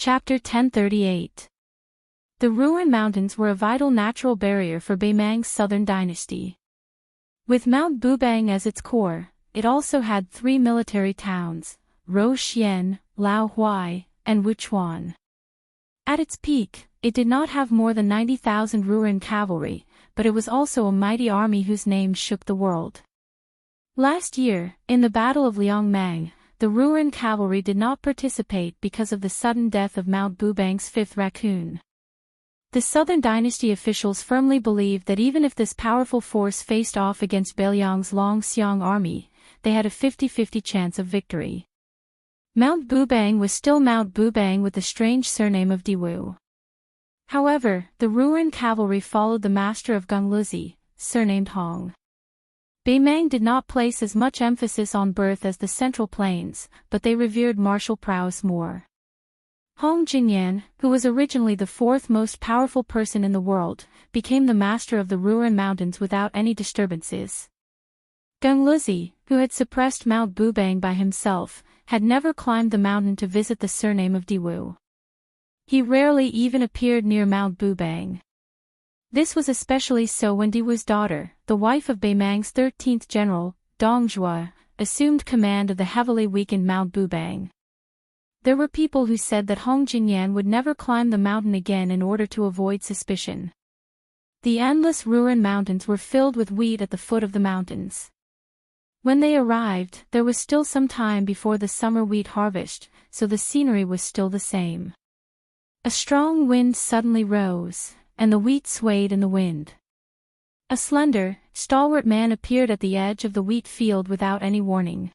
Chapter 1038. The Ruin Mountains were a vital natural barrier for Baimang's southern dynasty. With Mount Bubang as its core, it also had three military towns, Rouxian, Laohuai, and Wuchuan. At its peak, it did not have more than 90,000 Ruin cavalry, but it was also a mighty army whose name shook the world. Last year, in the Battle of Liangmang, the Ruin cavalry did not participate because of the sudden death of Mount Bubang's fifth raccoon. The Southern Dynasty officials firmly believed that even if this powerful force faced off against Bailiang's Longxiang army, they had a 50-50 chance of victory. Mount Bubang was still Mount Bubang with the strange surname of Diwu. However, the Ruin cavalry followed the master of Gongluzi, surnamed Hong. Baimang did not place as much emphasis on birth as the Central Plains, but they revered martial prowess more. Hong Jingyan, who was originally the fourth most powerful person in the world, became the master of the Ruin Mountains without any disturbances. Gongluzi, who had suppressed Mount Bubang by himself, had never climbed the mountain to visit the surname of Diwu. He rarely even appeared near Mount Bubang. This was especially so when Diwu's daughter, the wife of Baimang's 13th general, Dongjue, assumed command of the heavily weakened Mount Bubang. There were people who said that Hong Jingyan would never climb the mountain again in order to avoid suspicion. The endless Ruin Mountains were filled with wheat at the foot of the mountains. When they arrived, there was still some time before the summer wheat harvest, so the scenery was still the same. A strong wind suddenly rose, and the wheat swayed in the wind. A slender, stalwart man appeared at the edge of the wheat field without any warning.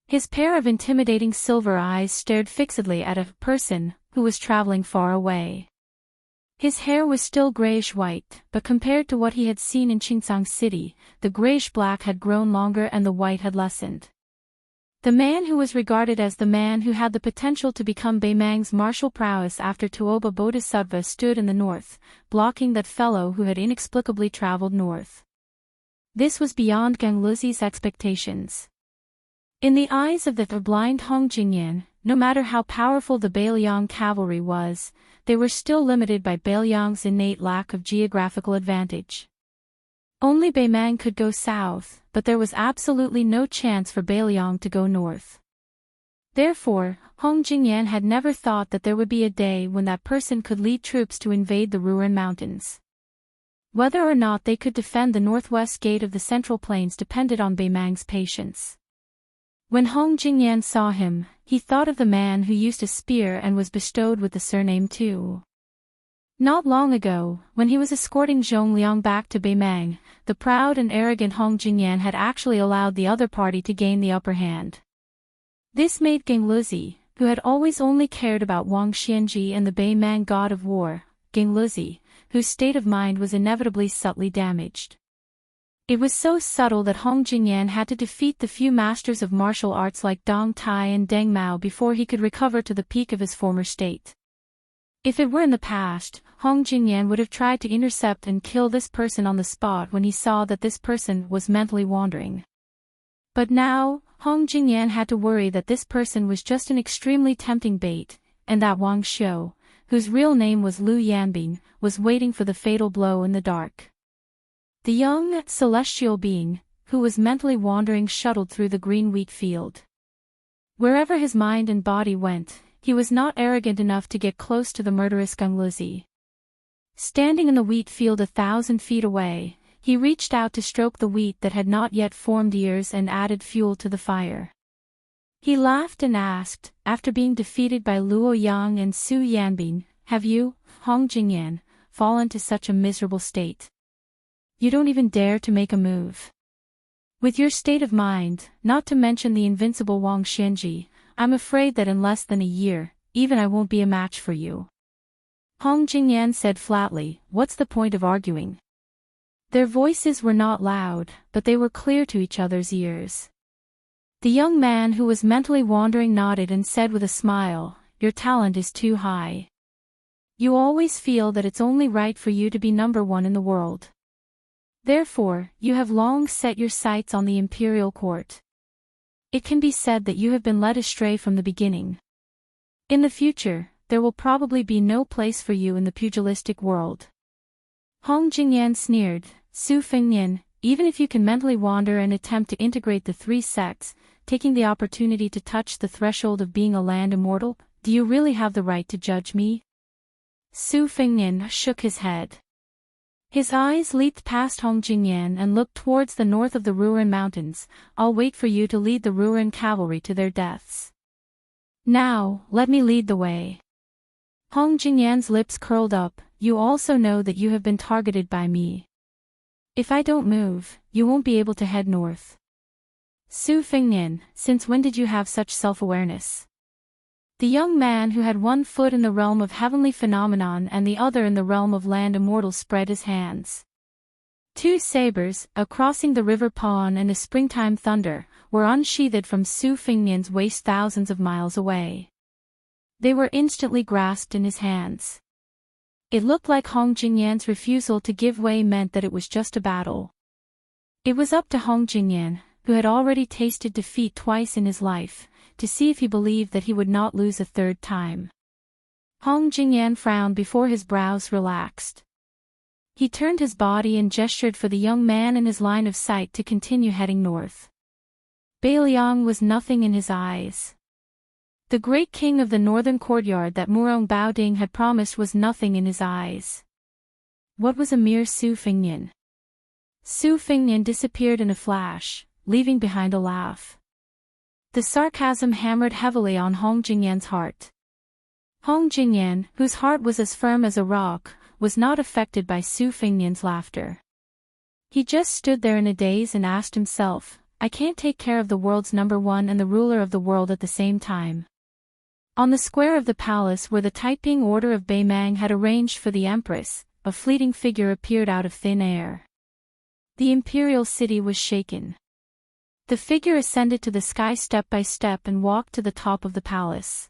His pair of intimidating silver eyes stared fixedly at a person who was traveling far away. His hair was still grayish-white, but compared to what he had seen in Qingsang City, the grayish-black had grown longer and the white had lessened. The man who was regarded as the man who had the potential to become Baimang's martial prowess after Tuoba Bodhisattva stood in the north, blocking that fellow who had inexplicably traveled north. This was beyond Gongluzi's expectations. In the eyes of the blind Hong Jingyan, no matter how powerful the Bailiang cavalry was, they were still limited by Bailiang's innate lack of geographical advantage. Only Baimang could go south, but there was absolutely no chance for Bailiang to go north. Therefore, Hong Jingyan had never thought that there would be a day when that person could lead troops to invade the Ruin Mountains. Whether or not they could defend the northwest gate of the Central Plains depended on Baimang's patience. When Hong Jingyan saw him, he thought of the man who used a spear and was bestowed with the surname Tu. Not long ago, when he was escorting Zhongliang back to Baimang, the proud and arrogant Hong Jingyan had actually allowed the other party to gain the upper hand. This made Gongluzi, who had always only cared about Wang Xianji and the Baimang god of war, Gongluzi, whose state of mind was inevitably subtly damaged. It was so subtle that Hong Jingyan had to defeat the few masters of martial arts like Dong Tai and Deng Mao before he could recover to the peak of his former state. If it were in the past, Hong Jingyan would have tried to intercept and kill this person on the spot when he saw that this person was mentally wandering. But now, Hong Jingyan had to worry that this person was just an extremely tempting bait, and that Wang Xiu, whose real name was Lu Yanbing, was waiting for the fatal blow in the dark. The young, celestial being, who was mentally wandering, shuttled through the green wheat field. Wherever his mind and body went, he was not arrogant enough to get close to the murderous Gongluzi. Standing in the wheat field 1,000 feet away, he reached out to stroke the wheat that had not yet formed ears and added fuel to the fire. He laughed and asked, after being defeated by Luo Yang and Su Yanbing, "Have you, Hong Jingyan, fallen to such a miserable state? You don't even dare to make a move. With your state of mind, not to mention the invincible Wang Xianji, I'm afraid that in less than a year, even I won't be a match for you." Hong Jingyan said flatly, "What's the point of arguing?" Their voices were not loud, but they were clear to each other's ears. The young man who was mentally wandering nodded and said with a smile, "Your talent is too high. You always feel that it's only right for you to be number one in the world. Therefore, you have long set your sights on the imperial court. It can be said that you have been led astray from the beginning. In the future, there will probably be no place for you in the pugilistic world. Hong Jingyan sneered, Su Fengnian, even if you can mentally wander and attempt to integrate the three sects, taking the opportunity to touch the threshold of being a land immortal, do you really have the right to judge me? Su Fengnian shook his head. His eyes leaped past Hong Jingyan and looked towards the north of the Ruren Mountains. I'll wait for you to lead the Ruren cavalry to their deaths. Now, let me lead the way. Hong Jingyan's lips curled up. You also know that you have been targeted by me. If I don't move, you won't be able to head north. Su Fengnian, since when did you have such self-awareness? The young man who had one foot in the realm of heavenly phenomenon and the other in the realm of land immortal spread his hands. Two sabers, a crossing the river Pawn and a springtime thunder, were unsheathed from Su Fengnian's waist thousands of miles away. They were instantly grasped in his hands. It looked like Hong Jingyan's refusal to give way meant that it was just a battle. It was up to Hong Jingyan, who had already tasted defeat twice in his life, to see if he believed that he would not lose a third time. Hong Jingyan frowned before his brows relaxed. He turned his body and gestured for the young man in his line of sight to continue heading north. Beiliang was nothing in his eyes. The great king of the northern courtyard that Murong Baoding had promised was nothing in his eyes. What was a mere Su Fengnian? Su Fengnian disappeared in a flash, leaving behind a laugh. The sarcasm hammered heavily on Hong Jingyan's heart. Hong Jingyan, whose heart was as firm as a rock, was not affected by Su Fengnian's laughter. He just stood there in a daze and asked himself, I can't take care of the world's number one and the ruler of the world at the same time. On the square of the palace where the Taiping order of Beimang had arranged for the empress, a fleeting figure appeared out of thin air. The imperial city was shaken. The figure ascended to the sky step by step and walked to the top of the palace.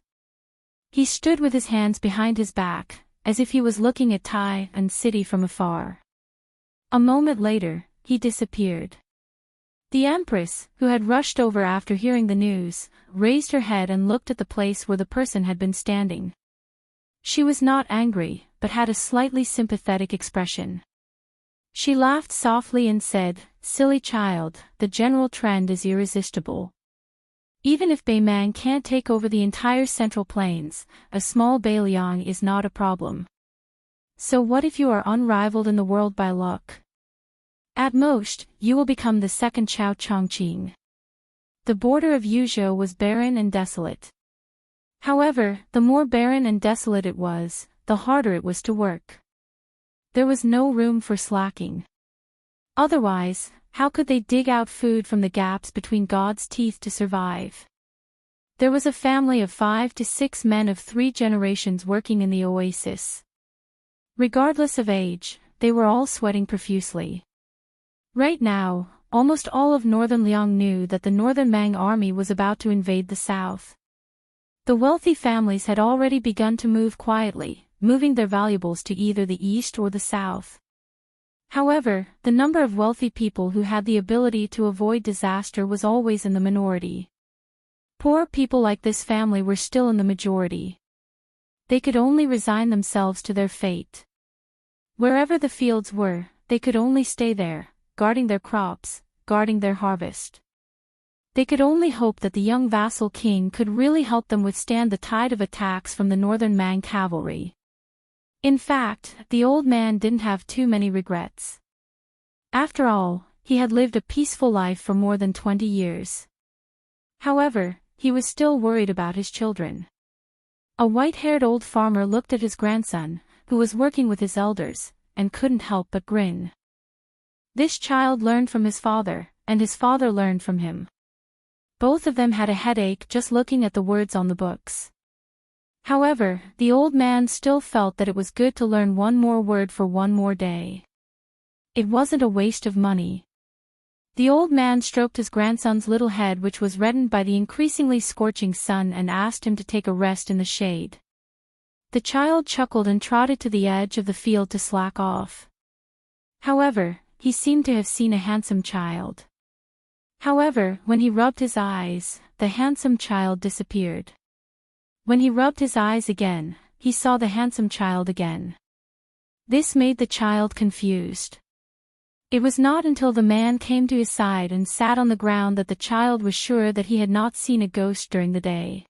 He stood with his hands behind his back, as if he was looking at Tai and city from afar. A moment later, he disappeared. The empress, who had rushed over after hearing the news, raised her head and looked at the place where the person had been standing. She was not angry, but had a slightly sympathetic expression. She laughed softly and said, Silly child, the general trend is irresistible. Even if Beimang can't take over the entire Central Plains, a small Beiliang is not a problem. So what if you are unrivaled in the world by luck? At most, you will become the second Chao Chongqing. The border of Yuzhou was barren and desolate. However, the more barren and desolate it was, the harder it was to work. There was no room for slacking. Otherwise, how could they dig out food from the gaps between God's teeth to survive? There was a family of 5 to 6 men of 3 generations working in the oasis. Regardless of age, they were all sweating profusely. Right now, almost all of northern Liang knew that the northern Mang army was about to invade the south. The wealthy families had already begun to move quietly, moving their valuables to either the east or the south. However, the number of wealthy people who had the ability to avoid disaster was always in the minority. Poor people like this family were still in the majority. They could only resign themselves to their fate. Wherever the fields were, they could only stay there, guarding their crops, guarding their harvest. They could only hope that the young vassal king could really help them withstand the tide of attacks from the northern Mang cavalry. In fact, the old man didn't have too many regrets. After all, he had lived a peaceful life for more than 20 years. However, he was still worried about his children. A white-haired old farmer looked at his grandson, who was working with his elders, and couldn't help but grin. This child learned from his father, and his father learned from him. Both of them had a headache just looking at the words on the books. However, the old man still felt that it was good to learn one more word for one more day. It wasn't a waste of money. The old man stroked his grandson's little head, which was reddened by the increasingly scorching sun, and asked him to take a rest in the shade. The child chuckled and trotted to the edge of the field to slack off. However, he seemed to have seen a handsome child. However, when he rubbed his eyes, the handsome child disappeared. When he rubbed his eyes again, he saw the handsome child again. This made the child confused. It was not until the man came to his side and sat on the ground that the child was sure that he had not seen a ghost during the day.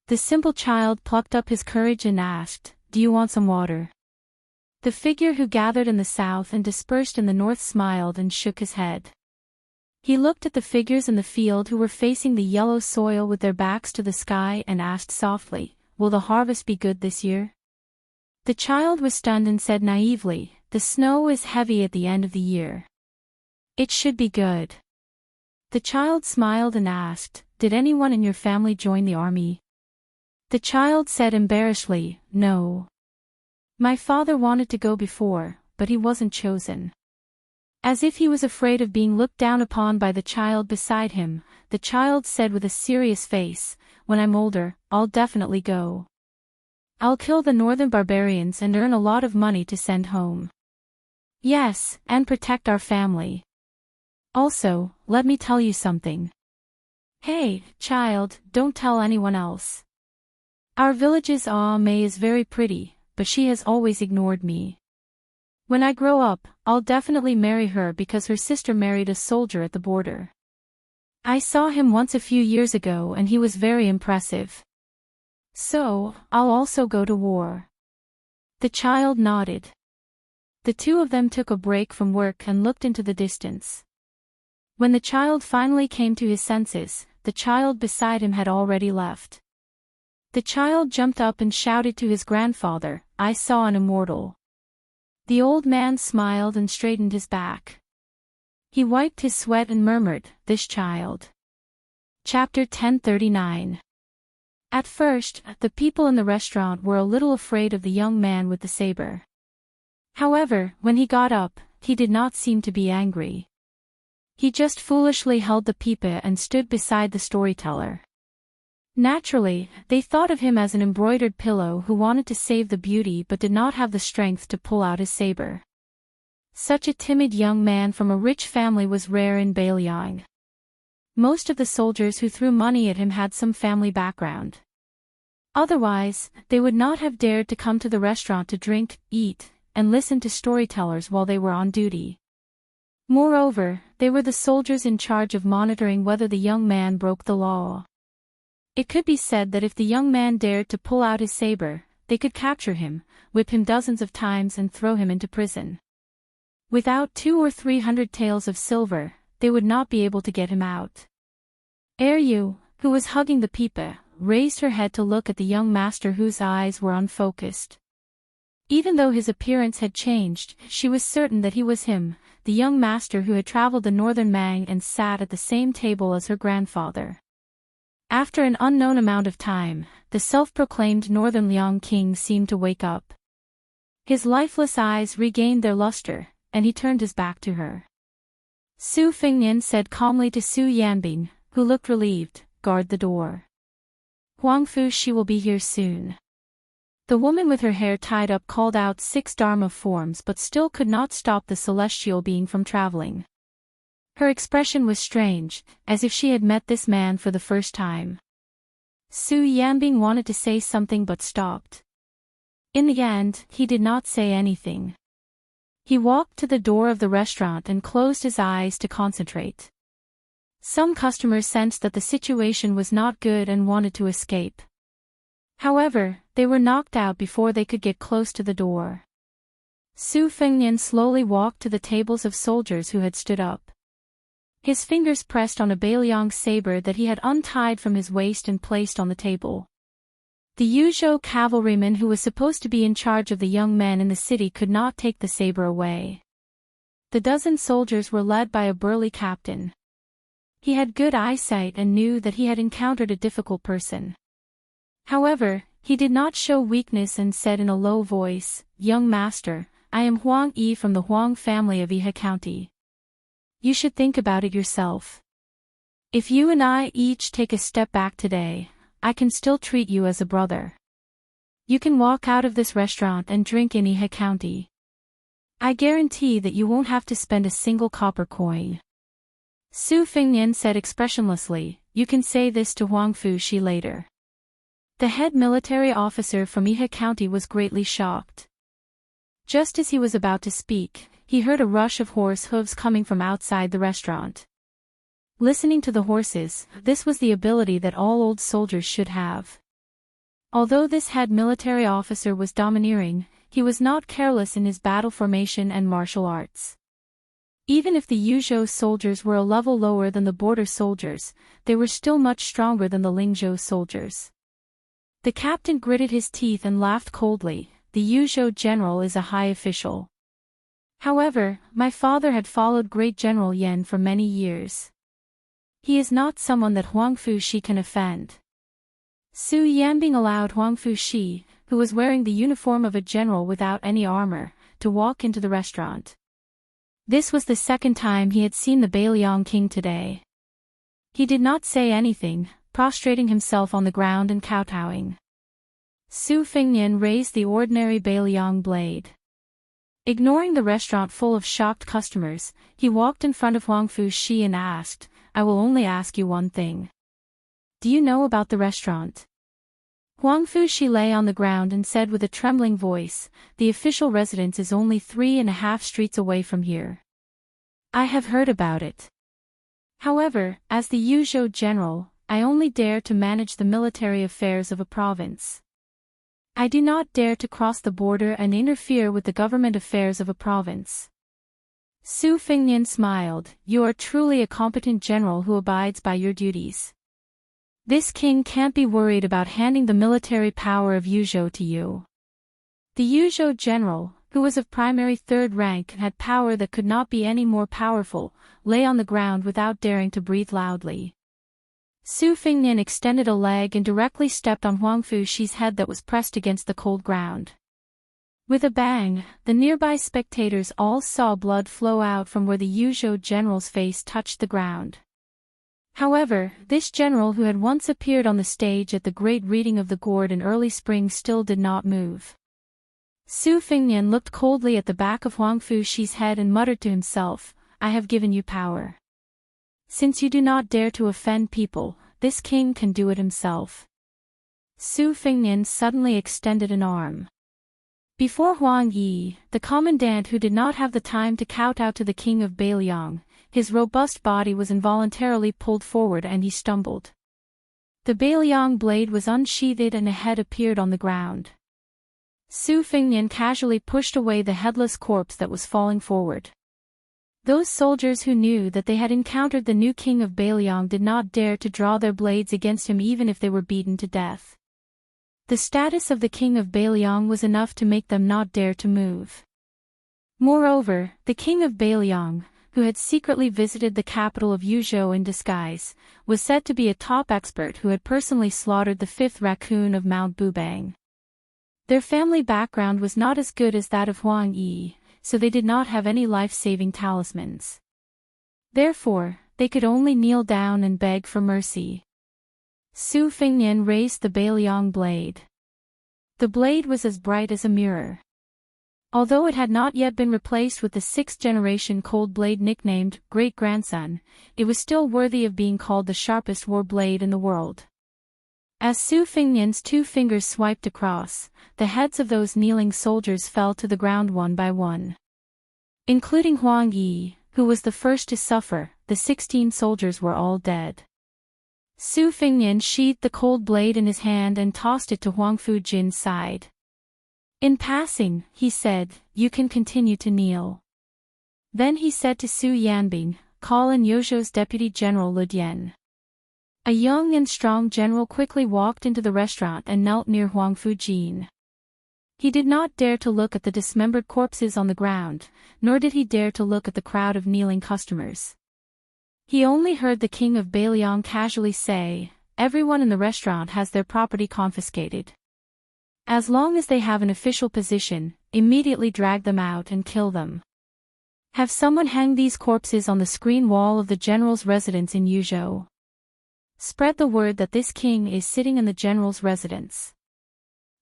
The simple child plucked up his courage and asked, "Do you want some water?" The figure who gathered in the south and dispersed in the north smiled and shook his head. He looked at the figures in the field who were facing the yellow soil with their backs to the sky and asked softly, "Will the harvest be good this year?" The child was stunned and said naively, "The snow is heavy at the end of the year. It should be good." The child smiled and asked, "Did anyone in your family join the army?" The child said embarrassedly, "No. My father wanted to go before, but he wasn't chosen." As if he was afraid of being looked down upon by the child beside him, the child said with a serious face, "When I'm older, I'll definitely go. I'll kill the northern barbarians and earn a lot of money to send home. Yes, and protect our family. Also, let me tell you something. Hey, child, don't tell anyone else. Our village's May is very pretty, but she has always ignored me. When I grow up, I'll definitely marry her because her sister married a soldier at the border. I saw him once a few years ago and he was very impressive. So, I'll also go to war." The child nodded. The two of them took a break from work and looked into the distance. When the child finally came to his senses, the child beside him had already left. The child jumped up and shouted to his grandfather, "I saw an immortal." The old man smiled and straightened his back. He wiped his sweat and murmured, "This child." Chapter 1039. At first, the people in the restaurant were a little afraid of the young man with the saber. However, when he got up, he did not seem to be angry. He just foolishly held the pipa and stood beside the storyteller. Naturally, they thought of him as an embroidered pillow who wanted to save the beauty but did not have the strength to pull out his saber. Such a timid young man from a rich family was rare in Bailiang. Most of the soldiers who threw money at him had some family background. Otherwise, they would not have dared to come to the restaurant to drink, eat, and listen to storytellers while they were on duty. Moreover, they were the soldiers in charge of monitoring whether the young man broke the law. It could be said that if the young man dared to pull out his saber, they could capture him, whip him dozens of times and throw him into prison. Without 200 or 300 taels of silver, they would not be able to get him out. Yu, who was hugging the pipa, raised her head to look at the young master whose eyes were unfocused. Even though his appearance had changed, she was certain that he was him, the young master who had traveled the northern Mang and sat at the same table as her grandfather. After an unknown amount of time, the self-proclaimed Northern Liang King seemed to wake up. His lifeless eyes regained their luster, and he turned his back to her. Su Fengnian said calmly to Su Yanbing, who looked relieved, "Guard the door. Huangfu, she will be here soon." The woman with her hair tied up called out 6 Dharma forms but still could not stop the celestial being from traveling. Her expression was strange, as if she had met this man for the first time. Su Yanbing wanted to say something but stopped. In the end, he did not say anything. He walked to the door of the restaurant and closed his eyes to concentrate. Some customers sensed that the situation was not good and wanted to escape. However, they were knocked out before they could get close to the door. Su Fengnian slowly walked to the tables of soldiers who had stood up. His fingers pressed on a Bailiang saber that he had untied from his waist and placed on the table. The Yuzhou cavalryman who was supposed to be in charge of the young men in the city could not take the saber away. The dozen soldiers were led by a burly captain. He had good eyesight and knew that he had encountered a difficult person. However, he did not show weakness and said in a low voice, "Young master, I am Huang Yi from the Huang family of Iha County. You should think about it yourself. If you and I each take a step back today, I can still treat you as a brother. You can walk out of this restaurant and drink in Iha County. I guarantee that you won't have to spend a single copper coin." Su Fengnian said expressionlessly, "You can say this to Huangfu Shi later." The head military officer from Iha County was greatly shocked. Just as he was about to speak, he heard a rush of horse hooves coming from outside the restaurant. Listening to the horses, this was the ability that all old soldiers should have. Although this head military officer was domineering, he was not careless in his battle formation and martial arts. Even if the Yuzhou soldiers were a level lower than the border soldiers, they were still much stronger than the Lingzhou soldiers. The captain gritted his teeth and laughed coldly. The Yuzhou general is a high official. However, my father had followed Great General Yan for many years. He is not someone that Huang Fushi can offend. Su Yanbing allowed Huang Fushi, who was wearing the uniform of a general without any armor, to walk into the restaurant. This was the second time he had seen the Beiliang king today. He did not say anything, prostrating himself on the ground and kowtowing. Su Fingnian raised the ordinary Beiliang blade. Ignoring the restaurant full of shocked customers, he walked in front of Huang Fushi and asked, "I will only ask you one thing. Do you know about the restaurant?" Huang Fushi lay on the ground and said with a trembling voice, "The official residence is only 3.5 streets away from here. I have heard about it. However, as the Yuzhou general, I only dare to manage the military affairs of a province. I do not dare to cross the border and interfere with the government affairs of a province." Su Fingnian smiled. "You are truly a competent general who abides by your duties. This king can't be worried about handing the military power of Yuzhou to you." The Yuzhou general, who was of primary third rank and had power that could not be any more powerful, lay on the ground without daring to breathe loudly. Su Fingnian extended a leg and directly stepped on Huang Fushi's head that was pressed against the cold ground. With a bang, the nearby spectators all saw blood flow out from where the Yuzhou general's face touched the ground. However, this general who had once appeared on the stage at the great reading of the gourd in early spring still did not move. Su Fingnian looked coldly at the back of Huang Fushi's head and muttered to himself, "I have given you power. Since you do not dare to offend people, this king can do it himself." Su Fingnian suddenly extended an arm. Before Huang Yi, the commandant who did not have the time to kowtow to the king of Beiliang, his robust body was involuntarily pulled forward and he stumbled. The Beiliang blade was unsheathed and a head appeared on the ground. Su Fingnian casually pushed away the headless corpse that was falling forward. Those soldiers who knew that they had encountered the new king of Beiliang did not dare to draw their blades against him even if they were beaten to death. The status of the king of Beiliang was enough to make them not dare to move. Moreover, the king of Beiliang, who had secretly visited the capital of Yuzhou in disguise, was said to be a top expert who had personally slaughtered the 5th raccoon of Mount Bubang. Their family background was not as good as that of Huang Yi, so they did not have any life-saving talismans. Therefore, they could only kneel down and beg for mercy. Su Fingnian raised the Beiliang blade. The blade was as bright as a mirror. Although it had not yet been replaced with the 6th-generation cold blade nicknamed Great-Grandson, it was still worthy of being called the sharpest war blade in the world. As Su Fingnian's 2 fingers swiped across, the heads of those kneeling soldiers fell to the ground one by one. Including Huang Yi, who was the first to suffer, the 16 soldiers were all dead. Su Fingnian sheathed the cold blade in his hand and tossed it to Huang Fujin's side. In passing, he said, "You can continue to kneel." Then he said to Su Yanbing, "Call in Yozhou's Deputy General Lu Dian." A young and strong general quickly walked into the restaurant and knelt near Huang Fujin. He did not dare to look at the dismembered corpses on the ground, nor did he dare to look at the crowd of kneeling customers. He only heard the king of Beiliang casually say, "Everyone in the restaurant has their property confiscated. As long as they have an official position, immediately drag them out and kill them. Have someone hang these corpses on the screen wall of the general's residence in Yuzhou. Spread the word that this king is sitting in the general's residence.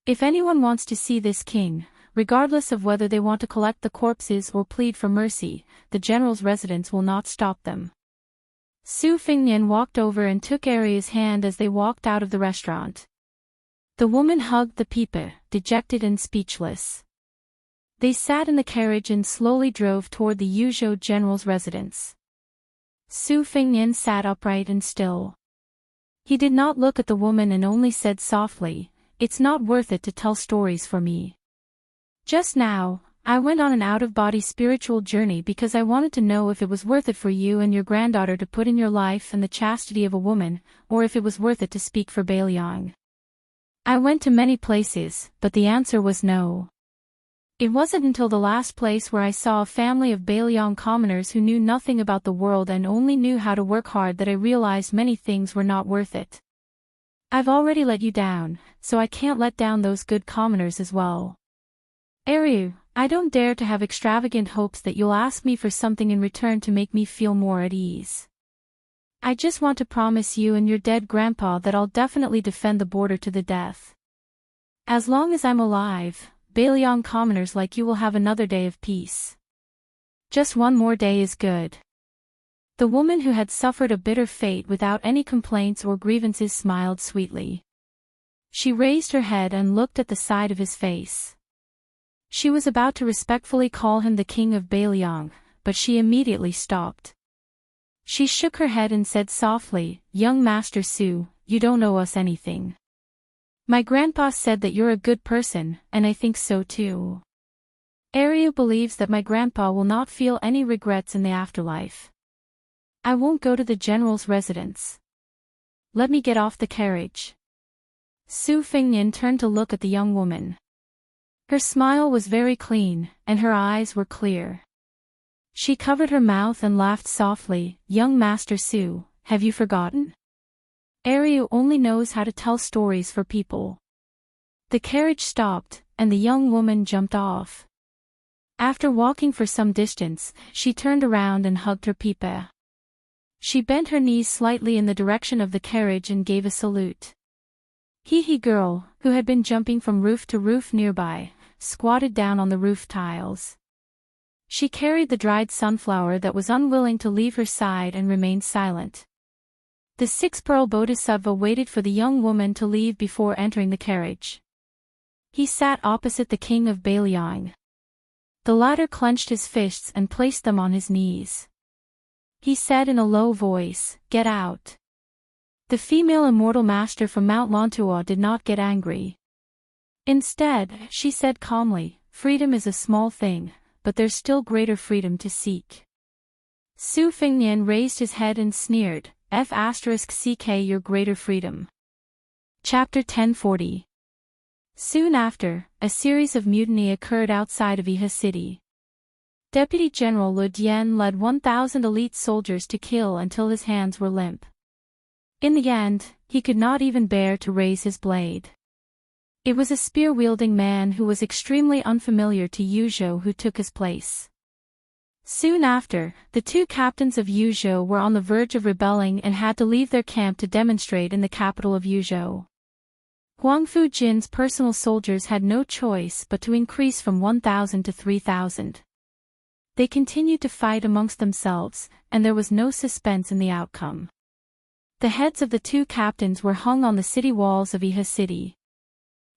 If anyone wants to see this king, regardless of whether they want to collect the corpses or plead for mercy, the general's residence will not stop them." Su Fingnian walked over and took Aria's hand as they walked out of the restaurant. The woman hugged the Pipa, dejected and speechless. They sat in the carriage and slowly drove toward the Yuzhou general's residence. Su Fengnian sat upright and still. He did not look at the woman and only said softly, "It's not worth it to tell stories for me. Just now, I went on an out-of-body spiritual journey because I wanted to know if it was worth it for you and your granddaughter to put in your life and the chastity of a woman, or if it was worth it to speak for Bailiang. I went to many places, but the answer was no. It wasn't until the last place where I saw a family of Bailiang commoners who knew nothing about the world and only knew how to work hard that I realized many things were not worth it. I've already let you down, so I can't let down those good commoners as well. Aryu, I don't dare to have extravagant hopes that you'll ask me for something in return to make me feel more at ease. I just want to promise you and your dead grandpa that I'll definitely defend the border to the death. As long as I'm alive, Bailiang commoners like you will have another day of peace. Just one more day is good." The woman who had suffered a bitter fate without any complaints or grievances smiled sweetly. She raised her head and looked at the side of his face. She was about to respectfully call him the king of Bailiang, but she immediately stopped. She shook her head and said softly, "Young Master Su, you don't owe us anything. My grandpa said that you're a good person, and I think so too. Aryu believes that my grandpa will not feel any regrets in the afterlife. I won't go to the general's residence. Let me get off the carriage." Su Fengnian turned to look at the young woman. Her smile was very clean, and her eyes were clear. She covered her mouth and laughed softly. "Young Master Su, have you forgotten? Aryu only knows how to tell stories for people." The carriage stopped, and the young woman jumped off. After walking for some distance, she turned around and hugged her Pipa. She bent her knees slightly in the direction of the carriage and gave a salute. Hee girl, who had been jumping from roof to roof nearby, squatted down on the roof tiles. She carried the dried sunflower that was unwilling to leave her side and remained silent. The six-pearl bodhisattva waited for the young woman to leave before entering the carriage. He sat opposite the king of Bailiang. The latter clenched his fists and placed them on his knees. He said in a low voice, "Get out." The female immortal master from Mount Lontua did not get angry. Instead, she said calmly, "Freedom is a small thing, but there's still greater freedom to seek." Su Fengnian raised his head and sneered, "F***ck your greater freedom." Chapter 1040. Soon after, a series of mutiny occurred outside of Iha City. Deputy General Lu Dian led 1,000 elite soldiers to kill until his hands were limp. In the end, he could not even bear to raise his blade. It was a spear-wielding man who was extremely unfamiliar to Yuzhou who took his place. Soon after, the two captains of Yuzhou were on the verge of rebelling and had to leave their camp to demonstrate in the capital of Yuzhou. Huangfu Jin's personal soldiers had no choice but to increase from 1,000 to 3,000. They continued to fight amongst themselves, and there was no suspense in the outcome. The heads of the two captains were hung on the city walls of Iha City.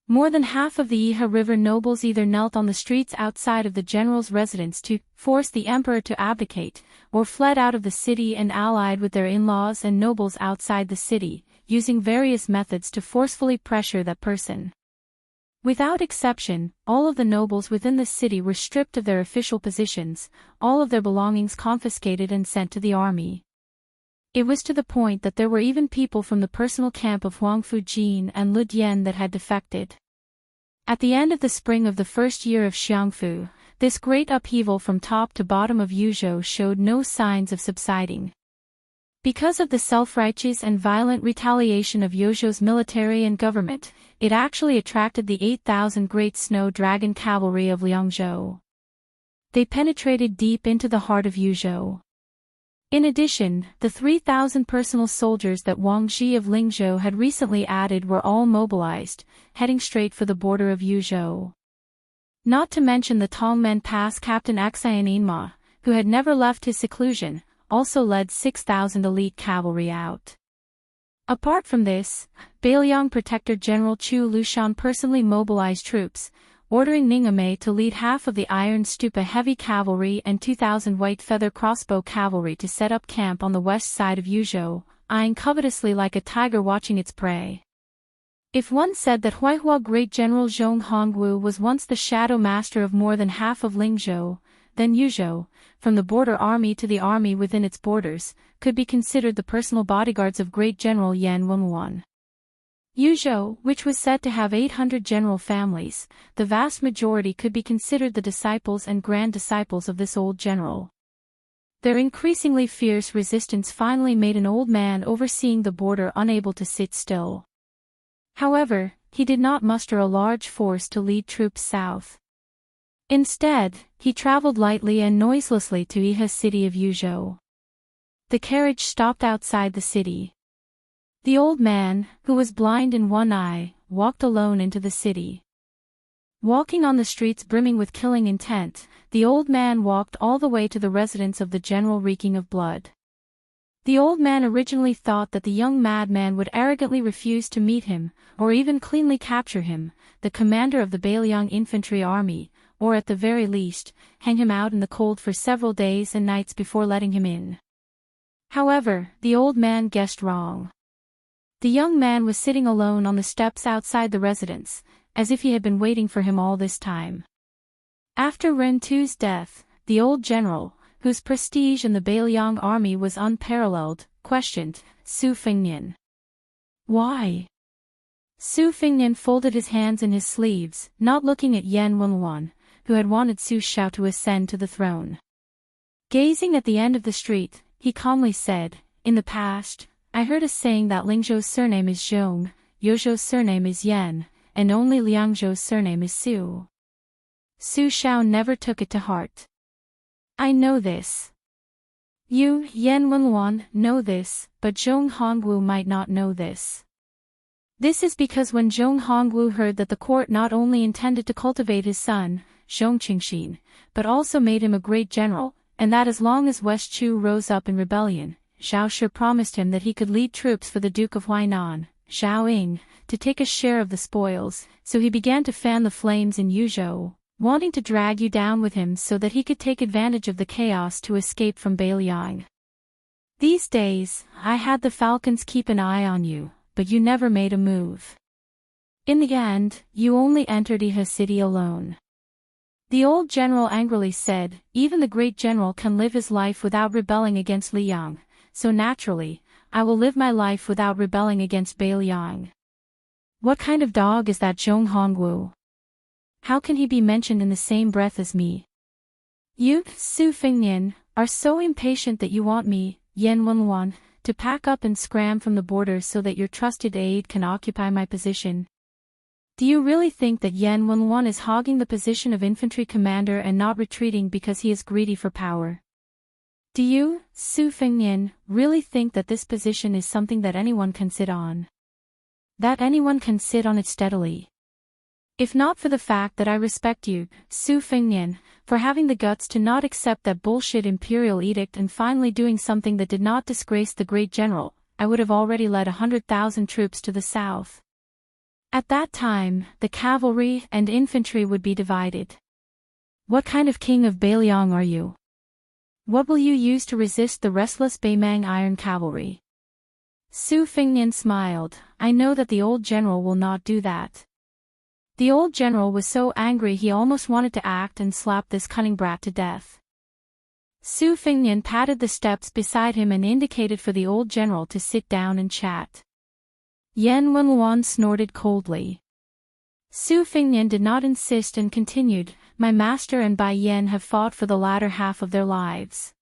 More than half of the Iha River nobles either knelt on the streets outside of the general's residence to force the emperor to abdicate, or fled out of the city and allied with their in-laws and nobles outside the city, using various methods to forcefully pressure that person. Without exception, all of the nobles within the city were stripped of their official positions, all of their belongings confiscated and sent to the army. It was to the point that there were even people from the personal camp of Huangfu Jin and Lu Dian that had defected. At the end of the spring of the first year of Xiangfu, this great upheaval from top to bottom of Yuzhou showed no signs of subsiding. Because of the self-righteous and violent retaliation of Yuzhou's military and government, it actually attracted the 8,000 Great Snow Dragon Cavalry of Liangzhou. They penetrated deep into the heart of Yuzhou. In addition, the 3,000 personal soldiers that Wang Zhi of Lingzhou had recently added were all mobilized, heading straight for the border of Yuzhou. Not to mention the Tongmen Pass Captain Xianma, who had never left his seclusion, also led 6,000 elite cavalry out. Apart from this, Bailiang Protector General Chu Lushan personally mobilized troops, ordering Ningame to lead half of the Iron Stupa heavy cavalry and 2,000 white feather crossbow cavalry to set up camp on the west side of Yuzhou, eyeing covetously like a tiger watching its prey. If one said that Huaihua Great General Zhong Hongwu was once the shadow master of more than half of Lingzhou, then Yuzhou, from the border army to the army within its borders, could be considered the personal bodyguards of Great General Yan Wenwan. Yuzhou, which was said to have 800 general families, the vast majority could be considered the disciples and grand disciples of this old general. Their increasingly fierce resistance finally made an old man overseeing the border unable to sit still. However, he did not muster a large force to lead troops south. Instead, he traveled lightly and noiselessly to Iha's city of Yuzhou. The carriage stopped outside the city. The old man, who was blind in one eye, walked alone into the city. Walking on the streets brimming with killing intent, the old man walked all the way to the residence of the general reeking of blood. The old man originally thought that the young madman would arrogantly refuse to meet him, or even cleanly capture him, the commander of the Bailiang infantry army, or at the very least, hang him out in the cold for several days and nights before letting him in. However, the old man guessed wrong. The young man was sitting alone on the steps outside the residence, as if he had been waiting for him all this time. After Ren Tu's death, the old general, whose prestige in the Bailiang army was unparalleled, questioned Su Fengnian. Why? Su Fengnian folded his hands in his sleeves, not looking at Yan Wenwan, who had wanted Su Xiao to ascend to the throne. Gazing at the end of the street, he calmly said, "In the past, I heard a saying that Lingzhou's surname is Zhong, Yuzhou's surname is Yan, and only Liangzhou's surname is Su." Su Xiao never took it to heart. "I know this. You, Yan Wenwan, know this, but Zhong Hongwu might not know this. This is because when Zhong Hongwu heard that the court not only intended to cultivate his son, Zhong Qingxin, but also made him a great general, and that as long as West Chu rose up in rebellion, Zhao Shi promised him that he could lead troops for the Duke of Huainan, Zhao Ying, to take a share of the spoils, so he began to fan the flames in Yuzhou, wanting to drag you down with him so that he could take advantage of the chaos to escape from Bailiang. These days, I had the falcons keep an eye on you, but you never made a move. In the end, you only entered Iha city alone." The old general angrily said, "Even the great general can live his life without rebelling against Liang, so naturally, I will live my life without rebelling against Bailiang. What kind of dog is that Zhong Hongwu? How can he be mentioned in the same breath as me? You, Su Fengnian, are so impatient that you want me, Yan Wenwan, to pack up and scram from the borders so that your trusted aide can occupy my position. Do you really think that Yan Wenwan is hogging the position of infantry commander and not retreating because he is greedy for power? Do you, Su Fengnian, really think that this position is something that anyone can sit on? That anyone can sit on it steadily? If not for the fact that I respect you, Su Fengnian, for having the guts to not accept that bullshit imperial edict and finally doing something that did not disgrace the great general, I would have already led 100,000 troops to the south. At that time, the cavalry and infantry would be divided. What kind of king of Bailiang are you? What will you use to resist the restless Baimang iron cavalry?" Su Fengnian smiled. "I know that the old general will not do that." The old general was so angry he almost wanted to act and slap this cunning brat to death. Su Fengnian patted the steps beside him and indicated for the old general to sit down and chat. Yan Wenwan snorted coldly. Su Fengnian did not insist and continued, "My master and Bai Yan have fought for the latter half of their lives.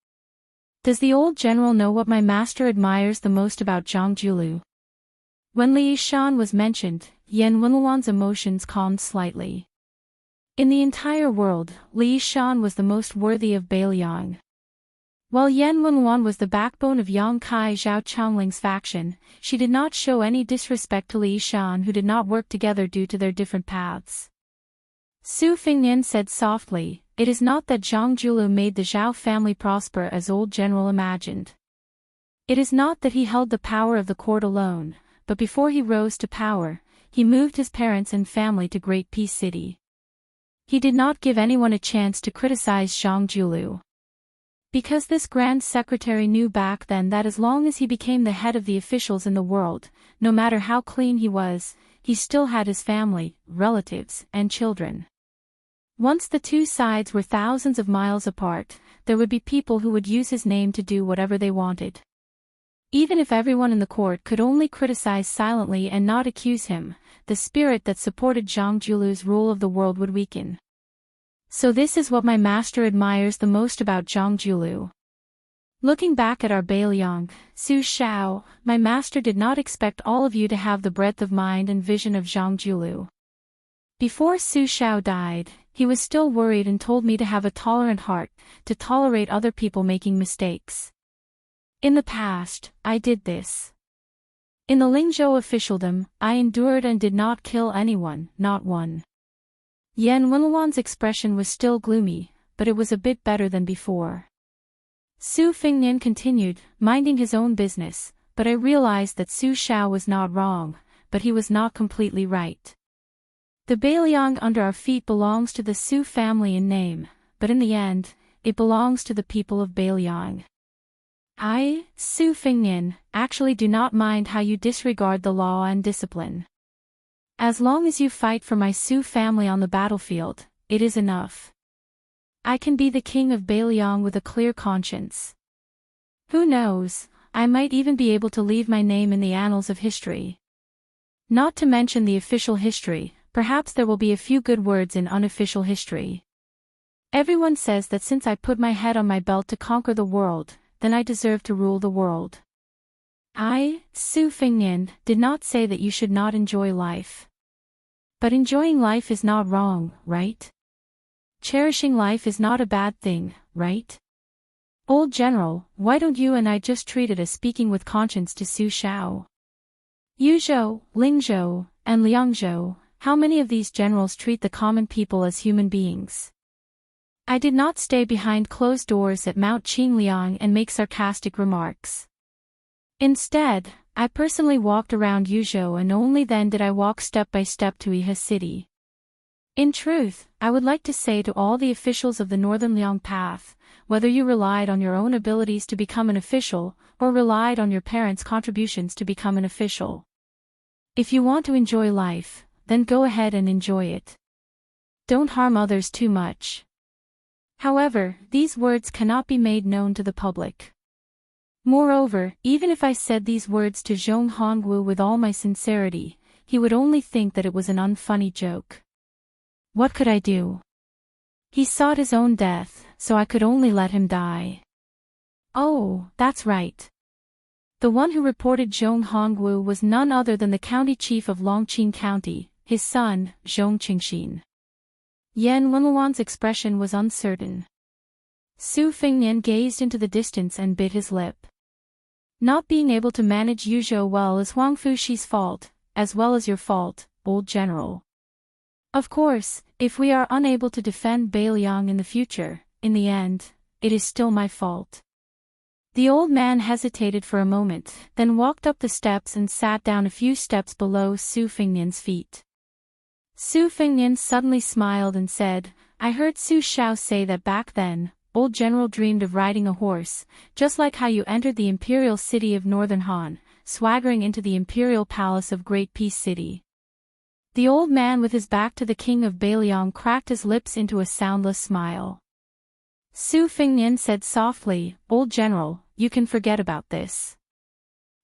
Does the old general know what my master admires the most about Zhang Julu?" When Li Yishan was mentioned, Yan Wenwan's emotions calmed slightly. In the entire world, Li Yishan was the most worthy of Bailiang. While Yan Wenwan was the backbone of Yang Kai Zhao Changling's faction, she did not show any disrespect to Li Yishan, who did not work together due to their different paths. Su Fengnian said softly, "It is not that Zhang Julu made the Zhao family prosper as old general imagined. It is not that he held the power of the court alone, but before he rose to power, he moved his parents and family to Great Peace City. He did not give anyone a chance to criticize Zhang Julu. Because this Grand Secretary knew back then that as long as he became the head of the officials in the world, no matter how clean he was, he still had his family, relatives, and children. Once the two sides were thousands of miles apart, there would be people who would use his name to do whatever they wanted. Even if everyone in the court could only criticize silently and not accuse him, the spirit that supported Zhang Julu's rule of the world would weaken. So this is what my master admires the most about Zhang Julu. Looking back at our Bailiang, Su Shao, my master did not expect all of you to have the breadth of mind and vision of Zhang Julu. Before Su Shao died, he was still worried and told me to have a tolerant heart, to tolerate other people making mistakes. In the past, I did this. In the Lingzhou officialdom, I endured and did not kill anyone, not one. Yan Wenluan's expression was still gloomy, but it was a bit better than before. Su Fingnian continued, minding his own business, but I realized that Su Shao was not wrong, but he was not completely right. The Bailiang under our feet belongs to the Su family in name, but in the end, it belongs to the people of Bailiang. I, Su Fingnian, actually do not mind how you disregard the law and discipline. As long as you fight for my Su family on the battlefield, it is enough. I can be the king of Bailiang with a clear conscience. Who knows, I might even be able to leave my name in the annals of history. Not to mention the official history, perhaps there will be a few good words in unofficial history. Everyone says that since I put my head on my belt to conquer the world, then I deserve to rule the world. I, Su Fingnian, did not say that you should not enjoy life. But enjoying life is not wrong, right? Cherishing life is not a bad thing, right? Old General, why don't you and I just treat it as speaking with conscience to Su Shao? Yuzhou, Lingzhou, and Liangzhou, how many of these generals treat the common people as human beings? I did not stay behind closed doors at Mount Qingliang and make sarcastic remarks. Instead, I personally walked around Yuzhou and only then did I walk step by step to Iha City. In truth, I would like to say to all the officials of the Northern Liang Path, whether you relied on your own abilities to become an official, or relied on your parents' contributions to become an official. If you want to enjoy life, then go ahead and enjoy it. Don't harm others too much. However, these words cannot be made known to the public. Moreover, even if I said these words to Zhong Hongwu with all my sincerity, he would only think that it was an unfunny joke. What could I do? He sought his own death, so I could only let him die. Oh, that's right. The one who reported Zhong Hongwu was none other than the county chief of Longqing County, his son, Zhong Qingxin. Yan Wenluan's expression was uncertain. Su Fingnian gazed into the distance and bit his lip. Not being able to manage Yuzhou well is Huang Fuxi's fault, as well as your fault, old general. Of course, if we are unable to defend Bailiang in the future, in the end, it is still my fault. The old man hesitated for a moment, then walked up the steps and sat down a few steps below Su Fingnian's feet. Su Fingnian suddenly smiled and said, I heard Su Shao say that back then, old general dreamed of riding a horse, just like how you entered the imperial city of Northern Han, swaggering into the imperial palace of Great Peace City. The old man with his back to the king of Bailiang cracked his lips into a soundless smile. Su Fingnian said softly, Old General, you can forget about this.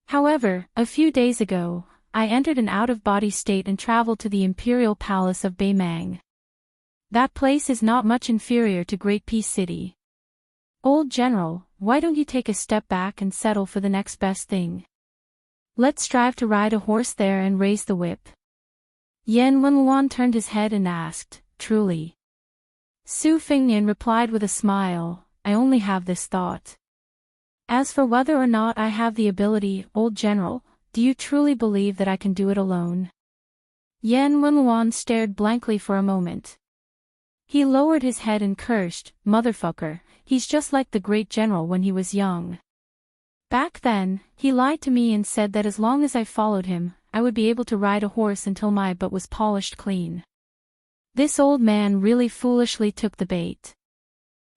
However, a few days ago, I entered an out-of-body state and traveled to the imperial palace of Beimang. That place is not much inferior to Great Peace City. Old General, why don't you take a step back and settle for the next best thing? Let's strive to ride a horse there and raise the whip. Yan Wenluan turned his head and asked, Truly? Su Fingnian replied with a smile, I only have this thought. As for whether or not I have the ability, Old General, do you truly believe that I can do it alone? Yan Wenluan stared blankly for a moment. He lowered his head and cursed, Motherfucker, he's just like the great general when he was young. Back then, he lied to me and said that as long as I followed him, I would be able to ride a horse until my butt was polished clean. This old man really foolishly took the bait.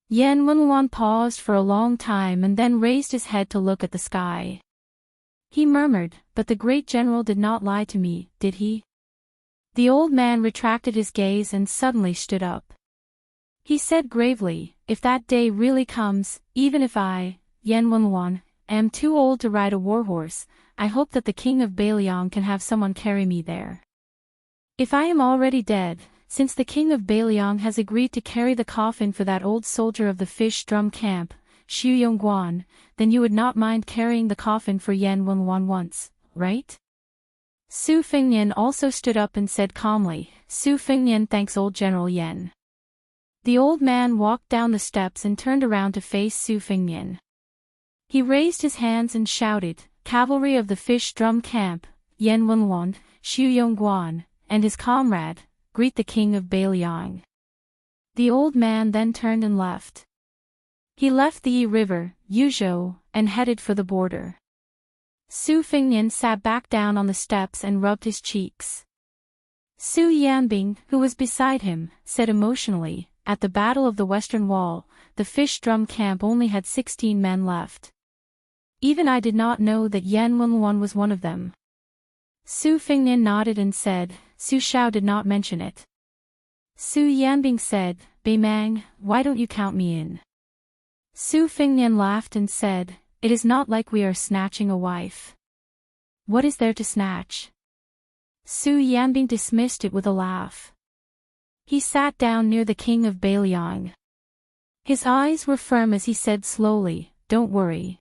Yan Wenluan paused for a long time and then raised his head to look at the sky. He murmured, "But the great general did not lie to me, did he?" The old man retracted his gaze and suddenly stood up. He said gravely, "If that day really comes, even if I, Yan Wenluan, am too old to ride a warhorse, I hope that the king of Bailiang can have someone carry me there. If I am already dead, since the king of Bailiang has agreed to carry the coffin for that old soldier of the fish drum camp, Xu Yongguan, then you would not mind carrying the coffin for Yan Wenluan once, right?" Su Fengnian also stood up and said calmly, "Su Fengnian thanks old General Yan." The old man walked down the steps and turned around to face Su Fengnian. He raised his hands and shouted, "Cavalry of the fish drum camp, Yan Wenluan, Xu Yongguan, and his comrade, greet the king of Bailiang." The old man then turned and left. He left the Yi River, Yuzhou, and headed for the border. Su Fengnian sat back down on the steps and rubbed his cheeks. Su Yanbing, who was beside him, said emotionally, "At the Battle of the Western Wall, the fish drum camp only had 16 men left. Even I did not know that Yan Wenluan was one of them." Su Fengnian nodded and said, "Su Shao did not mention it." Su Yanbing said, "Beimang, why don't you count me in?" Su Fengnian laughed and said, "It is not like we are snatching a wife. What is there to snatch?" Su Yanbing dismissed it with a laugh. He sat down near the king of Bailiang. His eyes were firm as he said slowly, "Don't worry.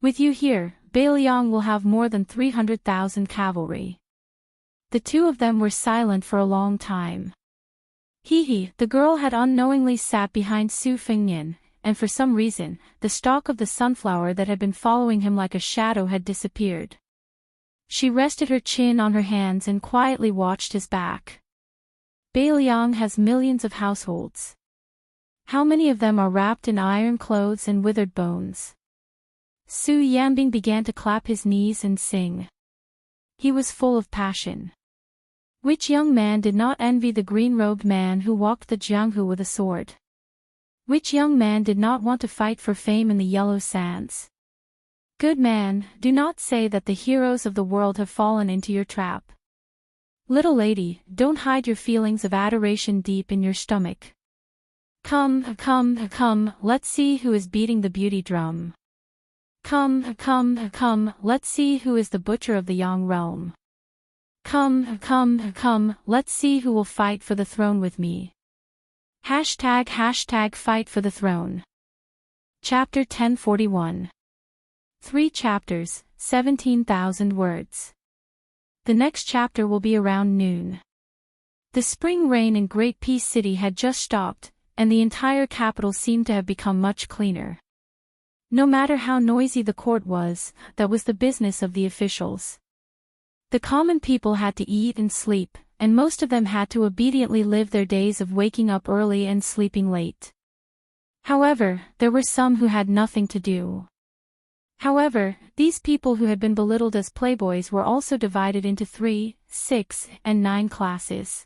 With you here, Bailiang will have more than 300,000 cavalry." The two of them were silent for a long time. He, the girl had unknowingly sat behind Su Fengnian, and for some reason, the stalk of the sunflower that had been following him like a shadow had disappeared. She rested her chin on her hands and quietly watched his back. Bailiang has millions of households. How many of them are wrapped in iron clothes and withered bones? Su Yanbing began to clap his knees and sing. He was full of passion. Which young man did not envy the green-robed man who walked the Jianghu with a sword? Which young man did not want to fight for fame in the yellow sands? Good man, do not say that the heroes of the world have fallen into your trap. Little lady, don't hide your feelings of adoration deep in your stomach. Come, let's see who is beating the beauty drum. Come, let's see who is the butcher of the Yang realm. Come, let's see who will fight for the throne with me. Hashtag fight for the throne. Chapter 1041. 3 chapters, 17,000 words. The next chapter will be around noon. The spring rain in Great Peace City had just stopped, and the entire capital seemed to have become much cleaner. No matter how noisy the court was, that was the business of the officials. The common people had to eat and sleep, and most of them had to obediently live their days of waking up early and sleeping late. However, there were some who had nothing to do. However, these people who had been belittled as playboys were also divided into 3, 6, and 9 classes.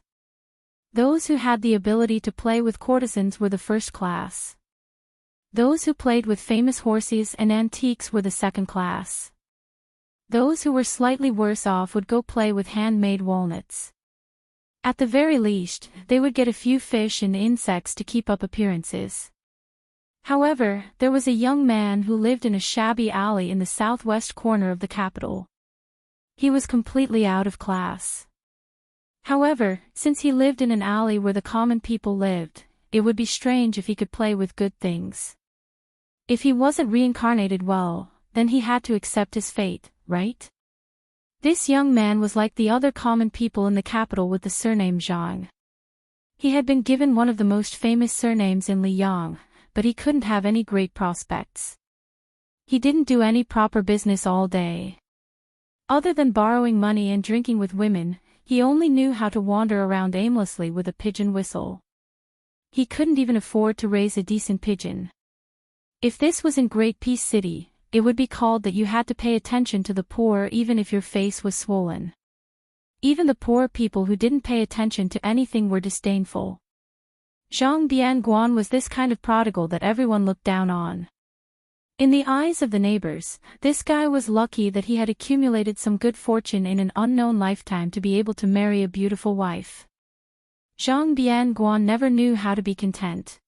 Those who had the ability to play with courtesans were the first class. Those who played with famous horses and antiques were the second class. Those who were slightly worse off would go play with handmade walnuts. At the very least, they would get a few fish and insects to keep up appearances. However, there was a young man who lived in a shabby alley in the southwest corner of the capital. He was completely out of class. However, since he lived in an alley where the common people lived, it would be strange if he could play with good things. If he wasn't reincarnated well, then he had to accept his fate, right? This young man was like the other common people in the capital with the surname Zhang. He had been given one of the most famous surnames in Liyang, but he couldn't have any great prospects. He didn't do any proper business all day. Other than borrowing money and drinking with women, he only knew how to wander around aimlessly with a pigeon whistle. He couldn't even afford to raise a decent pigeon. If this was in Great Peace City, it would be called that you had to pay attention to the poor even if your face was swollen. Even the poor people who didn't pay attention to anything were disdainful. Zhang Bianguan was this kind of prodigal that everyone looked down on. In the eyes of the neighbors, this guy was lucky that he had accumulated some good fortune in an unknown lifetime to be able to marry a beautiful wife. Zhang Bianguan never knew how to be content.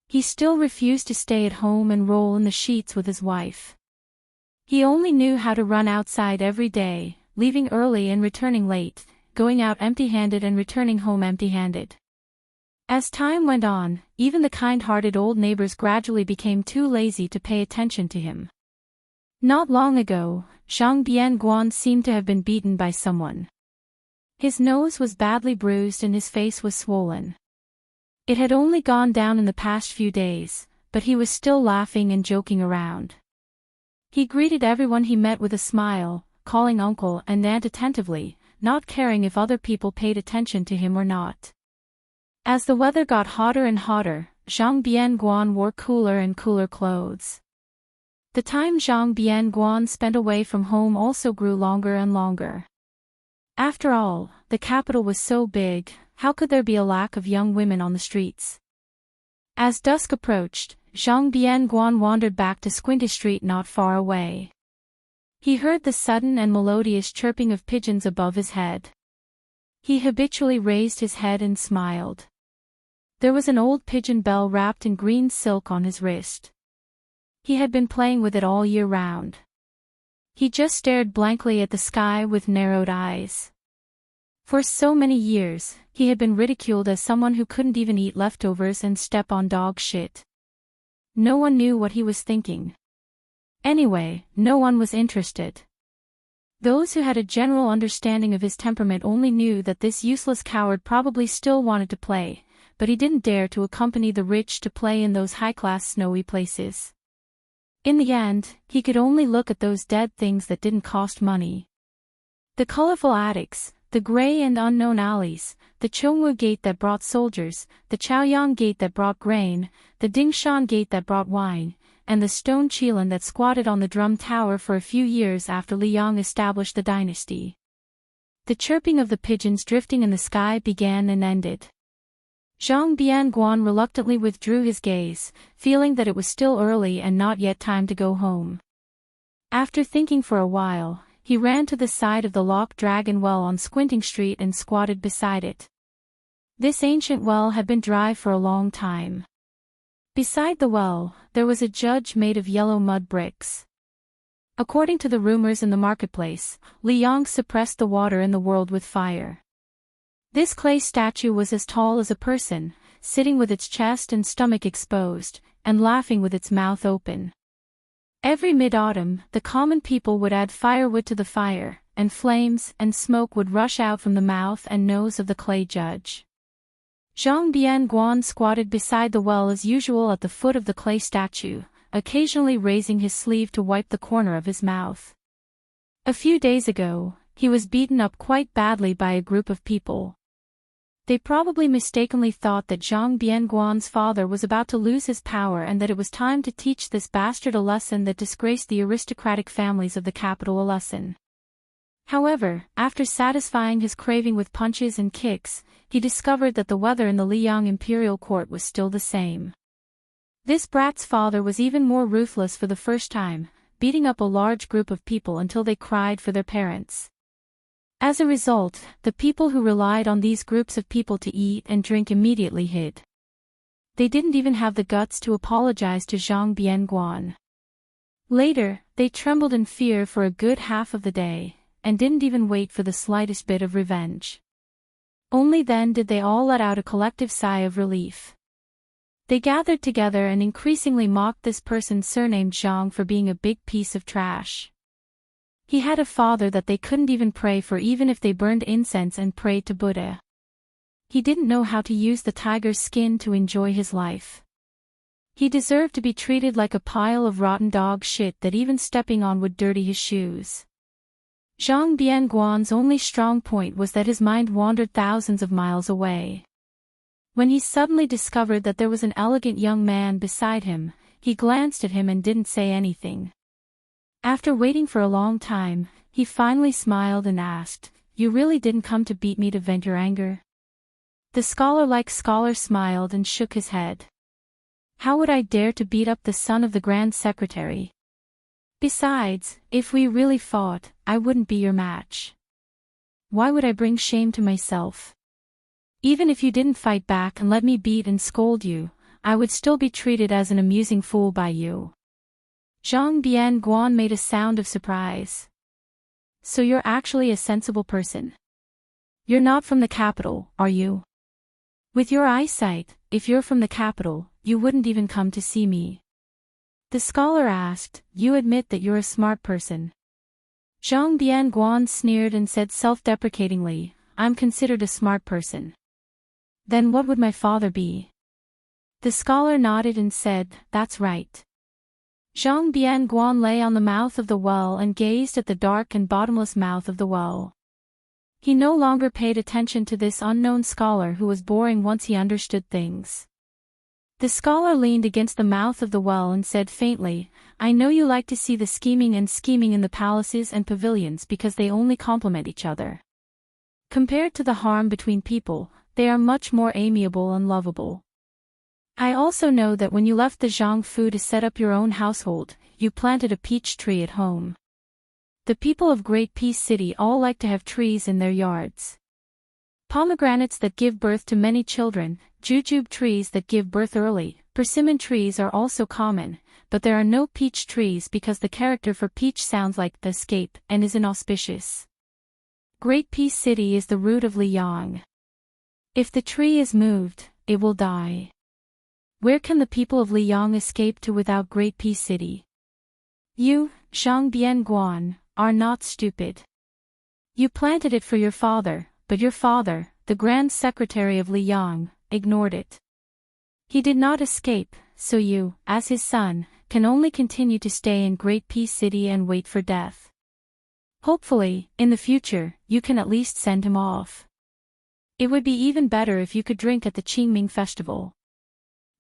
He still refused to stay at home and roll in the sheets with his wife. He only knew how to run outside every day, leaving early and returning late, going out empty-handed and returning home empty-handed. As time went on, even the kind-hearted old neighbors gradually became too lazy to pay attention to him. Not long ago, Zhang Bianguan seemed to have been beaten by someone. His nose was badly bruised and his face was swollen. It had only gone down in the past few days, but he was still laughing and joking around. He greeted everyone he met with a smile, calling uncle and aunt attentively, not caring if other people paid attention to him or not. As the weather got hotter and hotter, Zhang Bianguan wore cooler and cooler clothes. The time Zhang Bianguan spent away from home also grew longer and longer. After all, the capital was so big, how could there be a lack of young women on the streets? As dusk approached, Zhang Bianguan wandered back to Squinty Street not far away. He heard the sudden and melodious chirping of pigeons above his head. He habitually raised his head and smiled. There was an old pigeon bell wrapped in green silk on his wrist. He had been playing with it all year round. He just stared blankly at the sky with narrowed eyes. For so many years, he had been ridiculed as someone who couldn't even eat leftovers and step on dog shit. No one knew what he was thinking. Anyway, no one was interested. Those who had a general understanding of his temperament only knew that this useless coward probably still wanted to play, but he didn't dare to accompany the rich to play in those high-class snowy places. In the end, he could only look at those dead things that didn't cost money. The colorful attics, the gray and unknown alleys, the Chongwu gate that brought soldiers, the Chaoyang gate that brought grain, the Dingshan gate that brought wine, and the stone Qilan that squatted on the drum tower for a few years after Liang established the dynasty. The chirping of the pigeons drifting in the sky began and ended. Zhang Bianguan reluctantly withdrew his gaze, feeling that it was still early and not yet time to go home. After thinking for a while, he ran to the side of the locked dragon well on Squinting Street and squatted beside it. This ancient well had been dry for a long time. Beside the well, there was a judge made of yellow mud bricks. According to the rumors in the marketplace, Liang suppressed the water in the world with fire. This clay statue was as tall as a person, sitting with its chest and stomach exposed, and laughing with its mouth open. Every mid-autumn, the common people would add firewood to the fire, and flames and smoke would rush out from the mouth and nose of the clay judge. Zhang Bianguan squatted beside the well as usual at the foot of the clay statue, occasionally raising his sleeve to wipe the corner of his mouth. A few days ago, he was beaten up quite badly by a group of people. They probably mistakenly thought that Zhang Bianguan's father was about to lose his power and that it was time to teach this bastard a lesson that disgraced the aristocratic families of the capital a lesson. However, after satisfying his craving with punches and kicks, he discovered that the weather in the Liang imperial court was still the same. This brat's father was even more ruthless for the first time, beating up a large group of people until they cried for their parents. As a result, the people who relied on these groups of people to eat and drink immediately hid. They didn't even have the guts to apologize to Zhang Bianguan. Later, they trembled in fear for a good half of the day, and didn't even wait for the slightest bit of revenge. Only then did they all let out a collective sigh of relief. They gathered together and increasingly mocked this person surnamed Zhang for being a big piece of trash. He had a father that they couldn't even pray for even if they burned incense and prayed to Buddha. He didn't know how to use the tiger's skin to enjoy his life. He deserved to be treated like a pile of rotten dog shit that even stepping on would dirty his shoes. Zhang Bianguan's only strong point was that his mind wandered thousands of miles away. When he suddenly discovered that there was an elegant young man beside him, he glanced at him and didn't say anything. After waiting for a long time, he finally smiled and asked, "You really didn't come to beat me to vent your anger?" The scholar-like scholar smiled and shook his head. "How would I dare to beat up the son of the Grand Secretary? Besides, if we really fought, I wouldn't be your match. Why would I bring shame to myself? Even if you didn't fight back and let me beat and scold you, I would still be treated as an amusing fool by you." Zhang Bian-guan made a sound of surprise. "So you're actually a sensible person? You're not from the capital, are you? With your eyesight, if you're from the capital, you wouldn't even come to see me." The scholar asked, "You admit that you're a smart person?" Zhang Bian-guan sneered and said self-deprecatingly, "I'm considered a smart person." "Then what would my father be?" The scholar nodded and said, "That's right." Zhang Bian-guan lay on the mouth of the well and gazed at the dark and bottomless mouth of the well. He no longer paid attention to this unknown scholar who was boring once he understood things. The scholar leaned against the mouth of the well and said faintly, "I know you like to see the scheming in the palaces and pavilions because they only complement each other. Compared to the harm between people, they are much more amiable and lovable. I also know that when you left the Zhangfu to set up your own household, you planted a peach tree at home. The people of Great Peace City all like to have trees in their yards. Pomegranates that give birth to many children, jujube trees that give birth early, persimmon trees are also common, but there are no peach trees because the character for peach sounds like the escape and is inauspicious. Great Peace City is the root of Liyang. If the tree is moved, it will die. Where can the people of Liyang escape to without Great Peace City? You, Zhang Bian-guan, are not stupid. You planted it for your father, but your father, the Grand Secretary of Liyang, ignored it. He did not escape, so you, as his son, can only continue to stay in Great Peace City and wait for death. Hopefully, in the future, you can at least send him off. It would be even better if you could drink at the Qingming festival."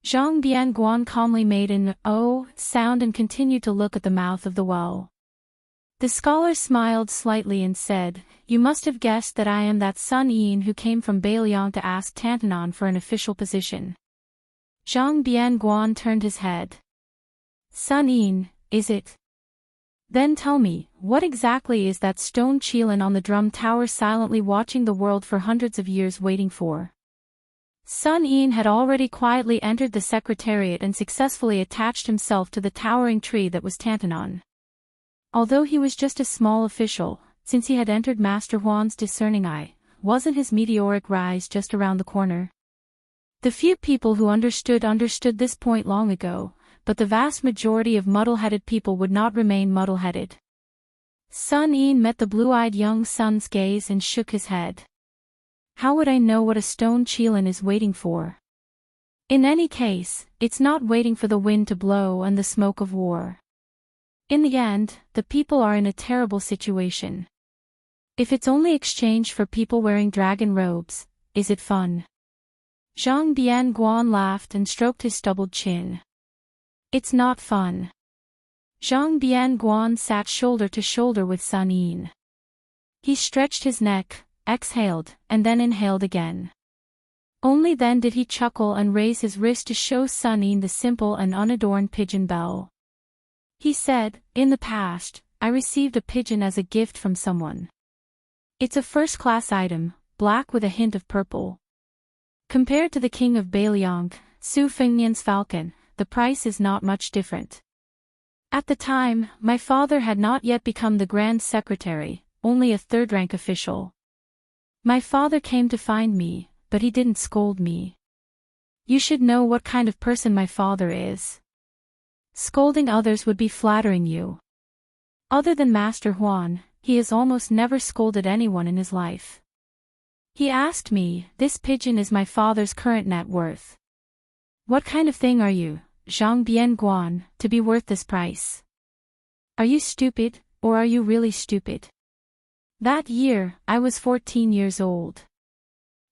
Zhang Bian-guan calmly made an "oh" sound and continued to look at the mouth of the well. The scholar smiled slightly and said, "You must have guessed that I am that Sun Yin who came from Bailiang to ask Tantanon for an official position." Zhang Bian-guan turned his head. "Sun Yin, is it? Then tell me, what exactly is that stone Qilin on the drum tower silently watching the world for hundreds of years waiting for?" Sun Yin had already quietly entered the secretariat and successfully attached himself to the towering tree that was Tantanon. Although he was just a small official, since he had entered Master Huan's discerning eye, wasn't his meteoric rise just around the corner? The few people who understood this point long ago, but the vast majority of muddle-headed people would not remain muddle-headed. Sun Yin met the blue-eyed young son's gaze and shook his head. "How would I know what a stone Qilin is waiting for? In any case, it's not waiting for the wind to blow and the smoke of war. In the end, the people are in a terrible situation. If it's only exchanged for people wearing dragon robes, is it fun?" Zhang Bian-guan laughed and stroked his stubbled chin. "It's not fun." Zhang Bian-guan sat shoulder to shoulder with Sun Yin. He stretched his neck, exhaled, and then inhaled again. Only then did he chuckle and raise his wrist to show Sun Yin the simple and unadorned pigeon bell. He said, "In the past, I received a pigeon as a gift from someone. It's a first-class item, black with a hint of purple. Compared to the king of Bailiang, Su Fengnian's falcon, the price is not much different. At the time, my father had not yet become the Grand Secretary, only a third-rank official. My father came to find me, but he didn't scold me. You should know what kind of person my father is. Scolding others would be flattering you. Other than Master Huan, he has almost never scolded anyone in his life. He asked me, 'This pigeon is my father's current net worth. What kind of thing are you, Zhang Bian-guan, to be worth this price? Are you stupid, or are you really stupid?' That year, I was 14 years old.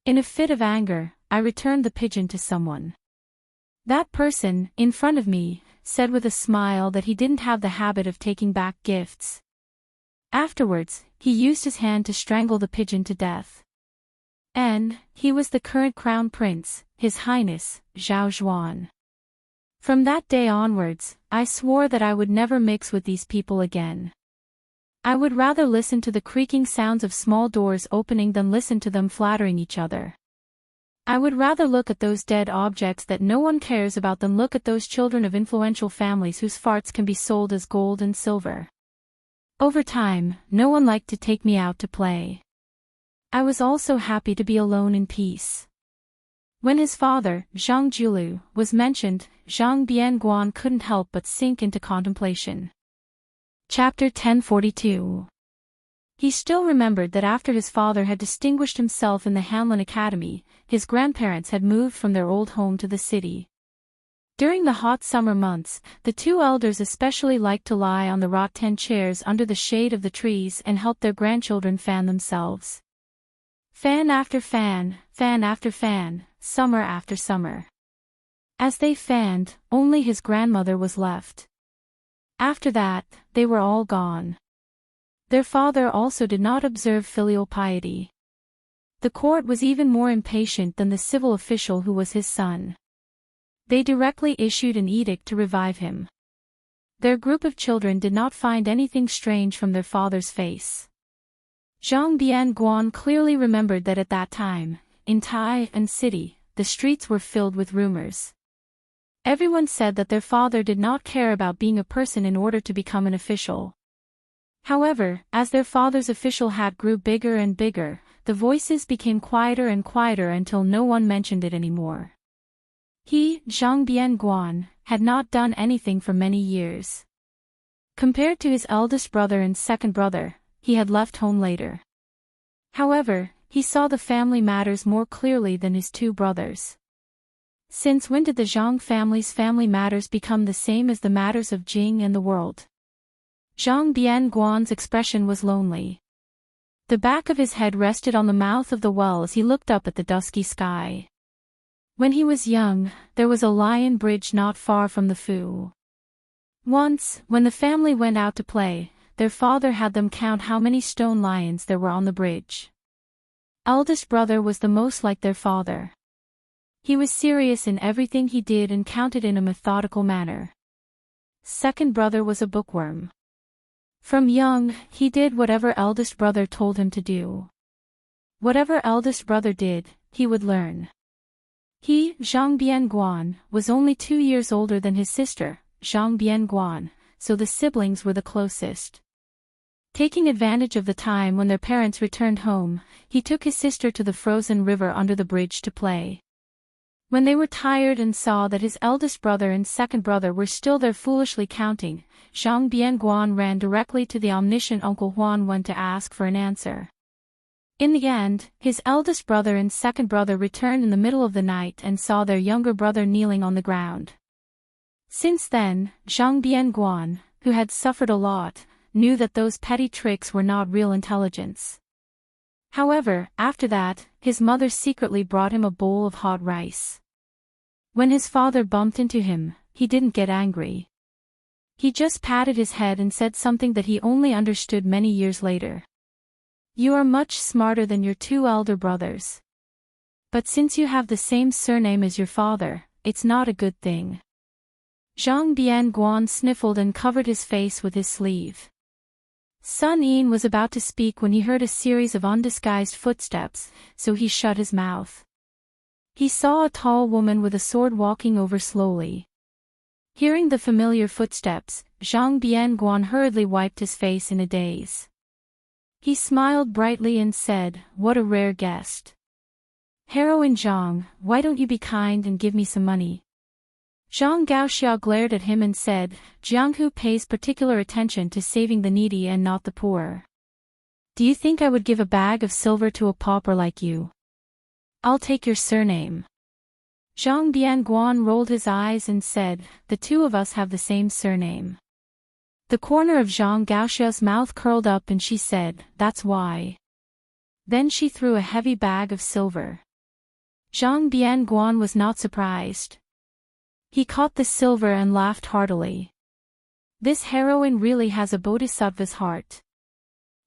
In a fit of anger, I returned the pigeon to someone. That person, in front of me, said with a smile that he didn't have the habit of taking back gifts. Afterwards, he used his hand to strangle the pigeon to death. And he was the current crown prince, His Highness, Zhao Zhuan. From that day onwards, I swore that I would never mix with these people again. I would rather listen to the creaking sounds of small doors opening than listen to them flattering each other. I would rather look at those dead objects that no one cares about than look at those children of influential families whose farts can be sold as gold and silver. Over time, no one liked to take me out to play. I was also happy to be alone in peace. When his father, Zhang Julu, was mentioned, Zhang Bianguan couldn't help but sink into contemplation. Chapter 1042. He still remembered that after his father had distinguished himself in the Hanlin Academy, his grandparents had moved from their old home to the city. During the hot summer months, the two elders especially liked to lie on the rattan chairs under the shade of the trees and help their grandchildren fan themselves. Fan after fan, fan after fan, summer after summer. As they fanned, only his grandmother was left. After that, they were all gone. Their father also did not observe filial piety. The court was even more impatient than the civil official who was his son. They directly issued an edict to revive him. Their group of children did not find anything strange from their father's face. Zhang Bianguan clearly remembered that at that time, in Tai and city, the streets were filled with rumors. Everyone said that their father did not care about being a person in order to become an official. However, as their father's official hat grew bigger and bigger, the voices became quieter and quieter until no one mentioned it anymore. He, Zhang Bianguan, had not done anything for many years. Compared to his eldest brother and second brother, he had left home later. However, he saw the family matters more clearly than his two brothers. Since when did the Zhang family's family matters become the same as the matters of Jing and the world? Zhang Bianguan's expression was lonely. The back of his head rested on the mouth of the well as he looked up at the dusky sky. When he was young, there was a lion bridge not far from the Fu. Once, when the family went out to play, their father had them count how many stone lions there were on the bridge. Eldest brother was the most like their father. He was serious in everything he did and counted in a methodical manner. Second brother was a bookworm. From young, he did whatever eldest brother told him to do. Whatever eldest brother did, he would learn. He, Zhang Bianguan, was only 2 years older than his sister, Zhang Bianguan, so the siblings were the closest. Taking advantage of the time when their parents returned home, he took his sister to the frozen river under the bridge to play. When they were tired and saw that his eldest brother and second brother were still there foolishly counting, Zhang Bianguan ran directly to the omniscient Uncle Huan Wen to ask for an answer. In the end, his eldest brother and second brother returned in the middle of the night and saw their younger brother kneeling on the ground. Since then, Zhang Bianguan, who had suffered a lot, knew that those petty tricks were not real intelligence. However, after that, his mother secretly brought him a bowl of hot rice. When his father bumped into him, he didn't get angry. He just patted his head and said something that he only understood many years later. You are much smarter than your two elder brothers. But since you have the same surname as your father, it's not a good thing. Zhang Bianguan sniffled and covered his face with his sleeve. Sun Yin was about to speak when he heard a series of undisguised footsteps, so he shut his mouth. He saw a tall woman with a sword walking over slowly. Hearing the familiar footsteps, Zhang Bianguan hurriedly wiped his face in a daze. He smiled brightly and said, "What a rare guest. Heroine Zhang, why don't you be kind and give me some money?" Zhang Gaoxiao glared at him and said, "Jianghu pays particular attention to saving the needy and not the poor. Do you think I would give a bag of silver to a pauper like you? I'll take your surname." Zhang Bianguan rolled his eyes and said, "The two of us have the same surname." The corner of Zhang Gaoxiao's mouth curled up and she said, "That's why." Then she threw a heavy bag of silver. Zhang Bianguan was not surprised. He caught the silver and laughed heartily. This heroine really has a bodhisattva's heart.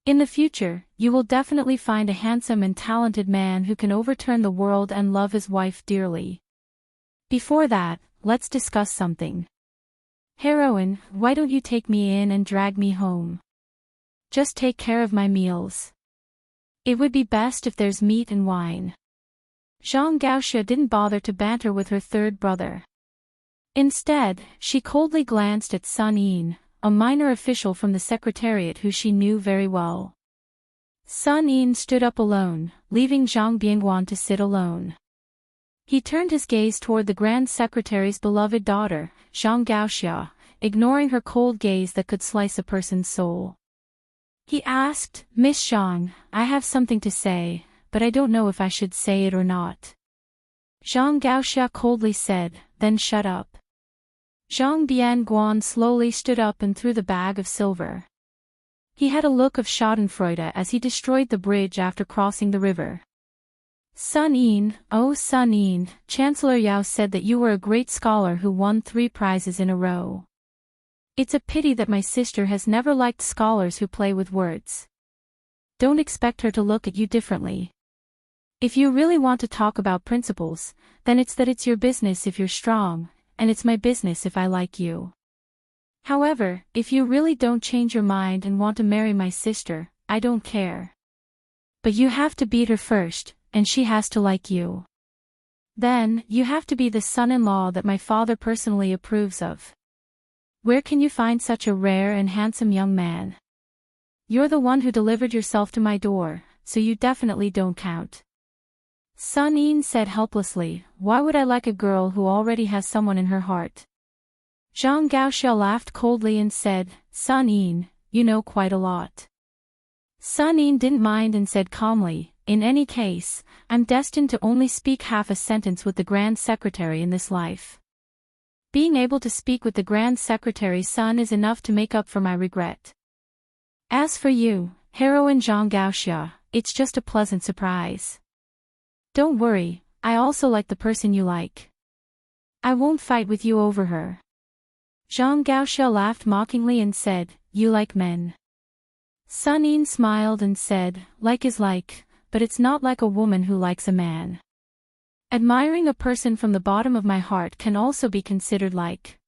In the future, you will definitely find a handsome and talented man who can overturn the world and love his wife dearly. Before that, let's discuss something. Heroine, why don't you take me in and drag me home? Just take care of my meals. It would be best if there's meat and wine. Zhang Gaoxia didn't bother to banter with her third brother. Instead, she coldly glanced at Sun Yin, a minor official from the secretariat who she knew very well. Sun Yin stood up alone, leaving Zhang Biangguan to sit alone. He turned his gaze toward the Grand Secretary's beloved daughter, Zhang Gaoxia, ignoring her cold gaze that could slice a person's soul. He asked, "Miss Zhang, I have something to say, but I don't know if I should say it or not." Zhang Gaoxia coldly said, "Then shut up." Zhang Biangguan slowly stood up and threw the bag of silver. He had a look of schadenfreude as he destroyed the bridge after crossing the river. Sun Yin, oh Sun Yin, Chancellor Yao said that you were a great scholar who won 3 prizes in a row. It's a pity that my sister has never liked scholars who play with words. Don't expect her to look at you differently. If you really want to talk about principles, then it's your business if you're strong, and it's my business if I like you. However, if you really don't change your mind and want to marry my sister, I don't care. But you have to beat her first, and she has to like you. Then, you have to be the son-in-law that my father personally approves of. Where can you find such a rare and handsome young man? You're the one who delivered yourself to my door, so you definitely don't count. Sun Yin said helplessly, "Why would I like a girl who already has someone in her heart?" Zhang Gaoxia laughed coldly and said, "Sun Yin, you know quite a lot." Sun Yin didn't mind and said calmly, "In any case, I'm destined to only speak half a sentence with the Grand Secretary in this life. Being able to speak with the Grand Secretary's son is enough to make up for my regret. As for you, heroine Zhang Gaoxia, it's just a pleasant surprise. Don't worry, I also like the person you like. I won't fight with you over her." Zhang Gaoxia laughed mockingly and said, "You like men." Sun Yin smiled and said, "Like is like, but it's not like a woman who likes a man. Admiring a person from the bottom of my heart can also be considered like.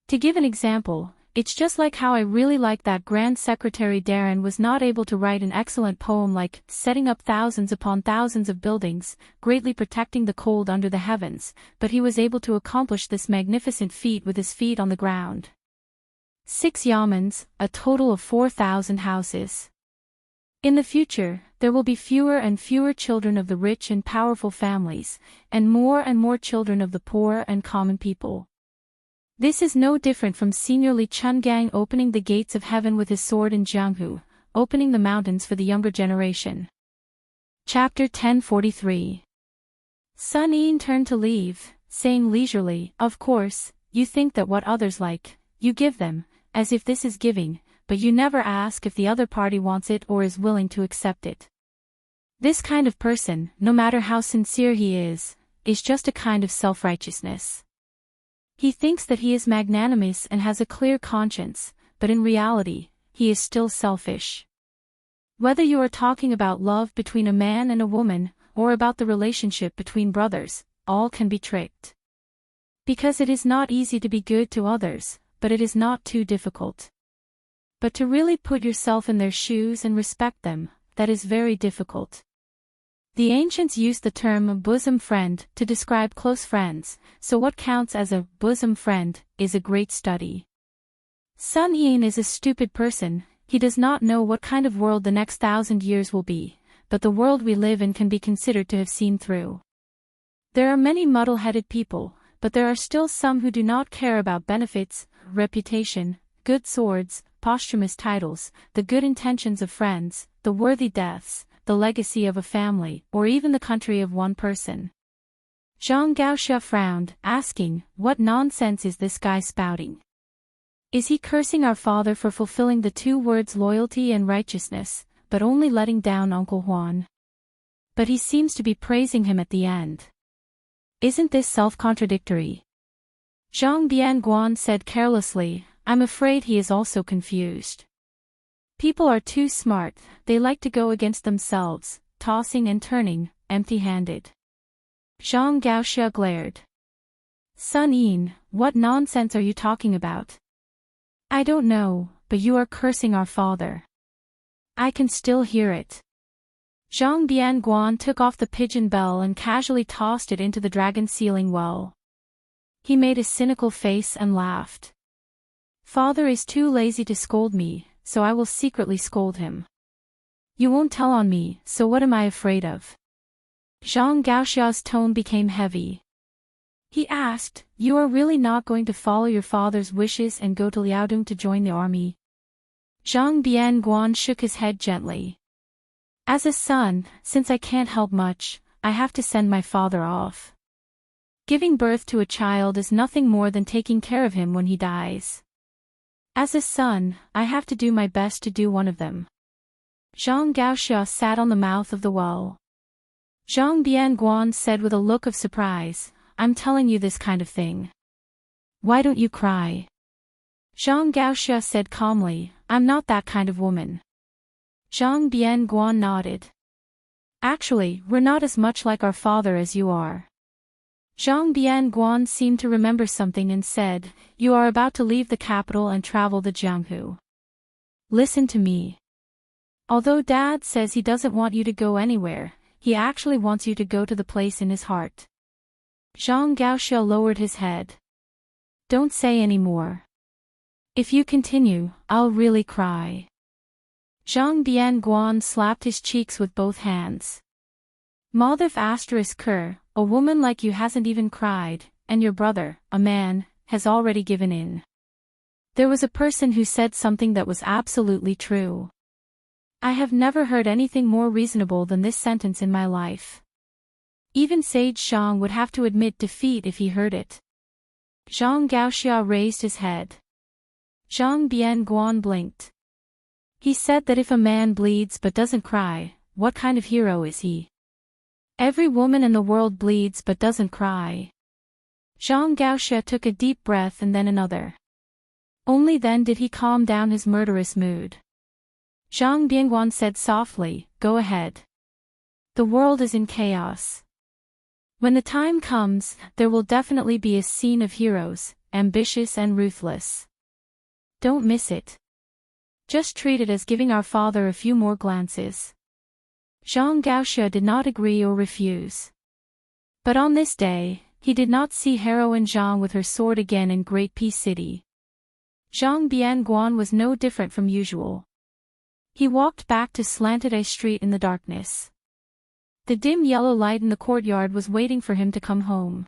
To give an example, it's just like how I really like that Grand Secretary Darren was not able to write an excellent poem like setting up thousands upon thousands of buildings, greatly protecting the cold under the heavens, but he was able to accomplish this magnificent feat with his feet on the ground. 6 yamens, a total of 4,000 houses. In the future, there will be fewer and fewer children of the rich and powerful families, and more children of the poor and common people. This is no different from Senior Li Chungang opening the gates of heaven with his sword in Jianghu, opening the mountains for the younger generation. Chapter 1043. Sun Yin turned to leave, saying leisurely, "Of course, you think that what others like, you give them, as if this is giving, but you never ask if the other party wants it or is willing to accept it. This kind of person, no matter how sincere he is just a kind of self-righteousness. He thinks that he is magnanimous and has a clear conscience, but in reality, he is still selfish. Whether you are talking about love between a man and a woman, or about the relationship between brothers, all can be tricked. Because it is not easy to be good to others, but it is not too difficult. But to really put yourself in their shoes and respect them, that is very difficult. The ancients used the term bosom friend to describe close friends, so what counts as a bosom friend is a great study. Sun Yin is a stupid person, he does not know what kind of world the next 1,000 years will be, but the world we live in can be considered to have seen through. There are many muddle-headed people, but there are still some who do not care about benefits, reputation, good swords, posthumous titles, the good intentions of friends, the worthy deaths, the legacy of a family, or even the country of one person. Zhang Gaoxia frowned, asking, "What nonsense is this guy spouting? Is he cursing our father for fulfilling the 2 words loyalty and righteousness, but only letting down Uncle Huan? But he seems to be praising him at the end. Isn't this self-contradictory?" Zhang Bianguan said carelessly, I'm afraid he is also confused. People are too smart, they like to go against themselves, tossing and turning, empty-handed. Zhang Gaoxia glared. Sun Yin, what nonsense are you talking about? I don't know, but you are cursing our father. I can still hear it. Zhang Bianguan took off the pigeon bell and casually tossed it into the dragon ceiling well. He made a cynical face and laughed. Father is too lazy to scold me, so I will secretly scold him. You won't tell on me, so what am I afraid of? Zhang Gaoxia's tone became heavy. He asked, You are really not going to follow your father's wishes and go to Liaodong to join the army? Zhang Bianguan shook his head gently. As a son, since I can't help much, I have to send my father off. Giving birth to a child is nothing more than taking care of him when he dies. As a son, I have to do my best to do one of them. Zhang Gaoxia sat on the mouth of the well. Zhang Bianguan said with a look of surprise, I'm telling you this kind of thing. Why don't you cry? Zhang Gaoxia said calmly, I'm not that kind of woman. Zhang Bianguan nodded. Actually, we're not as much like our father as you are. Zhang Bianguan seemed to remember something and said, You are about to leave the capital and travel the Jianghu. Listen to me. Although Dad says he doesn't want you to go anywhere, he actually wants you to go to the place in his heart. Zhang Gaoxia lowered his head. Don't say any more. If you continue, I'll really cry. Zhang Bianguan slapped his cheeks with both hands. Maldif *Ker, a woman like you hasn't even cried, and your brother, a man, has already given in. There was a person who said something that was absolutely true. I have never heard anything more reasonable than this sentence in my life. Even Sage Zhang would have to admit defeat if he heard it. Zhang Gaoxia raised his head. Zhang Bianguan blinked. He said that if a man bleeds but doesn't cry, what kind of hero is he? Every woman in the world bleeds but doesn't cry. Zhang Gaoxia took a deep breath and then another. Only then did he calm down his murderous mood. Zhang Bianguan said softly, Go ahead. The world is in chaos. When the time comes, there will definitely be a scene of heroes, ambitious and ruthless. Don't miss it. Just treat it as giving our father a few more glances. Zhang Gaoxia did not agree or refuse. But on this day, he did not see heroine Zhang with her sword again in Great Peace City. Zhang Bianguan was no different from usual. He walked back to Slanted Eye Street in the darkness. The dim yellow light in the courtyard was waiting for him to come home.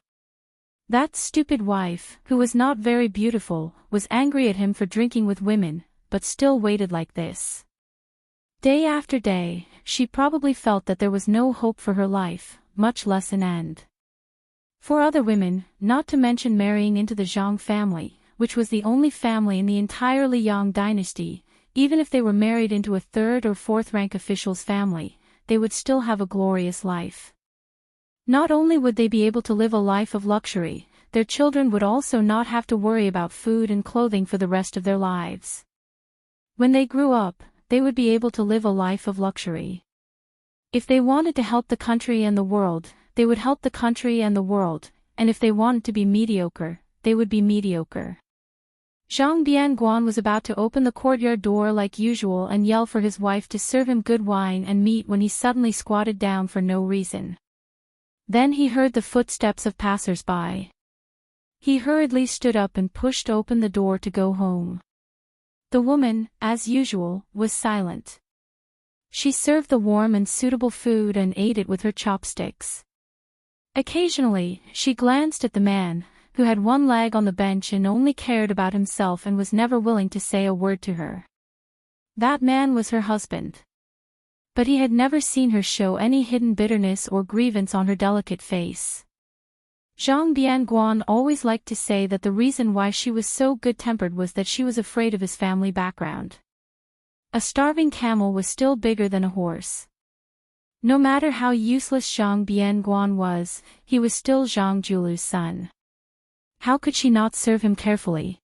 That stupid wife, who was not very beautiful, was angry at him for drinking with women, but still waited like this. Day after day, she probably felt that there was no hope for her life, much less an end. For other women, not to mention marrying into the Zhang family, which was the only family in the entire Liang dynasty, even if they were married into a third or fourth rank official's family, they would still have a glorious life. Not only would they be able to live a life of luxury, their children would also not have to worry about food and clothing for the rest of their lives. When they grew up, they would be able to live a life of luxury. If they wanted to help the country and the world, they would help the country and the world, and if they wanted to be mediocre, they would be mediocre. Zhang Bianguan was about to open the courtyard door like usual and yell for his wife to serve him good wine and meat when he suddenly squatted down for no reason. Then he heard the footsteps of passers-by. He hurriedly stood up and pushed open the door to go home. The woman, as usual, was silent. She served the warm and suitable food and ate it with her chopsticks. Occasionally, she glanced at the man, who had one leg on the bench and only cared about himself and was never willing to say a word to her. That man was her husband. But he had never seen her show any hidden bitterness or grievance on her delicate face. Zhang Bianguan always liked to say that the reason why she was so good-tempered was that she was afraid of his family background. A starving camel was still bigger than a horse. No matter how useless Zhang Bianguan was, he was still Zhang Julu's son. How could she not serve him carefully?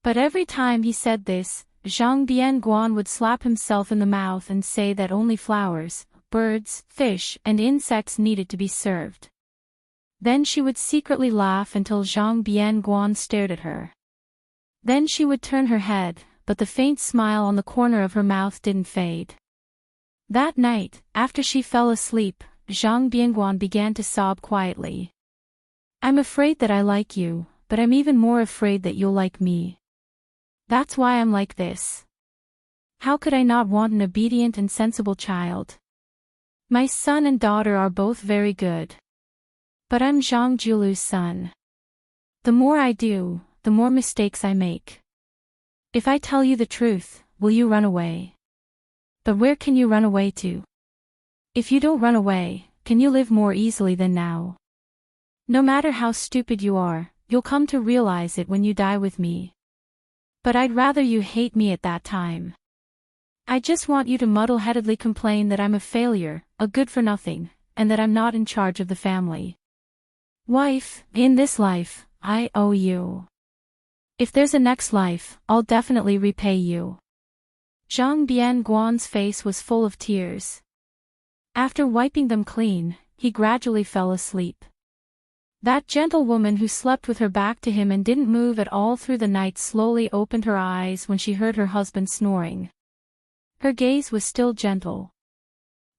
But every time he said this, Zhang Bianguan would slap himself in the mouth and say that only flowers, birds, fish, and insects needed to be served. Then she would secretly laugh until Zhang Bianguan stared at her. Then she would turn her head, but the faint smile on the corner of her mouth didn't fade. That night, after she fell asleep, Zhang Bianguan began to sob quietly. I'm afraid that I like you, but I'm even more afraid that you'll like me. That's why I'm like this. How could I not want an obedient and sensible child? My son and daughter are both very good. But I'm Zhang Julu's son. The more I do, the more mistakes I make. If I tell you the truth, will you run away? But where can you run away to? If you don't run away, can you live more easily than now? No matter how stupid you are, you'll come to realize it when you die with me. But I'd rather you hate me at that time. I just want you to muddle-headedly complain that I'm a failure, a good-for-nothing, and that I'm not in charge of the family. Wife, in this life, I owe you. If there's a next life, I'll definitely repay you. Zhang Bianguan's face was full of tears. After wiping them clean, he gradually fell asleep. That gentle woman who slept with her back to him and didn't move at all through the night slowly opened her eyes when she heard her husband snoring. Her gaze was still gentle.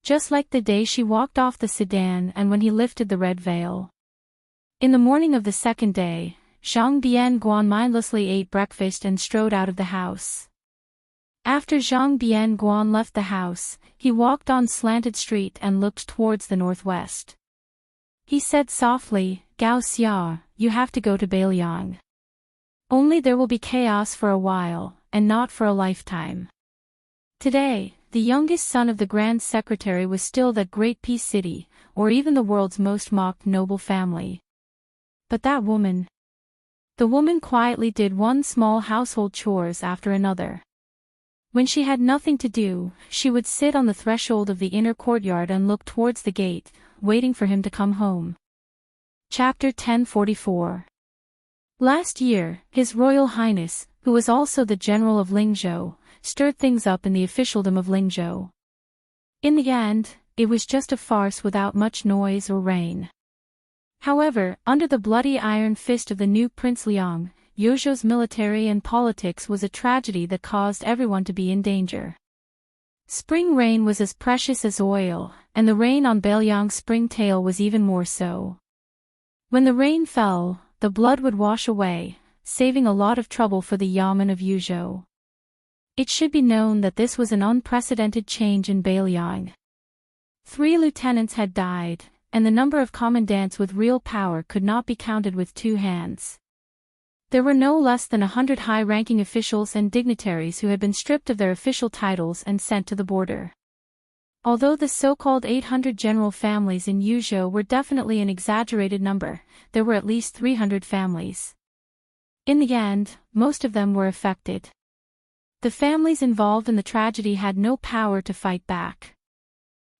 Just like the day she walked off the sedan and when he lifted the red veil. In the morning of the second day, Zhang Bianguan mindlessly ate breakfast and strode out of the house. After Zhang Bianguan left the house, he walked on slanted street and looked towards the northwest. He said softly, Gao Xia, you have to go to Beiliang. Only there will be chaos for a while, and not for a lifetime. Today, the youngest son of the Grand Secretary was still that great peace city, or even the world's most mocked noble family. But that woman. The woman quietly did one small household chores after another. When she had nothing to do, she would sit on the threshold of the inner courtyard and look towards the gate, waiting for him to come home. Chapter 1044. Last year, His Royal Highness, who was also the General of Lingzhou, stirred things up in the officialdom of Lingzhou. In the end, it was just a farce without much noise or rain. However, under the bloody iron fist of the new Prince Liang, Yuzhou's military and politics was a tragedy that caused everyone to be in danger. Spring rain was as precious as oil, and the rain on Beiliang's springtail was even more so. When the rain fell, the blood would wash away, saving a lot of trouble for the Yamen of Yuzhou. It should be known that this was an unprecedented change in Beiliang. 3 lieutenants had died, and the number of commandants with real power could not be counted with 2 hands. There were no less than 100 high-ranking officials and dignitaries who had been stripped of their official titles and sent to the border. Although the so-called 800 general families in Yuzhou were definitely an exaggerated number, there were at least 300 families. In the end, most of them were affected. The families involved in the tragedy had no power to fight back.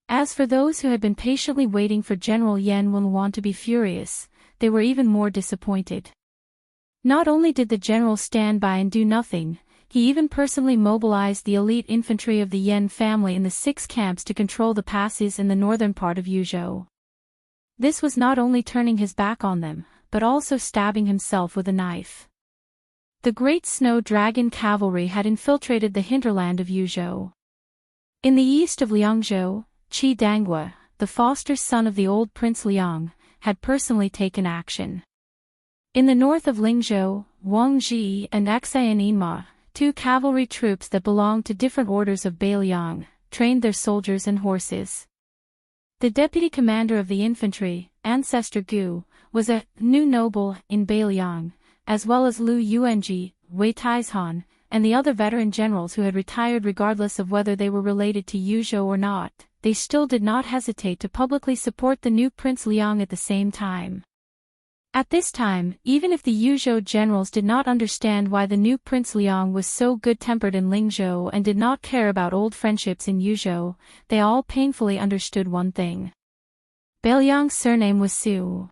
As for those who had been patiently waiting for General Yan Wenluan to be furious, they were even more disappointed. Not only did the general stand by and do nothing, he even personally mobilized the elite infantry of the Yan family in the 6 camps to control the passes in the northern part of Yuzhou. This was not only turning his back on them, but also stabbing himself with a knife. The great snow dragon cavalry had infiltrated the hinterland of Yuzhou. In the east of Liangzhou, Qi Danghua, the foster son of the old Prince Liang, had personally taken action. In the north of Lingzhou, Wang Ji and Xianma, 2 cavalry troops that belonged to different orders of Beiliang, trained their soldiers and horses. The deputy commander of the infantry, Ancestor Gu, was a new noble in Beiliang, as well as Lu Yuanji, Wei Taizhan, and the other veteran generals who had retired regardless of whether they were related to Yuzhou or not. They still did not hesitate to publicly support the new Prince Liang at the same time. At this time, even if the Yuzhou generals did not understand why the new Prince Liang was so good-tempered in Lingzhou and did not care about old friendships in Yuzhou, they all painfully understood one thing. Beiliang's surname was Su.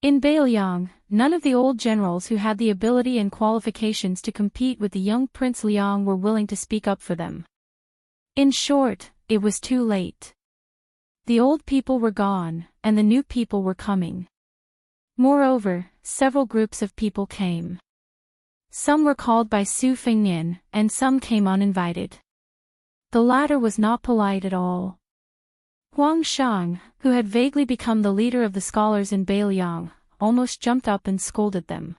In Bailiang, none of the old generals who had the ability and qualifications to compete with the young Prince Liang were willing to speak up for them. In short, it was too late. The old people were gone, and the new people were coming. Moreover, several groups of people came. Some were called by Su Fengnian, and some came uninvited. The latter was not polite at all. Huang Shang, who had vaguely become the leader of the scholars in Bailiang, almost jumped up and scolded them.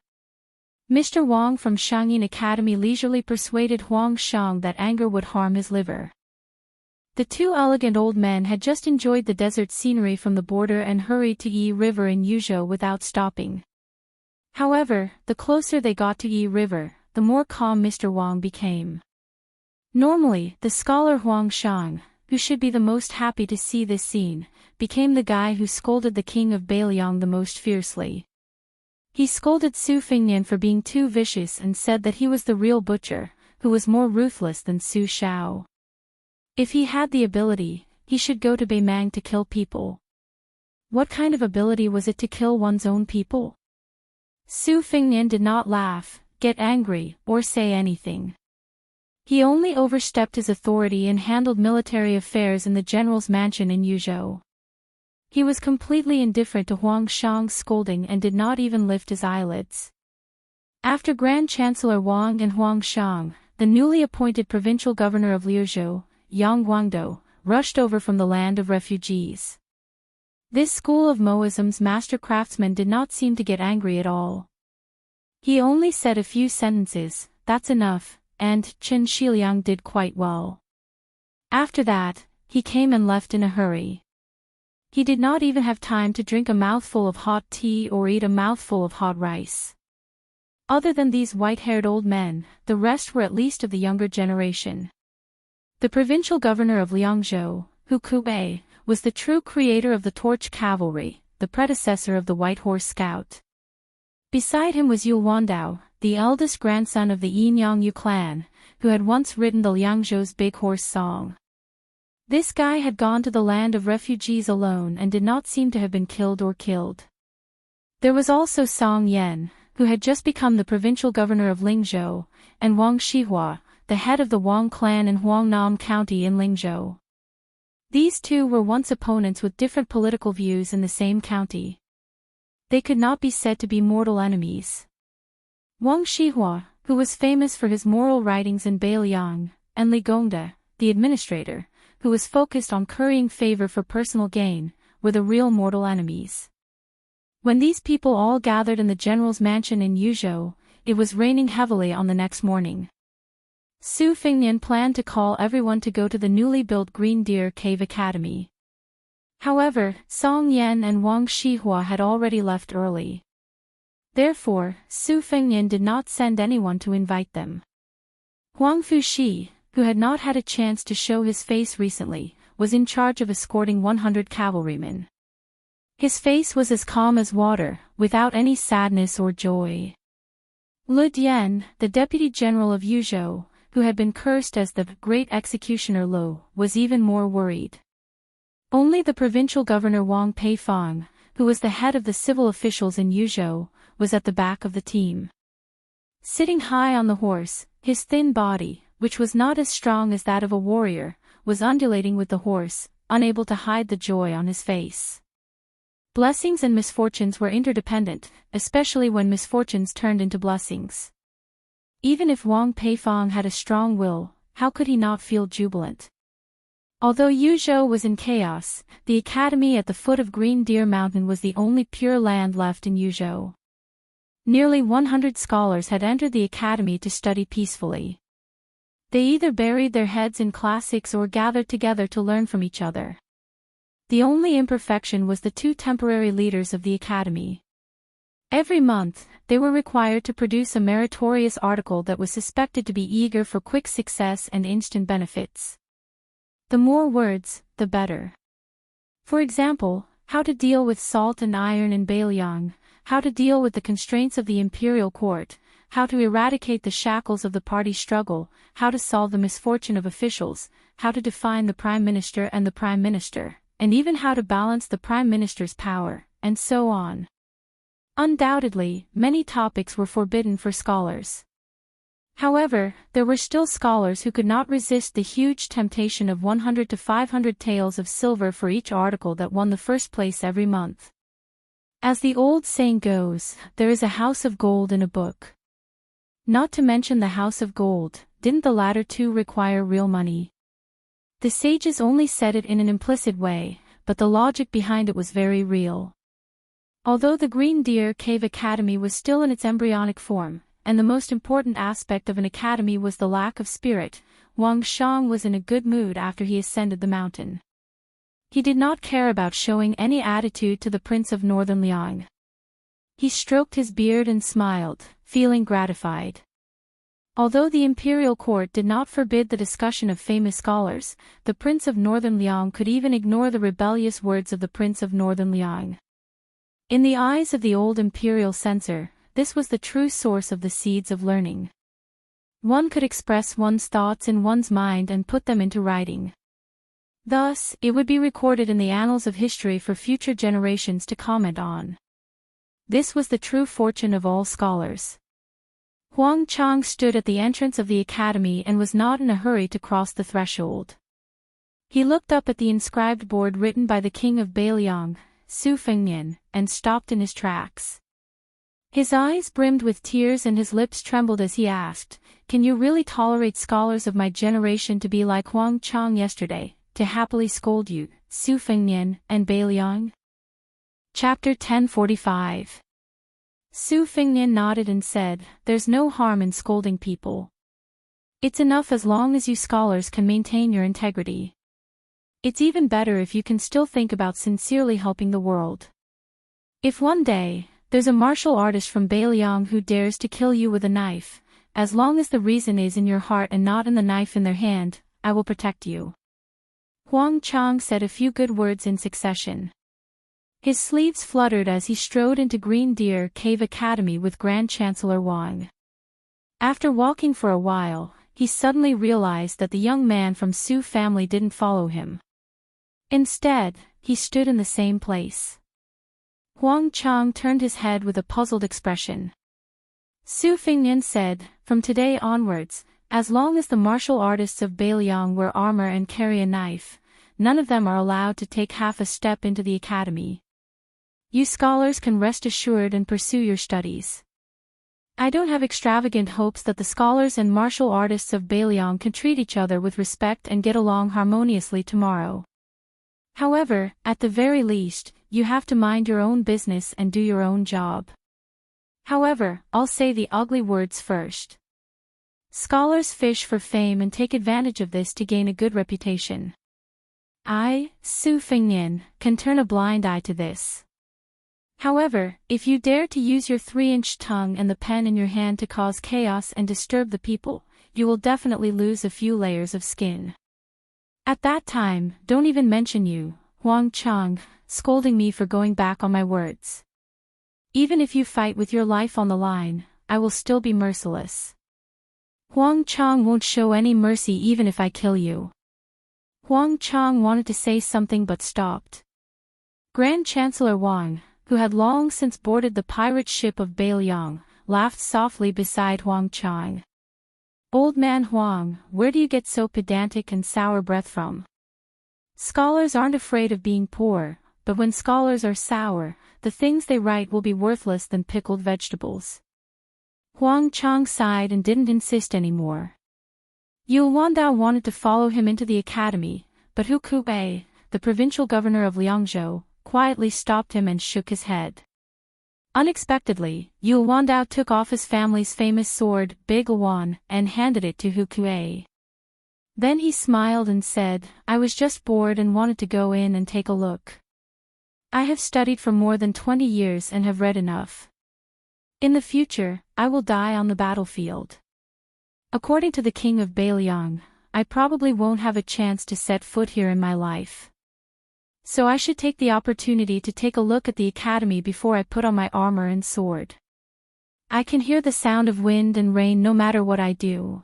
Mr. Wang from Shangyin Academy leisurely persuaded Huang Shang that anger would harm his liver. The two elegant old men had just enjoyed the desert scenery from the border and hurried to Yi River in Yuzhou without stopping. However, the closer they got to Yi River, the more calm Mr. Wang became. Normally, the scholar Huang Shang, who should be the most happy to see this scene, became the guy who scolded the king of Bailiang the most fiercely. He scolded Su Fengnian for being too vicious and said that he was the real butcher, who was more ruthless than Su Shao. If he had the ability, he should go to Baimang to kill people. What kind of ability was it to kill one's own people? Su Fengnian did not laugh, get angry, or say anything. He only overstepped his authority and handled military affairs in the general's mansion in Yuzhou. He was completely indifferent to Huang Shang's scolding and did not even lift his eyelids. After Grand Chancellor Wang and Huang Shang, the newly appointed provincial governor of Liuzhou, Yang Guangdou, rushed over from the land of refugees. This school of Moism's master craftsman did not seem to get angry at all. He only said a few sentences, "That's enough," and Chen Shiliang did quite well. After that, he came and left in a hurry. He did not even have time to drink a mouthful of hot tea or eat a mouthful of hot rice. Other than these white-haired old men, the rest were at least of the younger generation. The provincial governor of Liangzhou, Hu Kubei, was the true creator of the Torch Cavalry, the predecessor of the White Horse Scout. Beside him was Yul Wandao, the eldest grandson of the Yinyang Yu clan, who had once written the Liangzhou's Big Horse Song. This guy had gone to the land of refugees alone and did not seem to have been killed or killed. There was also Song Yan, who had just become the provincial governor of Lingzhou, and Wang Shihua, the head of the Wang clan in Huangnam County in Lingzhou. These two were once opponents with different political views in the same county. They could not be said to be mortal enemies. Wang Shihua, who was famous for his moral writings in Bailiang, and Li Gongda, the administrator, who was focused on currying favor for personal gain, were the real mortal enemies. When these people all gathered in the general's mansion in Yuzhou, it was raining heavily on the next morning. Su Fengnian planned to call everyone to go to the newly built Green Deer Cave Academy. However, Song Yan and Wang Shihua had already left early. Therefore, Su Fengnian did not send anyone to invite them. Huang Fuxi, who had not had a chance to show his face recently, was in charge of escorting 100 cavalrymen. His face was as calm as water, without any sadness or joy. Lu Dian, the deputy general of Yuzhou, who had been cursed as the great executioner Lu, was even more worried. Only the provincial governor Wang Peifang, who was the head of the civil officials in Yuzhou, was at the back of the team. Sitting high on the horse, his thin body, which was not as strong as that of a warrior, was undulating with the horse, unable to hide the joy on his face. Blessings and misfortunes were interdependent, especially when misfortunes turned into blessings. Even if Wang Peifang had a strong will, how could he not feel jubilant? Although Yuzhou was in chaos, the academy at the foot of Green Deer Mountain was the only pure land left in Yuzhou. Nearly 100 scholars had entered the academy to study peacefully. They either buried their heads in classics or gathered together to learn from each other. The only imperfection was the two temporary leaders of the academy. Every month, they were required to produce a meritorious article that was suspected to be eager for quick success and instant benefits. The more words, the better. For example, how to deal with salt and iron in Bailiang, how to deal with the constraints of the imperial court, how to eradicate the shackles of the party struggle, how to solve the misfortune of officials, how to define the prime minister and the prime minister, and even how to balance the prime minister's power, and so on. Undoubtedly, many topics were forbidden for scholars. However, there were still scholars who could not resist the huge temptation of 100 to 500 taels of silver for each article that won the first place every month. As the old saying goes, there is a house of gold in a book. Not to mention the house of gold, didn't the latter too require real money? The sages only said it in an implicit way, but the logic behind it was very real. Although the Green Deer Cave Academy was still in its embryonic form, and the most important aspect of an academy was the lack of spirit, Huang Xiang was in a good mood after he ascended the mountain. He did not care about showing any attitude to the Prince of Northern Liang. He stroked his beard and smiled, feeling gratified. Although the imperial court did not forbid the discussion of famous scholars, the Prince of Northern Liang could even ignore the rebellious words of the Prince of Northern Liang. In the eyes of the old imperial censor, this was the true source of the seeds of learning. One could express one's thoughts in one's mind and put them into writing. Thus, it would be recorded in the annals of history for future generations to comment on. This was the true fortune of all scholars. Huang Chang stood at the entrance of the academy and was not in a hurry to cross the threshold. He looked up at the inscribed board written by the king of Beiliang, Su Fengnian, and stopped in his tracks. His eyes brimmed with tears and his lips trembled as he asked, "Can you really tolerate scholars of my generation to be like Huang Chang yesterday, to happily scold you, Su Fengnian, and Beiliang?" Chapter 1045. Su Fengnian nodded and said, "There's no harm in scolding people. It's enough as long as you scholars can maintain your integrity. It's even better if you can still think about sincerely helping the world. If one day, there's a martial artist from Beiliang who dares to kill you with a knife, as long as the reason is in your heart and not in the knife in their hand, I will protect you." Huang Chang said a few good words in succession. His sleeves fluttered as he strode into Green Deer Cave Academy with Grand Chancellor Wang. After walking for a while, he suddenly realized that the young man from Su family didn't follow him. Instead, he stood in the same place. Huang Chang turned his head with a puzzled expression. Su Fengnian said, "From today onwards, as long as the martial artists of Beiliang wear armor and carry a knife, none of them are allowed to take half a step into the academy. You scholars can rest assured and pursue your studies. I don't have extravagant hopes that the scholars and martial artists of Beiliang can treat each other with respect and get along harmoniously tomorrow. However, at the very least, you have to mind your own business and do your own job. However, I'll say the ugly words first. Scholars fish for fame and take advantage of this to gain a good reputation. I, Su Fengnian, can turn a blind eye to this. However, if you dare to use your 3-inch tongue and the pen in your hand to cause chaos and disturb the people, you will definitely lose a few layers of skin. At that time, don't even mention you, Huang Chang, scolding me for going back on my words. Even if you fight with your life on the line, I will still be merciless. Huang Chang won't show any mercy even if I kill you." Huang Chang wanted to say something but stopped. Grand Chancellor Wang, who had long since boarded the pirate ship of Beiliang, laughed softly beside Huang Chang. "Old man Huang, where do you get so pedantic and sour breath from? Scholars aren't afraid of being poor, but when scholars are sour, the things they write will be worthless than pickled vegetables." Huang Chang sighed and didn't insist anymore. Yu Wandao wanted to follow him into the academy, but Hu Kuei, the provincial governor of Liangzhou, quietly stopped him and shook his head. Unexpectedly, Yu Wandao took off his family's famous sword, Big Wan, and handed it to Hu Kuei. Then he smiled and said, "I was just bored and wanted to go in and take a look. I have studied for more than 20 years and have read enough. In the future, I will die on the battlefield. According to the king of Beiliang, I probably won't have a chance to set foot here in my life. So I should take the opportunity to take a look at the academy before I put on my armor and sword. I can hear the sound of wind and rain no matter what I do.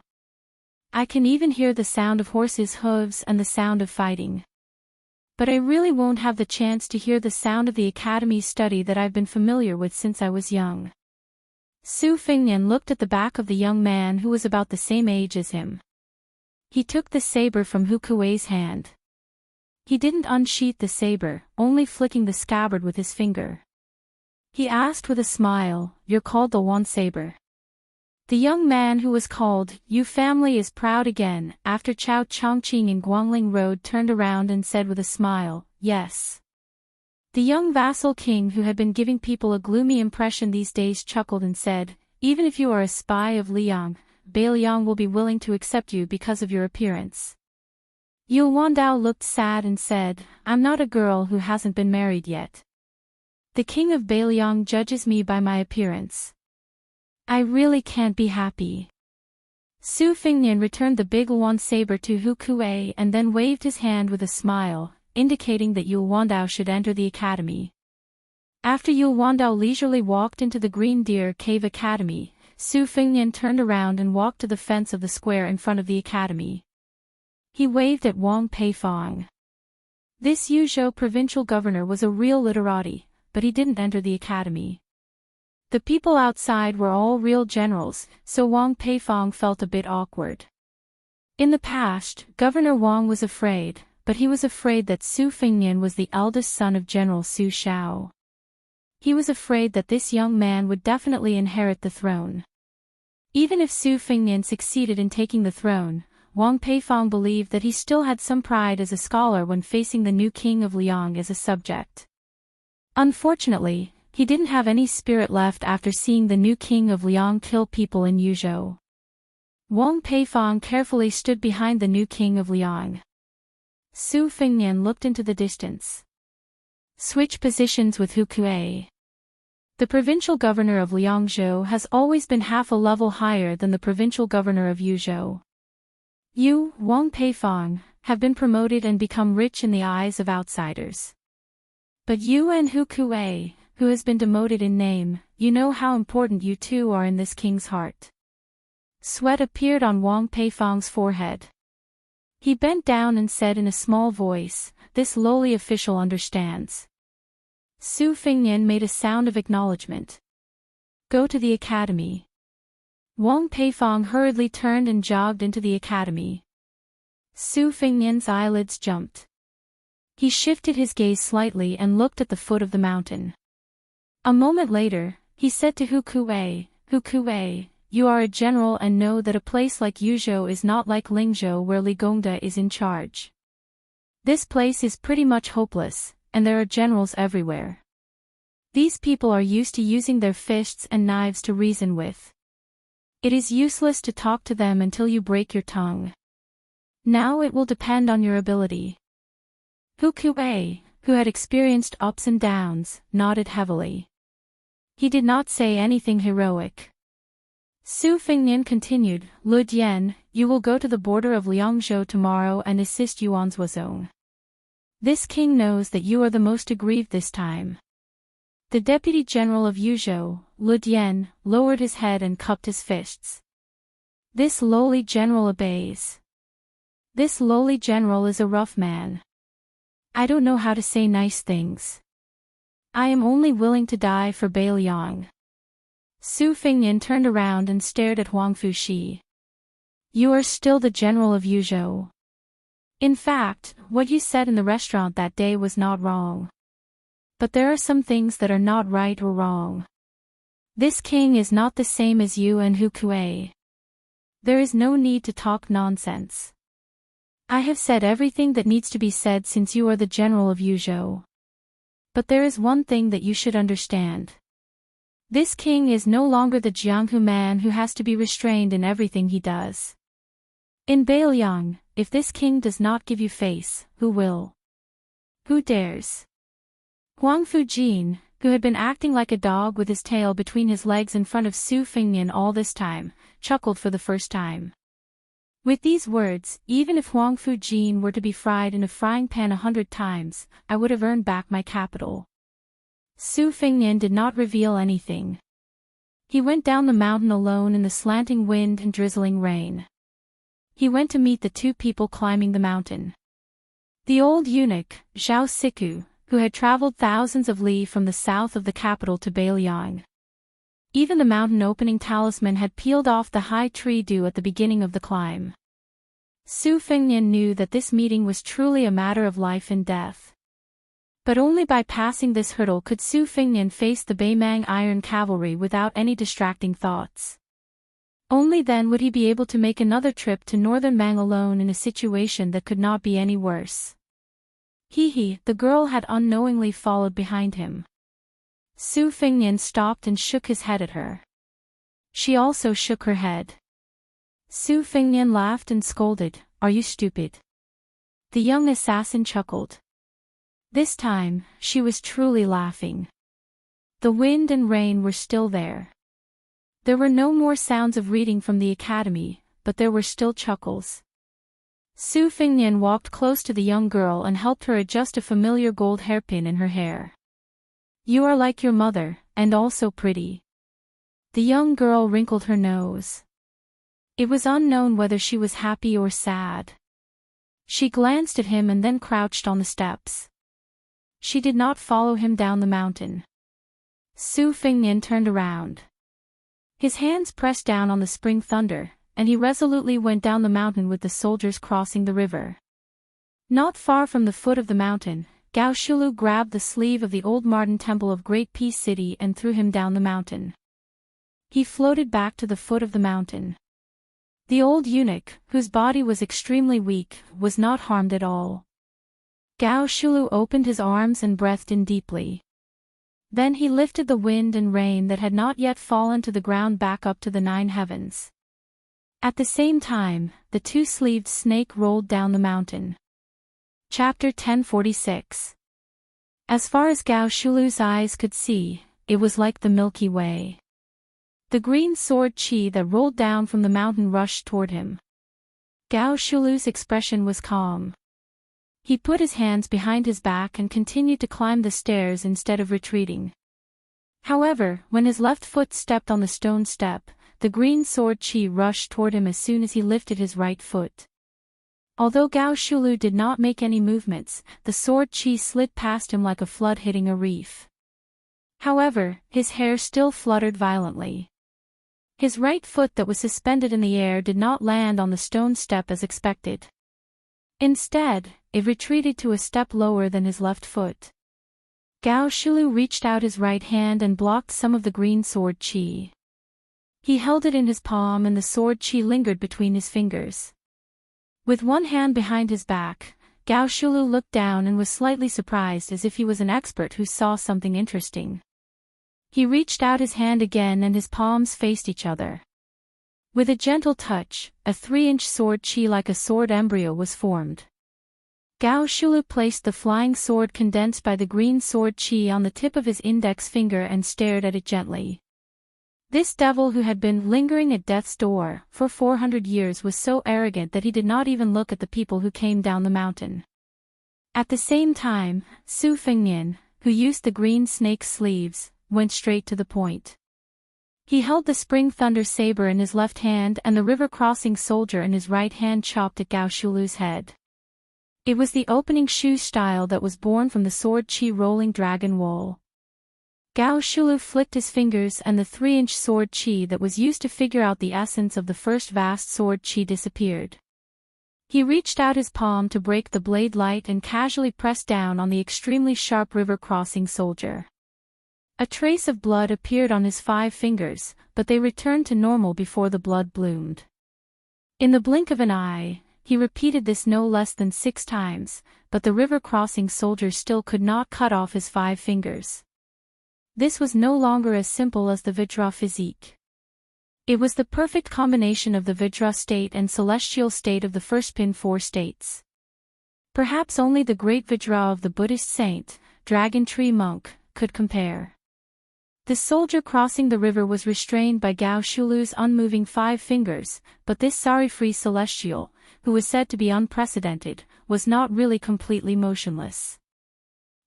I can even hear the sound of horses' hooves and the sound of fighting. But I really won't have the chance to hear the sound of the academy's study that I've been familiar with since I was young. Su Fingnian looked at the back of the young man who was about the same age as him. He took the saber from Hu Kuei's hand. He didn't unsheath the saber, only flicking the scabbard with his finger. He asked with a smile, "You're called the Wan Saber?" The young man who was called Yu family is proud again, after Chao Chongqing in Guangling Road turned around and said with a smile, "Yes." The young vassal king who had been giving people a gloomy impression these days chuckled and said, "Even if you are a spy of Liang, Beiliang will be willing to accept you because of your appearance." Yu Wandao looked sad and said, "I'm not a girl who hasn't been married yet. The king of Beiliang judges me by my appearance. I really can't be happy." Su Fingnian returned the big Wan saber to Hu Kuei and then waved his hand with a smile, indicating that Yu Wandao should enter the academy. After Yu Wandao leisurely walked into the Green Deer Cave Academy, Su Fingnian turned around and walked to the fence of the square in front of the academy. He waved at Wang Peifong. This Yuzhou provincial governor was a real literati, but he didn't enter the academy. The people outside were all real generals, so Wang Peifong felt a bit awkward. In the past, Governor Wang was afraid, but he was afraid that Su Fingnian was the eldest son of General Su Shao. He was afraid that this young man would definitely inherit the throne. Even if Su Fingnian succeeded in taking the throne, Wang Peifong believed that he still had some pride as a scholar when facing the new king of Liang as a subject. Unfortunately, he didn't have any spirit left after seeing the new king of Liang kill people in Yuzhou. Wang Peifong carefully stood behind the new king of Liang. Su Fingnian looked into the distance. Switch positions with Hu Kuei. The provincial governor of Liangzhou has always been half a level higher than the provincial governor of Yuzhou. You, Wang Peifong, have been promoted and become rich in the eyes of outsiders. But you and Hu Kuei, who has been demoted in name, you know how important you two are in this king's heart. Sweat appeared on Wang Peifong's forehead. He bent down and said in a small voice, "This lowly official understands." Su Fingnian made a sound of acknowledgement. "Go to the academy." Wang Peifong hurriedly turned and jogged into the academy. Su Fingnian's eyelids jumped. He shifted his gaze slightly and looked at the foot of the mountain. A moment later, he said to Hu Kuei, "Hu Kuei, you are a general and know that a place like Yuzhou is not like Lingzhou where Li Gongda is in charge. This place is pretty much hopeless, and there are generals everywhere. These people are used to using their fists and knives to reason with. It is useless to talk to them until you break your tongue. Now it will depend on your ability." Hu Kuei, who had experienced ups and downs, nodded heavily. He did not say anything heroic. Su Fingnian continued, "Lu Dian, you will go to the border of Liangzhou tomorrow and assist Yuan Zuozong. This king knows that you are the most aggrieved this time." The deputy general of Yuzhou, Lu Dian, lowered his head and cupped his fists. This lowly general obeys. This lowly general is a rough man. I don't know how to say nice things. I am only willing to die for Beiliang. Su Fingnian turned around and stared at Huang Fuxi. You are still the general of Yuzhou. In fact, what you said in the restaurant that day was not wrong. But there are some things that are not right or wrong. This king is not the same as you and Hu Kuei. There is no need to talk nonsense. I have said everything that needs to be said since you are the general of Yuzhou. But there is one thing that you should understand. This king is no longer the Jianghu man who has to be restrained in everything he does. In Beiliang, if this king does not give you face, who will? Who dares? Huang Fujin, who had been acting like a dog with his tail between his legs in front of Su Fingnian all this time, chuckled for the first time. With these words, even if Huang Fujin were to be fried in a frying pan 100 times, I would have earned back my capital. Su Fingnian did not reveal anything. He went down the mountain alone in the slanting wind and drizzling rain. He went to meet the two people climbing the mountain. The old eunuch, Zhao Siku, who had traveled thousands of li from the south of the capital to Bailiang. Even the mountain-opening talisman had peeled off the high tree dew at the beginning of the climb. Su Fengnian knew that this meeting was truly a matter of life and death. But only by passing this hurdle could Su Fengnian face the Baimang Iron Cavalry without any distracting thoughts. Only then would he be able to make another trip to northern Mang alone in a situation that could not be any worse. The girl had unknowingly followed behind him. Su Fengnian stopped and shook his head at her. She also shook her head. Su Fengnian laughed and scolded, "Are you stupid?" The young assassin chuckled. This time, she was truly laughing. The wind and rain were still there. There were no more sounds of reading from the academy, but there were still chuckles. Su Fengnian walked close to the young girl and helped her adjust a familiar gold hairpin in her hair. "You are like your mother, and also pretty." The young girl wrinkled her nose. It was unknown whether she was happy or sad. She glanced at him and then crouched on the steps. She did not follow him down the mountain. Su Fengnian turned around. His hands pressed down on the spring thunder, and he resolutely went down the mountain with the soldiers crossing the river. Not far from the foot of the mountain, Gao Shulu grabbed the sleeve of the old Martin Temple of Great Peace City and threw him down the mountain. He floated back to the foot of the mountain. The old eunuch, whose body was extremely weak, was not harmed at all. Gao Shulu opened his arms and breathed in deeply. Then he lifted the wind and rain that had not yet fallen to the ground back up to the 9 heavens. At the same time, the two-sleeved snake rolled down the mountain. Chapter 1046. As far as Gao Shulu's eyes could see, it was like the Milky Way. The green sword chi that rolled down from the mountain rushed toward him. Gao Shulu's expression was calm. He put his hands behind his back and continued to climb the stairs instead of retreating. However, when his left foot stepped on the stone step, the green sword chi rushed toward him as soon as he lifted his right foot. Although Gao Shulu did not make any movements, the sword chi slid past him like a flood hitting a reef. However, his hair still fluttered violently. His right foot that was suspended in the air did not land on the stone step as expected. Instead, it retreated to a step lower than his left foot. Gao Shulu reached out his right hand and blocked some of the green sword chi. He held it in his palm and the sword chi lingered between his fingers. With one hand behind his back, Gao Shulu looked down and was slightly surprised as if he was an expert who saw something interesting. He reached out his hand again and his palms faced each other. With a gentle touch, a 3-inch sword chi like a sword embryo was formed. Gao Shulu placed the flying sword condensed by the green sword chi on the tip of his index finger and stared at it gently. This devil who had been lingering at death's door for 400 years was so arrogant that he did not even look at the people who came down the mountain. At the same time, Su Fengnian, who used the green snake's sleeves, went straight to the point. He held the spring thunder saber in his left hand and the river-crossing soldier in his right hand chopped at Gao Shulu's head. It was the opening shoe style that was born from the sword chi rolling dragon wool. Gao Shulu flicked his fingers and the 3-inch sword chi that was used to figure out the essence of the first vast sword chi disappeared. He reached out his palm to break the blade light and casually pressed down on the extremely sharp river-crossing soldier. A trace of blood appeared on his 5 fingers, but they returned to normal before the blood bloomed. In the blink of an eye, he repeated this no less than 6 times, but the river-crossing soldier still could not cut off his 5 fingers. This was no longer as simple as the Vajra physique. It was the perfect combination of the Vajra state and celestial state of the first pin 4 states. Perhaps only the great Vajra of the Buddhist saint, Dragon Tree Monk, could compare. The soldier crossing the river was restrained by Gao Shulu's unmoving 5 fingers, but this sorry-free celestial, who was said to be unprecedented, was not really completely motionless.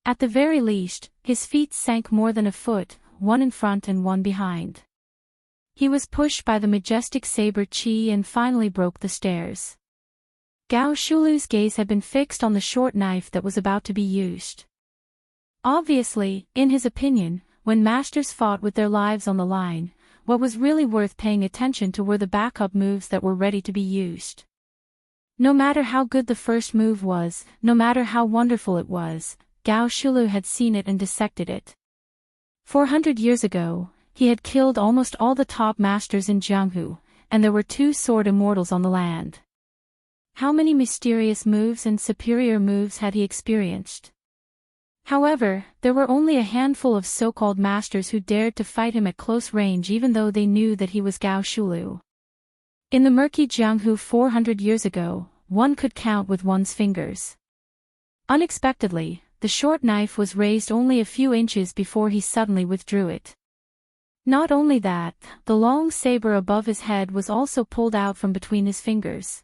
At the very least, his feet sank more than a foot, one in front and one behind. He was pushed by the majestic saber chi and finally broke the stairs. Gao Shulu's gaze had been fixed on the short knife that was about to be used. Obviously, in his opinion, when masters fought with their lives on the line, what was really worth paying attention to were the backup moves that were ready to be used. No matter how good the first move was, no matter how wonderful it was, Gao Shulu had seen it and dissected it. 400 years ago, he had killed almost all the top masters in Jianghu, and there were 2 sword immortals on the land. How many mysterious moves and superior moves had he experienced? However, there were only a handful of so-called masters who dared to fight him at close range even though they knew that he was Gao Shulu. In the murky Jianghu 400 years ago, one could count with one's fingers. Unexpectedly, the short knife was raised only a few inches before he suddenly withdrew it. Not only that, the long saber above his head was also pulled out from between his fingers.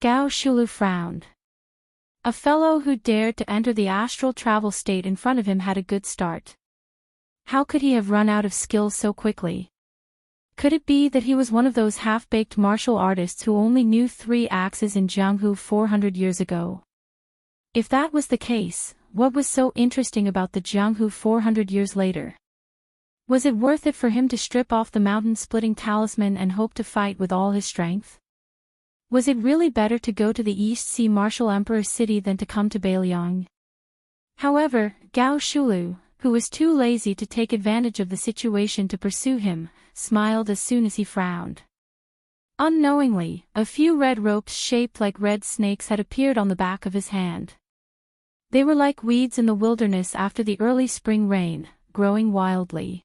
Gao Shulu frowned. A fellow who dared to enter the astral travel state in front of him had a good start. How could he have run out of skills so quickly? Could it be that he was one of those half-baked martial artists who only knew 3 axes in Jianghu 400 years ago? If that was the case, what was so interesting about the Jianghu 400 years later? Was it worth it for him to strip off the mountain-splitting talisman and hope to fight with all his strength? Was it really better to go to the East Sea Martial Emperor city than to come to Bailiang? However, Gao Shulu, who was too lazy to take advantage of the situation to pursue him, smiled as soon as he frowned. Unknowingly, a few red ropes shaped like red snakes had appeared on the back of his hand. They were like weeds in the wilderness after the early spring rain, growing wildly.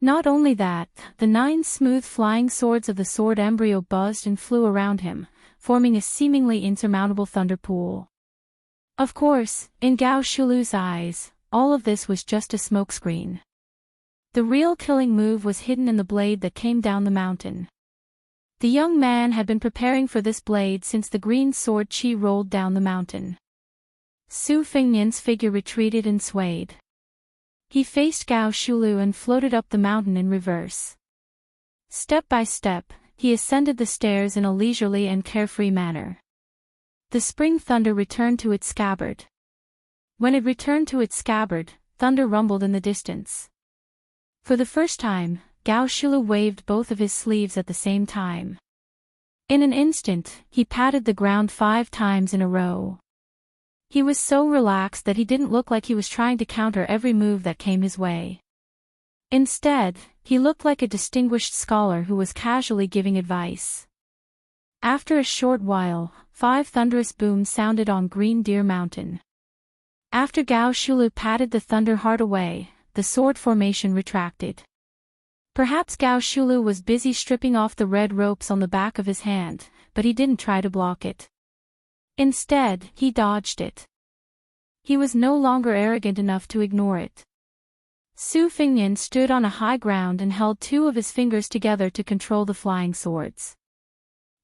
Not only that, the 9 smooth flying swords of the sword embryo buzzed and flew around him, forming a seemingly insurmountable thunder pool. Of course, in Gao Shulu's eyes, all of this was just a smokescreen. The real killing move was hidden in the blade that came down the mountain. The young man had been preparing for this blade since the green sword chi rolled down the mountain. Su Fengnian's figure retreated and swayed. He faced Gao Shulu and floated up the mountain in reverse. Step by step, he ascended the stairs in a leisurely and carefree manner. The spring thunder returned to its scabbard. When it returned to its scabbard, thunder rumbled in the distance. For the first time, Gao Shulu waved both of his sleeves at the same time. In an instant, he patted the ground 5 times in a row. He was so relaxed that he didn't look like he was trying to counter every move that came his way. Instead, he looked like a distinguished scholar who was casually giving advice. After a short while, 5 thunderous booms sounded on Green Deer Mountain. After Gao Shulu patted the thunder heart away, the sword formation retracted. Perhaps Gao Shulu was busy stripping off the red ropes on the back of his hand, but he didn't try to block it. Instead, he dodged it. He was no longer arrogant enough to ignore it. Su Fengnian stood on a high ground and held 2 of his fingers together to control the flying swords.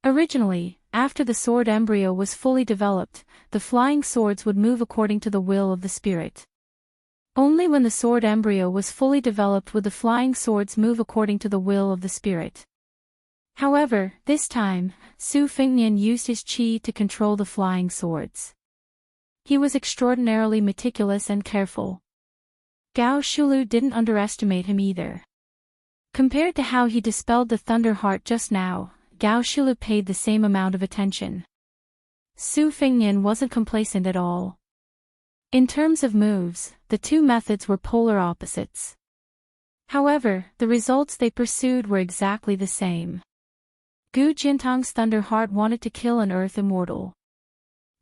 Originally, after the sword embryo was fully developed, the flying swords would move according to the will of the spirit. Only when the sword embryo was fully developed would the flying swords move according to the will of the spirit. However, this time, Su Fengnian used his qi to control the flying swords. He was extraordinarily meticulous and careful. Gao Shulu didn't underestimate him either. Compared to how he dispelled the thunder heart just now, Gao Shulu paid the same amount of attention. Su Fengnian wasn't complacent at all. In terms of moves, the 2 methods were polar opposites. However, the results they pursued were exactly the same. Gu Jintang's Thunder Heart wanted to kill an Earth Immortal.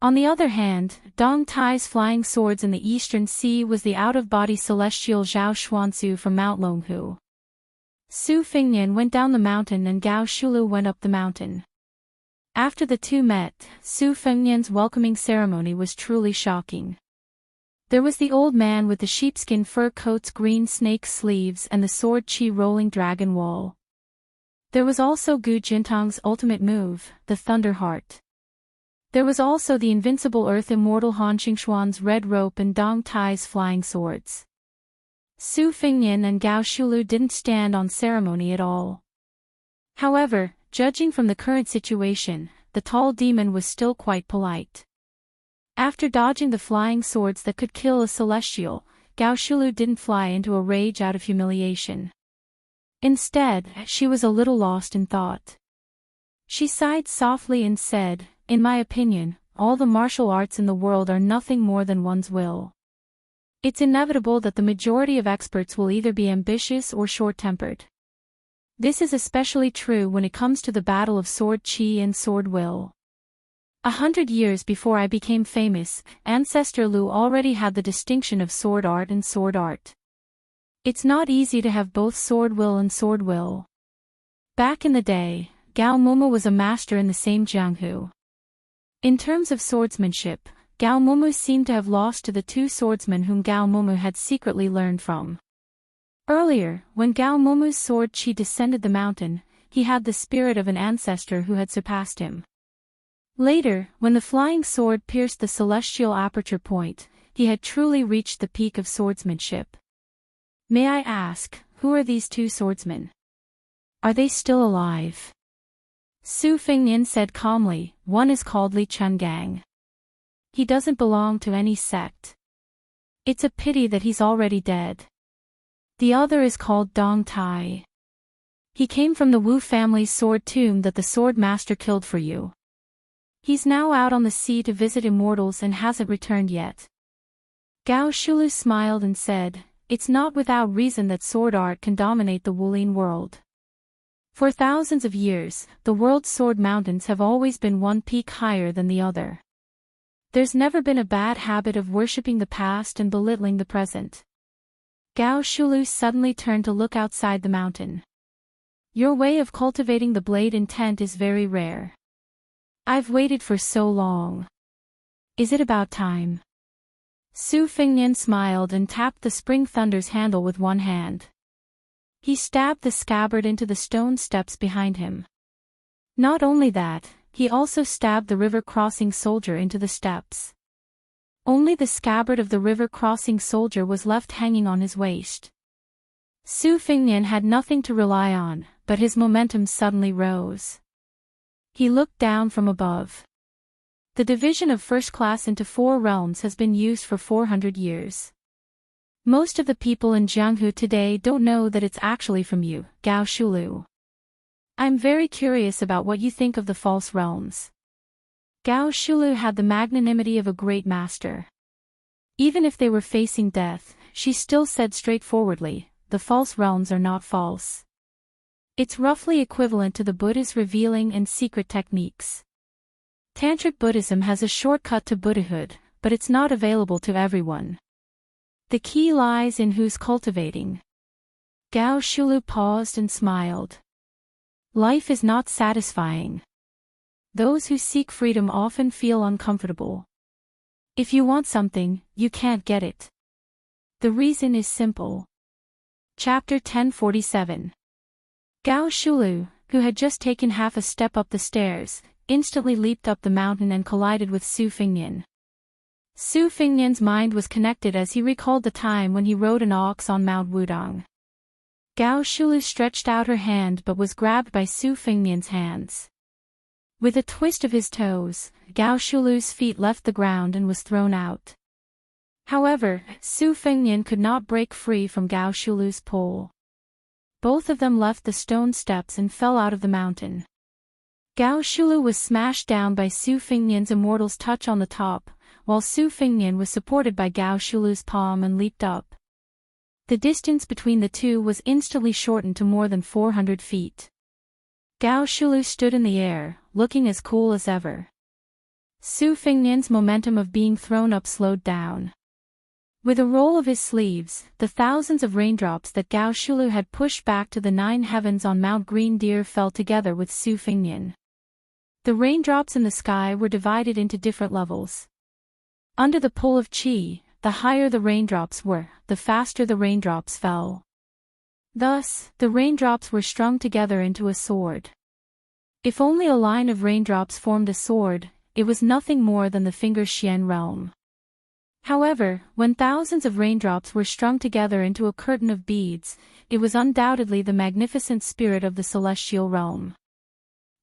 On the other hand, Dong Tai's flying swords in the Eastern Sea was the out-of-body celestial Zhao Xuanzu from Mount Longhu. Su Fengnian went down the mountain and Gao Shulu went up the mountain. After the 2 met, Su Fengnian's welcoming ceremony was truly shocking. There was the old man with the sheepskin fur coat's green snake sleeves and the sword chi rolling dragon wall. There was also Gu Jintang's ultimate move, the Thunder Heart. There was also the invincible Earth Immortal Han Xingxuan's red rope and Dong Tai's flying swords. Su Fengnian and Gao Shulu didn't stand on ceremony at all. However, judging from the current situation, the tall demon was still quite polite. After dodging the flying swords that could kill a celestial, Gao Shulu didn't fly into a rage out of humiliation. Instead, she was a little lost in thought. She sighed softly and said, "In my opinion, all the martial arts in the world are nothing more than one's will. It's inevitable that the majority of experts will either be ambitious or short-tempered. This is especially true when it comes to the battle of sword chi and sword will. 100 years before I became famous, Ancestor Lu already had the distinction of sword art and sword art. It's not easy to have both sword will and sword will. Back in the day, Gao Momo was a master in the same Jianghu. In terms of swordsmanship, Gao Momo seemed to have lost to the two swordsmen whom Gao Momo had secretly learned from. Earlier, when Gao Momo's sword chi descended the mountain, he had the spirit of an ancestor who had surpassed him. Later, when the flying sword pierced the celestial aperture point, he had truly reached the peak of swordsmanship. May I ask, who are these two swordsmen? Are they still alive? Su Fengnian said calmly, "One is called Li Chungang. He doesn't belong to any sect. It's a pity that he's already dead. The other is called Dong Tai. He came from the Wu family's sword tomb that the sword master killed for you. He's now out on the sea to visit immortals and hasn't returned yet." Gao Shulu smiled and said, "It's not without reason that sword art can dominate the Wulin world. For thousands of years, the world's sword mountains have always been one peak higher than the other. There's never been a bad habit of worshipping the past and belittling the present." Gao Shulu suddenly turned to look outside the mountain. "Your way of cultivating the blade intent is very rare. I've waited for so long. Is it about time?" Su Fengnian smiled and tapped the Spring Thunder's handle with one hand. He stabbed the scabbard into the stone steps behind him. Not only that, he also stabbed the river-crossing soldier into the steps. Only the scabbard of the river-crossing soldier was left hanging on his waist. Su Fengnian had nothing to rely on, but his momentum suddenly rose. He looked down from above. The division of first class into 4 realms has been used for 400 years. Most of the people in Jianghu today don't know that it's actually from you, Gao Shulu. I'm very curious about what you think of the false realms. Gao Shulu had the magnanimity of a great master. Even if they were facing death, she still said straightforwardly, "The false realms are not false." It's roughly equivalent to the Buddha's revealing and secret techniques. Tantric Buddhism has a shortcut to Buddhahood, but it's not available to everyone. The key lies in who's cultivating. Gao Shulu paused and smiled. Life is not satisfying. Those who seek freedom often feel uncomfortable. If you want something, you can't get it. The reason is simple. Chapter 1047. Gao Shulu, who had just taken half a step up the stairs, instantly leaped up the mountain and collided with Su Fengnian. Su Fengnian's mind was connected as he recalled the time when he rode an ox on Mount Wudong. Gao Shulu stretched out her hand but was grabbed by Su Fengnian's hands. With a twist of his toes, Gao Shulu's feet left the ground and was thrown out. However, Su Fengnian could not break free from Gao Shulu's pull. Both of them left the stone steps and fell out of the mountain. Gao Shulu was smashed down by Su Fengnian's immortal's touch on the top, while Su Fengnian was supported by Gao Shulu's palm and leaped up. The distance between the two was instantly shortened to more than 400 feet. Gao Shulu stood in the air, looking as cool as ever. Su Fengnian's momentum of being thrown up slowed down. With a roll of his sleeves, the thousands of raindrops that Gao Shulu had pushed back to the 9 heavens on Mount Green Deer fell together with Su Fengnian. The raindrops in the sky were divided into different levels. Under the pull of qi, the higher the raindrops were, the faster the raindrops fell. Thus, the raindrops were strung together into a sword. If only a line of raindrops formed a sword, it was nothing more than the finger Xian realm. However, when thousands of raindrops were strung together into a curtain of beads, it was undoubtedly the magnificent spirit of the celestial realm.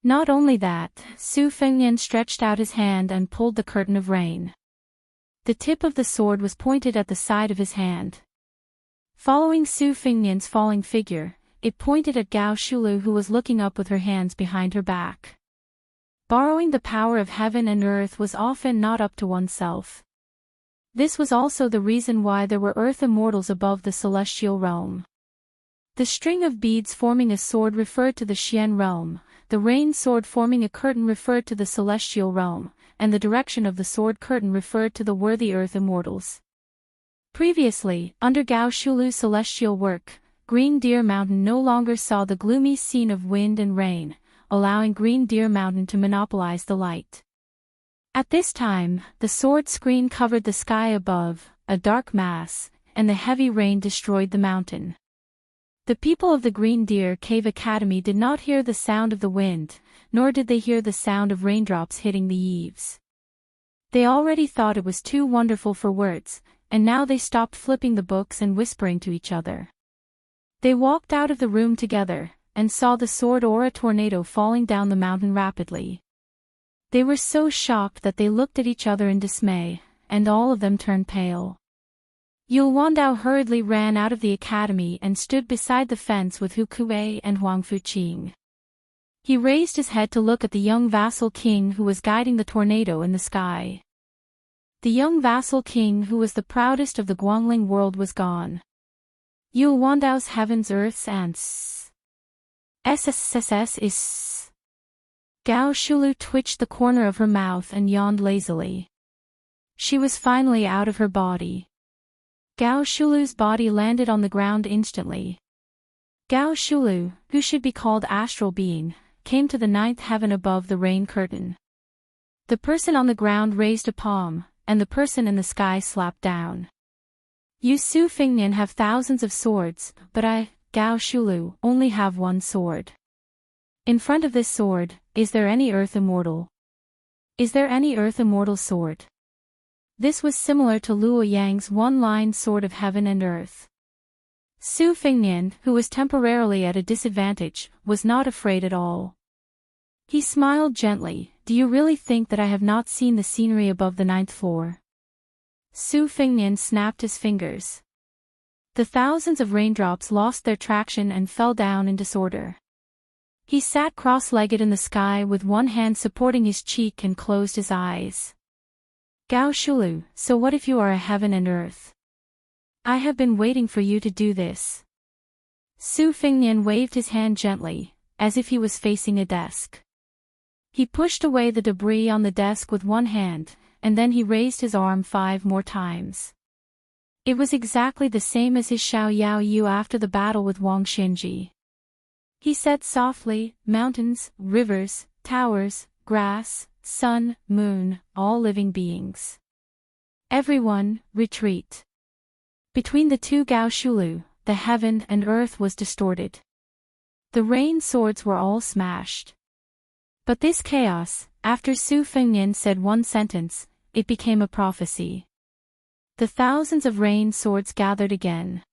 Not only that, Su Fengnian stretched out his hand and pulled the curtain of rain. The tip of the sword was pointed at the side of his hand. Following Su Fengnian's falling figure, it pointed at Gao Shulu, who was looking up with her hands behind her back. Borrowing the power of heaven and earth was often not up to oneself. This was also the reason why there were earth immortals above the celestial realm. The string of beads forming a sword referred to the Xian realm, the rain sword forming a curtain referred to the celestial realm, and the direction of the sword curtain referred to the worthy earth immortals. Previously, under Gao Shulu's celestial work, Green Deer Mountain no longer saw the gloomy scene of wind and rain, allowing Green Deer Mountain to monopolize the light. At this time, the sword screen covered the sky above, a dark mass, and the heavy rain destroyed the mountain. The people of the Green Deer Cave Academy did not hear the sound of the wind, nor did they hear the sound of raindrops hitting the eaves. They already thought it was too wonderful for words, and now they stopped flipping the books and whispering to each other. They walked out of the room together, and saw the sword aura tornado falling down the mountain rapidly. They were so shocked that they looked at each other in dismay, and all of them turned pale. Yul Wandao hurriedly ran out of the academy and stood beside the fence with Hu Kuei and Huang Fuqing. He raised his head to look at the young vassal king who was guiding the tornado in the sky. The young vassal king who was the proudest of the Guangling world was gone. Yul Wandao's heavens, earths and SSSS is. Gao Shulu twitched the corner of her mouth and yawned lazily. She was finally out of her body. Gao Shulu's body landed on the ground instantly. Gao Shulu, who should be called astral being, came to the ninth heaven above the rain curtain. The person on the ground raised a palm, and the person in the sky slapped down. You Su Fengnian have thousands of swords, but I, Gao Shulu, only have one sword. In front of this sword, is there any earth immortal? Is there any earth immortal sword? This was similar to Luo Yang's one-line sword of heaven and earth. Su Fengnian, who was temporarily at a disadvantage, was not afraid at all. He smiled gently. Do you really think that I have not seen the scenery above the ninth floor? Su Fengnian snapped his fingers. The thousands of raindrops lost their traction and fell down in disorder. He sat cross-legged in the sky with one hand supporting his cheek and closed his eyes. Gao Shulu, so what if you are a heaven and earth? I have been waiting for you to do this. Su Fengnian waved his hand gently, as if he was facing a desk. He pushed away the debris on the desk with one hand, and then he raised his arm 5 more times. It was exactly the same as his Xiao Yao Yu after the battle with Wang Xinji. He said softly, mountains, rivers, towers, grass, sun, moon, all living beings. Everyone, retreat. Between the two Gao Shulu, the heaven and earth was distorted. The rain swords were all smashed. But this chaos, after Su Fengnian said one sentence, it became a prophecy. The thousands of rain swords gathered again.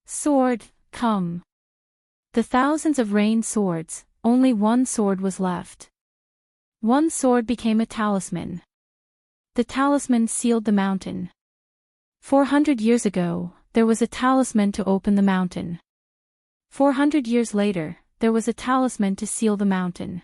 Sword, come. The thousands of rain swords, only one sword was left. One sword became a talisman. The talisman sealed the mountain. 400 years ago, there was a talisman to open the mountain. 400 years later, there was a talisman to seal the mountain.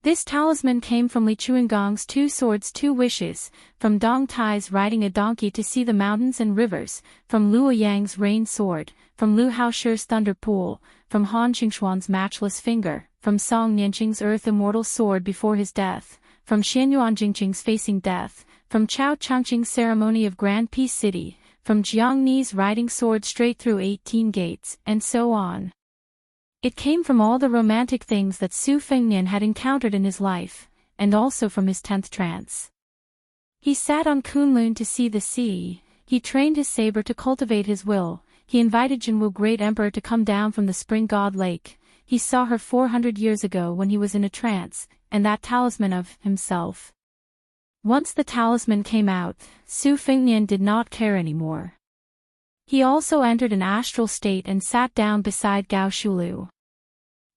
This talisman came from Li Chuangong's 2 swords 2 wishes, from Dong Tai's riding a donkey to see the mountains and rivers, from Luo Yang's rain sword, from Lu Haoshi's thunder pool, from Han Qingxuan's matchless finger, from Song Nianqing's earth immortal sword before his death, from Xianyuan Jingqing's facing death, from Chao Changqing's ceremony of Grand Peace City, from Jiang Ni's riding sword straight through 18 gates, and so on. It came from all the romantic things that Su Fengnian had encountered in his life, and also from his 10th trance. He sat on Kunlun to see the sea, he trained his saber to cultivate his will, he invited Jinwu Great Emperor to come down from the Spring God Lake, he saw her 400 years ago when he was in a trance, and that talisman of himself. Once the talisman came out, Su Fengnian did not care anymore. He also entered an astral state and sat down beside Gao Shulu.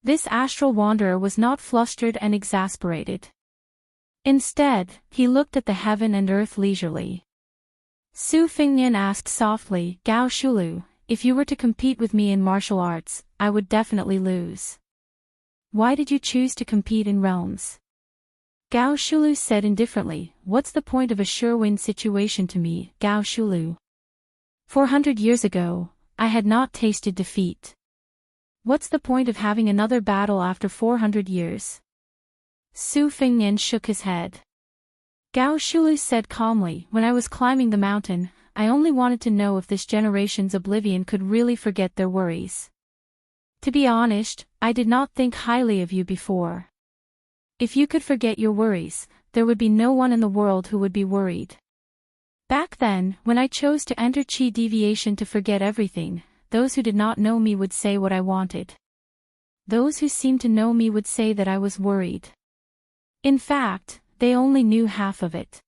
This astral wanderer was not flustered and exasperated. Instead, he looked at the heaven and earth leisurely. Su Fingnian asked softly, Gao Shulu, if you were to compete with me in martial arts, I would definitely lose. Why did you choose to compete in realms? Gao Shulu said indifferently, what's the point of a sure-win situation to me, Gao Shulu? 400 years ago, I had not tasted defeat. What's the point of having another battle after 400 years? Su Fingnian shook his head. Gao Shulu said calmly, when I was climbing the mountain, I only wanted to know if this generation's oblivion could really forget their worries. To be honest, I did not think highly of you before. If you could forget your worries, there would be no one in the world who would be worried. Back then, when I chose to enter Qi deviation to forget everything, those who did not know me would say what I wanted. Those who seemed to know me would say that I was worried. In fact, they only knew half of it.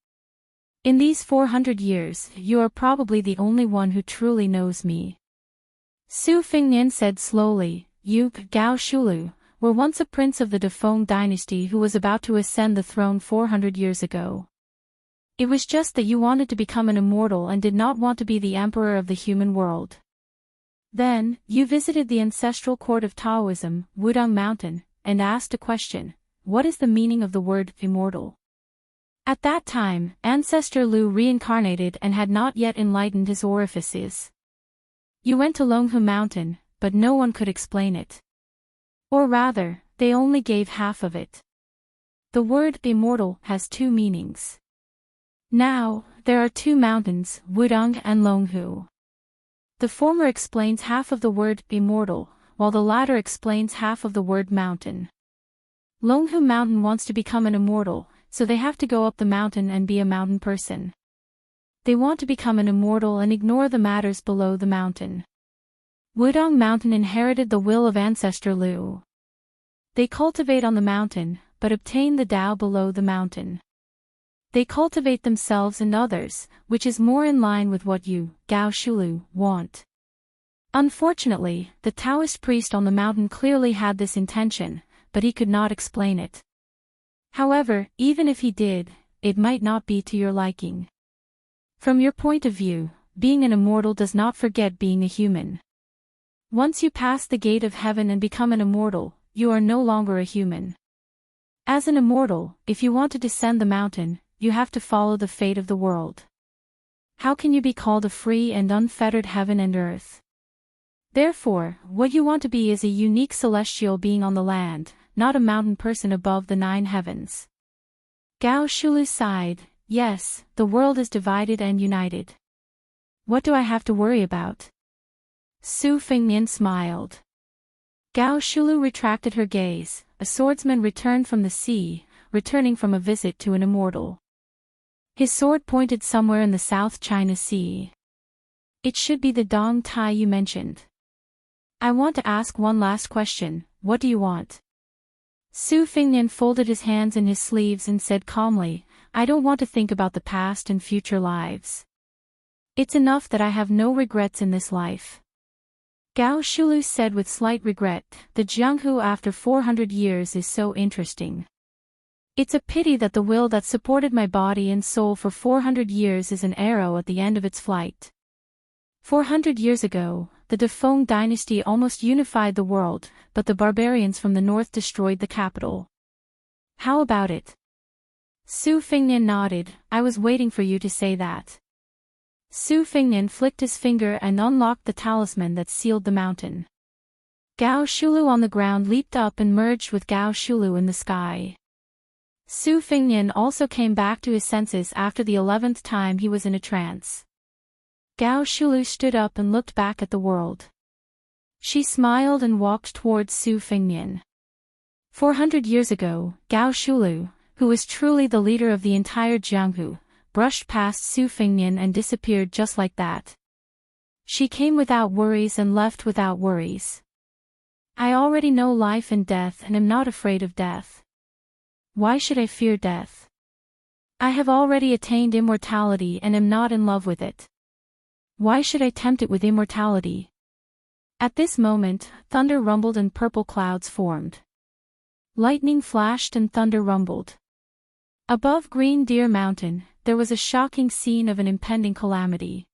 In these 400 years, you are probably the only one who truly knows me. Su Fingnian said slowly, you, Gao Shulu, were once a prince of the Defeng dynasty who was about to ascend the throne 400 years ago. It was just that you wanted to become an immortal and did not want to be the emperor of the human world. Then, you visited the ancestral court of Taoism, Wudong Mountain, and asked a question, what is the meaning of the word immortal? At that time, Ancestor Lu reincarnated and had not yet enlightened his orifices. You went to Longhu Mountain, but no one could explain it. Or rather, they only gave half of it. The word immortal has two meanings. Now, there are two mountains, Wudong and Longhu. The former explains half of the word immortal, while the latter explains half of the word mountain. Longhu Mountain wants to become an immortal, so they have to go up the mountain and be a mountain person. They want to become an immortal and ignore the matters below the mountain. Wudong Mountain inherited the will of Ancestor Lu. They cultivate on the mountain, but obtain the Tao below the mountain. They cultivate themselves and others, which is more in line with what you, Gao Shulu, want. Unfortunately, the Taoist priest on the mountain clearly had this intention, but he could not explain it. However, even if he did, it might not be to your liking. From your point of view, being an immortal does not forget being a human. Once you pass the gate of heaven and become an immortal, you are no longer a human. As an immortal, if you want to descend the mountain, you have to follow the fate of the world. How can you be called a free and unfettered heaven and earth? Therefore, what you want to be is a unique celestial being on the land, not a mountain person above the 9 heavens. Gao Shulu sighed, yes, the world is divided and united. What do I have to worry about? Su Fingnian smiled. Gao Shulu retracted her gaze, a swordsman returned from the sea, returning from a visit to an immortal. His sword pointed somewhere in the South China Sea. It should be the Dong Tai you mentioned. I want to ask one last question, what do you want? Su Fingnian folded his hands in his sleeves and said calmly, I don't want to think about the past and future lives. It's enough that I have no regrets in this life. Gao Shulu said with slight regret, the Jianghu after 400 years is so interesting. It's a pity that the will that supported my body and soul for 400 years is an arrow at the end of its flight. 400 years ago, the Defeng dynasty almost unified the world, but the barbarians from the north destroyed the capital. How about it? Su Fingnian nodded, I was waiting for you to say that. Su Fingnian flicked his finger and unlocked the talisman that sealed the mountain. Gao Shulu on the ground leaped up and merged with Gao Shulu in the sky. Su Fingnian also came back to his senses after the 11th time he was in a trance. Gao Shulu stood up and looked back at the world. She smiled and walked towards Su Fingnian. 400 years ago, Gao Shulu, who was truly the leader of the entire Jianghu, brushed past Su Fingnian and disappeared just like that. She came without worries and left without worries. I already know life and death and am not afraid of death. Why should I fear death? I have already attained immortality and am not in love with it. Why should I tempt it with immortality? At this moment, thunder rumbled and purple clouds formed. Lightning flashed and thunder rumbled. Above Green Deer Mountain, there was a shocking scene of an impending calamity.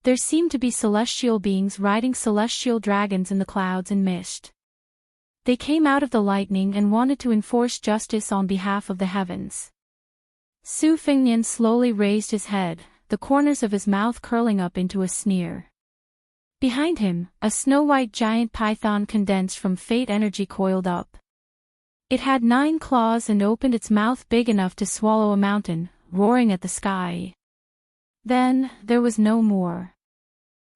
There seemed to be celestial beings riding celestial dragons in the clouds and mist. They came out of the lightning and wanted to enforce justice on behalf of the heavens. Su Fengnian slowly raised his head, the corners of his mouth curling up into a sneer. Behind him, a snow-white giant python condensed from fate energy coiled up. It had 9 claws and opened its mouth big enough to swallow a mountain, roaring at the sky. Then, there was no more.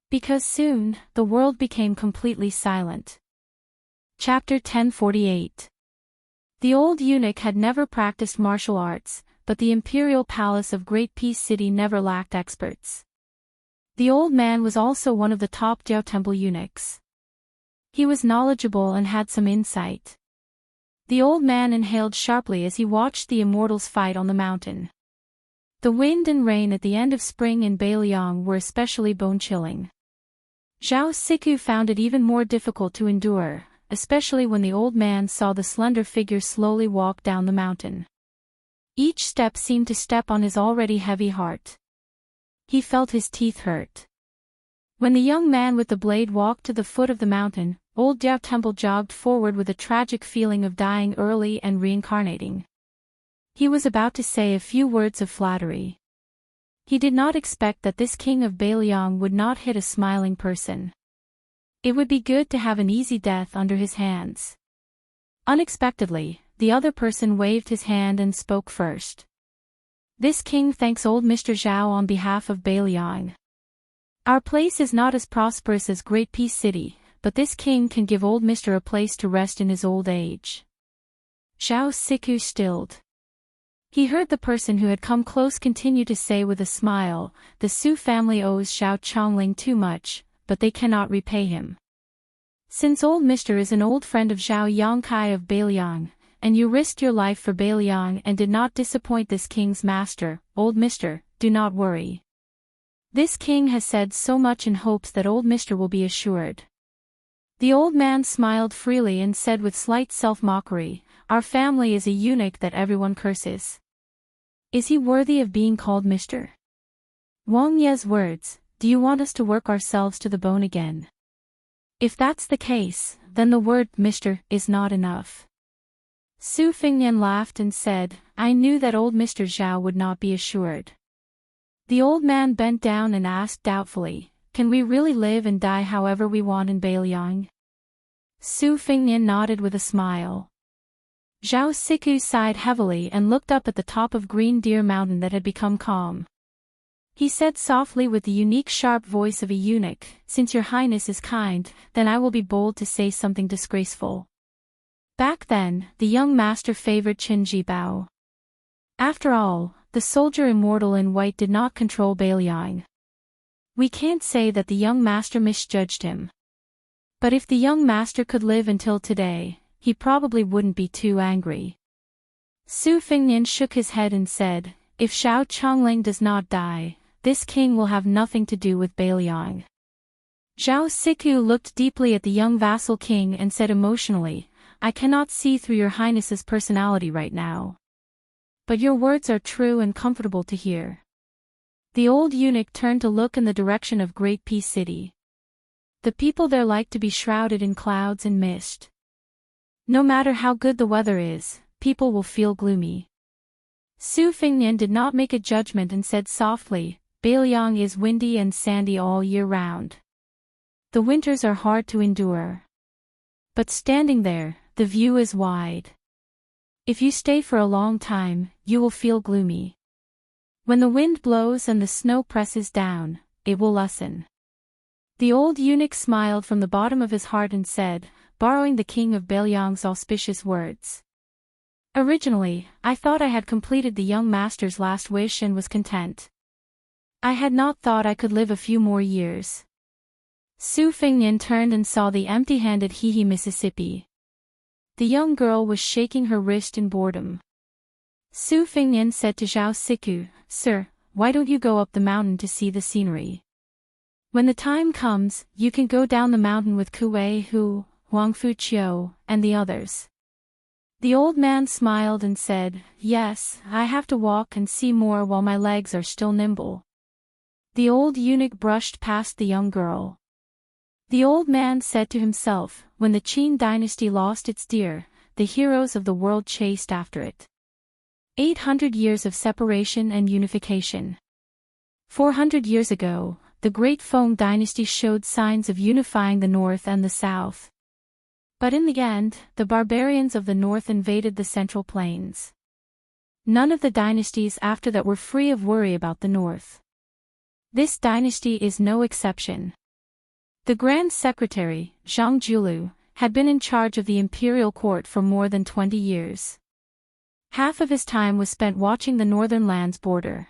Because soon, the world became completely silent. Chapter 1048. The old eunuch had never practiced martial arts, but the imperial palace of Great Peace City never lacked experts. The old man was also one of the top Jiao Temple eunuchs. He was knowledgeable and had some insight. The old man inhaled sharply as he watched the immortals fight on the mountain. The wind and rain at the end of spring in Beiliang were especially bone-chilling. Zhao Siku found it even more difficult to endure, especially when the old man saw the slender figure slowly walk down the mountain. Each step seemed to step on his already heavy heart. He felt his teeth hurt. When the young man with the blade walked to the foot of the mountain, old Jiao Temple jogged forward with a tragic feeling of dying early and reincarnating. He was about to say a few words of flattery. He did not expect that this king of Beiliang would not hit a smiling person. It would be good to have an easy death under his hands. Unexpectedly, the other person waved his hand and spoke first. This king thanks old Mr. Zhao on behalf of Beiliang. Our place is not as prosperous as Great Peace City, but this king can give old Mr. a place to rest in his old age. Zhao Siku stilled. He heard the person who had come close continue to say with a smile, the Su family owes Xiao Chongling too much, but they cannot repay him. Since old Mr. is an old friend of Zhao Yongkai of Beiliang, and you risked your life for Beiliang and did not disappoint this king's master, old Mr., do not worry. This king has said so much in hopes that old Mr. will be assured. The old man smiled freely and said with slight self-mockery, our family is a eunuch that everyone curses. Is he worthy of being called Mr.? Wang Ye's words, do you want us to work ourselves to the bone again? If that's the case, then the word Mr. is not enough. Su Fengnian laughed and said, I knew that old Mr. Zhao would not be assured. The old man bent down and asked doubtfully, can we really live and die however we want in Beiliang? Su Fengnian nodded with a smile. Zhao Siku sighed heavily and looked up at the top of Green Deer Mountain that had become calm. He said softly with the unique sharp voice of a eunuch, since your highness is kind, then I will be bold to say something disgraceful. Back then, the young master favored Qin Jibao. After all, the soldier immortal in white did not control Beiliang. We can't say that the young master misjudged him. But if the young master could live until today, he probably wouldn't be too angry. Su Fengnian shook his head and said, if Xiao Chongling does not die, this king will have nothing to do with Beiliang. Zhao Siku looked deeply at the young vassal king and said emotionally, I cannot see through your highness's personality right now. But your words are true and comfortable to hear. The old eunuch turned to look in the direction of Great Peace City. The people there like to be shrouded in clouds and mist. No matter how good the weather is, people will feel gloomy. Su Fengnian did not make a judgment and said softly, Beiliang is windy and sandy all year round. The winters are hard to endure. But standing there, the view is wide. If you stay for a long time, you will feel gloomy. When the wind blows and the snow presses down, it will lessen. The old eunuch smiled from the bottom of his heart and said, borrowing the king of Beiliang's auspicious words. Originally, I thought I had completed the young master's last wish and was content. I had not thought I could live a few more years. Su Fengnian turned and saw the empty-handed Hehe Mississippi. The young girl was shaking her wrist in boredom. Su Fengnian said to Zhao Siku, Sir, why don't you go up the mountain to see the scenery? When the time comes, you can go down the mountain with Kuei Hu, Huang Fuqiu, and the others. The old man smiled and said, "Yes, I have to walk and see more while my legs are still nimble." The old eunuch brushed past the young girl. The old man said to himself, "When the Qin dynasty lost its deer, the heroes of the world chased after it. 800 years of separation and unification. 400 years ago, the Great Feng dynasty showed signs of unifying the north and the south. But in the end, the barbarians of the north invaded the central plains. None of the dynasties after that were free of worry about the north. This dynasty is no exception. The Grand Secretary, Zhang Julu, had been in charge of the imperial court for more than 20 years. Half of his time was spent watching the northern land's border.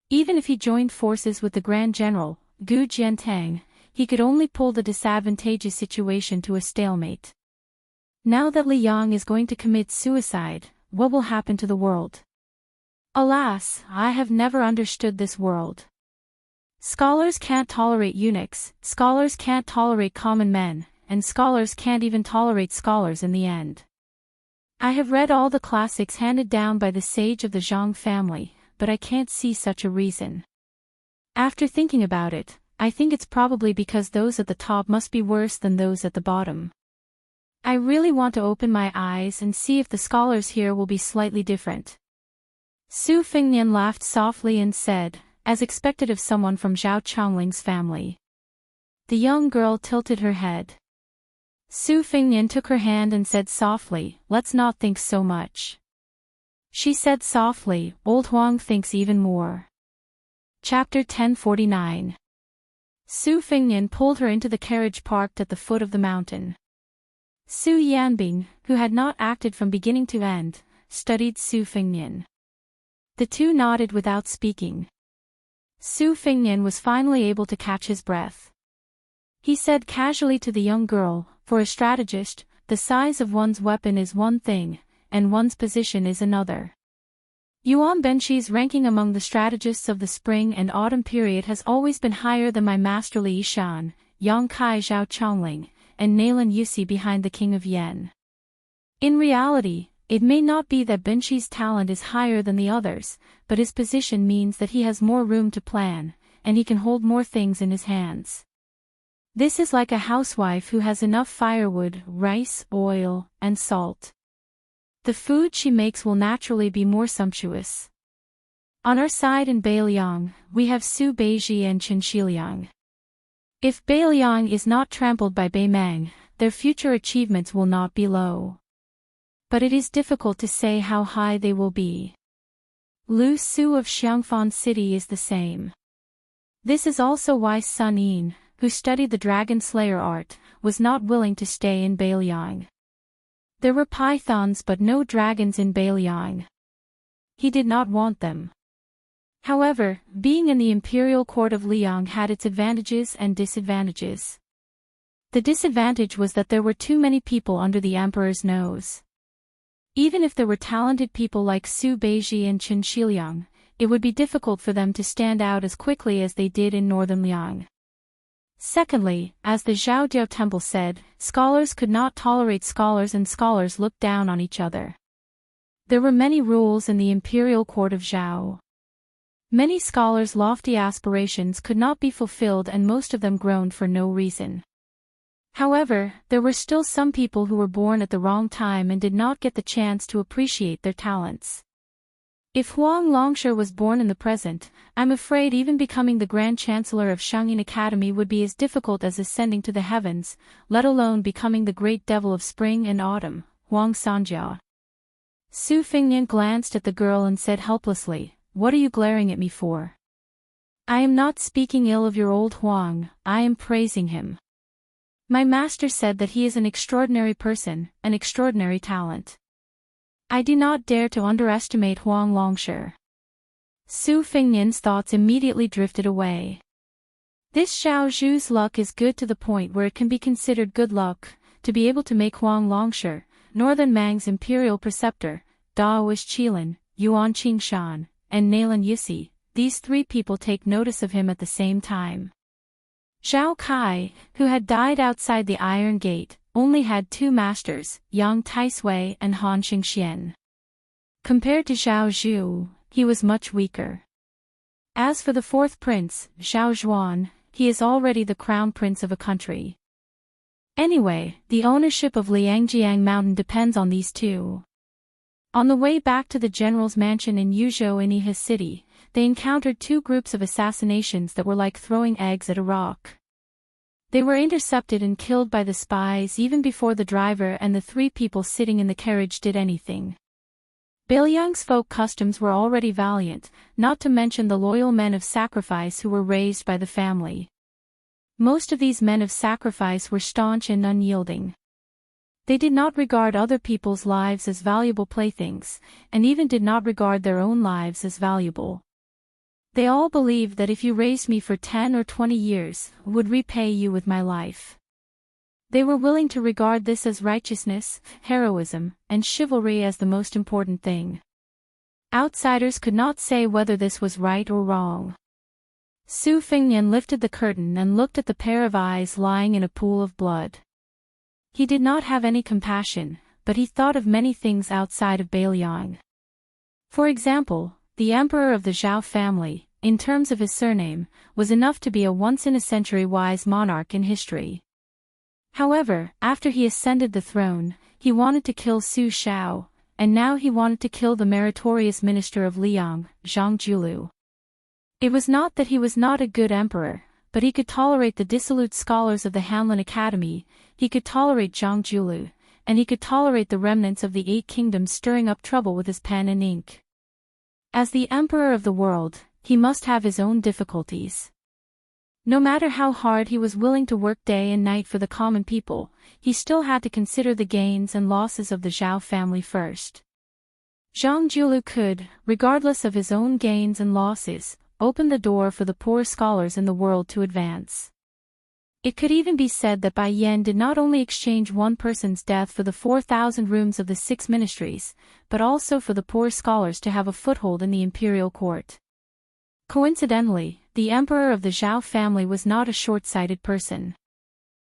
Even if he joined forces with the Grand General, Gu Jiantang, he could only pull the disadvantageous situation to a stalemate. Now that Liang is going to commit suicide, what will happen to the world? Alas, I have never understood this world. Scholars can't tolerate eunuchs, scholars can't tolerate common men, and scholars can't even tolerate scholars in the end. I have read all the classics handed down by the sage of the Zhang family, but I can't see such a reason. After thinking about it, I think it's probably because those at the top must be worse than those at the bottom. I really want to open my eyes and see if the scholars here will be slightly different. Su Fengnian laughed softly and said, as expected of someone from Zhao Chongling's family. The young girl tilted her head. Su Fengnian took her hand and said softly, "Let's not think so much." She said softly, "Old Huang thinks even more." Chapter 1049. Su Fengnian pulled her into the carriage parked at the foot of the mountain. Su Yanbing, who had not acted from beginning to end, studied Su Fengnian. The two nodded without speaking. Su Fengnian was finally able to catch his breath. He said casually to the young girl, "For a strategist, the size of one's weapon is one thing, and one's position is another. Yuan Benqi's ranking among the strategists of the spring and autumn period has always been higher than my master Li Shan, Yang Kai Zhao Chongling, and Nailan Yusi behind the King of Yen. In reality, it may not be that Benqi's talent is higher than the others, but his position means that he has more room to plan, and he can hold more things in his hands. This is like a housewife who has enough firewood, rice, oil, and salt. The food she makes will naturally be more sumptuous. On our side in Beiliang, we have Su Beiji and Chen Shiliang. If Beiliang is not trampled by Beimang, their future achievements will not be low. But it is difficult to say how high they will be. Lu Su of Xiangfan City is the same. This is also why Sun Yin, who studied the dragon slayer art, was not willing to stay in Beiliang. There were pythons but no dragons in Beiliang. He did not want them. However, being in the imperial court of Liang had its advantages and disadvantages. The disadvantage was that there were too many people under the emperor's nose. Even if there were talented people like Su Beiji and Chen Shiliang, it would be difficult for them to stand out as quickly as they did in northern Liang. Secondly, as the Zhaodiao temple said, scholars could not tolerate scholars and scholars looked down on each other. There were many rules in the imperial court of Zhao. Many scholars' lofty aspirations could not be fulfilled and most of them groaned for no reason. However, there were still some people who were born at the wrong time and did not get the chance to appreciate their talents. If Huang Longshe was born in the present, I'm afraid even becoming the Grand Chancellor of Shangyin Academy would be as difficult as ascending to the heavens, let alone becoming the great devil of spring and autumn, Huang Sanjia. Su Fengnian glanced at the girl and said helplessly, "What are you glaring at me for?" "I am not speaking ill of your old Huang, I am praising him. My master said that he is an extraordinary person, an extraordinary talent. I do not dare to underestimate Huang Longshe." Su Fengnian's thoughts immediately drifted away. This Zhao Zhu's luck is good to the point where it can be considered good luck, to be able to make Huang Longshe, Northern Mang's imperial preceptor, Daoist Qilin, Yuan Qingshan, and Nailan Yusi, these three people take notice of him at the same time. Zhao Kai, who had died outside the Iron Gate, only had two masters, Yang Taisui and Han Xingxian. Compared to Zhao Zhu, he was much weaker. As for the fourth prince, Zhao Zhuan, he is already the crown prince of a country. Anyway, the ownership of Liangjiang Mountain depends on these two. On the way back to the general's mansion in Yuzhou in Iha City, they encountered two groups of assassinations that were like throwing eggs at a rock. They were intercepted and killed by the spies even before the driver and the three people sitting in the carriage did anything. Beiliang's folk customs were already valiant, not to mention the loyal men of sacrifice who were raised by the family. Most of these men of sacrifice were staunch and unyielding. They did not regard other people's lives as valuable playthings, and even did not regard their own lives as valuable. They all believed that if you raised me for 10 or 20 years, I would repay you with my life. They were willing to regard this as righteousness, heroism, and chivalry as the most important thing. Outsiders could not say whether this was right or wrong. Su Fengnian lifted the curtain and looked at the pair of eyes lying in a pool of blood. He did not have any compassion, but he thought of many things outside of Beiliang. For example, the emperor of the Zhao family, in terms of his surname, was enough to be a once-in-a-century wise monarch in history. However, after he ascended the throne, he wanted to kill Su Shao, and now he wanted to kill the meritorious minister of Liang, Zhang Julu. It was not that he was not a good emperor, but he could tolerate the dissolute scholars of the Hanlin Academy, he could tolerate Zhang Julu, and he could tolerate the remnants of the Eight Kingdoms stirring up trouble with his pen and ink. As the emperor of the world, he must have his own difficulties. No matter how hard he was willing to work day and night for the common people, he still had to consider the gains and losses of the Zhao family first. Zhang Julu could, regardless of his own gains and losses, open the door for the poor scholars in the world to advance. It could even be said that Bai Yan did not only exchange one person's death for the 4,000 rooms of the 6 ministries, but also for the poor scholars to have a foothold in the imperial court. Coincidentally, the emperor of the Zhao family was not a short-sighted person.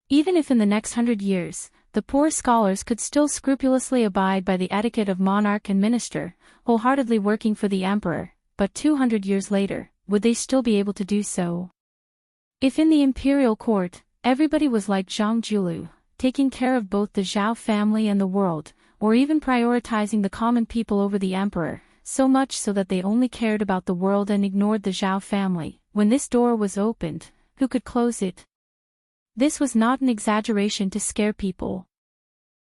Even if in the next 100 years, the poor scholars could still scrupulously abide by the etiquette of monarch and minister, wholeheartedly working for the emperor, but 200 years later, would they still be able to do so? If in the imperial court, everybody was like Zhang Julu, taking care of both the Zhao family and the world, or even prioritizing the common people over the emperor, so much so that they only cared about the world and ignored the Zhao family, when this door was opened, who could close it? This was not an exaggeration to scare people.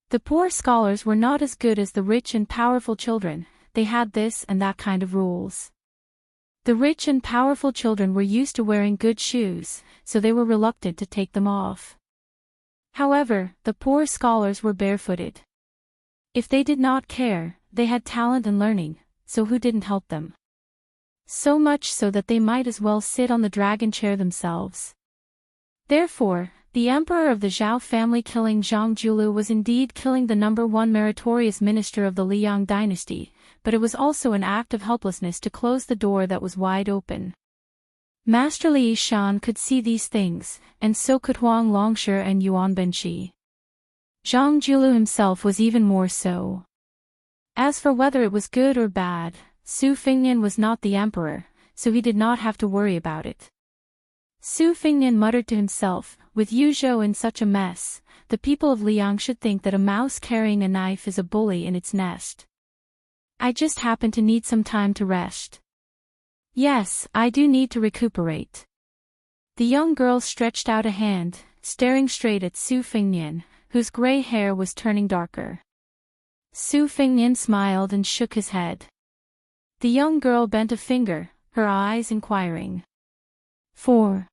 The poor scholars were not as good as the rich and powerful children, they had this and that kind of rules. The rich and powerful children were used to wearing good shoes, so they were reluctant to take them off. However, the poor scholars were barefooted. If they did not care, they had talent and learning, so who didn't help them? So much so that they might as well sit on the dragon chair themselves. Therefore, the emperor of the Zhao family killing Zhang Julu was indeed killing the #1 meritorious minister of the Liang dynasty, but it was also an act of helplessness to close the door that was wide open. Master Li Shan could see these things, and so could Huang Longshi and Yuan Benqi. Zhang Julu himself was even more so. As for whether it was good or bad, Su Fengnian was not the emperor, so he did not have to worry about it. Su Fengnian muttered to himself, with Yuzhou in such a mess, the people of Liang should think that a mouse carrying a knife is a bully in its nest. I just happen to need some time to rest. Yes, I do need to recuperate. The young girl stretched out a hand, staring straight at Su Fengnian, whose gray hair was turning darker. Su Fengnian smiled and shook his head. The young girl bent a finger, her eyes inquiring. 4.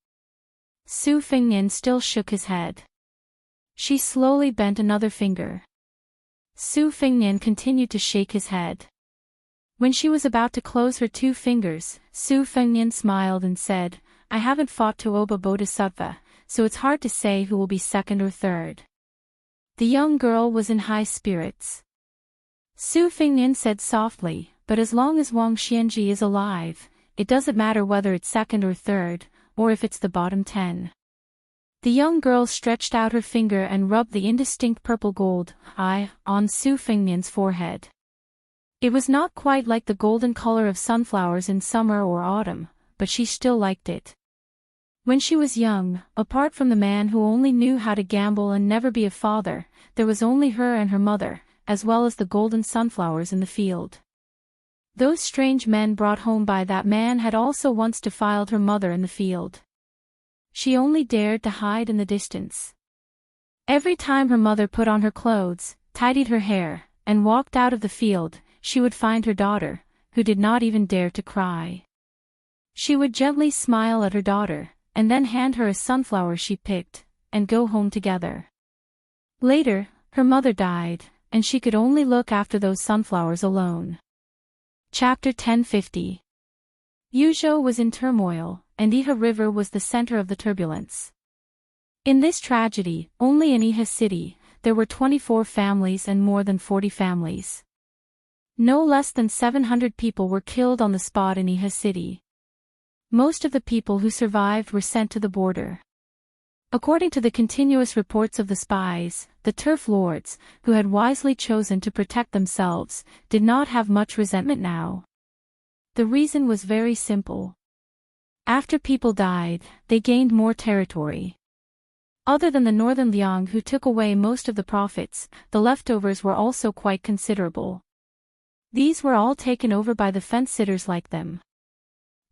Su Fengnian still shook his head. She slowly bent another finger. Su Fengnian continued to shake his head. When she was about to close her 2 fingers, Su Fengnian smiled and said, I haven't fought Tooba Bodhisattva, so it's hard to say who will be second or third. The young girl was in high spirits. Su Fengnian said softly, but as long as Wang Xianji is alive, it doesn't matter whether it's second or third, or if it's the bottom 10. The young girl stretched out her finger and rubbed the indistinct purple gold eye on Su Fengnian's forehead. It was not quite like the golden color of sunflowers in summer or autumn, but she still liked it. When she was young, apart from the man who only knew how to gamble and never be a father, there was only her and her mother, as well as the golden sunflowers in the field. Those strange men brought home by that man had also once defiled her mother in the field. She only dared to hide in the distance. Every time her mother put on her clothes, tidied her hair, and walked out of the field, she would find her daughter, who did not even dare to cry. She would gently smile at her daughter, and then hand her a sunflower she picked, and go home together. Later, her mother died, and she could only look after those sunflowers alone. Chapter 1050. Yuzhou was in turmoil, and Iha River was the center of the turbulence. In this tragedy, only in Iha City, there were 24 families and more than 40 families. No less than 700 people were killed on the spot in Iha City. Most of the people who survived were sent to the border. According to the continuous reports of the spies, the turf lords, who had wisely chosen to protect themselves, did not have much resentment now. The reason was very simple. After people died, they gained more territory. Other than the northern Liang who took away most of the profits, the leftovers were also quite considerable. These were all taken over by the fence-sitters like them.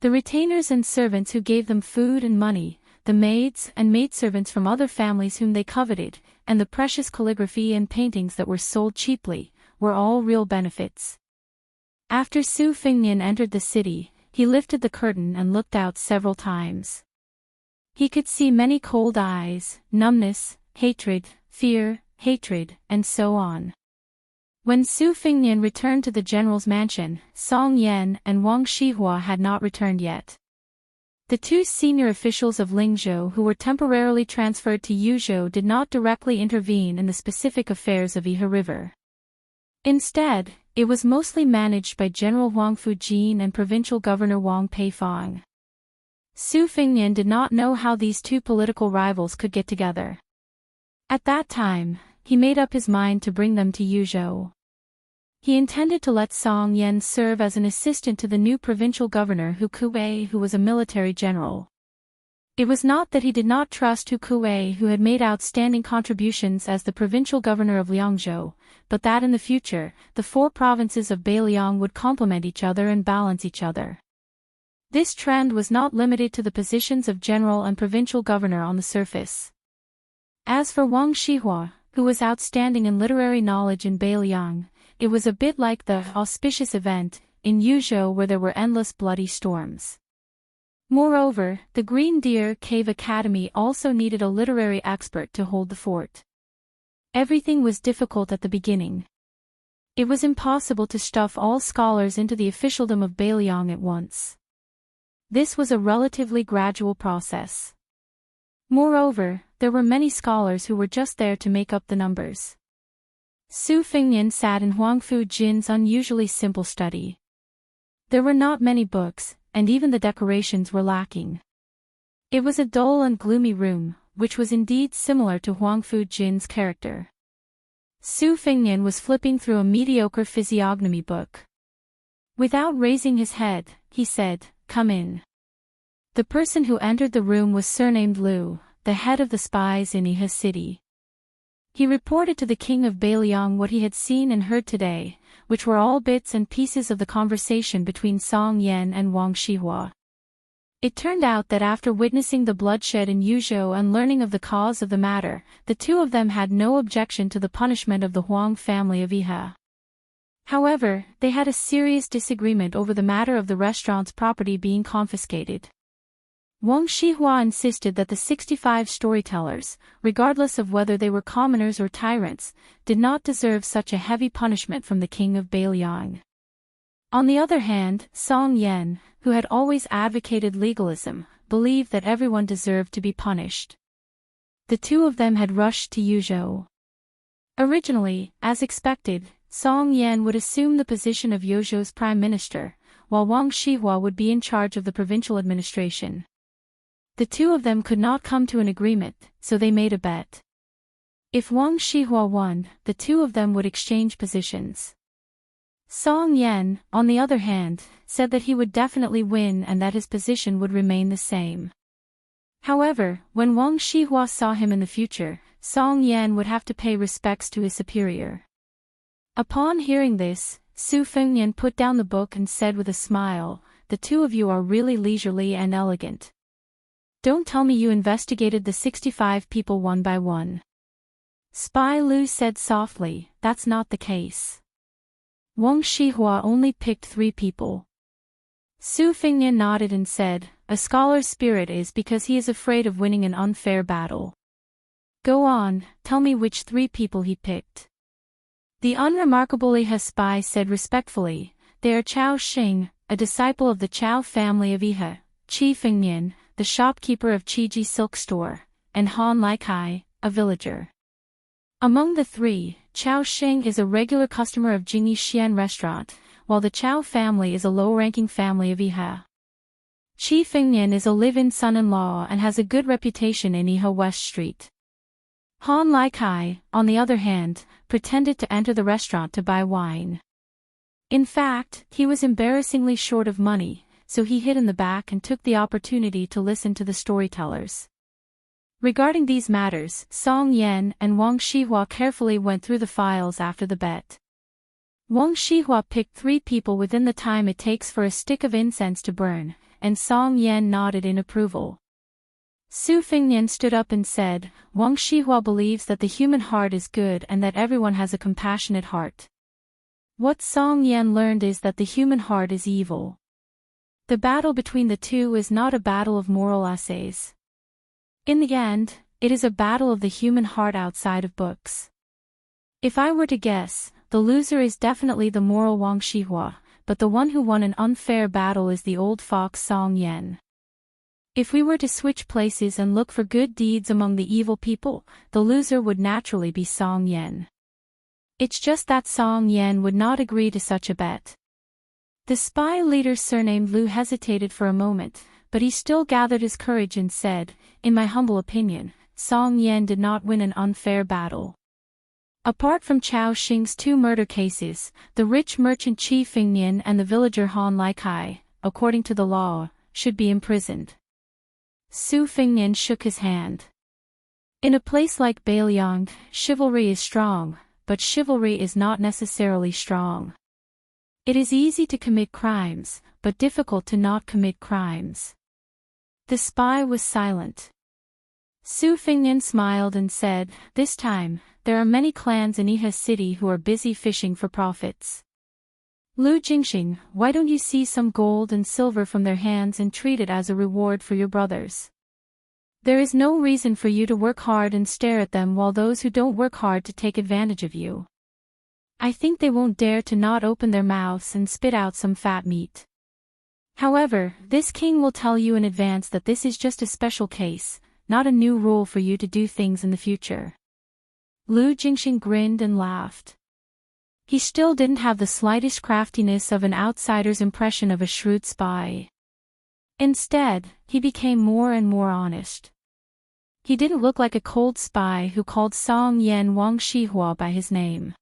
The retainers and servants who gave them food and money, the maids and maidservants from other families whom they coveted, and the precious calligraphy and paintings that were sold cheaply, were all real benefits. After Su Fengnian entered the city, he lifted the curtain and looked out several times. He could see many cold eyes, numbness, hatred, fear, hatred, and so on. When Su Fengnian returned to the general's mansion, Song Yan and Wang Shihua had not returned yet. The two senior officials of Lingzhou who were temporarily transferred to Yuzhou did not directly intervene in the specific affairs of Iha River. Instead, it was mostly managed by General Wang Fujin and Provincial Governor Wang Peifang. Su Fengnian did not know how these two political rivals could get together. At that time, he made up his mind to bring them to Yuzhou. He intended to let Song Yan serve as an assistant to the new provincial governor Hu Kuei, who was a military general. It was not that he did not trust Hu Kuei, who had made outstanding contributions as the provincial governor of Liangzhou, but that in the future, the four provinces of Beiliang would complement each other and balance each other. This trend was not limited to the positions of general and provincial governor on the surface. As for Wang Shihua, who was outstanding in literary knowledge in Beiliang, it was a bit like the auspicious event in Yuzhou where there were endless bloody storms. Moreover, the Green Deer Cave Academy also needed a literary expert to hold the fort. Everything was difficult at the beginning. It was impossible to stuff all scholars into the officialdom of Beiliang at once. This was a relatively gradual process. Moreover, there were many scholars who were just there to make up the numbers. Su Fengnian sat in Huang Fujin's unusually simple study. There were not many books, and even the decorations were lacking. It was a dull and gloomy room, which was indeed similar to Huang Fujin's character. Su Fengnian was flipping through a mediocre physiognomy book. Without raising his head, he said, "Come in." The person who entered the room was surnamed Liu, the head of the spies in Iha City. He reported to the king of Beiliang what he had seen and heard today, which were all bits and pieces of the conversation between Song Yan and Wang Shihua. It turned out that after witnessing the bloodshed in Yuzhou and learning of the cause of the matter, the two of them had no objection to the punishment of the Huang family of Iha. However, they had a serious disagreement over the matter of the restaurant's property being confiscated. Wang Shihua insisted that the 65 storytellers, regardless of whether they were commoners or tyrants, did not deserve such a heavy punishment from the king of Beiliang. On the other hand, Song Yan, who had always advocated legalism, believed that everyone deserved to be punished. The two of them had rushed to Yuzhou. Originally, as expected, Song Yan would assume the position of Yuzhou's prime minister, while Wang Shihua would be in charge of the provincial administration. The two of them could not come to an agreement, so they made a bet. If Wang Shihua won, the two of them would exchange positions. Song Yan, on the other hand, said that he would definitely win and that his position would remain the same. However, when Wang Shihua saw him in the future, Song Yan would have to pay respects to his superior. Upon hearing this, Su Fengnian put down the book and said with a smile, "The two of you are really leisurely and elegant. Don't tell me you investigated the 65 people one by one." Spy Lu said softly, "That's not the case. Wang Shihua only picked 3 people." Su Fengnian nodded and said, "A scholar's spirit is because he is afraid of winning an unfair battle. Go on, tell me which 3 people he picked." The unremarkable Iha spy said respectfully, "They are Chao Xing, a disciple of the Chao family of Iha, Qi Fengnian, the shopkeeper of Qiji Silk Store, and Han Laikai, a villager." Among the 3, Chao Xing is a regular customer of Jingyi Xian restaurant, while the Chao family is a low-ranking family of Iha. Qi Fengnian is a live-in son-in-law and has a good reputation in Iha West Street. Han Laikai, on the other hand, pretended to enter the restaurant to buy wine. In fact, he was embarrassingly short of money, so he hid in the back and took the opportunity to listen to the storytellers. Regarding these matters, Song Yan and Wang Shihua carefully went through the files after the bet. Wang Shihua picked 3 people within the time it takes for a stick of incense to burn, and Song Yan nodded in approval. Su Fengnian stood up and said, "Wang Shihua believes that the human heart is good and that everyone has a compassionate heart. What Song Yan learned is that the human heart is evil. The battle between the two is not a battle of moral essays. In the end, it is a battle of the human heart outside of books. If I were to guess, the loser is definitely the moral Wang Shihua, but the one who won an unfair battle is the old fox Song Yan. If we were to switch places and look for good deeds among the evil people, the loser would naturally be Song Yan. It's just that Song Yan would not agree to such a bet." The spy leader surnamed Lu hesitated for a moment, but he still gathered his courage and said, "In my humble opinion, Song Yan did not win an unfair battle. Apart from Chao Xing's 2 murder cases, the rich merchant Qi Fengnian and the villager Han Laikai, according to the law, should be imprisoned." Su Fengnian shook his hand. "In a place like Bailiang, chivalry is strong, but chivalry is not necessarily strong. It is easy to commit crimes, but difficult to not commit crimes." The spy was silent. Su Fengnian smiled and said, "This time, there are many clans in Iha City who are busy fishing for profits. Lu Jingxing, why don't you seize some gold and silver from their hands and treat it as a reward for your brothers? There is no reason for you to work hard and stare at them while those who don't work hard to take advantage of you. I think they won't dare to not open their mouths and spit out some fat meat. However, this king will tell you in advance that this is just a special case, not a new rule for you to do things in the future." Lu Jingxing grinned and laughed. He still didn't have the slightest craftiness of an outsider's impression of a shrewd spy. Instead, he became more and more honest. He didn't look like a cold spy who called Song Yan Wang Shihua by his name.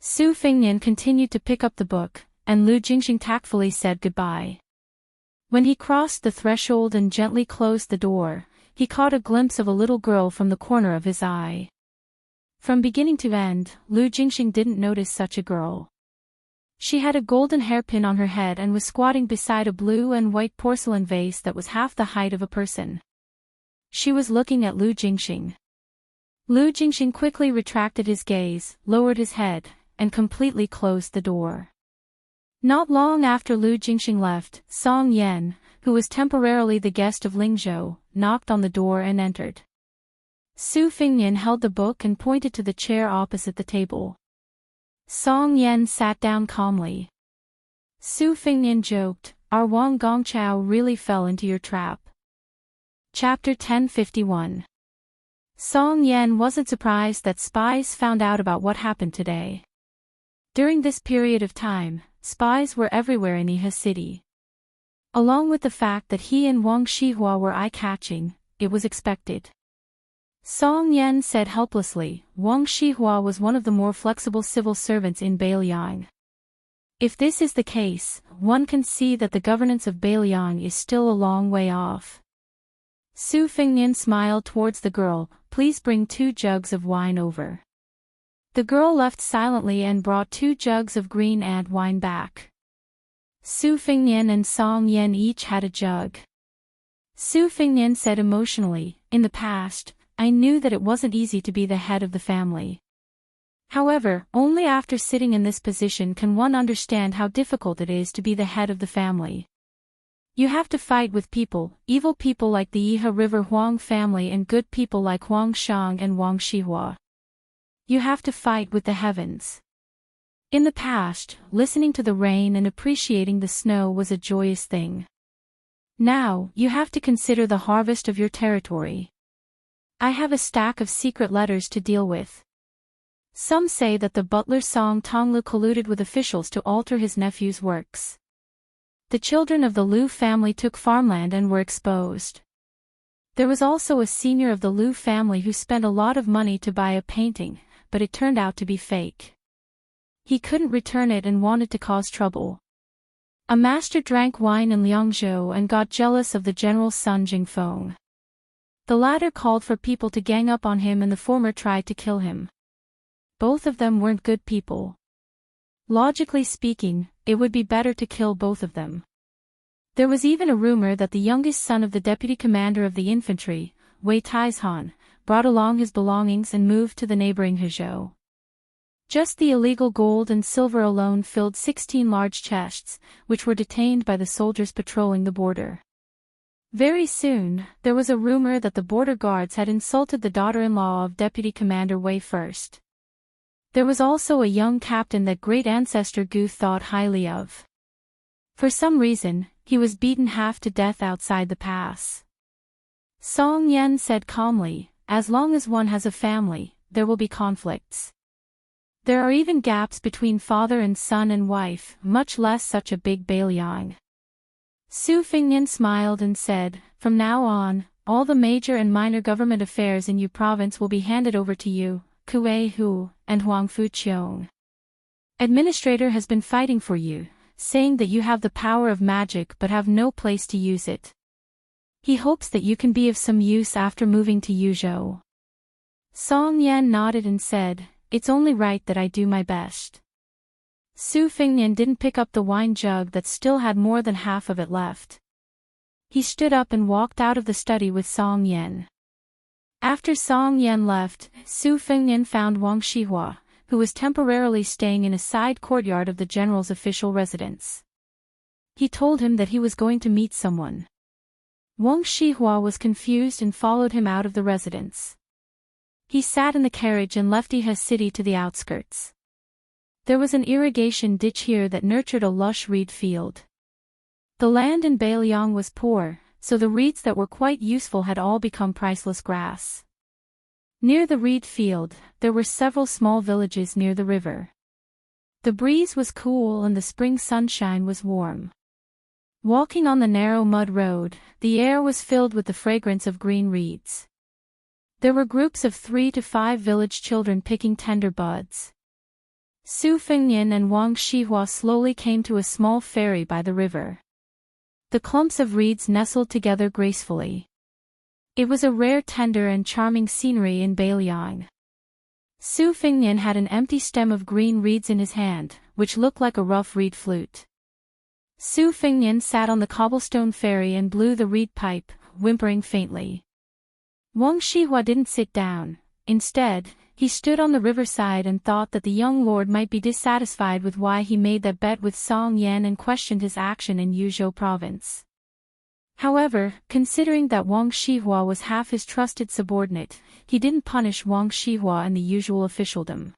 Su Fengnian continued to pick up the book, and Lu Jingxing tactfully said goodbye. When he crossed the threshold and gently closed the door, he caught a glimpse of a little girl from the corner of his eye. From beginning to end, Lu Jingxing didn't notice such a girl. She had a golden hairpin on her head and was squatting beside a blue and white porcelain vase that was half the height of a person. She was looking at Lu Jingxing. Lu Jingxing quickly retracted his gaze, lowered his head, and completely closed the door. Not long after Lu Jingxing left, Song Yan, who was temporarily the guest of Lingzhou, knocked on the door and entered. Su Fengnian held the book and pointed to the chair opposite the table. Song Yan sat down calmly. Su Fengnian joked, "Our Wang Gongchao really fell into your trap." Chapter 1051. Song Yan wasn't surprised that spies found out about what happened today. During this period of time, spies were everywhere in Iha City. Along with the fact that he and Wang Shihua were eye-catching, it was expected. Song Yan said helplessly. Wang Shihua was one of the more flexible civil servants in Beiliang. If this is the case, one can see that the governance of Beiliang is still a long way off. Su Fengnian smiled towards the girl. Please bring 2 jugs of wine over. The girl left silently and brought 2 jugs of green ant wine back. Su Fengnian and Song Yan each had a jug. Su Fengnian said emotionally, in the past, I knew that it wasn't easy to be the head of the family. However, only after sitting in this position can one understand how difficult it is to be the head of the family. You have to fight with people, evil people like the Yihe River Huang family and good people like Huang Shang and Wang Shihua. You have to fight with the heavens. In the past, listening to the rain and appreciating the snow was a joyous thing. Now, you have to consider the harvest of your territory. I have a stack of secret letters to deal with. Some say that the butler Song Tonglu colluded with officials to alter his nephew's works. The children of the Liu family took farmland and were exposed. There was also a senior of the Liu family who spent a lot of money to buy a painting, but it turned out to be fake. He couldn't return it and wanted to cause trouble. A master drank wine in Liangzhou and got jealous of the general's son Jingfeng. The latter called for people to gang up on him and the former tried to kill him. Both of them weren't good people. Logically speaking, it would be better to kill both of them. There was even a rumor that the youngest son of the deputy commander of the infantry, Wei Taizhan, brought along his belongings and moved to the neighboring Hezhou. Just the illegal gold and silver alone filled 16 large chests, which were detained by the soldiers patrolling the border. Very soon, there was a rumor that the border guards had insulted the daughter-in-law of Deputy Commander Wei first. There was also a young captain that great ancestor Gu thought highly of. For some reason, he was beaten half to death outside the pass. Song Yan said calmly, as long as one has a family, there will be conflicts. There are even gaps between father and son and wife, much less such a big Beiliang. Su Fengnian smiled and said, from now on, all the major and minor government affairs in Yu province will be handed over to you, Kuei Hu, and Huang Fuqiong. Administrator has been fighting for you, saying that you have the power of magic but have no place to use it. He hopes that you can be of some use after moving to Yuzhou. Song Yan nodded and said, it's only right that I do my best. Su Fengnian didn't pick up the wine jug that still had more than half of it left. He stood up and walked out of the study with Song Yan. After Song Yan left, Su Fengnian found Wang Shihua, who was temporarily staying in a side courtyard of the general's official residence. He told him that he was going to meet someone. Wang Shihua was confused and followed him out of the residence. He sat in the carriage and left Yihe city to the outskirts. There was an irrigation ditch here that nurtured a lush reed field. The land in Beiliang was poor, so the reeds that were quite useful had all become priceless grass. Near the reed field, there were several small villages near the river. The breeze was cool and the spring sunshine was warm. Walking on the narrow mud road, the air was filled with the fragrance of green reeds. There were groups of 3 to 5 village children picking tender buds. Su Fengnian and Wang Shihua slowly came to a small ferry by the river. The clumps of reeds nestled together gracefully. It was a rare tender and charming scenery in Beiliang. Su Fengnian had an empty stem of green reeds in his hand, which looked like a rough reed flute. Su Fengnian sat on the cobblestone ferry and blew the reed pipe, whimpering faintly. Wang Shihua didn't sit down. Instead, he stood on the riverside and thought that the young lord might be dissatisfied with why he made that bet with Song Yan and questioned his action in Yuzhou province. However, considering that Wang Shihua was half his trusted subordinate, he didn't punish Wang Shihua in the usual officialdom.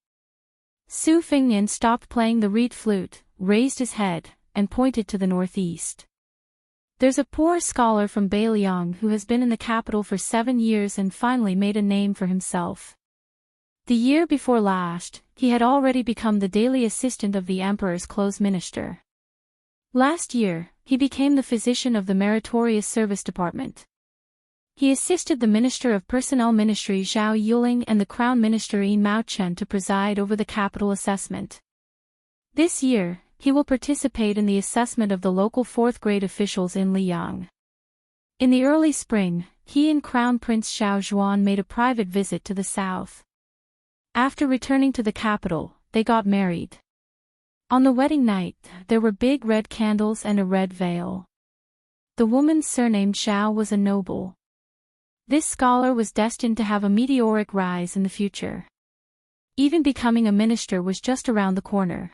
Su Fengnian stopped playing the reed flute, raised his head, and pointed to the northeast. There's a poor scholar from Beiliang who has been in the capital for 7 years and finally made a name for himself. The year before last, he had already become the daily assistant of the emperor's close minister. Last year, he became the physician of the Meritorious Service Department. He assisted the Minister of Personnel Ministry Zhao Yuling and the Crown Minister Yin Mao Chen to preside over the capital assessment. This year, he will participate in the assessment of the local 4th grade officials in Liang. In the early spring, he and Crown Prince Xiao Zhuan made a private visit to the south. After returning to the capital, they got married. On the wedding night, there were big red candles and a red veil. The woman surnamed Xiao was a noble. This scholar was destined to have a meteoric rise in the future. Even becoming a minister was just around the corner.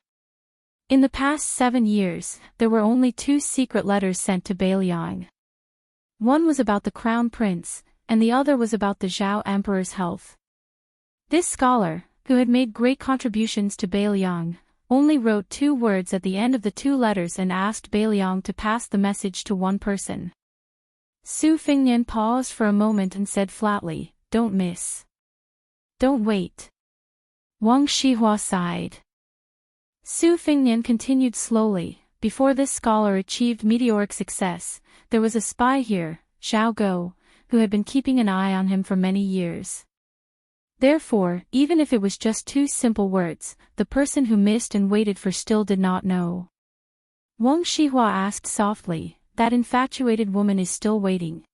In the past 7 years, there were only 2 secret letters sent to Beiliang. One was about the crown prince, and the other was about the Zhao emperor's health. This scholar, who had made great contributions to Beiliang, only wrote 2 words at the end of the 2 letters and asked Beiliang to pass the message to one person. Su Fingnian paused for a moment and said flatly, "Don't miss. Don't wait." Wang Shihua sighed. Su Fingnian continued slowly, "Before this scholar achieved meteoric success, there was a spy here, Zhao Go, who had been keeping an eye on him for many years. Therefore, even if it was just 2 simple words, the person who missed and waited for still did not know." Wang Shihua asked softly, "That infatuated woman is still waiting?"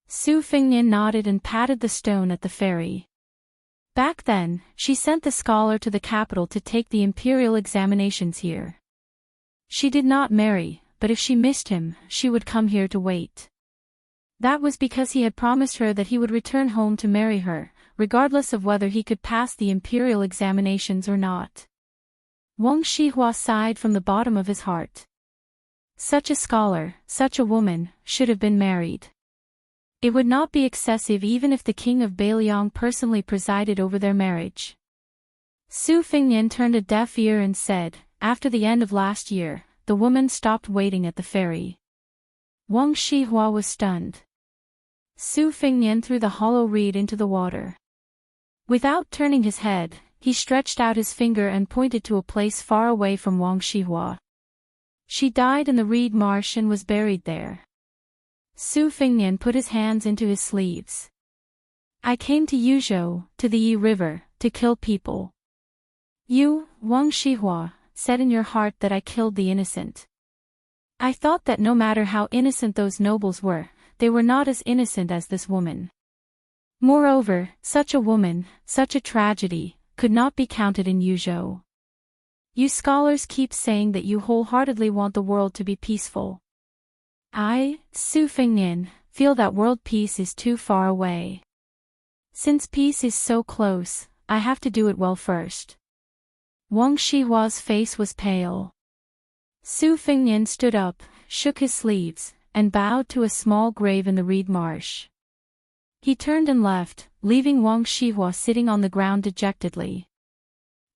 Su Fingnian nodded and patted the stone at the ferry. Back then, she sent the scholar to the capital to take the imperial examinations here. She did not marry, but if she missed him, she would come here to wait. That was because he had promised her that he would return home to marry her, regardless of whether he could pass the imperial examinations or not. Wang Shihua sighed from the bottom of his heart. Such a scholar, such a woman, should have been married. It would not be excessive even if the king of Beiliang personally presided over their marriage. Su Fingnian turned a deaf ear and said, "After the end of last year, the woman stopped waiting at the ferry." Wang Shihua was stunned. Su Fingnian threw the hollow reed into the water. Without turning his head, he stretched out his finger and pointed to a place far away from Wang Shihua. She died in the reed marsh and was buried there. Su Fingnian put his hands into his sleeves. "I came to Yuzhou, to the Yi River, to kill people. You, Wang Shihua, said in your heart that I killed the innocent. I thought that no matter how innocent those nobles were, they were not as innocent as this woman. Moreover, such a woman, such a tragedy, could not be counted in Yuzhou. You scholars keep saying that you wholeheartedly want the world to be peaceful. I, Su Fingnian, feel that world peace is too far away. Since peace is so close, I have to do it well first." Wang Shihua's face was pale. Su Fingnian stood up, shook his sleeves, and bowed to a small grave in the reed marsh. He turned and left, leaving Wang Shihua sitting on the ground dejectedly.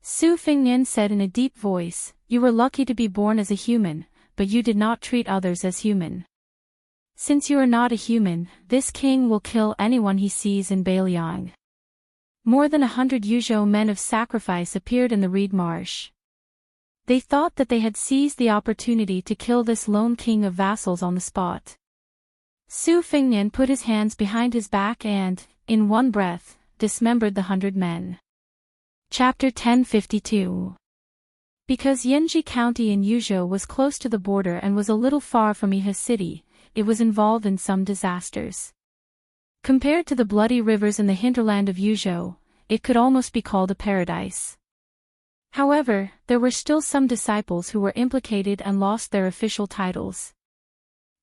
Su Fingnian said in a deep voice, "You were lucky to be born as a human, but you did not treat others as human. Since you are not a human, this king will kill anyone he sees in Beiliang." More than 100 Yuzhou men of sacrifice appeared in the reed marsh. They thought that they had seized the opportunity to kill this lone king of vassals on the spot. Su Fingnian put his hands behind his back and, in one breath, dismembered the 100 men. Chapter 1052. Because Yanji County in Yuzhou was close to the border and was a little far from Iha City, it was involved in some disasters. Compared to the bloody rivers in the hinterland of Yuzhou, it could almost be called a paradise. However, there were still some disciples who were implicated and lost their official titles.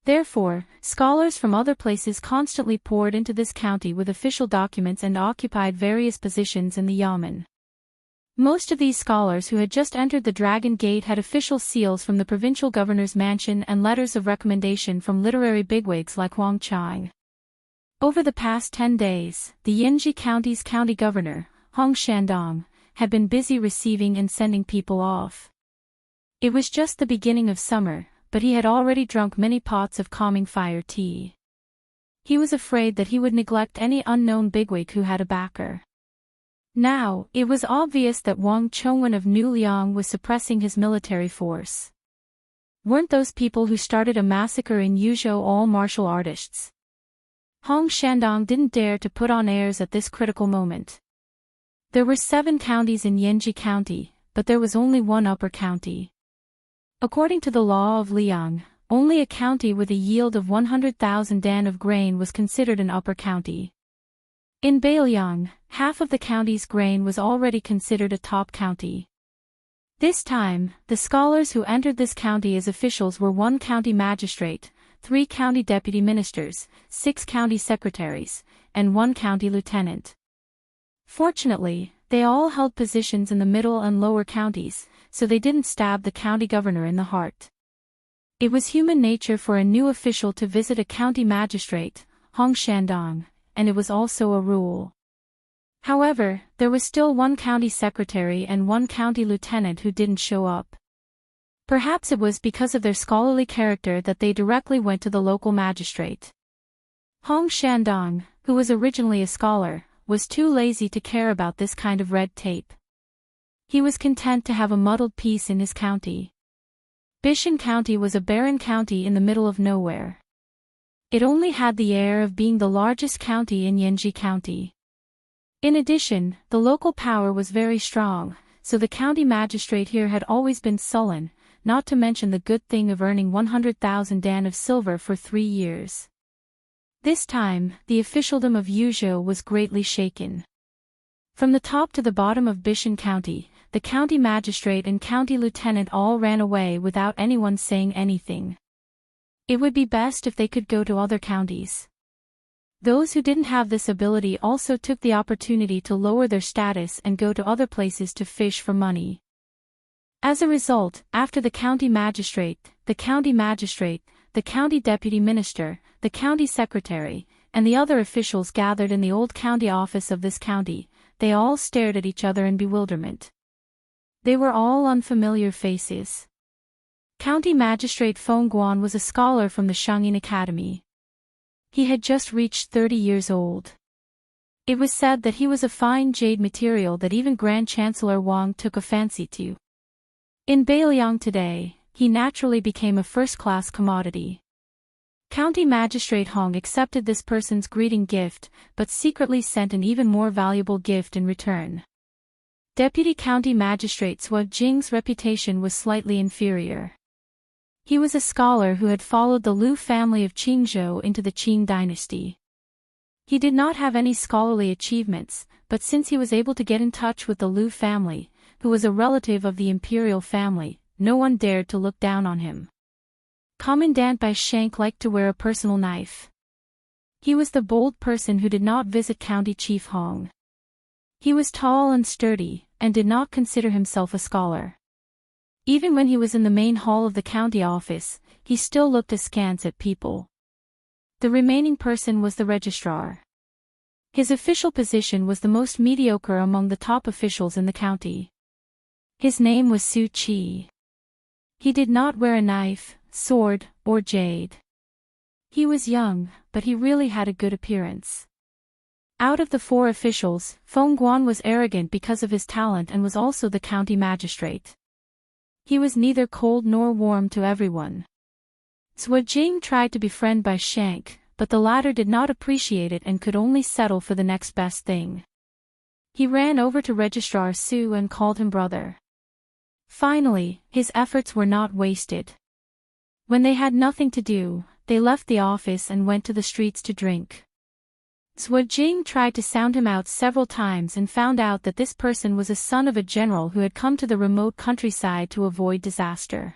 Therefore, scholars from other places constantly poured into this county with official documents and occupied various positions in the yamen. Most of these scholars who had just entered the Dragon Gate had official seals from the provincial governor's mansion and letters of recommendation from literary bigwigs like Huang Chang. Over the past 10 days, the Yanji County's county governor, Hong Shandong, had been busy receiving and sending people off. It was just the beginning of summer, but he had already drunk many pots of calming fire tea. He was afraid that he would neglect any unknown bigwig who had a backer. Now, it was obvious that Wang Chongwen of New Liang was suppressing his military force. Weren't those people who started a massacre in Yuzhou all martial artists? Hong Shandong didn't dare to put on airs at this critical moment. There were 7 counties in Yanji County, but there was only one upper county. According to the law of Liang, only a county with a yield of 100,000 dan of grain was considered an upper county. In Beiliang, half of the county's grain was already considered a top county. This time, the scholars who entered this county as officials were 1 county magistrate, 3 county deputy ministers, 6 county secretaries, and 1 county lieutenant. Fortunately, they all held positions in the middle and lower counties, so they didn't stab the county governor in the heart. It was human nature for a new official to visit a county magistrate, Hong Shandong, and it was also a rule. However, there was still 1 county secretary and 1 county lieutenant who didn't show up. Perhaps it was because of their scholarly character that they directly went to the local magistrate. Hong Shandong, who was originally a scholar, was too lazy to care about this kind of red tape. He was content to have a muddled peace in his county. Bishan County was a barren county in the middle of nowhere. It only had the air of being the largest county in Yanji County. In addition, the local power was very strong, so the county magistrate here had always been sullen, not to mention the good thing of earning 100,000 dan of silver for 3 years. This time, the officialdom of Yuzhou was greatly shaken. From the top to the bottom of Bishan County, the county magistrate and county lieutenant all ran away without anyone saying anything. It would be best if they could go to other counties. Those who didn't have this ability also took the opportunity to lower their status and go to other places to fish for money. As a result, after the county magistrate, the county deputy minister, the county secretary, and the other officials gathered in the old county office of this county, they all stared at each other in bewilderment. They were all unfamiliar faces. County Magistrate Feng Guan was a scholar from the Shangyin Academy. He had just reached 30 years old. It was said that he was a fine jade material that even Grand Chancellor Wang took a fancy to. In Beiliang today, he naturally became a first-class commodity. County Magistrate Hong accepted this person's greeting gift, but secretly sent an even more valuable gift in return. Deputy County Magistrate Sua Jing's reputation was slightly inferior. He was a scholar who had followed the Lu family of Qingzhou into the Qing dynasty. He did not have any scholarly achievements, but since he was able to get in touch with the Lu family, who was a relative of the imperial family, no one dared to look down on him. Commandant Bai Shank liked to wear a personal knife. He was the bold person who did not visit County Chief Hong. He was tall and sturdy, and did not consider himself a scholar. Even when he was in the main hall of the county office, he still looked askance at people. The remaining person was the registrar. His official position was the most mediocre among the top officials in the county. His name was Su Qi. He did not wear a knife, sword, or jade. He was young, but he really had a good appearance. Out of the 4 officials, Feng Guan was arrogant because of his talent and was also the county magistrate. He was neither cold nor warm to everyone. Sua Jing tried to befriend Bai Shank, but the latter did not appreciate it and could only settle for the next best thing. He ran over to Registrar Su and called him brother. Finally, his efforts were not wasted. When they had nothing to do, they left the office and went to the streets to drink. Sua Jing tried to sound him out several times and found out that this person was a son of a general who had come to the remote countryside to avoid disaster.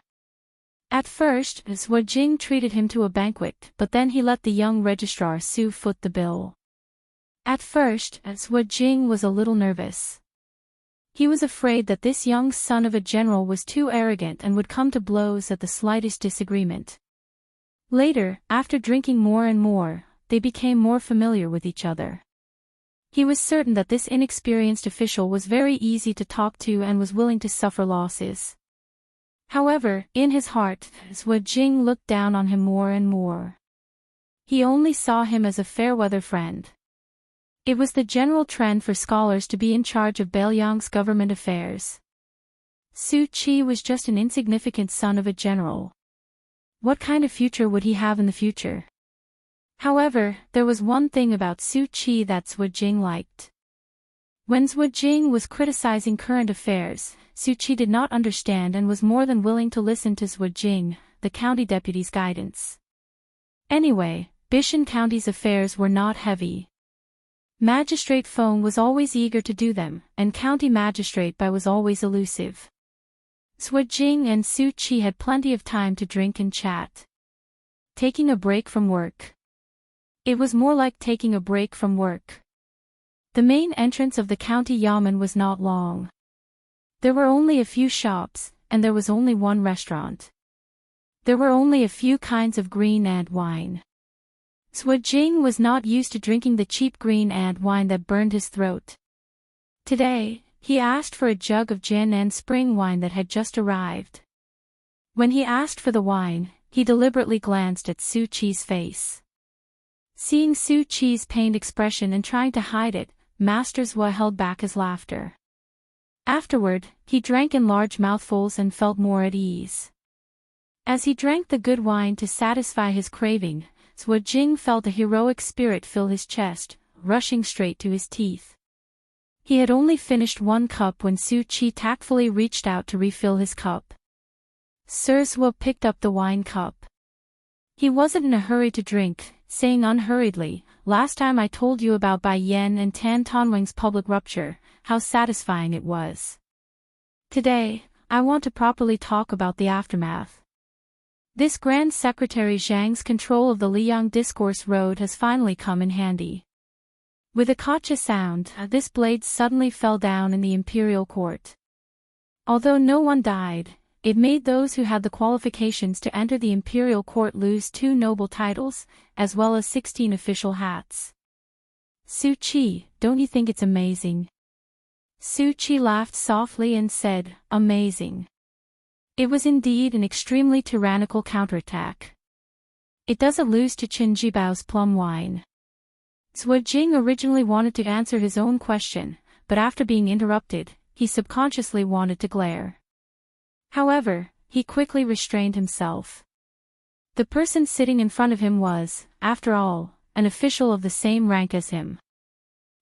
At first, Sua Jing treated him to a banquet, but then he let the young registrar Su foot the bill. At first, Sua Jing was a little nervous. He was afraid that this young son of a general was too arrogant and would come to blows at the slightest disagreement. Later, after drinking more and more, they became more familiar with each other. He was certain that this inexperienced official was very easy to talk to and was willing to suffer losses. However, in his heart, Sua Jing looked down on him more and more. He only saw him as a fair-weather friend. It was the general trend for scholars to be in charge of Beiliang's government affairs. Su Qi was just an insignificant son of a general. What kind of future would he have in the future? However, there was one thing about Su Qi that Zhuo Jing liked. When Zhuo Jing was criticizing current affairs, Su Qi did not understand and was more than willing to listen to Zhuo Jing, the county deputy's guidance. Anyway, Bishan County's affairs were not heavy. Magistrate Feng was always eager to do them, and County Magistrate Bai was always elusive. Zhuo Jing and Su Qi had plenty of time to drink and chat. Taking a break from work. It was more like taking a break from work. The main entrance of the county yamen was not long. There were only a few shops, and there was only one restaurant. There were only a few kinds of green and wine. Zhuo Jing was not used to drinking the cheap green and wine that burned his throat. Today, he asked for a jug of gin and spring wine that had just arrived. When he asked for the wine, he deliberately glanced at Su Qi's face. Seeing Su Qi's pained expression and trying to hide it, Master Zhuo held back his laughter. Afterward, he drank in large mouthfuls and felt more at ease. As he drank the good wine to satisfy his craving, Zhuo Jing felt a heroic spirit fill his chest, rushing straight to his teeth. He had only finished one cup when Su Qi tactfully reached out to refill his cup. Sir Zhuo picked up the wine cup. He wasn't in a hurry to drink, saying unhurriedly, "Last time I told you about Bai Yan and Tan Tanwang's public rupture, how satisfying it was. Today, I want to properly talk about the aftermath. This Grand Secretary Zhang's control of the Liang Discourse Road has finally come in handy." With a gotcha sound, this blade suddenly fell down in the imperial court. Although no one died, it made those who had the qualifications to enter the imperial court lose 2 noble titles, as well as 16 official hats. "Su Qi, don't you think it's amazing?" Su Qi laughed softly and said, "Amazing." It was indeed an extremely tyrannical counterattack. It doesn't lose to Qin Jibao's plum wine. Zhuo Jing originally wanted to answer his own question, but after being interrupted, he subconsciously wanted to glare. However, he quickly restrained himself. The person sitting in front of him was, after all, an official of the same rank as him.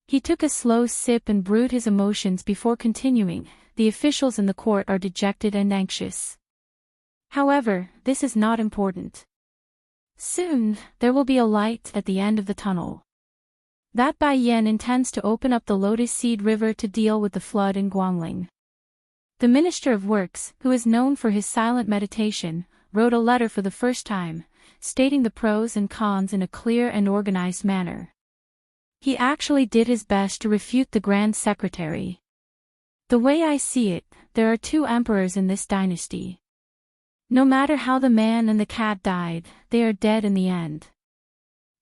He took a slow sip and brewed his emotions before continuing. "The officials in the court are dejected and anxious. However, this is not important. Soon, there will be a light at the end of the tunnel. That Bai Yan intends to open up the Lotus Seed River to deal with the flood in Guangling." The Minister of Works, who is known for his silent meditation, wrote a letter for the first time, stating the pros and cons in a clear and organized manner. He actually did his best to refute the Grand Secretary. "The way I see it, there are 2 emperors in this dynasty. No matter how the man and the cat died, they are dead in the end.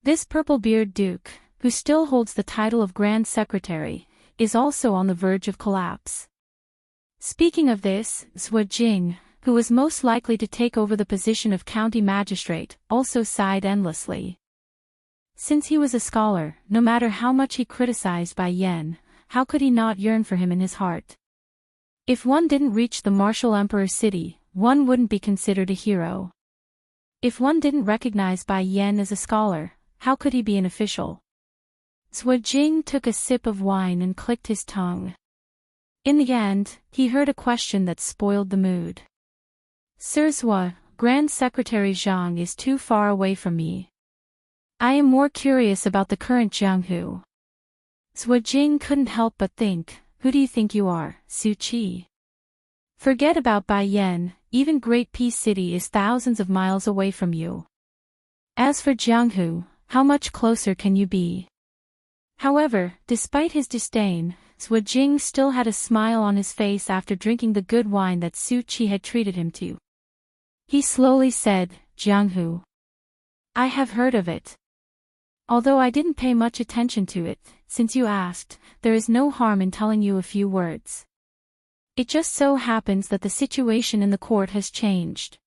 This purple-beard duke, who still holds the title of Grand Secretary, is also on the verge of collapse." Speaking of this, Zhuo Jing, who was most likely to take over the position of county magistrate, also sighed endlessly. Since he was a scholar, no matter how much he criticized Bai Yan, how could he not yearn for him in his heart? If one didn't reach the martial emperor city, one wouldn't be considered a hero. If one didn't recognize Bai Yan as a scholar, how could he be an official? Zhuo Jing took a sip of wine and clicked his tongue. In the end, he heard a question that spoiled the mood. "Sir Zhuo, Grand Secretary Zhang is too far away from me. I am more curious about the current Jianghu." Zhuo Jing couldn't help but think, "Who do you think you are, Su Qi? Forget about Bai Yan, even Great Peace City is thousands of miles away from you. As for Jianghu, how much closer can you be?" However, despite his disdain, Zhuo Jing still had a smile on his face after drinking the good wine that Su Qi had treated him to. He slowly said, "Jianghu. I have heard of it. Although I didn't pay much attention to it, since you asked, there is no harm in telling you a few words. It just so happens that the situation in the court has changed.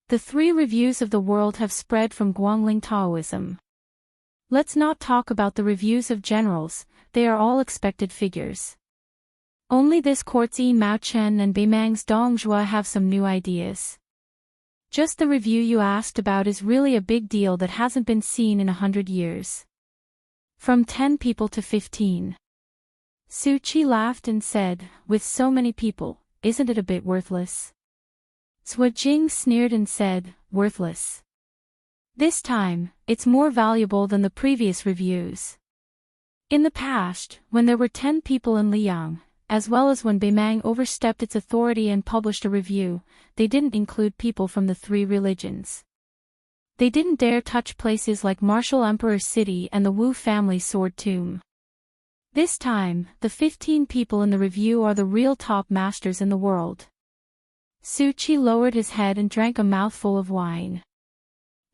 The 3 reviews of the world have spread from Guangling Taoism. Let's not talk about the reviews of generals, they are all expected figures. Only this court's Yi Mao Chen and Beimang's Dong Zhuo have some new ideas. Just the review you asked about is really a big deal that hasn't been seen in 100 years. From 10 people to 15. Suchi laughed and said, with so many people, isn't it a bit worthless? Jing sneered and said, worthless. This time, it's more valuable than the previous reviews. In the past, when there were 10 people in Liang, as well as when Beimang overstepped its authority and published a review, they didn't include people from the 3 religions. They didn't dare touch places like Martial Emperor City and the Wu family sword tomb. This time, the 15 people in the review are the real top masters in the world. Suchi lowered his head and drank a mouthful of wine.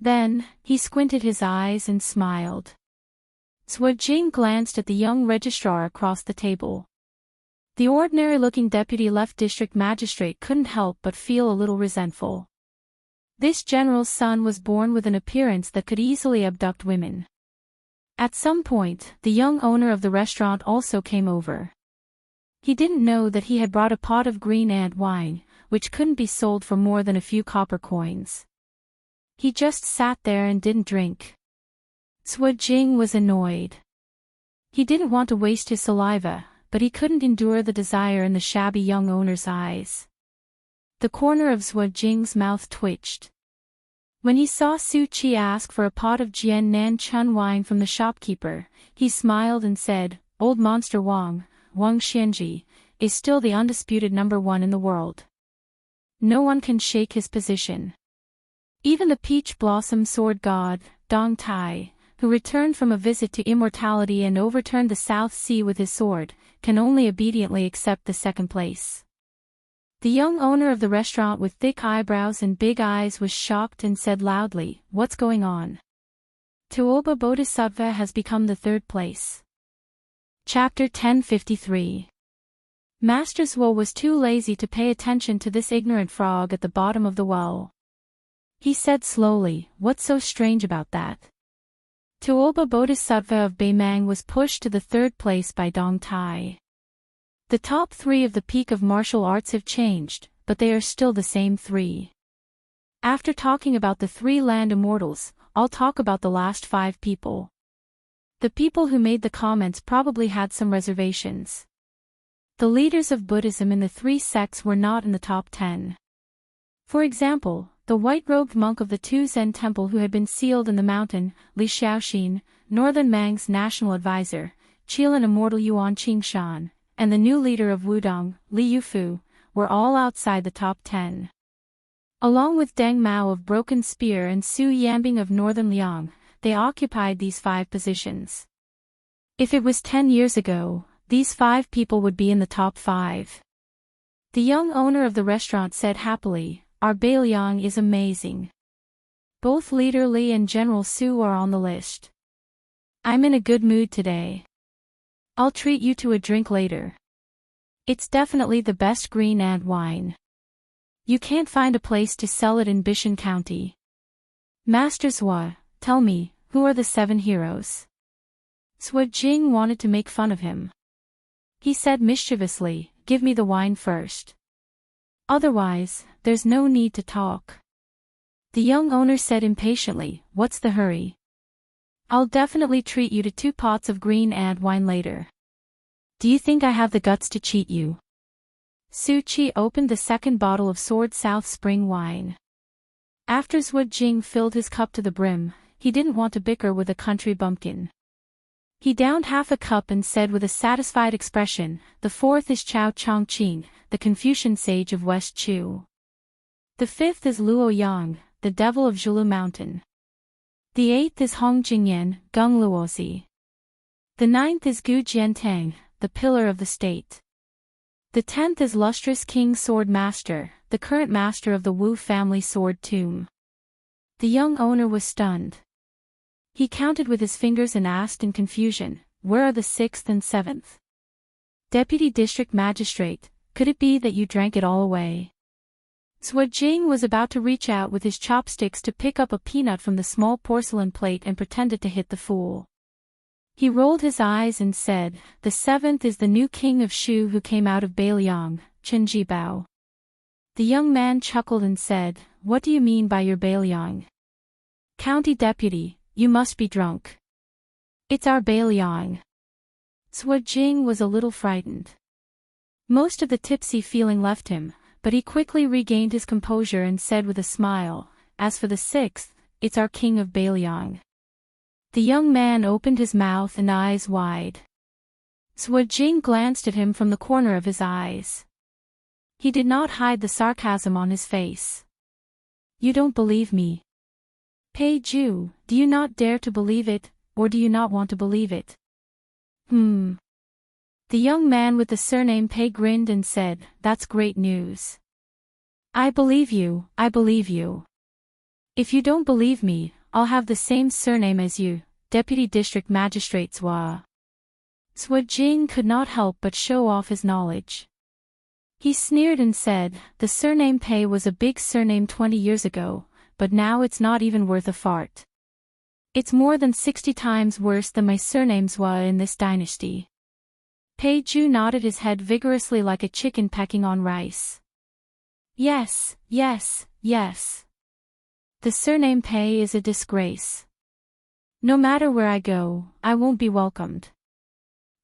Then, he squinted his eyes and smiled. Jing glanced at the young registrar across the table. The ordinary-looking deputy left district magistrate couldn't help but feel a little resentful. This general's son was born with an appearance that could easily abduct women. At some point, the young owner of the restaurant also came over. He didn't know that he had brought a pot of green ant wine, which couldn't be sold for more than a few copper coins. He just sat there and didn't drink. Jing was annoyed. He didn't want to waste his saliva, but he couldn't endure the desire in the shabby young owner's eyes. The corner of Jing's mouth twitched. When he saw Suchi ask for a pot of Jian Nan Chun wine from the shopkeeper, he smiled and said, Old Monster Wang Xianji, is still the undisputed #1 in the world. No one can shake his position. Even the peach blossom sword god, Dong Tai, who returned from a visit to immortality and overturned the South Sea with his sword, can only obediently accept the second place. The young owner of the restaurant with thick eyebrows and big eyes was shocked and said loudly, What's going on? Tuoba Bodhisattva has become the 3rd place. Chapter 1053. Master Zhuo was too lazy to pay attention to this ignorant frog at the bottom of the well. He said slowly, What's so strange about that? Tuoba Bodhisattva of Beimang was pushed to the 3rd place by Dong Tai. The top 3 of the peak of martial arts have changed, but they are still the same 3. After talking about the 3 land immortals, I'll talk about the last 5 people. The people who made the comments probably had some reservations. The leaders of Buddhism in the 3 sects were not in the top 10. For example, the white-robed monk of the 2 Zen temple who had been sealed in the mountain, Li Xiaoxin, Northern Mang's national advisor, Qilin immortal Yuan Qingshan, and the new leader of Wudong, Li Yufu, were all outside the top 10. Along with Deng Mao of Broken Spear and Su Yambing of Northern Liang, they occupied these 5 positions. If it was 10 years ago, these 5 people would be in the top 5. The young owner of the restaurant said happily, Our Beiliang is amazing. Both Leader Li and General Su are on the list. I'm in a good mood today. I'll treat you to a drink later. It's definitely the best green ant wine. You can't find a place to sell it in Bishan County. Master Zhuo, tell me, who are the 7 heroes? Jing wanted to make fun of him. He said mischievously, Give me the wine first. Otherwise, there's no need to talk. The young owner said impatiently, What's the hurry? I'll definitely treat you to 2 pots of green ant wine later. Do you think I have the guts to cheat you? Suchi opened the 2nd bottle of Sword South Spring wine. After Jing filled his cup to the brim, he didn't want to bicker with a country bumpkin. He downed half a cup and said with a satisfied expression, The 4th is Chao Chongqing, the Confucian sage of West Chu. The 5th is Luo Yang, the devil of Zhulu Mountain. The 8th is Hong Jingyan, Gung Luozi. The 9th is Gu Jiantang, the pillar of the state. The 10th is lustrous King Sword Master, the current master of the Wu family sword tomb. The young owner was stunned. He counted with his fingers and asked in confusion, Where are the 6th and 7th? Deputy District Magistrate, could it be that you drank it all away? Jing was about to reach out with his chopsticks to pick up a peanut from the small porcelain plate and pretended to hit the fool. He rolled his eyes and said, The 7th is the new king of Shu who came out of Beiliang, Chen Jibao. The young man chuckled and said, "What do you mean by your Bailiang? County deputy, you must be drunk." "It's our Bailiang." Sui Jing was a little frightened. Most of the tipsy feeling left him, but he quickly regained his composure and said with a smile, "As for the sixth, it's our king of Bailiang." The young man opened his mouth and eyes wide. Sui Jing glanced at him from the corner of his eyes. He did not hide the sarcasm on his face. "You don't believe me. Pei Ju, do you not dare to believe it, or do you not want to believe it?" The young man with the surname Pei grinned and said, "That's great news. I believe you, I believe you. If you don't believe me, I'll have the same surname as you, Deputy District Magistrate Zhua." Sui Jing could not help but show off his knowledge. He sneered and said, "The surname Pei was a big surname 20 years ago, but now it's not even worth a fart. It's more than 60 times worse than my surname Zhua in this dynasty." Pei Ju nodded his head vigorously like a chicken pecking on rice. "Yes, yes, yes. The surname Pei is a disgrace. No matter where I go, I won't be welcomed.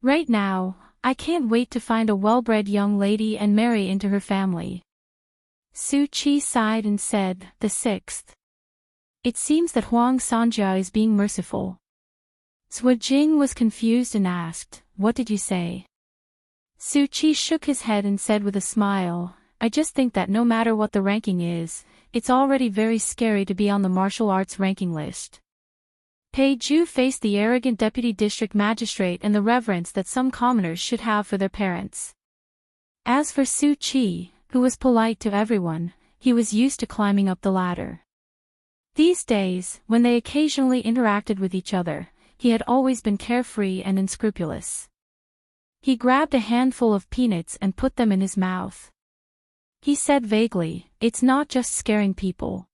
Right now, I can't wait to find a well-bred young lady and marry into her family." Su Qi sighed and said, "The sixth. It seems that Huang Sanjia is being merciful." Sui Jing was confused and asked, "What did you say?" Su Qi shook his head and said with a smile, "I just think that no matter what the ranking is, it's already very scary to be on the martial arts ranking list." Pei Ju faced the arrogant deputy district magistrate and the reverence that some commoners should have for their parents. As for Su Qi, who was polite to everyone, he was used to climbing up the ladder. These days, when they occasionally interacted with each other, he had always been carefree and unscrupulous. He grabbed a handful of peanuts and put them in his mouth. He said vaguely, "It's not just scaring people.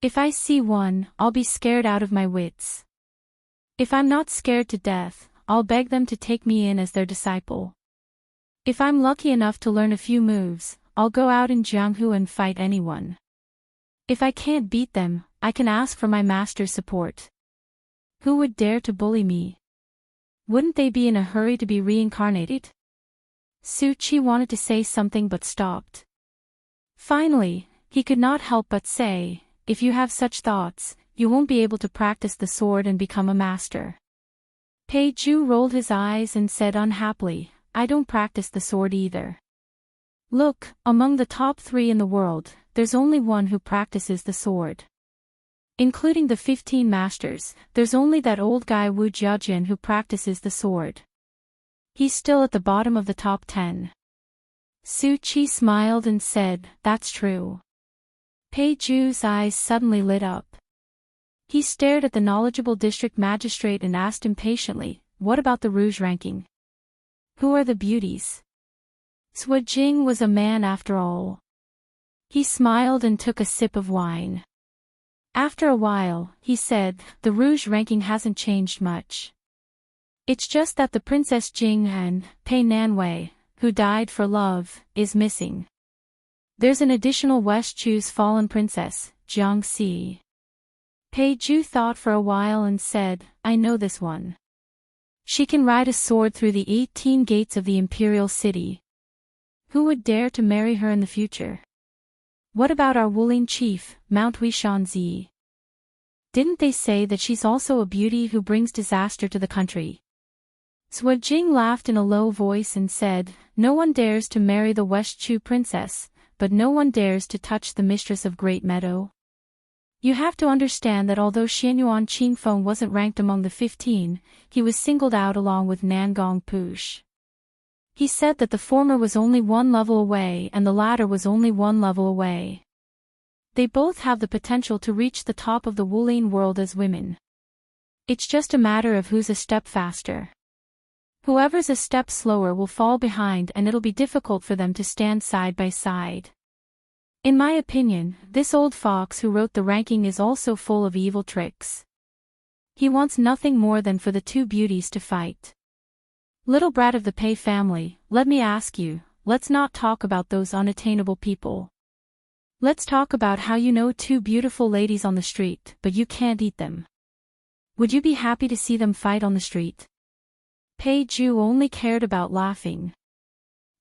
If I see one, I'll be scared out of my wits. If I'm not scared to death, I'll beg them to take me in as their disciple. If I'm lucky enough to learn a few moves, I'll go out in Jianghu and fight anyone. If I can't beat them, I can ask for my master's support. Who would dare to bully me? Wouldn't they be in a hurry to be reincarnated?" Su Qi wanted to say something but stopped. Finally, he could not help but say, "If you have such thoughts, you won't be able to practice the sword and become a master." Pei Ju rolled his eyes and said unhappily, "I don't practice the sword either. Look, among the top 3 in the world, there's only one who practices the sword. Including the 15 masters, there's only that old guy Wu Jiajin who practices the sword. He's still at the bottom of the top 10. Su Qi smiled and said, "That's true." Pei Ju's eyes suddenly lit up. He stared at the knowledgeable district magistrate and asked impatiently, "What about the rouge ranking? Who are the beauties?" Sui Jing was a man after all. He smiled and took a sip of wine. After a while, he said, "The rouge ranking hasn't changed much. It's just that the Princess Jing and Pei Nanwei, who died for love, is missing. There's an additional West Chu's fallen princess, Jiang Si." Pei Ju thought for a while and said, "I know this one. She can ride a sword through the 18 gates of the imperial city. Who would dare to marry her in the future? What about our Wulin chief, Mount Huishanzi? Didn't they say that she's also a beauty who brings disaster to the country?" Sui Jing laughed in a low voice and said, "No one dares to marry the West Chu princess, but no one dares to touch the mistress of Great Meadow. You have to understand that although Xianyuan Qingfeng wasn't ranked among the 15, he was singled out along with Nangong Push. He said that the former was only 1 level away and the latter was only 1 level away. They both have the potential to reach the top of the Wulin world as women. It's just a matter of who's a step faster. Whoever's a step slower will fall behind and it'll be difficult for them to stand side by side. In my opinion, this old fox who wrote the ranking is also full of evil tricks. He wants nothing more than for the 2 beauties to fight. Little brat of the Pei family, let me ask you, let's not talk about those unattainable people. Let's talk about how you know two beautiful ladies on the street, but you can't eat them. Would you be happy to see them fight on the street? Pei Ju only cared about laughing.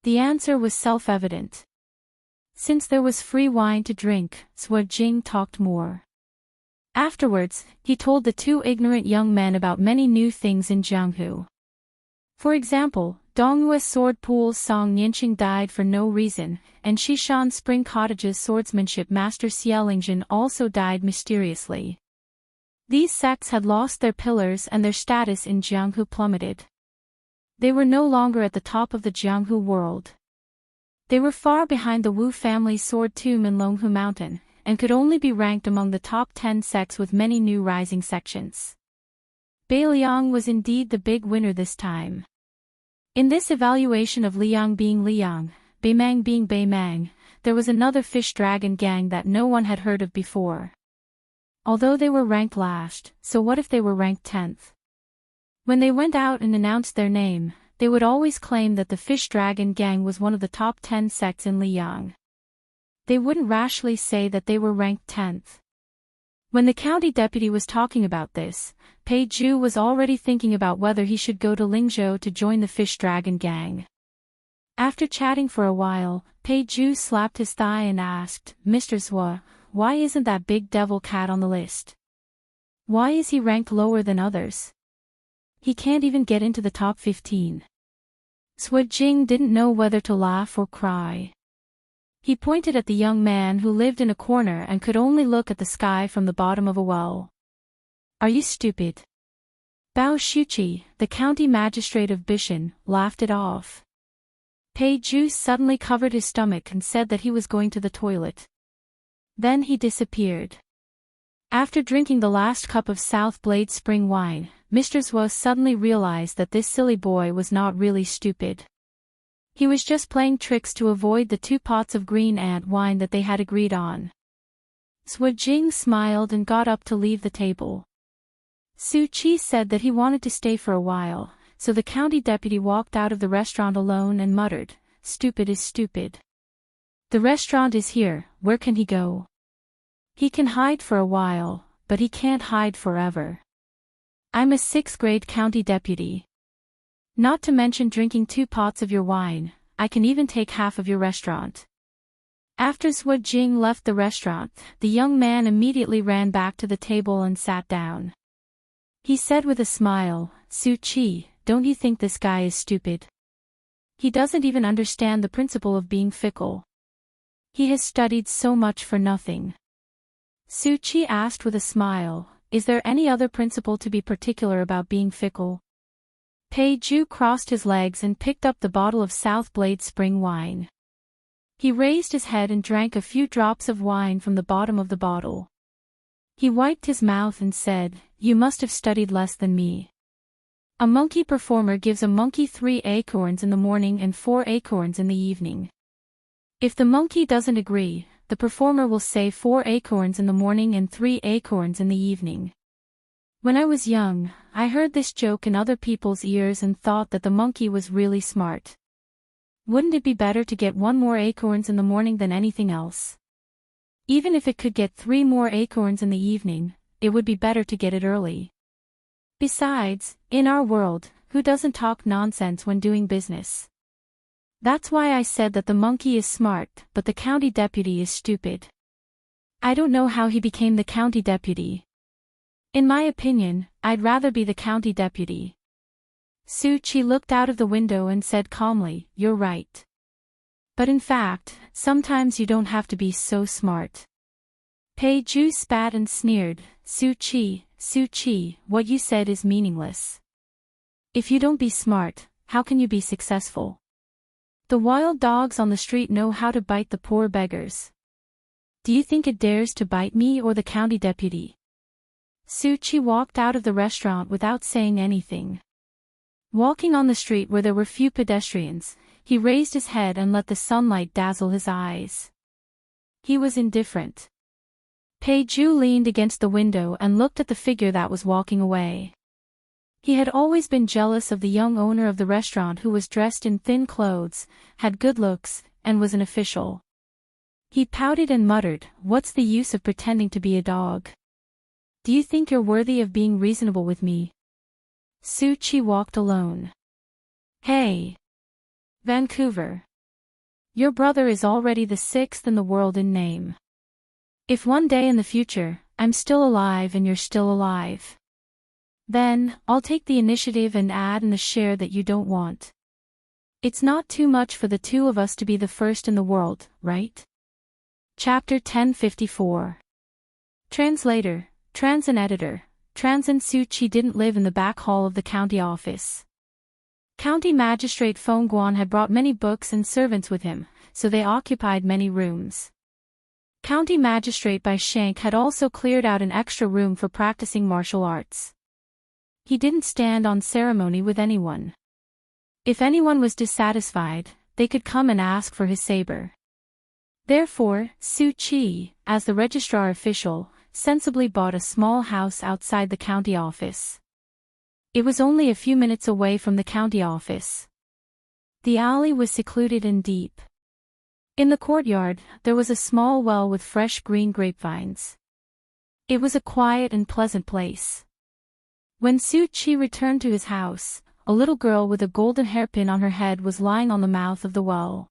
The answer was self-evident. Since there was free wine to drink, Sui Jing talked more. Afterwards, he told the two ignorant young men about many new things in Jianghu. For example, Dongyue's sword pool's Song Nianqing died for no reason, and Shishan Spring Cottage's swordsmanship master Xiaolingzhen also died mysteriously. These sects had lost their pillars and their status in Jianghu plummeted. They were no longer at the top of the Jianghu world. They were far behind the Wu family's sword tomb in Longhu Mountain, and could only be ranked among the top 10 sects with many new rising sections. Beiliang was indeed the big winner this time. In this evaluation of Liang being Liang, Beimang being Beimang, there was another fish dragon gang that no one had heard of before. Although they were ranked last, so what if they were ranked 10th? When they went out and announced their name, they would always claim that the fish dragon gang was one of the top 10 sects in Liang. They wouldn't rashly say that they were ranked 10th. When the county deputy was talking about this, Pei Ju was already thinking about whether he should go to Lingzhou to join the fish dragon gang. After chatting for a while, Pei Ju slapped his thigh and asked, "Mr. Zhua, why isn't that big devil cat on the list? Why is he ranked lower than others? He can't even get into the top 15. Sui Jing didn't know whether to laugh or cry. He pointed at the young man who lived in a corner and could only look at the sky from the bottom of a well. "Are you stupid?" Bao Shuqi, the county magistrate of Bishan, laughed it off. Pei Ju suddenly covered his stomach and said that he was going to the toilet. Then he disappeared. After drinking the last cup of South Blade spring wine, Mr. Zhua suddenly realized that this silly boy was not really stupid. He was just playing tricks to avoid the 2 pots of green ant wine that they had agreed on. Sui Jing smiled and got up to leave the table. Su Qi said that he wanted to stay for a while, so the county deputy walked out of the restaurant alone and muttered, "Stupid is stupid. The restaurant is here, where can he go? He can hide for a while, but he can't hide forever. I'm a 6th grade county deputy. Not to mention drinking 2 pots of your wine, I can even take half of your restaurant." After Sui Jing left the restaurant, the young man immediately ran back to the table and sat down. He said with a smile, "Su Qi, don't you think this guy is stupid? He doesn't even understand the principle of being fickle. He has studied so much for nothing." Su Qi asked with a smile, "Is there any other principle to be particular about being fickle?" Pei Ju crossed his legs and picked up the bottle of South Blade spring wine. He raised his head and drank a few drops of wine from the bottom of the bottle. He wiped his mouth and said, "You must have studied less than me. A monkey performer gives a monkey 3 acorns in the morning and 4 acorns in the evening. If the monkey doesn't agree, the performer will say 4 acorns in the morning and 3 acorns in the evening. When I was young, I heard this joke in other people's ears and thought that the monkey was really smart. Wouldn't it be better to get 1 more acorns in the morning than anything else? Even if it could get 3 more acorns in the evening, it would be better to get it early. Besides, in our world, who doesn't talk nonsense when doing business? That's why I said that the monkey is smart, but the county deputy is stupid. I don't know how he became the county deputy. In my opinion, I'd rather be the county deputy." Su Qi looked out of the window and said calmly, "You're right. But in fact, sometimes you don't have to be so smart." Pei Ju spat and sneered, Su Qi, what you said is meaningless. If you don't be smart, how can you be successful? The wild dogs on the street know how to bite the poor beggars. Do you think it dares to bite me or the county deputy?" Su Qi walked out of the restaurant without saying anything. Walking on the street where there were few pedestrians, he raised his head and let the sunlight dazzle his eyes. He was indifferent. Pei Ju leaned against the window and looked at the figure that was walking away. He had always been jealous of the young owner of the restaurant who was dressed in thin clothes, had good looks, and was an official. He pouted and muttered, "What's the use of pretending to be a dog? Do you think you're worthy of being reasonable with me?" Su Chi walked alone. "Hey, Vancouver. Your brother is already the 6th in the world in name. If one day in the future, I'm still alive and you're still alive, then, I'll take the initiative and add in the share that you don't want. It's not too much for the two of us to be the first in the world, right?" Chapter 1054. Translator, Trans and Editor. Trans and Su Chi didn't live in the back hall of the county office. County Magistrate Feng Guan had brought many books and servants with him, so they occupied many rooms. County Magistrate Bai Shank had also cleared out an extra room for practicing martial arts. He didn't stand on ceremony with anyone. If anyone was dissatisfied, they could come and ask for his saber. Therefore, Su Chi, as the registrar official, sensibly bought a small house outside the county office. It was only a few minutes away from the county office. The alley was secluded and deep. In the courtyard, there was a small well with fresh green grapevines. It was a quiet and pleasant place. When Su Chi returned to his house, a little girl with a golden hairpin on her head was lying on the mouth of the well.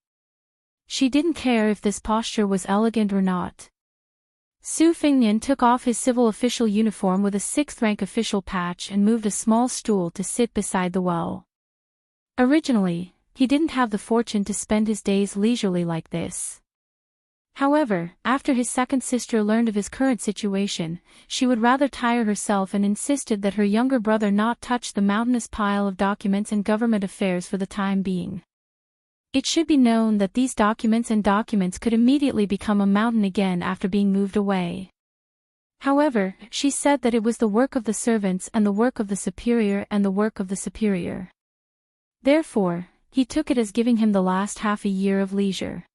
She didn't care if this posture was elegant or not. Su Fingnian took off his civil official uniform with a 6th-rank official patch and moved a small stool to sit beside the well. Originally, he didn't have the fortune to spend his days leisurely like this. However, after his second sister learned of his current situation, she would rather tire herself and insisted that her younger brother not touch the mountainous pile of documents and government affairs for the time being. It should be known that these documents could immediately become a mountain again after being moved away. However, she said that it was the work of the servants and the work of the superior and the work of the superior. Therefore, he took it as giving him the last half a year of leisure.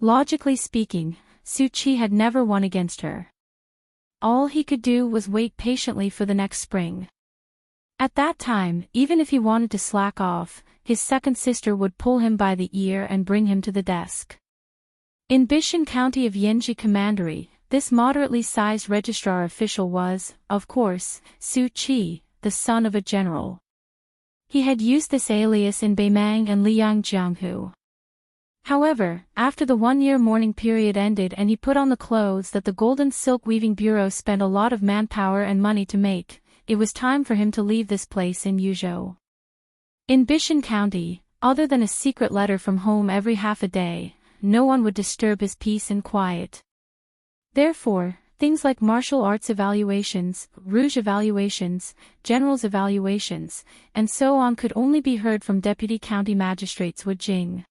Logically speaking, Su Chi had never won against her. All he could do was wait patiently for the next spring. At that time, even if he wanted to slack off, his second sister would pull him by the ear and bring him to the desk. In Bishan County of Yenji Commandery, this moderately sized registrar official was, of course, Su Chi, the son of a general. He had used this alias in Beimang and Liangjianghu. However, after the one-year mourning period ended and he put on the clothes that the Golden Silk Weaving Bureau spent a lot of manpower and money to make, it was time for him to leave this place in Yuzhou. In Bishan County, other than a secret letter from home every half a day, no one would disturb his peace and quiet. Therefore, things like martial arts evaluations, rouge evaluations, generals evaluations, and so on could only be heard from deputy county magistrates Jing.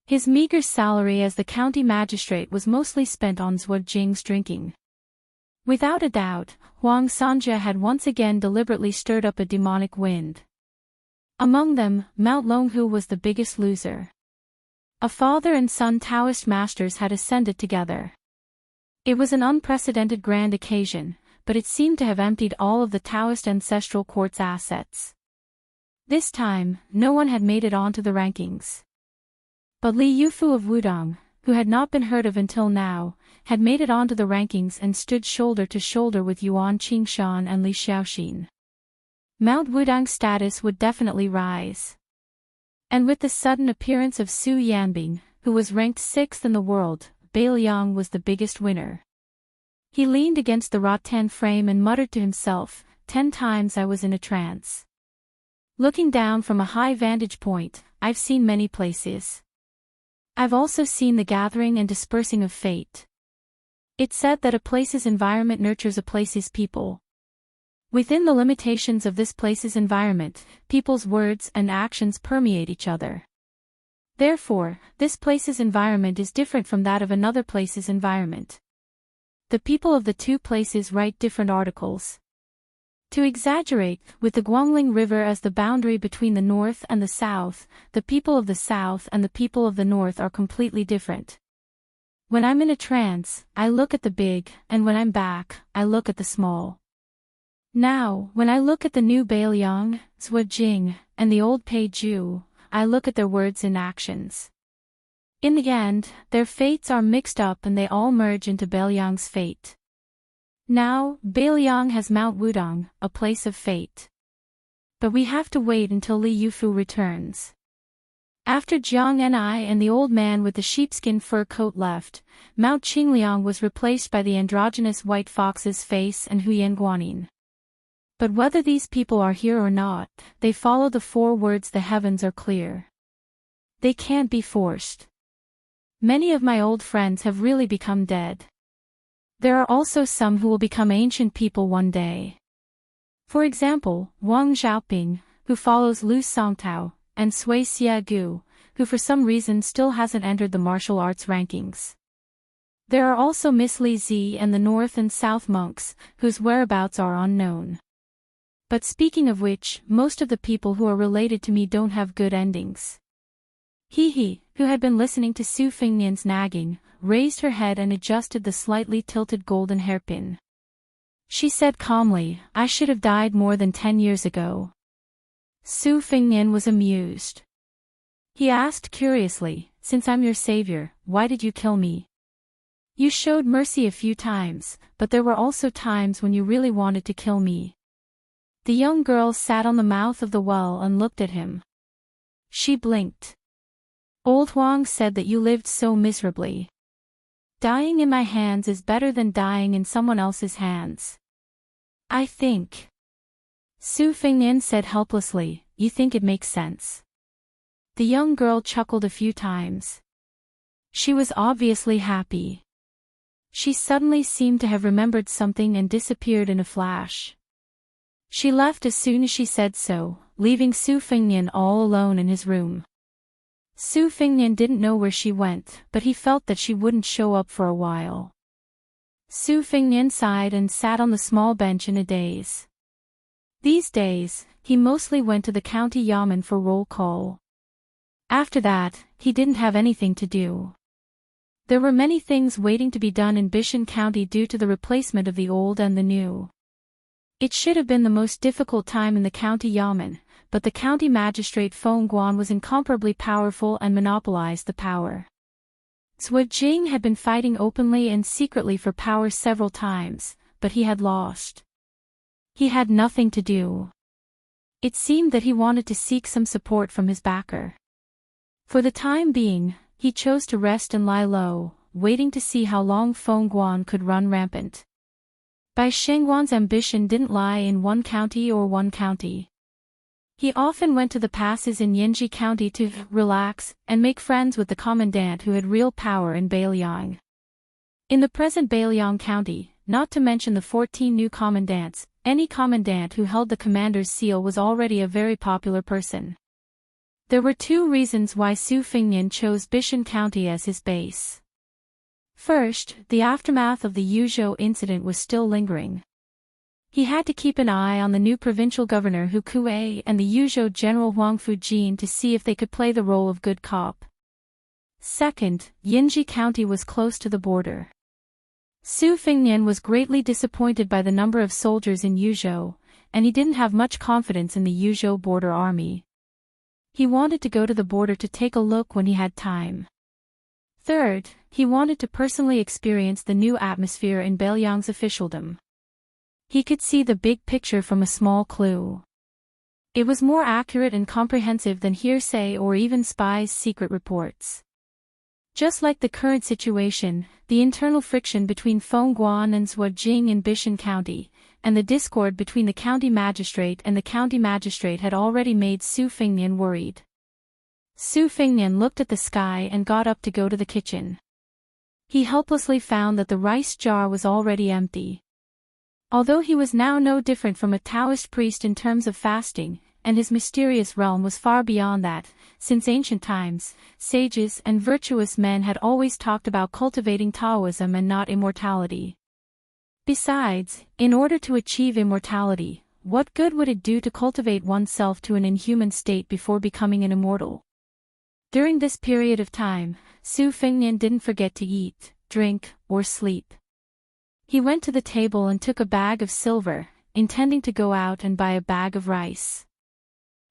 His meager salary as the county magistrate was mostly spent on Zhuo Jing's drinking. Without a doubt, Huang Sanja had once again deliberately stirred up a demonic wind. Among them, Mount Longhu was the biggest loser. A father and son Taoist masters had ascended together. It was an unprecedented grand occasion, but it seemed to have emptied all of the Taoist ancestral court's assets. This time, no one had made it onto the rankings. But Li Yufu of Wudong, who had not been heard of until now, had made it onto the rankings and stood shoulder to shoulder with Yuan Qingshan and Li Xiaoxin. Mount Wudong's status would definitely rise. And with the sudden appearance of Su Yanbing, who was ranked 6th in the world, Bai Liang was the biggest winner. He leaned against the rattan frame and muttered to himself, 10 times I was in a trance. Looking down from a high vantage point, I've seen many places. I've also seen the gathering and dispersing of fate. It's said that a place's environment nurtures a place's people. Within the limitations of this place's environment, people's words and actions permeate each other. Therefore, this place's environment is different from that of another place's environment. The people of the two places write different articles. To exaggerate, with the Guangling River as the boundary between the north and the south, the people of the south and the people of the north are completely different. When I'm in a trance, I look at the big, and when I'm back, I look at the small. Now, when I look at the new Bai Liang, Zhuo Jing, and the old Pei Ju, I look at their words and actions. In the end, their fates are mixed up and they all merge into Bailiang's fate. Now, Bailiang has Mount Wudong, a place of fate. But we have to wait until Li Yufu returns. After Jiang and I and the old man with the sheepskin fur coat left, Mount Qingliang was replaced by the androgynous white fox's face and Huyan Guanyin. But whether these people are here or not, they follow the 4 words the heavens are clear. They can't be forced. Many of my old friends have really become dead. There are also some who will become ancient people one day. For example, Wang Xiaoping, who follows Lu Songtao, and Sui Xiegu, who for some reason still hasn't entered the martial arts rankings. There are also Miss Li Zi and the North and South monks, whose whereabouts are unknown. But speaking of which, most of the people who are related to me don't have good endings. He, who had been listening to Su Fingnian's nagging, raised her head and adjusted the slightly tilted golden hairpin. She said calmly, "I should have died more than 10 years ago." Su Fingnian was amused. He asked curiously, "Since I'm your savior, why did you kill me? You showed mercy a few times, but there were also times when you really wanted to kill me." The young girl sat on the mouth of the well and looked at him. She blinked. "Old Huang said that you lived so miserably. Dying in my hands is better than dying in someone else's hands. I think." Su Fingnian said helplessly, "You think it makes sense?" The young girl chuckled a few times. She was obviously happy. She suddenly seemed to have remembered something and disappeared in a flash. She left as soon as she said so, leaving Su Fingnian all alone in his room. Su Fingnian didn't know where she went, but he felt that she wouldn't show up for a while. Su Fingnian sighed and sat on the small bench in a daze. These days, he mostly went to the county yamen for roll call. After that, he didn't have anything to do. There were many things waiting to be done in Bishan County due to the replacement of the old and the new. It should have been the most difficult time in the county yamen, but the county magistrate Feng Guan was incomparably powerful and monopolized the power. Zhuo Jing had been fighting openly and secretly for power several times, but he had lost. He had nothing to do. It seemed that he wanted to seek some support from his backer. For the time being, he chose to rest and lie low, waiting to see how long Feng Guan could run rampant. Bai Shengguan's ambition didn't lie in one county or one county. He often went to the passes in Yanji County to relax and make friends with the commandant who had real power in Bailiang. In the present Bailiang County, not to mention the 14 new commandants, any commandant who held the commander's seal was already a very popular person. There were 2 reasons why Su Fingnian chose Bishan County as his base. First, the aftermath of the Yuzhou incident was still lingering. He had to keep an eye on the new provincial governor Hu Kuei and the Yuzhou general Huang Fujin to see if they could play the role of good cop. Second, Yinji County was close to the border. Su Fingnian was greatly disappointed by the number of soldiers in Yuzhou, and he didn't have much confidence in the Yuzhou border army. He wanted to go to the border to take a look when he had time. Third, he wanted to personally experience the new atmosphere in Bailiang's officialdom. He could see the big picture from a small clue. It was more accurate and comprehensive than hearsay or even spies' secret reports. Just like the current situation, the internal friction between Feng Guan and Zhuo Jing in Bishan County, and the discord between the county magistrate and the county magistrate had already made Su Fingnian worried. Su Fingnian looked at the sky and got up to go to the kitchen. He helplessly found that the rice jar was already empty. Although he was now no different from a Taoist priest in terms of fasting, and his mysterious realm was far beyond that, since ancient times, sages and virtuous men had always talked about cultivating Taoism and not immortality. Besides, in order to achieve immortality, what good would it do to cultivate oneself to an inhuman state before becoming an immortal? During this period of time, Su Fingnian didn't forget to eat, drink, or sleep. He went to the table and took a bag of silver, intending to go out and buy a bag of rice.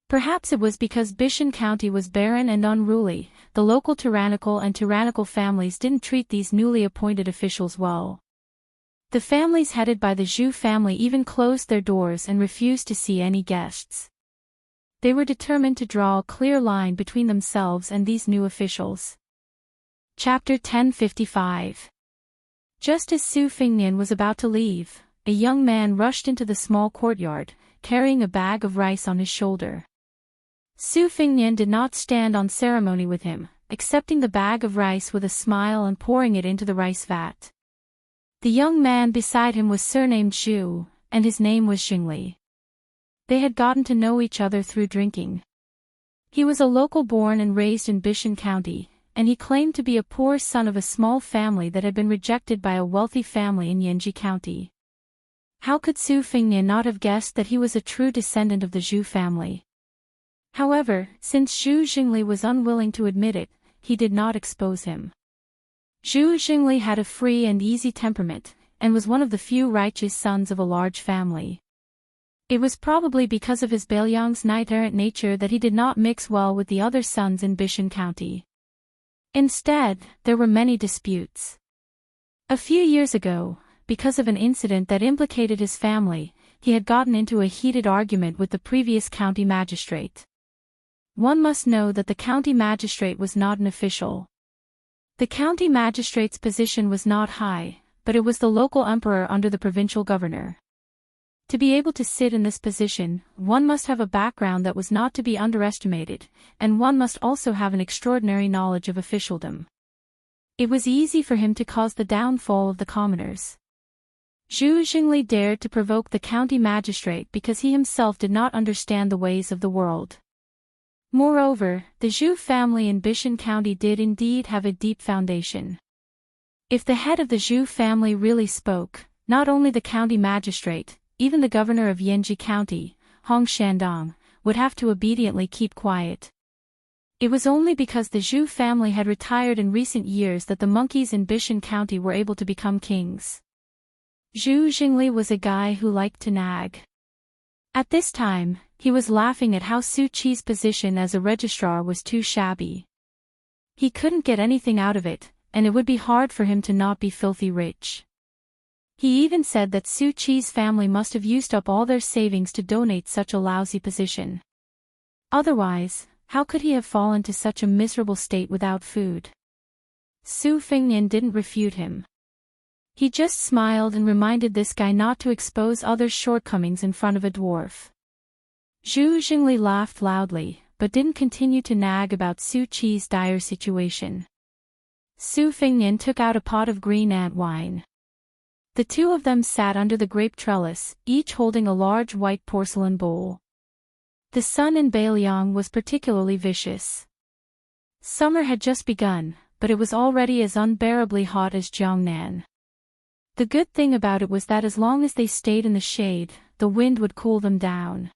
Perhaps it was because Bishan County was barren and unruly, the local tyrannical families didn't treat these newly appointed officials well. The families headed by the Zhu family even closed their doors and refused to see any guests. They were determined to draw a clear line between themselves and these new officials. Chapter 1055. Just as Su Fingnian was about to leave, a young man rushed into the small courtyard, carrying a bag of rice on his shoulder. Su Fingnian did not stand on ceremony with him, accepting the bag of rice with a smile and pouring it into the rice vat. The young man beside him was surnamed Zhu, and his name was Xingli. They had gotten to know each other through drinking. He was a local born and raised in Bishan County, and he claimed to be a poor son of a small family that had been rejected by a wealthy family in Yanji County. How could Su Fingnian not have guessed that he was a true descendant of the Zhu family? However, since Zhu Xingli was unwilling to admit it, he did not expose him. Zhu Xingli had a free and easy temperament, and was one of the few righteous sons of a large family. It was probably because of his Bailiang's knight-errant nature that he did not mix well with the other sons in Bishan County. Instead, there were many disputes. A few years ago, because of an incident that implicated his family, he had gotten into a heated argument with the previous county magistrate. One must know that the county magistrate was not an official. The county magistrate's position was not high, but it was the local emperor under the provincial governor. To be able to sit in this position, one must have a background that was not to be underestimated, and one must also have an extraordinary knowledge of officialdom. It was easy for him to cause the downfall of the commoners. Zhu Xingli dared to provoke the county magistrate because he himself did not understand the ways of the world. Moreover, the Zhu family in Bishan County did indeed have a deep foundation. If the head of the Zhu family really spoke, not only the county magistrate, even the governor of Yanji County, Hong Shandong, would have to obediently keep quiet. It was only because the Zhu family had retired in recent years that the monkeys in Bishan County were able to become kings. Zhu Xingli was a guy who liked to nag. At this time, he was laughing at how Su Qi's position as a registrar was too shabby. He couldn't get anything out of it, and it would be hard for him to not be filthy rich. He even said that Su Qi's family must have used up all their savings to donate such a lousy position. Otherwise, how could he have fallen to such a miserable state without food? Su Fingnian didn't refute him. He just smiled and reminded this guy not to expose others' shortcomings in front of a dwarf. Zhu Xingli laughed loudly, but didn't continue to nag about Su Qi's dire situation. Su Fingnian took out a pot of green ant wine. The two of them sat under the grape trellis, each holding a large white porcelain bowl. The sun in Bailiang was particularly vicious. Summer had just begun, but it was already as unbearably hot as Jiangnan. The good thing about it was that as long as they stayed in the shade, the wind would cool them down.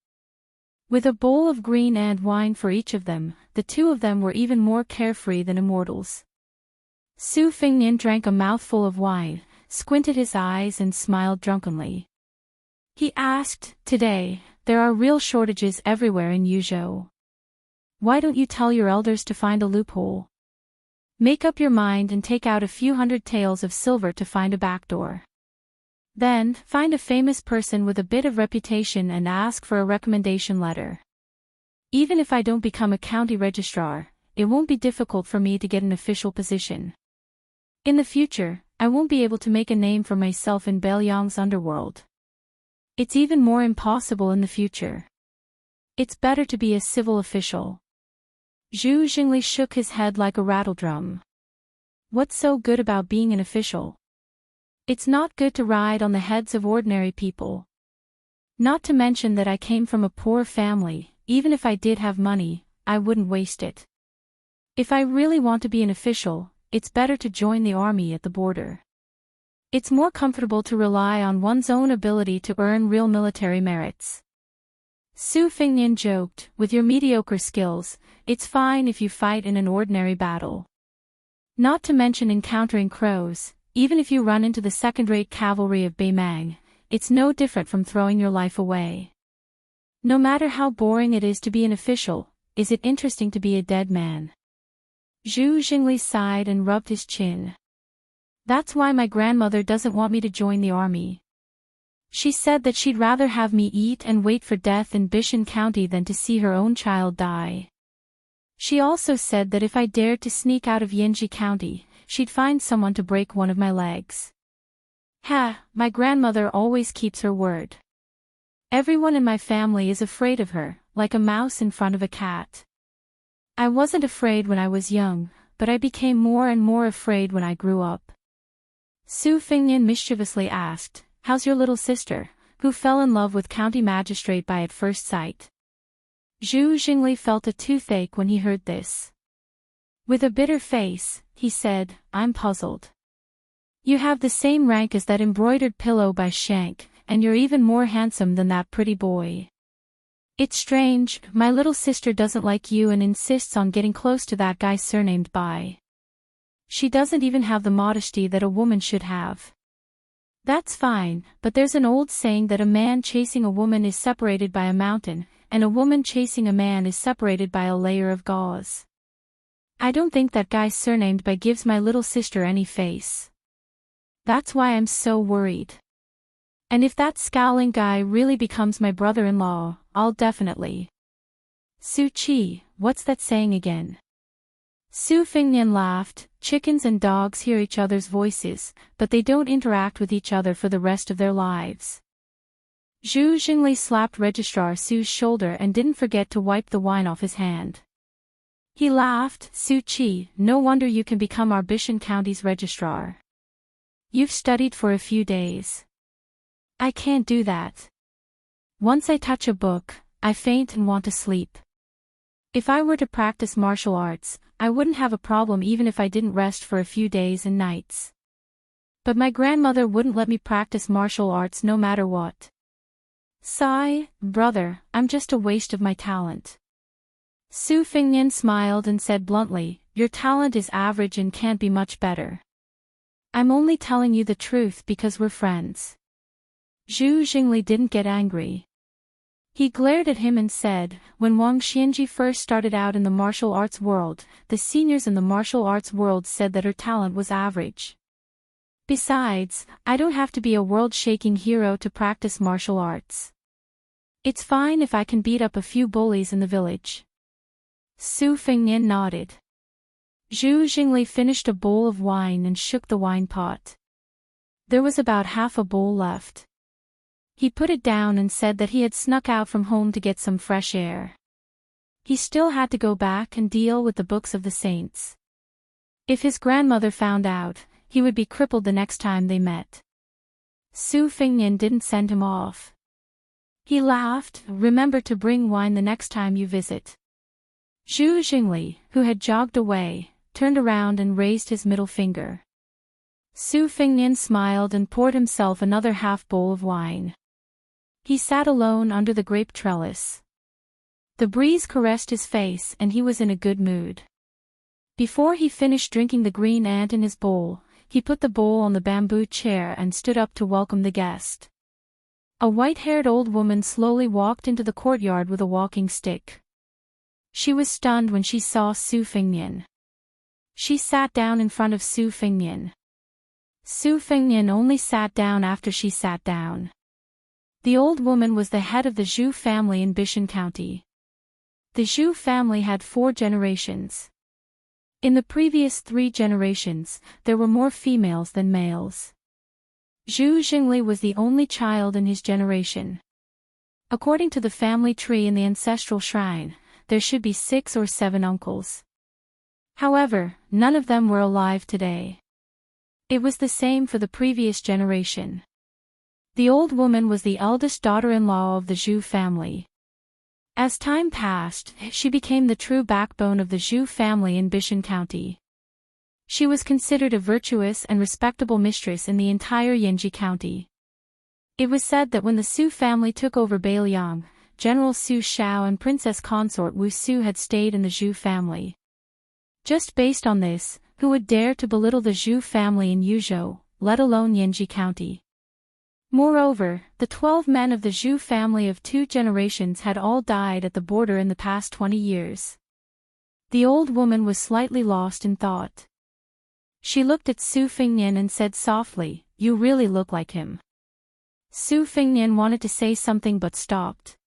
With a bowl of green ant wine for each of them, the two of them were even more carefree than immortals. Su Fingnian drank a mouthful of wine, squinted his eyes and smiled drunkenly. He asked, "Today, there are real shortages everywhere in Yuzhou. Why don't you tell your elders to find a loophole? Make up your mind and take out a few hundred taels of silver to find a backdoor. Then, find a famous person with a bit of reputation and ask for a recommendation letter. Even if I don't become a county registrar, it won't be difficult for me to get an official position. In the future, I won't be able to make a name for myself in Bailiang's underworld. It's even more impossible in the future. It's better to be a civil official." Zhu Xingli shook his head like a rattledrum. "What's so good about being an official? It's not good to ride on the heads of ordinary people. Not to mention that I came from a poor family. Even if I did have money, I wouldn't waste it. If I really want to be an official, it's better to join the army at the border. It's more comfortable to rely on one's own ability to earn real military merits." Su Fingnian joked, "With your mediocre skills, it's fine if you fight in an ordinary battle. Not to mention encountering crows, even if you run into the second-rate cavalry of Beimang, it's no different from throwing your life away." No matter how boring it is to be an official, is it interesting to be a dead man? Zhu Jingli sighed and rubbed his chin. That's why my grandmother doesn't want me to join the army. She said that she'd rather have me eat and wait for death in Bishan County than to see her own child die. She also said that if I dared to sneak out of Yanji County, she'd find someone to break one of my legs. My grandmother always keeps her word. Everyone in my family is afraid of her, like a mouse in front of a cat. I wasn't afraid when I was young, but I became more and more afraid when I grew up. Su Fingyan mischievously asked, "How's your little sister, who fell in love with county magistrate by at first sight?" Zhu Jingli felt a toothache when he heard this. With a bitter face, he said, "I'm puzzled. You have the same rank as that embroidered pillow by Shank, and you're even more handsome than that pretty boy. It's strange, my little sister doesn't like you and insists on getting close to that guy surnamed Bai. She doesn't even have the modesty that a woman should have. That's fine, but there's an old saying that a man chasing a woman is separated by a mountain, and a woman chasing a man is separated by a layer of gauze. I don't think that guy surnamed Bai gives my little sister any face. That's why I'm so worried. And if that scowling guy really becomes my brother-in-law, I'll definitely." "Su Chi, what's that saying again?" Su Fingyan laughed. "Chickens and dogs hear each other's voices, but they don't interact with each other for the rest of their lives." Zhu Jingli slapped Registrar Su's shoulder and didn't forget to wipe the wine off his hand. He laughed. "Su Chi, no wonder you can become our Bishan County's registrar. You've studied for a few days." "I can't do that. Once I touch a book, I faint and want to sleep. If I were to practice martial arts, I wouldn't have a problem even if I didn't rest for a few days and nights. But my grandmother wouldn't let me practice martial arts no matter what. Sigh, brother, I'm just a waste of my talent." Su Fingyan smiled and said bluntly, "Your talent is average and can't be much better. I'm only telling you the truth because we're friends." Zhu Jingli didn't get angry. He glared at him and said, "When Wang Xianji first started out in the martial arts world, the seniors in the martial arts world said that her talent was average. Besides, I don't have to be a world-shaking hero to practice martial arts. It's fine if I can beat up a few bullies in the village." Su Fingyan nodded. Zhu Jingli finished a bowl of wine and shook the wine pot. There was about half a bowl left. He put it down and said that he had snuck out from home to get some fresh air. He still had to go back and deal with the books of the saints. If his grandmother found out, he would be crippled the next time they met. Su Fingyan didn't send him off. He laughed, "Remember to bring wine the next time you visit." Zhu Jingli, who had jogged away, turned around and raised his middle finger. Su Fingyan smiled and poured himself another half bowl of wine. He sat alone under the grape trellis. The breeze caressed his face and he was in a good mood. Before he finished drinking the green ant in his bowl, he put the bowl on the bamboo chair and stood up to welcome the guest. A white-haired old woman slowly walked into the courtyard with a walking stick. She was stunned when she saw Su Fingyan. She sat down in front of Su Fingyan. Su Fingyan only sat down after she sat down. The old woman was the head of the Zhu family in Bishan County. The Zhu family had 4 generations. In the previous 3 generations, there were more females than males. Zhu Jingli was the only child in his generation. According to the family tree in the ancestral shrine, there should be 6 or 7 uncles. However, none of them were alive today. It was the same for the previous generation. The old woman was the eldest daughter-in-law of the Zhu family. As time passed, she became the true backbone of the Zhu family in Bishan County. She was considered a virtuous and respectable mistress in the entire Yanji County. It was said that when the Su family took over Bailiang, General Su Shao and Princess Consort Wu Su had stayed in the Zhu family. Just based on this, who would dare to belittle the Zhu family in Yuzhou, let alone Yanji County? Moreover, the 12 men of the Zhu family of 2 generations had all died at the border in the past 20 years. The old woman was slightly lost in thought. She looked at Su Fingnian and said softly, "You really look like him." Su Fingnian wanted to say something but stopped.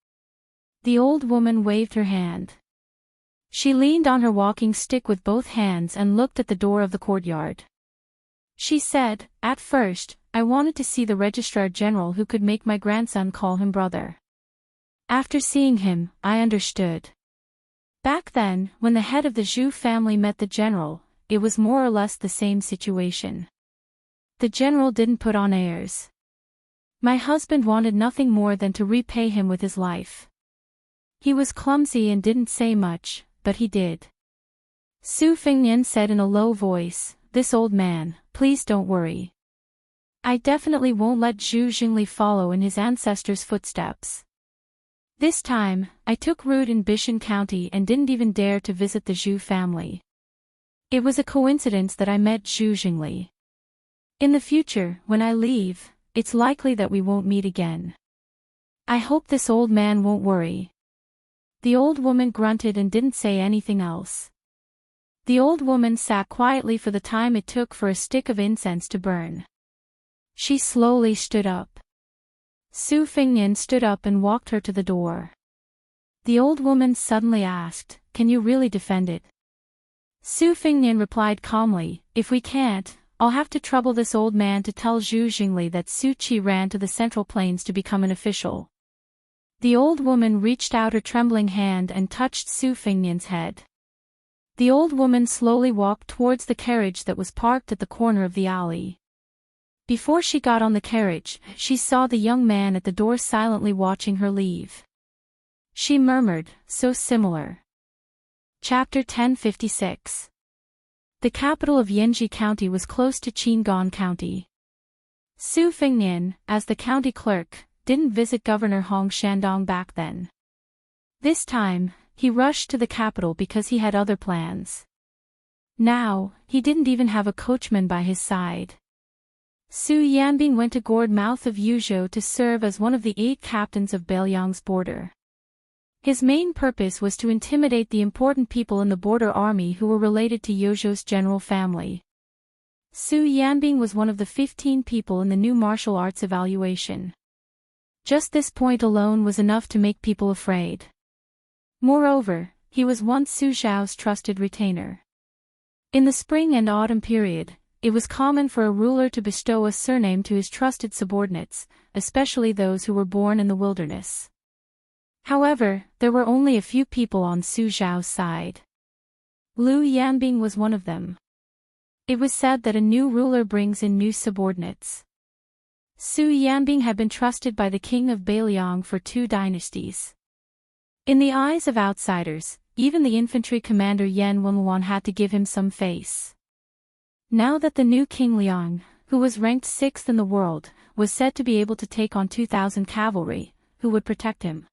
The old woman waved her hand. She leaned on her walking stick with both hands and looked at the door of the courtyard. She said, "At first, I wanted to see the Registrar General who could make my grandson call him brother. After seeing him, I understood. Back then, when the head of the Zhu family met the general, it was more or less the same situation. The general didn't put on airs. My husband wanted nothing more than to repay him with his life. He was clumsy and didn't say much, but he did." Su Fingnian said in a low voice, "This old man, please don't worry. I definitely won't let Zhu Jingli follow in his ancestors' footsteps. This time, I took root in Bishan County and didn't even dare to visit the Zhu family. It was a coincidence that I met Zhu Jingli. In the future, when I leave, it's likely that we won't meet again. I hope this old man won't worry." The old woman grunted and didn't say anything else. The old woman sat quietly for the time it took for a stick of incense to burn. She slowly stood up. Su Fingnian stood up and walked her to the door. The old woman suddenly asked, "Can you really defend it?" Su Fingnian replied calmly, "If we can't, I'll have to trouble this old man to tell Zhu Jingli that Su Qi ran to the Central Plains to become an official." The old woman reached out her trembling hand and touched Su Fingnian's head. The old woman slowly walked towards the carriage that was parked at the corner of the alley. Before she got on the carriage, she saw the young man at the door silently watching her leave. She murmured, "So similar." Chapter 1056. The capital of Yanji County was close to Qingan County. Su Fingnian, as the county clerk, didn't visit Governor Hong Shandong back then. This time, he rushed to the capital because he had other plans. Now, he didn't even have a coachman by his side. Su Yanbing went to Gourd Mouth of Yuzhou to serve as one of the 8 captains of Beiliang's border. His main purpose was to intimidate the important people in the border army who were related to Yuzhou's general family. Su Yanbing was one of the 15 people in the new martial arts evaluation. Just this point alone was enough to make people afraid. Moreover, he was once Su Zhao's trusted retainer. In the spring and autumn period, it was common for a ruler to bestow a surname to his trusted subordinates, especially those who were born in the wilderness. However, there were only a few people on Su Zhao's side. Lu Yanbing was one of them. It was said that a new ruler brings in new subordinates. Su Yanbing had been trusted by the king of Beiliang for 2 dynasties. In the eyes of outsiders, even the infantry commander Yan Wenluan had to give him some face. Now that the new King Liang, who was ranked 6th in the world, was said to be able to take on 2,000 cavalry, who would protect him.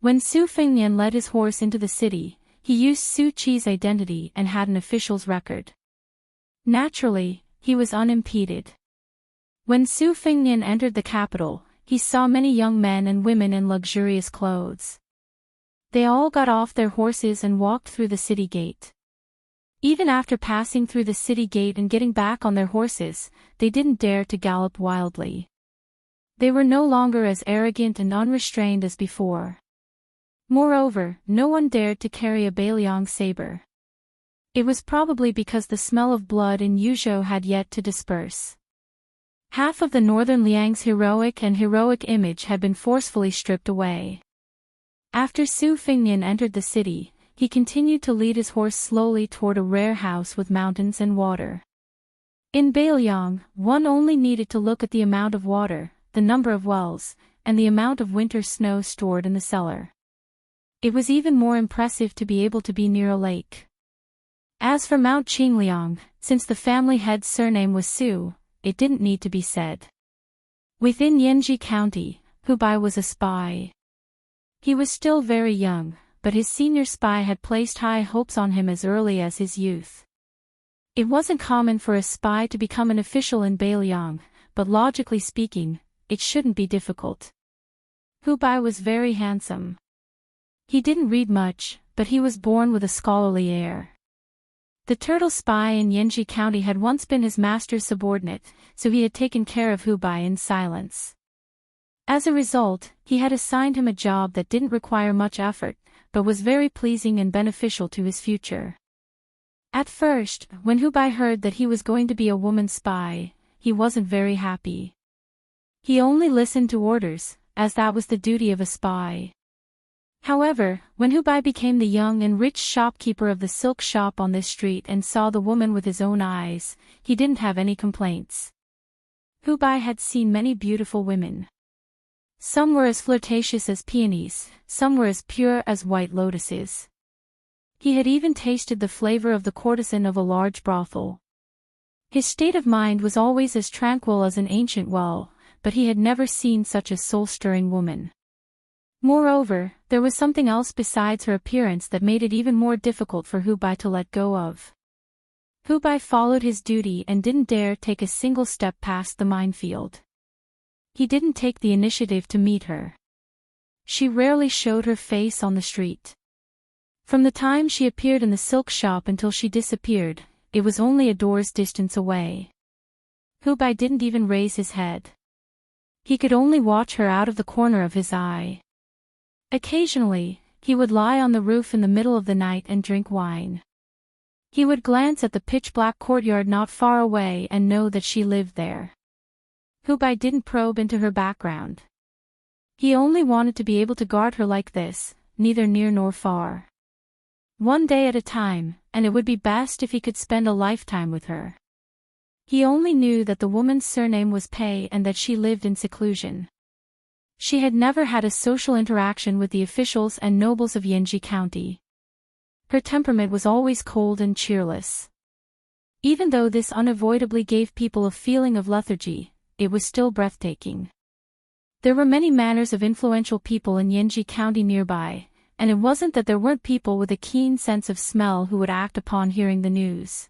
When Su Fingnian led his horse into the city, he used Su Qi's identity and had an official's record. Naturally, he was unimpeded. When Su Fingnian entered the capital, he saw many young men and women in luxurious clothes. They all got off their horses and walked through the city gate. Even after passing through the city gate and getting back on their horses, they didn't dare to gallop wildly. They were no longer as arrogant and unrestrained as before. Moreover, no one dared to carry a Beiliang saber. It was probably because the smell of blood in Yuzhou had yet to disperse. Half of the northern Liang's heroic image had been forcefully stripped away. After Su Fingnian entered the city, he continued to lead his horse slowly toward a rare house with mountains and water. In Beiliang, one only needed to look at the amount of water, the number of wells, and the amount of winter snow stored in the cellar. It was even more impressive to be able to be near a lake. As for Mount Qingliang, since the family head's surname was Su, it didn't need to be said. Within Yanji County, Hubai was a spy. He was still very young, but his senior spy had placed high hopes on him as early as his youth. It wasn't common for a spy to become an official in Beiliang, but logically speaking, it shouldn't be difficult. Hubai was very handsome. He didn't read much, but he was born with a scholarly air. The turtle spy in Yenji County had once been his master's subordinate, so he had taken care of Hubai in silence. As a result, he had assigned him a job that didn't require much effort, but was very pleasing and beneficial to his future. At first, when Hubai heard that he was going to be a woman spy, he wasn't very happy. He only listened to orders, as that was the duty of a spy. However, when Hubai became the young and rich shopkeeper of the silk shop on this street and saw the woman with his own eyes, he didn't have any complaints. Hubai had seen many beautiful women. Some were as flirtatious as peonies, some were as pure as white lotuses. He had even tasted the flavor of the courtesan of a large brothel. His state of mind was always as tranquil as an ancient well, but he had never seen such a soul-stirring woman. Moreover, there was something else besides her appearance that made it even more difficult for Hubai to let go of. Hubai followed his duty and didn't dare take a single step past the minefield. He didn't take the initiative to meet her. She rarely showed her face on the street. From the time she appeared in the silk shop until she disappeared, it was only a door's distance away. Hubai didn't even raise his head. He could only watch her out of the corner of his eye. Occasionally, he would lie on the roof in the middle of the night and drink wine. He would glance at the pitch-black courtyard not far away and know that she lived there. Hubai didn't probe into her background. He only wanted to be able to guard her like this, neither near nor far. One day at a time, and it would be best if he could spend a lifetime with her. He only knew that the woman's surname was Pei and that she lived in seclusion. She had never had a social interaction with the officials and nobles of Yenji County. Her temperament was always cold and cheerless. Even though this unavoidably gave people a feeling of lethargy, it was still breathtaking. There were many manners of influential people in Yenji County nearby, and it wasn't that there weren't people with a keen sense of smell who would act upon hearing the news.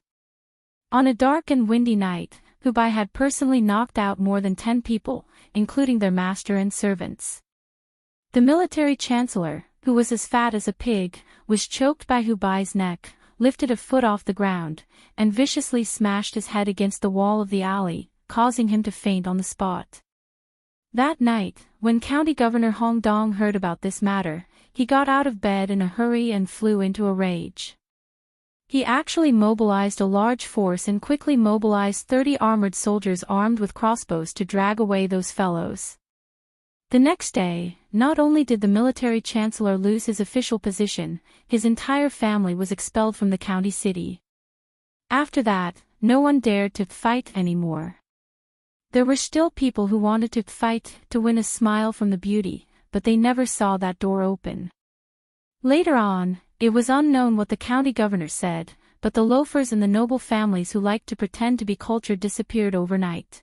On a dark and windy night, Hubai had personally knocked out more than 10 people, including their master and servants. The military chancellor, who was as fat as a pig, was choked by Hubai's neck, lifted a foot off the ground, and viciously smashed his head against the wall of the alley, causing him to faint on the spot. That night, when County Governor Hong Dong heard about this matter, he got out of bed in a hurry and flew into a rage. He actually mobilized a large force and quickly mobilized 30 armored soldiers armed with crossbows to drag away those fellows. The next day, not only did the military chancellor lose his official position, his entire family was expelled from the county city. After that, no one dared to fight anymore. There were still people who wanted to fight to win a smile from the beauty, but they never saw that door open. Later on, it was unknown what the county governor said, but the loafers and the noble families who liked to pretend to be cultured disappeared overnight.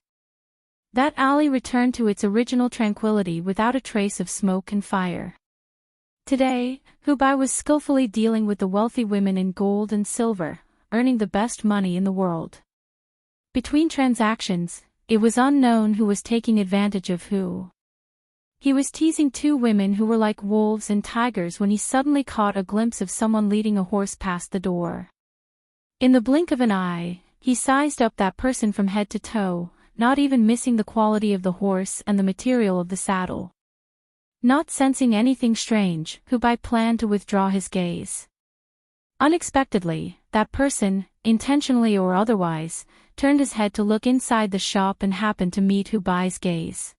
That alley returned to its original tranquility without a trace of smoke and fire. Today, Hubai was skillfully dealing with the wealthy women in gold and silver, earning the best money in the world. Between transactions, it was unknown who was taking advantage of who. He was teasing 2 women who were like wolves and tigers when he suddenly caught a glimpse of someone leading a horse past the door. In the blink of an eye, he sized up that person from head to toe, not even missing the quality of the horse and the material of the saddle. Not sensing anything strange, Hubai planned to withdraw his gaze. Unexpectedly, that person, intentionally or otherwise, turned his head to look inside the shop and happened to meet Hubai's gaze.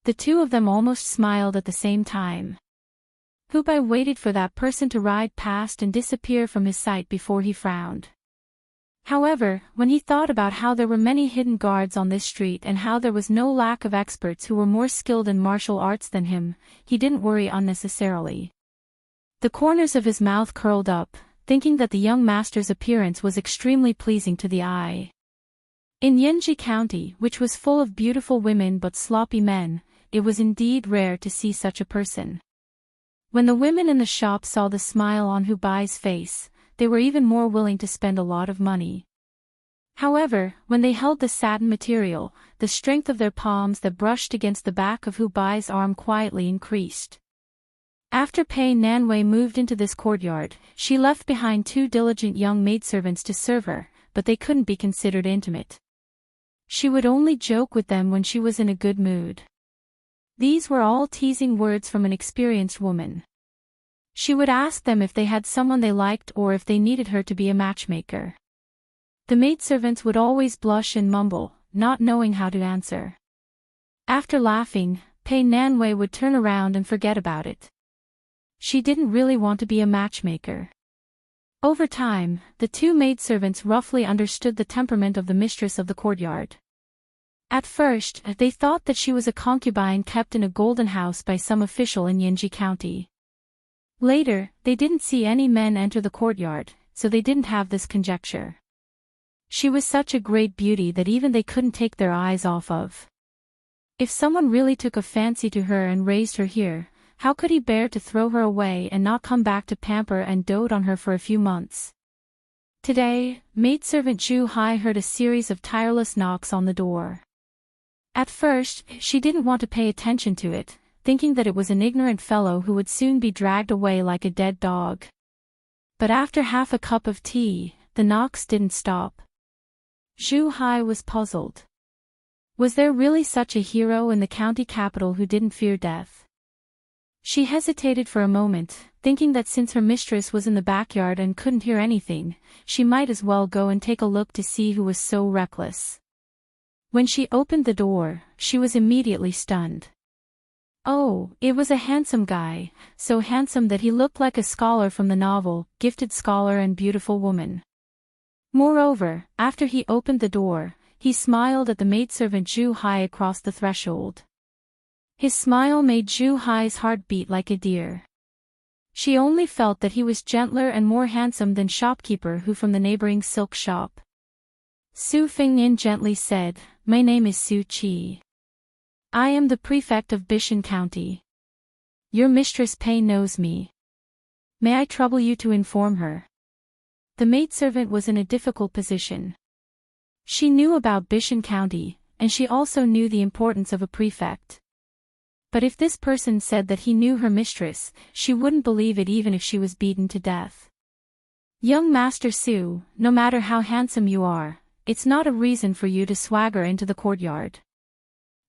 The two of them almost smiled at the same time. Hubai waited for that person to ride past and disappear from his sight before he frowned. However, when he thought about how there were many hidden guards on this street and how there was no lack of experts who were more skilled in martial arts than him, he didn't worry unnecessarily. The corners of his mouth curled up, thinking that the young master's appearance was extremely pleasing to the eye. In Yenji County, which was full of beautiful women but sloppy men, it was indeed rare to see such a person. When the women in the shop saw the smile on Hubai's face, they were even more willing to spend a lot of money. However, when they held the satin material, the strength of their palms that brushed against the back of Hu Bai's arm quietly increased. After Pei Nanwei moved into this courtyard, she left behind 2 diligent young maidservants to serve her, but they couldn't be considered intimate. She would only joke with them when she was in a good mood. These were all teasing words from an experienced woman. She would ask them if they had someone they liked or if they needed her to be a matchmaker. The maidservants would always blush and mumble, not knowing how to answer. After laughing, Pei Nanwei would turn around and forget about it. She didn't really want to be a matchmaker. Over time, the 2 maidservants roughly understood the temperament of the mistress of the courtyard. At first, they thought that she was a concubine kept in a golden house by some official in Yanji County. Later, they didn't see any men enter the courtyard, so they didn't have this conjecture. She was such a great beauty that even they couldn't take their eyes off of. If someone really took a fancy to her and raised her here, how could he bear to throw her away and not come back to pamper and dote on her for a few months? Today, maidservant Zhu Hai heard a series of tireless knocks on the door. At first, she didn't want to pay attention to it, thinking that it was an ignorant fellow who would soon be dragged away like a dead dog. But after half a cup of tea, the knocks didn't stop. Zhu Hai was puzzled. Was there really such a hero in the county capital who didn't fear death? She hesitated for a moment, thinking that since her mistress was in the backyard and couldn't hear anything, she might as well go and take a look to see who was so reckless. When she opened the door, she was immediately stunned. Oh, it was a handsome guy, so handsome that he looked like a scholar from the novel, Gifted Scholar and Beautiful Woman. Moreover, after he opened the door, he smiled at the maidservant Zhu Hai across the threshold. His smile made Zhu Hai's heart beat like a deer. She only felt that he was gentler and more handsome than shopkeeper who from the neighboring silk shop. Su Fengnian gently said, "My name is Su Qi. I am the prefect of Bishan County. Your mistress Pei knows me. May I trouble you to inform her?" The maidservant was in a difficult position. She knew about Bishan County, and she also knew the importance of a prefect. But if this person said that he knew her mistress, she wouldn't believe it even if she was beaten to death. "Young Master Su, no matter how handsome you are, it's not a reason for you to swagger into the courtyard."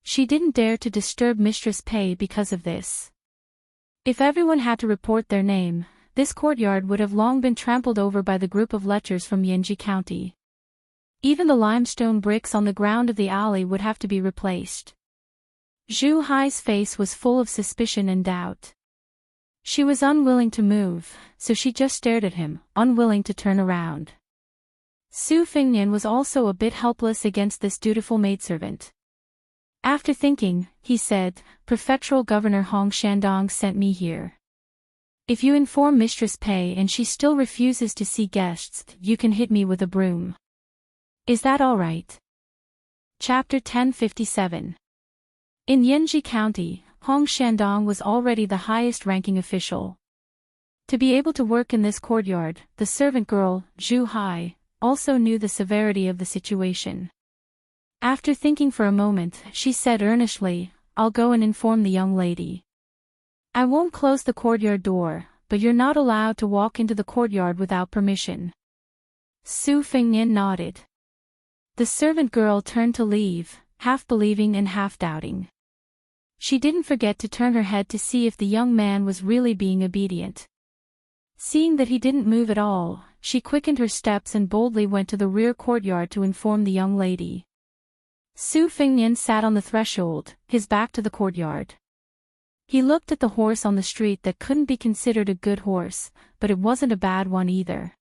She didn't dare to disturb Mistress Pei because of this. If everyone had to report their name, this courtyard would have long been trampled over by the group of lechers from Yanji County. Even the limestone bricks on the ground of the alley would have to be replaced. Zhu Hai's face was full of suspicion and doubt. She was unwilling to move, so she just stared at him, unwilling to turn around. Su Fengnian was also a bit helpless against this dutiful maidservant. After thinking, he said, "Prefectural Governor Hong Shandong sent me here. If you inform Mistress Pei and she still refuses to see guests, you can hit me with a broom. Is that all right?" Chapter 1057. In Yanji County, Hong Shandong was already the highest-ranking official. To be able to work in this courtyard, the servant girl, Zhu Hai, also knew the severity of the situation. After thinking for a moment, she said earnestly, "I'll go and inform the young lady. I won't close the courtyard door, but you're not allowed to walk into the courtyard without permission." Su Fengnian nodded. The servant girl turned to leave, half believing and half doubting. She didn't forget to turn her head to see if the young man was really being obedient. Seeing that he didn't move at all, she quickened her steps and boldly went to the rear courtyard to inform the young lady. Su Fengnian sat on the threshold, his back to the courtyard. He looked at the horse on the street that couldn't be considered a good horse, but it wasn't a bad one either.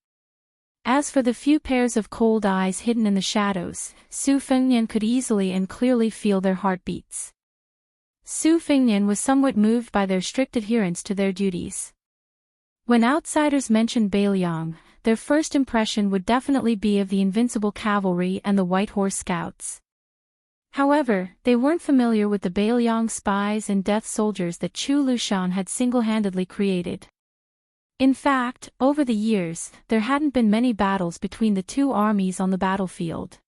As for the few pairs of cold eyes hidden in the shadows, Su Fengnian could easily and clearly feel their heartbeats. Su Fengnian was somewhat moved by their strict adherence to their duties. When outsiders mentioned Beiliang, their first impression would definitely be of the invincible cavalry and the White Horse Scouts. However, they weren't familiar with the Beiliang spies and death soldiers that Chu Lushan had single-handedly created. In fact, over the years, there hadn't been many battles between the two armies on the battlefield.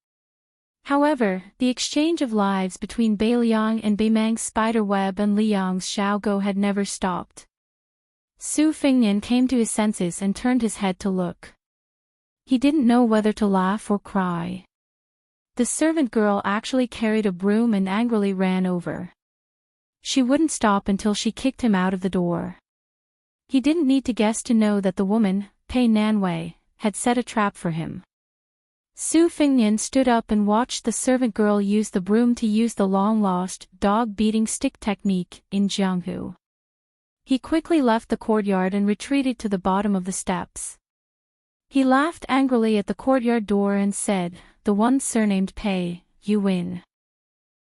However, the exchange of lives between Beiliang and Beimang's spiderweb and Liang's Xiaogo had never stopped. Su Fingnian came to his senses and turned his head to look. He didn't know whether to laugh or cry. The servant girl actually carried a broom and angrily ran over. She wouldn't stop until she kicked him out of the door. He didn't need to guess to know that the woman, Pei Nanwei, had set a trap for him. Su Fingnian stood up and watched the servant girl use the broom to use the long-lost, dog-beating stick technique in Jianghu. He quickly left the courtyard and retreated to the bottom of the steps. He laughed angrily at the courtyard door and said, "The one surnamed Pei, you win."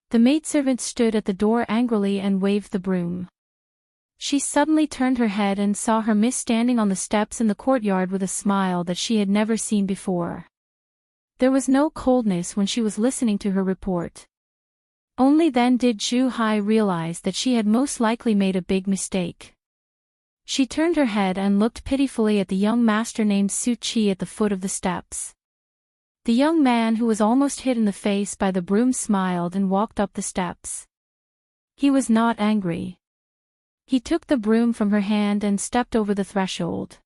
The maidservant stood at the door angrily and waved the broom. She suddenly turned her head and saw her miss standing on the steps in the courtyard with a smile that she had never seen before. There was no coldness when she was listening to her report. Only then did Zhu Hai realize that she had most likely made a big mistake. She turned her head and looked pitifully at the young master named Su Qi at the foot of the steps. The young man who was almost hit in the face by the broom smiled and walked up the steps. He was not angry. He took the broom from her hand and stepped over the threshold.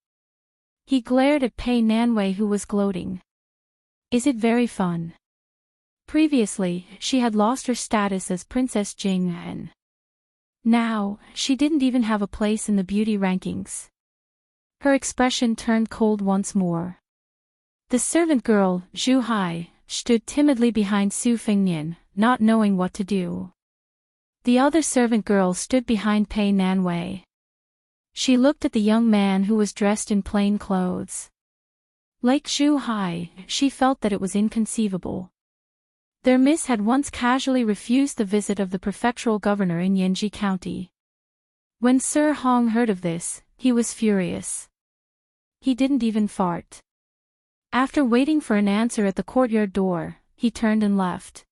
He glared at Pei Nanwei, who was gloating. "Is it very fun?" Previously, she had lost her status as Princess Jing'an. Now, she didn't even have a place in the beauty rankings. Her expression turned cold once more. The servant girl, Zhu Hai, stood timidly behind Su Fingnian, not knowing what to do. The other servant girl stood behind Pei Nanwei. She looked at the young man who was dressed in plain clothes. Like Zhu Hai, she felt that it was inconceivable. Their miss had once casually refused the visit of the prefectural governor in Yanji County. When Sir Hong heard of this, he was furious. He didn't even fart. After waiting for an answer at the courtyard door, he turned and left.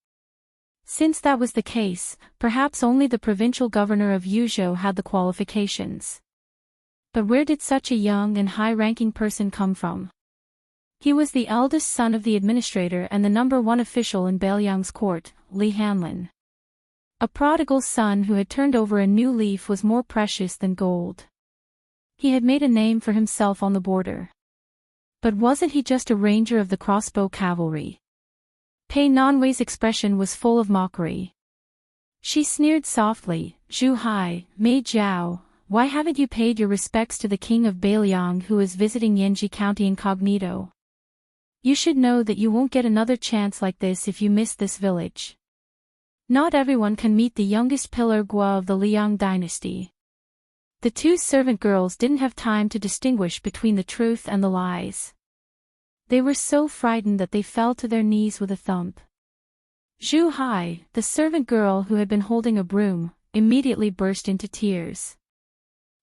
Since that was the case, perhaps only the provincial governor of Yuzhou had the qualifications. But where did such a young and high-ranking person come from? He was the eldest son of the administrator and the #1 official in Beiliang's court, Li Hanlin. A prodigal son who had turned over a new leaf was more precious than gold. He had made a name for himself on the border. But wasn't he just a ranger of the crossbow cavalry? Pei Nanwei's expression was full of mockery. She sneered softly, "Zhu Hai, Mei Jiao, why haven't you paid your respects to the king of Beiliang who is visiting Yanji County incognito? You should know that you won't get another chance like this if you miss this village. Not everyone can meet the youngest pillar Gua of the Liang dynasty." The two servant girls didn't have time to distinguish between the truth and the lies. They were so frightened that they fell to their knees with a thump. Zhu Hai, the servant girl who had been holding a broom, immediately burst into tears.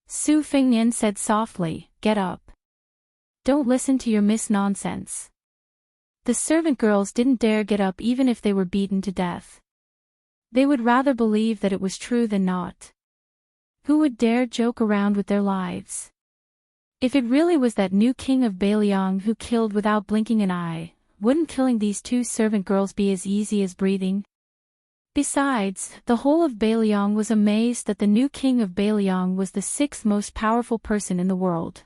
Su Fingnian said softly, "Get up. Don't listen to your miss nonsense." The servant girls didn't dare get up even if they were beaten to death. They would rather believe that it was true than not. Who would dare joke around with their lives? If it really was that new king of Beiliang who killed without blinking an eye, wouldn't killing these two servant girls be as easy as breathing? Besides, the whole of Beiliang was amazed that the new king of Beiliang was the 6th most powerful person in the world.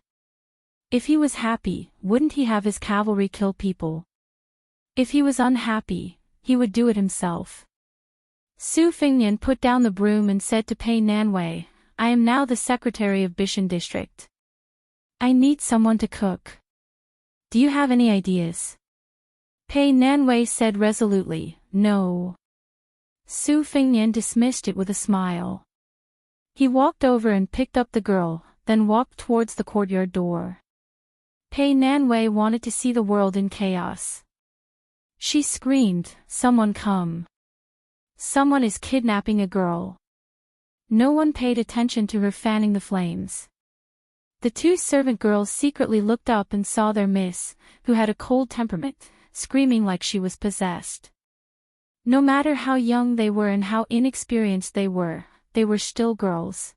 If he was happy, wouldn't he have his cavalry kill people? If he was unhappy, he would do it himself. Su Fingnian put down the broom and said to Pei Nanwei, "I am now the secretary of Bishan district. I need someone to cook. Do you have any ideas?" Pei Nanwei said resolutely, "No." Su Fingnian dismissed it with a smile. He walked over and picked up the girl, then walked towards the courtyard door. Pei Nanwei wanted to see the world in chaos. She screamed, "Someone come. Someone is kidnapping a girl." No one paid attention to her fanning the flames. The two servant girls secretly looked up and saw their miss, who had a cold temperament, screaming like she was possessed. No matter how young they were and how inexperienced they were still girls.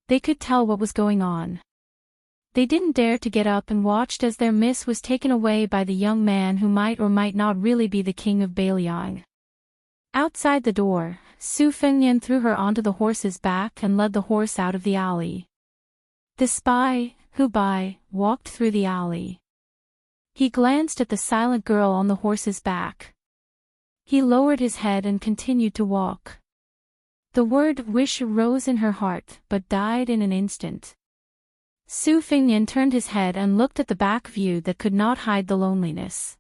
They could tell what was going on. They didn't dare to get up and watched as their miss was taken away by the young man who might or might not really be the king of Beliang. Outside the door, Su Fengnian threw her onto the horse's back and led the horse out of the alley. The spy, Hu Bai, walked through the alley. He glanced at the silent girl on the horse's back. He lowered his head and continued to walk. The word wish rose in her heart but died in an instant. Su Fengnian turned his head and looked at the back view that could not hide the loneliness.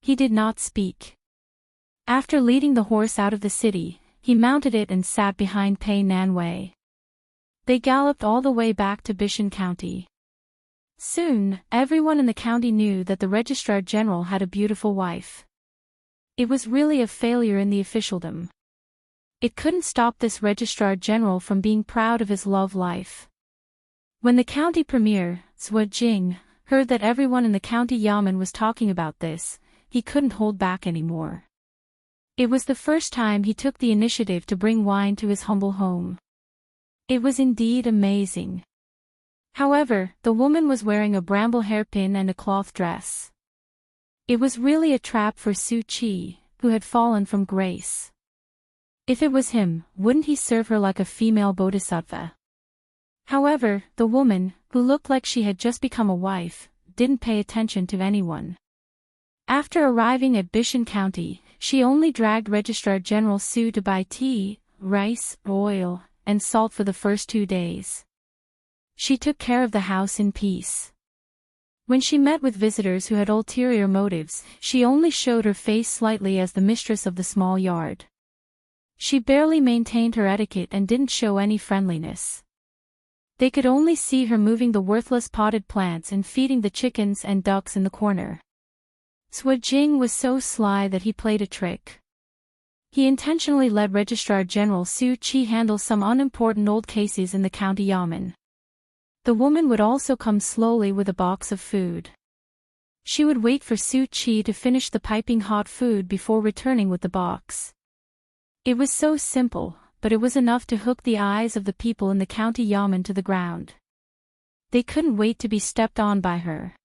He did not speak. After leading the horse out of the city, he mounted it and sat behind Pei Nanwei. They galloped all the way back to Bishan County. Soon, everyone in the county knew that the Registrar General had a beautiful wife. It was really a failure in the officialdom. It couldn't stop this Registrar General from being proud of his love life. When the county premier, Zhou Jing, heard that everyone in the county yamen was talking about this, he couldn't hold back anymore. It was the first time he took the initiative to bring wine to his humble home. It was indeed amazing. However, the woman was wearing a bramble hairpin and a cloth dress. It was really a trap for Su Qi, who had fallen from grace. If it was him, wouldn't he serve her like a female bodhisattva? However, the woman, who looked like she had just become a wife, didn't pay attention to anyone. After arriving at Bishan County, she only dragged Registrar General Su to buy tea, rice, oil, and salt for the first 2 days. She took care of the house in peace. When she met with visitors who had ulterior motives, she only showed her face slightly as the mistress of the small yard. She barely maintained her etiquette and didn't show any friendliness. They could only see her moving the worthless potted plants and feeding the chickens and ducks in the corner. Zhou Jing was so sly that he played a trick. He intentionally let Registrar General Su Qi handle some unimportant old cases in the county yamen. The woman would also come slowly with a box of food. She would wait for Su Qi to finish the piping hot food before returning with the box. It was so simple, but it was enough to hook the eyes of the people in the county yamen to the ground. They couldn't wait to be stepped on by her.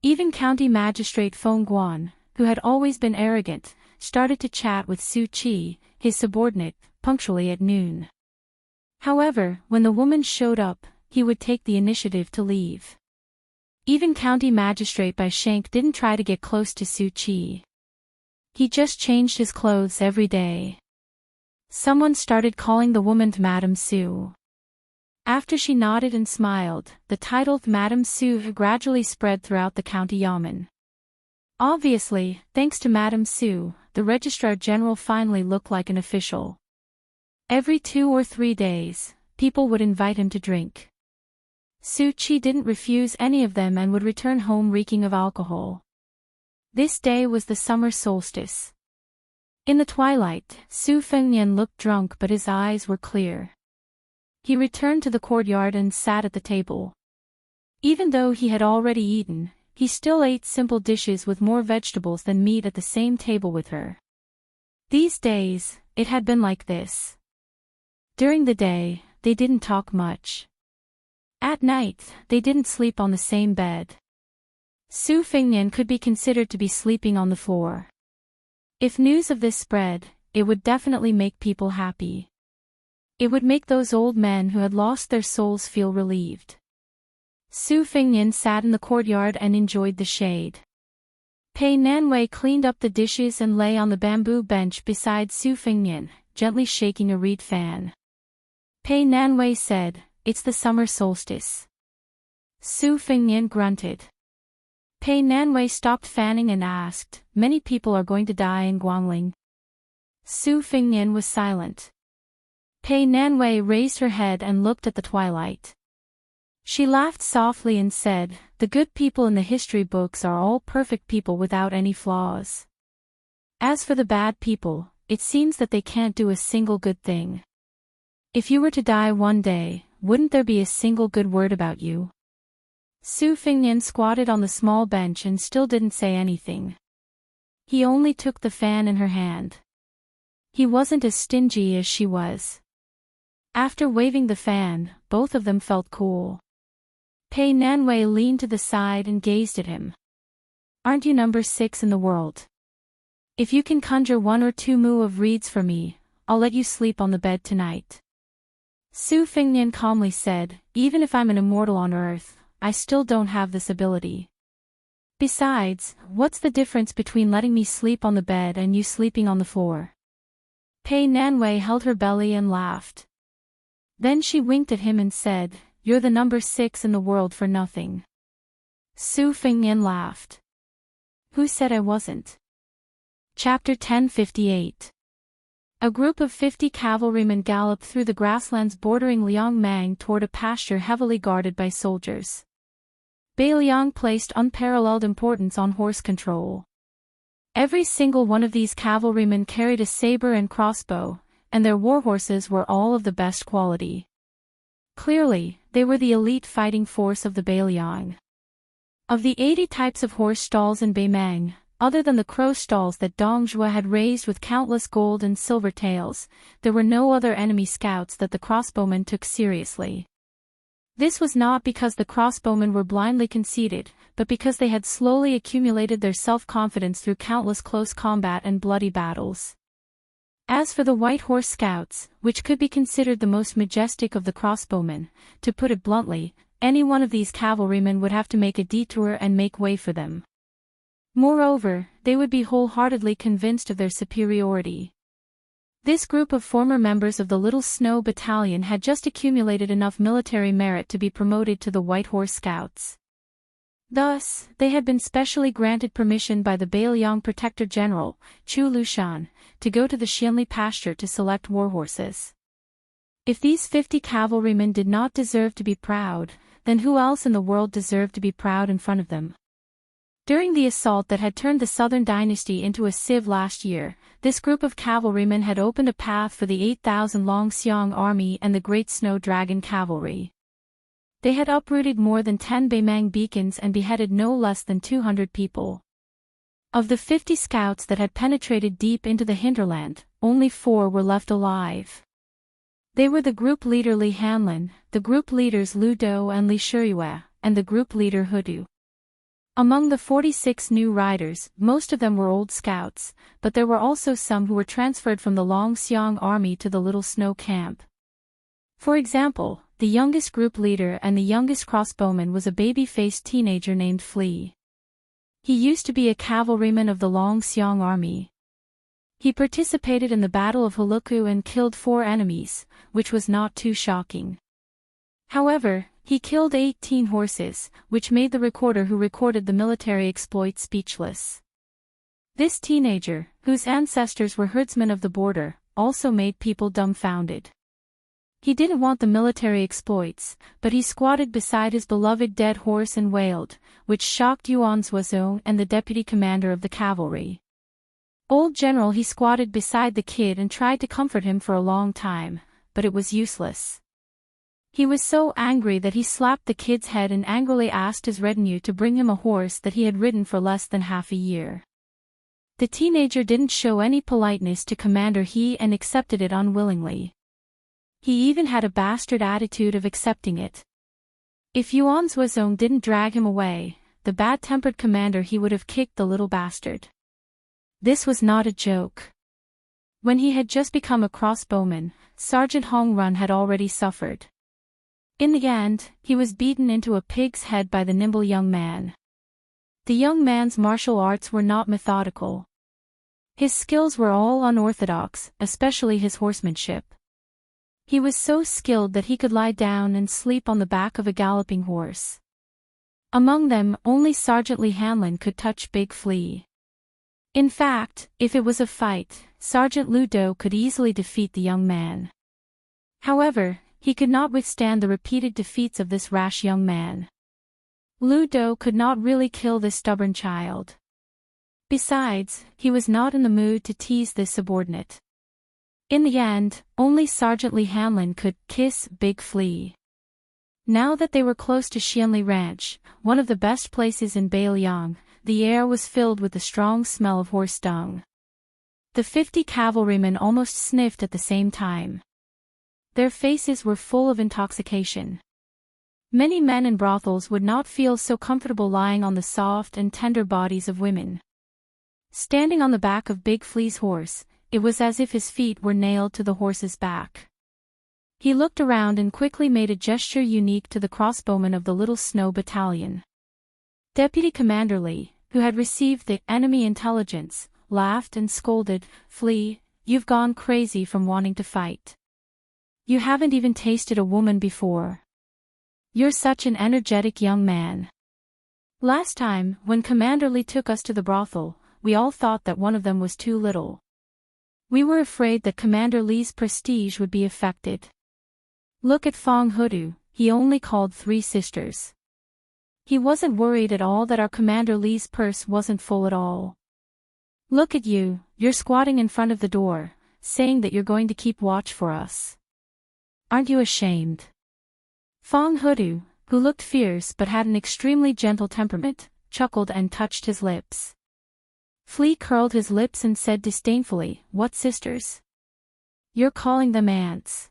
Even County Magistrate Feng Guan, who had always been arrogant, started to chat with Su Qi, his subordinate, punctually at noon. However, when the woman showed up, he would take the initiative to leave. Even County Magistrate Bai Shank didn't try to get close to Su Qi. He just changed his clothes every day. Someone started calling the woman Madame Su. After she nodded and smiled, the title Madame Su gradually spread throughout the county yamen. Obviously, thanks to Madame Su, the Registrar General finally looked like an official. Every 2 or 3 days, people would invite him to drink. Su Qi didn't refuse any of them and would return home reeking of alcohol. This day was the summer solstice. In the twilight, Su Fengnian looked drunk but his eyes were clear. He returned to the courtyard and sat at the table. Even though he had already eaten, he still ate simple dishes with more vegetables than meat at the same table with her. These days, it had been like this. During the day, they didn't talk much. At night, they didn't sleep on the same bed. Su Fengnian could be considered to be sleeping on the floor. If news of this spread, it would definitely make people happy. It would make those old men who had lost their souls feel relieved. Su Fengnian sat in the courtyard and enjoyed the shade. Pei Nanwei cleaned up the dishes and lay on the bamboo bench beside Su Fengnian, gently shaking a reed fan. Pei Nanwei said, "It's the summer solstice." Su Fengnian grunted. Pei Nanwei stopped fanning and asked, "Many people are going to die in Guangling?" Su Fengnian was silent. Pei Nanwei raised her head and looked at the twilight. She laughed softly and said, "The good people in the history books are all perfect people without any flaws. As for the bad people, it seems that they can't do a single good thing. If you were to die one day, wouldn't there be a single good word about you?" Su Fengnian squatted on the small bench and still didn't say anything. He only took the fan in her hand. He wasn't as stingy as she was. After waving the fan, both of them felt cool. Pei Nanwei leaned to the side and gazed at him. Aren't you number 6 in the world? If you can conjure 1 or 2 mu of reeds for me, I'll let you sleep on the bed tonight. Su Fengnian calmly said, even if I'm an immortal on Earth, I still don't have this ability. Besides, what's the difference between letting me sleep on the bed and you sleeping on the floor? Pei Nanwei held her belly and laughed. Then she winked at him and said, you're the number 6 in the world for nothing. Su Fengnian laughed. Who said I wasn't? Chapter 1058. A group of 50 cavalrymen galloped through the grasslands bordering Liangmang toward a pasture heavily guarded by soldiers. Bai Liang placed unparalleled importance on horse control. Every single one of these cavalrymen carried a saber and crossbow, and their warhorses were all of the best quality. Clearly, they were the elite fighting force of the Bai Liang. Of the 80 types of horse stalls in Baimang, other than the crow stalls that Dong Zhuo had raised with countless gold and silver tails, there were no other enemy scouts that the crossbowmen took seriously. This was not because the crossbowmen were blindly conceited, but because they had slowly accumulated their self-confidence through countless close combat and bloody battles. As for the White Horse Scouts, which could be considered the most majestic of the crossbowmen, to put it bluntly, any one of these cavalrymen would have to make a detour and make way for them. Moreover, they would be wholeheartedly convinced of their superiority. This group of former members of the Little Snow Battalion had just accumulated enough military merit to be promoted to the White Horse Scouts. Thus, they had been specially granted permission by the Bai Liang Protector General, Chu Lushan, to go to the Xianli pasture to select warhorses. If these 50 cavalrymen did not deserve to be proud, then who else in the world deserved to be proud in front of them? During the assault that had turned the Southern Dynasty into a sieve last year, this group of cavalrymen had opened a path for the 8,000 Long Xiong army and the Great Snow Dragon cavalry. They had uprooted more than 10 Baimang beacons and beheaded no less than 200 people. Of the 50 scouts that had penetrated deep into the hinterland, only 4 were left alive. They were the group leader Li Hanlin, the group leaders Lu Do and Li Shiyue, and the group leader Hudu. Among the 46 new riders, most of them were old scouts, but there were also some who were transferred from the Long Xiong army to the Little Snow camp. For example, the youngest group leader and the youngest crossbowman was a baby-faced teenager named Flea. He used to be a cavalryman of the Long Xiong army. He participated in the Battle of Huluku and killed 4 enemies, which was not too shocking. However, he killed 18 horses, which made the recorder who recorded the military exploit speechless. This teenager, whose ancestors were herdsmen of the border, also made people dumbfounded. He didn't want the military exploits, but he squatted beside his beloved dead horse and wailed, which shocked Yuan Zuozong and the deputy commander of the cavalry. Old General, he squatted beside the kid and tried to comfort him for a long time, but it was useless. He was so angry that he slapped the kid's head and angrily asked his retinue to bring him a horse that he had ridden for less than half a year. The teenager didn't show any politeness to Commander He and accepted it unwillingly. He even had a bastard attitude of accepting it. If Yuan Zuozong didn't drag him away, the bad-tempered commander he would have kicked the little bastard. This was not a joke. When he had just become a crossbowman, Sergeant Hong Run had already suffered. In the end, he was beaten into a pig's head by the nimble young man. The young man's martial arts were not methodical. His skills were all unorthodox, especially his horsemanship. He was so skilled that he could lie down and sleep on the back of a galloping horse. Among them, only Sergeant Li Hanlin could touch Big Flea. In fact, if it was a fight, Sergeant Lu Do could easily defeat the young man. However, he could not withstand the repeated defeats of this rash young man. Lu Do could not really kill this stubborn child. Besides, he was not in the mood to tease this subordinate. In the end, only Sergeant Li Hanlin could kiss Big Flea. Now that they were close to Xianli Ranch, one of the best places in Bailiang, the air was filled with the strong smell of horse dung. The 50 cavalrymen almost sniffed at the same time. Their faces were full of intoxication. Many men in brothels would not feel so comfortable lying on the soft and tender bodies of women. Standing on the back of Big Flea's horse, it was as if his feet were nailed to the horse's back. He looked around and quickly made a gesture unique to the crossbowmen of the little snow battalion. Deputy Commander Lee, who had received the enemy intelligence, laughed and scolded, "Flea, you've gone crazy from wanting to fight. You haven't even tasted a woman before. You're such an energetic young man. Last time, when Commander Lee took us to the brothel, we all thought that one of them was too little. We were afraid that Commander Lee's prestige would be affected. Look at Fong Hudu, he only called 3 sisters. He wasn't worried at all that our Commander Lee's purse wasn't full at all. Look at you, you're squatting in front of the door, saying that you're going to keep watch for us. Aren't you ashamed?" Fong Hudu, who looked fierce but had an extremely gentle temperament, chuckled and touched his lips. Flea curled his lips and said disdainfully, "What sisters? You're calling them ants.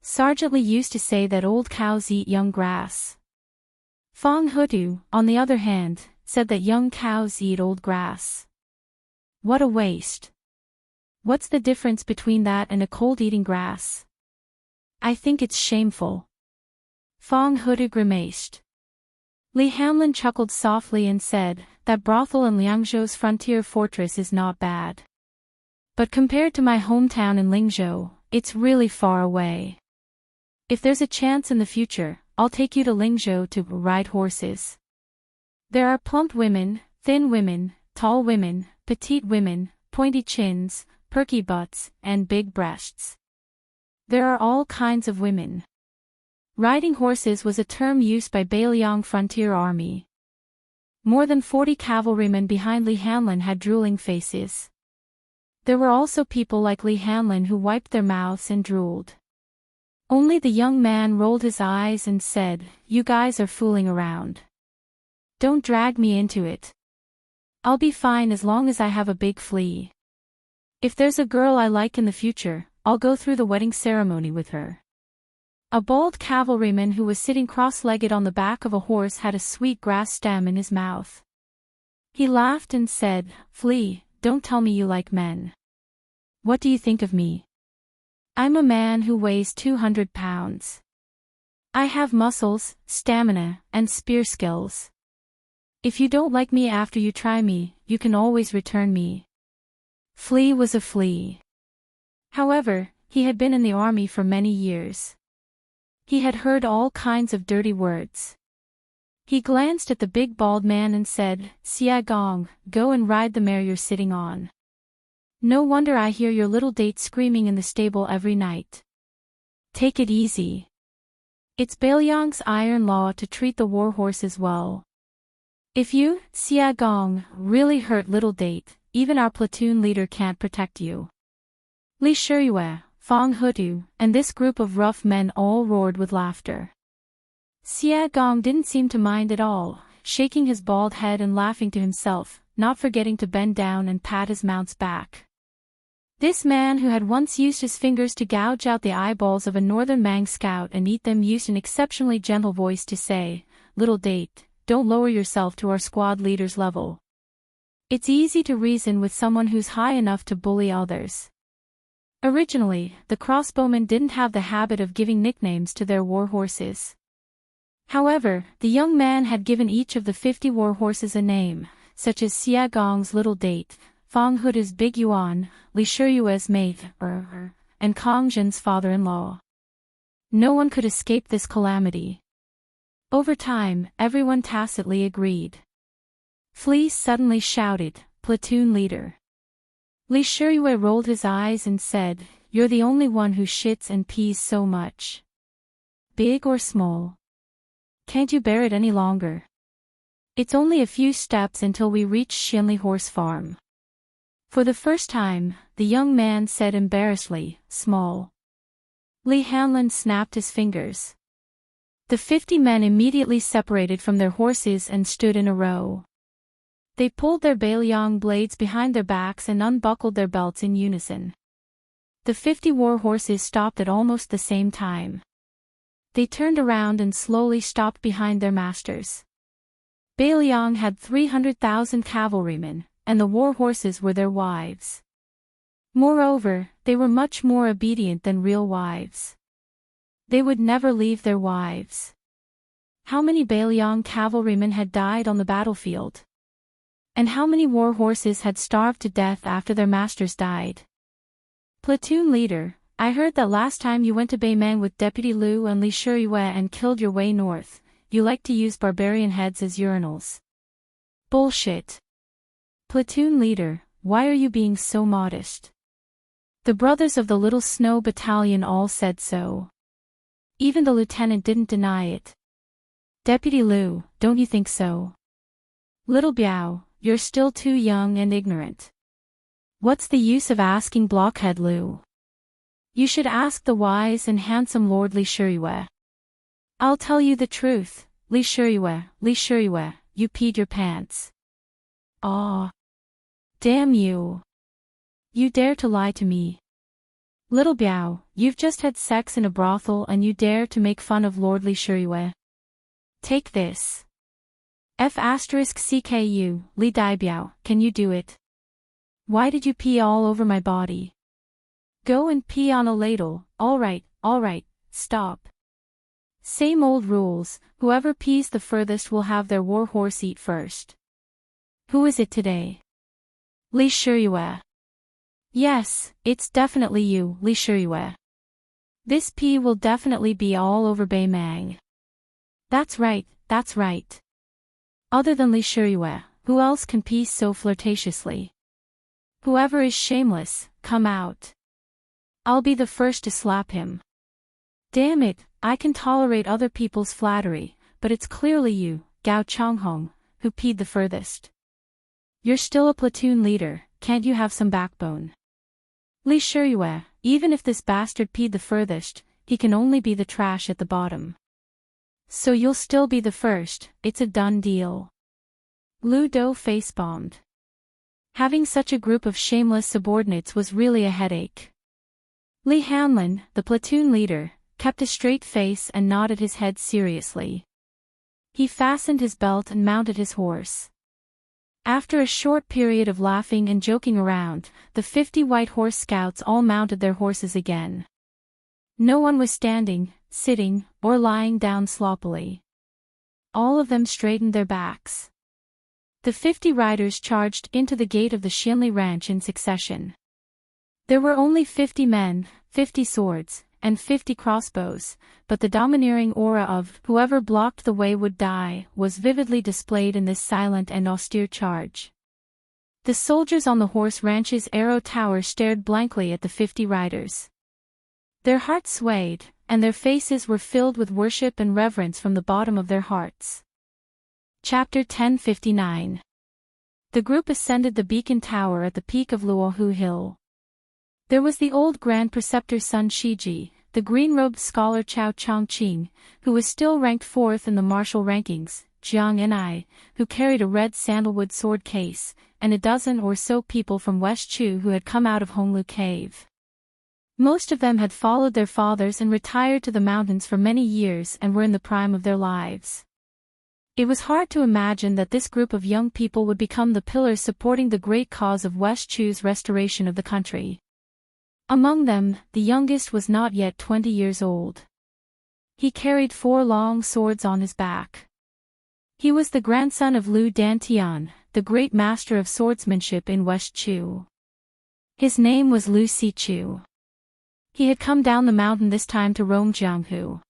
Sergeant Lee used to say that old cows eat young grass." Fong Hudu, on the other hand, said that young cows eat old grass. What a waste. What's the difference between that and a cold eating grass? I think it's shameful. Fong Hudu grimaced. Li Hanlin chuckled softly and said, "That brothel in Liangzhou's frontier fortress is not bad. But compared to my hometown in Lingzhou, it's really far away. If there's a chance in the future, I'll take you to Lingzhou to ride horses. There are plump women, thin women, tall women, petite women, pointy chins, perky butts, and big breasts. There are all kinds of women." Riding horses was a term used by Beiliang Frontier Army. More than 40 cavalrymen behind Li Hanlin had drooling faces. There were also people like Li Hanlin who wiped their mouths and drooled. Only the young man rolled his eyes and said, "You guys are fooling around. Don't drag me into it. I'll be fine as long as I have a big flea. If there's a girl I like in the future, I'll go through the wedding ceremony with her." A bald cavalryman who was sitting cross-legged on the back of a horse had a sweet grass stem in his mouth. He laughed and said, "Flea, don't tell me you like men. What do you think of me? I'm a man who weighs 200 pounds. I have muscles, stamina, and spear skills. If you don't like me after you try me, you can always return me." Flea was a flea. However, he had been in the army for many years. He had heard all kinds of dirty words. He glanced at the big bald man and said, "Xia Gong, go and ride the mare you're sitting on. No wonder I hear your little date screaming in the stable every night. Take it easy. It's Beiliang's iron law to treat the war horses well. If you, Xia Gong, really hurt little date, even our platoon leader can't protect you." Li Shiyue, Fong Hudu, and this group of rough men all roared with laughter. Xia Gong didn't seem to mind at all, shaking his bald head and laughing to himself, not forgetting to bend down and pat his mount's back. This man who had once used his fingers to gouge out the eyeballs of a northern Mang scout and eat them used an exceptionally gentle voice to say, "Little date, don't lower yourself to our squad leader's level. It's easy to reason with someone who's high enough to bully others." Originally, the crossbowmen didn't have the habit of giving nicknames to their war horses. However, the young man had given each of the 50 war horses a name, such as Xia Gong's Little Date, Fong Hudu's Big Yuan, Li Shiyue's mate, and Kong Zhen's father-in-law. No one could escape this calamity. Over time, everyone tacitly agreed. Flea suddenly shouted, "Platoon leader." Li Shiyue rolled his eyes and said, "You're the only one who shits and pees so much. Big or small? Can't you bear it any longer? It's only a few steps until we reach Xinli Horse Farm." For the first time, the young man said embarrassedly, "Small." Li Hanlin snapped his fingers. The 50 men immediately separated from their horses and stood in a row. They pulled their Beiliang blades behind their backs and unbuckled their belts in unison. The 50 war horses stopped at almost the same time. They turned around and slowly stopped behind their masters. Bailiang had 300,000 cavalrymen, and the war horses were their wives. Moreover, they were much more obedient than real wives. They would never leave their wives. How many Bailiang cavalrymen had died on the battlefield? And how many war horses had starved to death after their masters died? Platoon leader, I heard that last time you went to Baimang with Deputy Lu and Li Shiyue and killed your way north, you like to use barbarian heads as urinals. Bullshit. Platoon leader, why are you being so modest? The brothers of the Little Snow Battalion all said so. Even the lieutenant didn't deny it. Deputy Lu, don't you think so? Little Biao, you're still too young and ignorant. What's the use of asking Blockhead Lu? You should ask the wise and handsome Lord Li Shiyue. I'll tell you the truth, Li Shiyue, you peed your pants. Aw. Damn you. You dare to lie to me. Little Biao, you've just had sex in a brothel and you dare to make fun of Lord Li Shiyue. Take this. F*CKU, Li Daibiao, can you do it? Why did you pee all over my body? Go and pee on a ladle, alright, stop. Same old rules, whoever pees the furthest will have their war horse eat first. Who is it today? Li Shiyue. Yes, it's definitely you, Li Shiyue. This pee will definitely be all over Baimang. That's right. Other than Li Shiyue, who else can pee so flirtatiously? Whoever is shameless, come out. I'll be the first to slap him. Damn it, I can tolerate other people's flattery, but it's clearly you, Gao Changhong, who peed the furthest. You're still a platoon leader, can't you have some backbone? Li Shiyue, even if this bastard peed the furthest, he can only be the trash at the bottom. So you'll still be the first, it's a done deal. Lu Do face-bombed. Having such a group of shameless subordinates was really a headache. Li Hanlin, the platoon leader, kept a straight face and nodded his head seriously. He fastened his belt and mounted his horse. After a short period of laughing and joking around, the 50 white horse scouts all mounted their horses again. No one was standing, sitting, or lying down sloppily. All of them straightened their backs. The 50 riders charged into the gate of the Xianli ranch in succession. There were only 50 men, 50 swords, and 50 crossbows, but the domineering aura of whoever blocked the way would die was vividly displayed in this silent and austere charge. The soldiers on the horse ranch's arrow tower stared blankly at the 50 riders. Their hearts swayed, and their faces were filled with worship and reverence from the bottom of their hearts. Chapter 1059. The group ascended the beacon tower at the peak of Luohu Hill. There was the old Grand Preceptor's son Shiji, the green-robed scholar Chao Chongqing, who was still ranked 4th in the martial rankings, Jiang Enai, who carried a red sandalwood sword case, and a dozen or so people from West Chu who had come out of Honglu Cave. Most of them had followed their fathers and retired to the mountains for many years and were in the prime of their lives. It was hard to imagine that this group of young people would become the pillars supporting the great cause of West Chu's restoration of the country. Among them, the youngest was not yet 20 years old. He carried 4 long swords on his back. He was the grandson of Lu Dantian, the great master of swordsmanship in West Chu. His name was Lu Sichu. He had come down the mountain this time to roam Jianghu.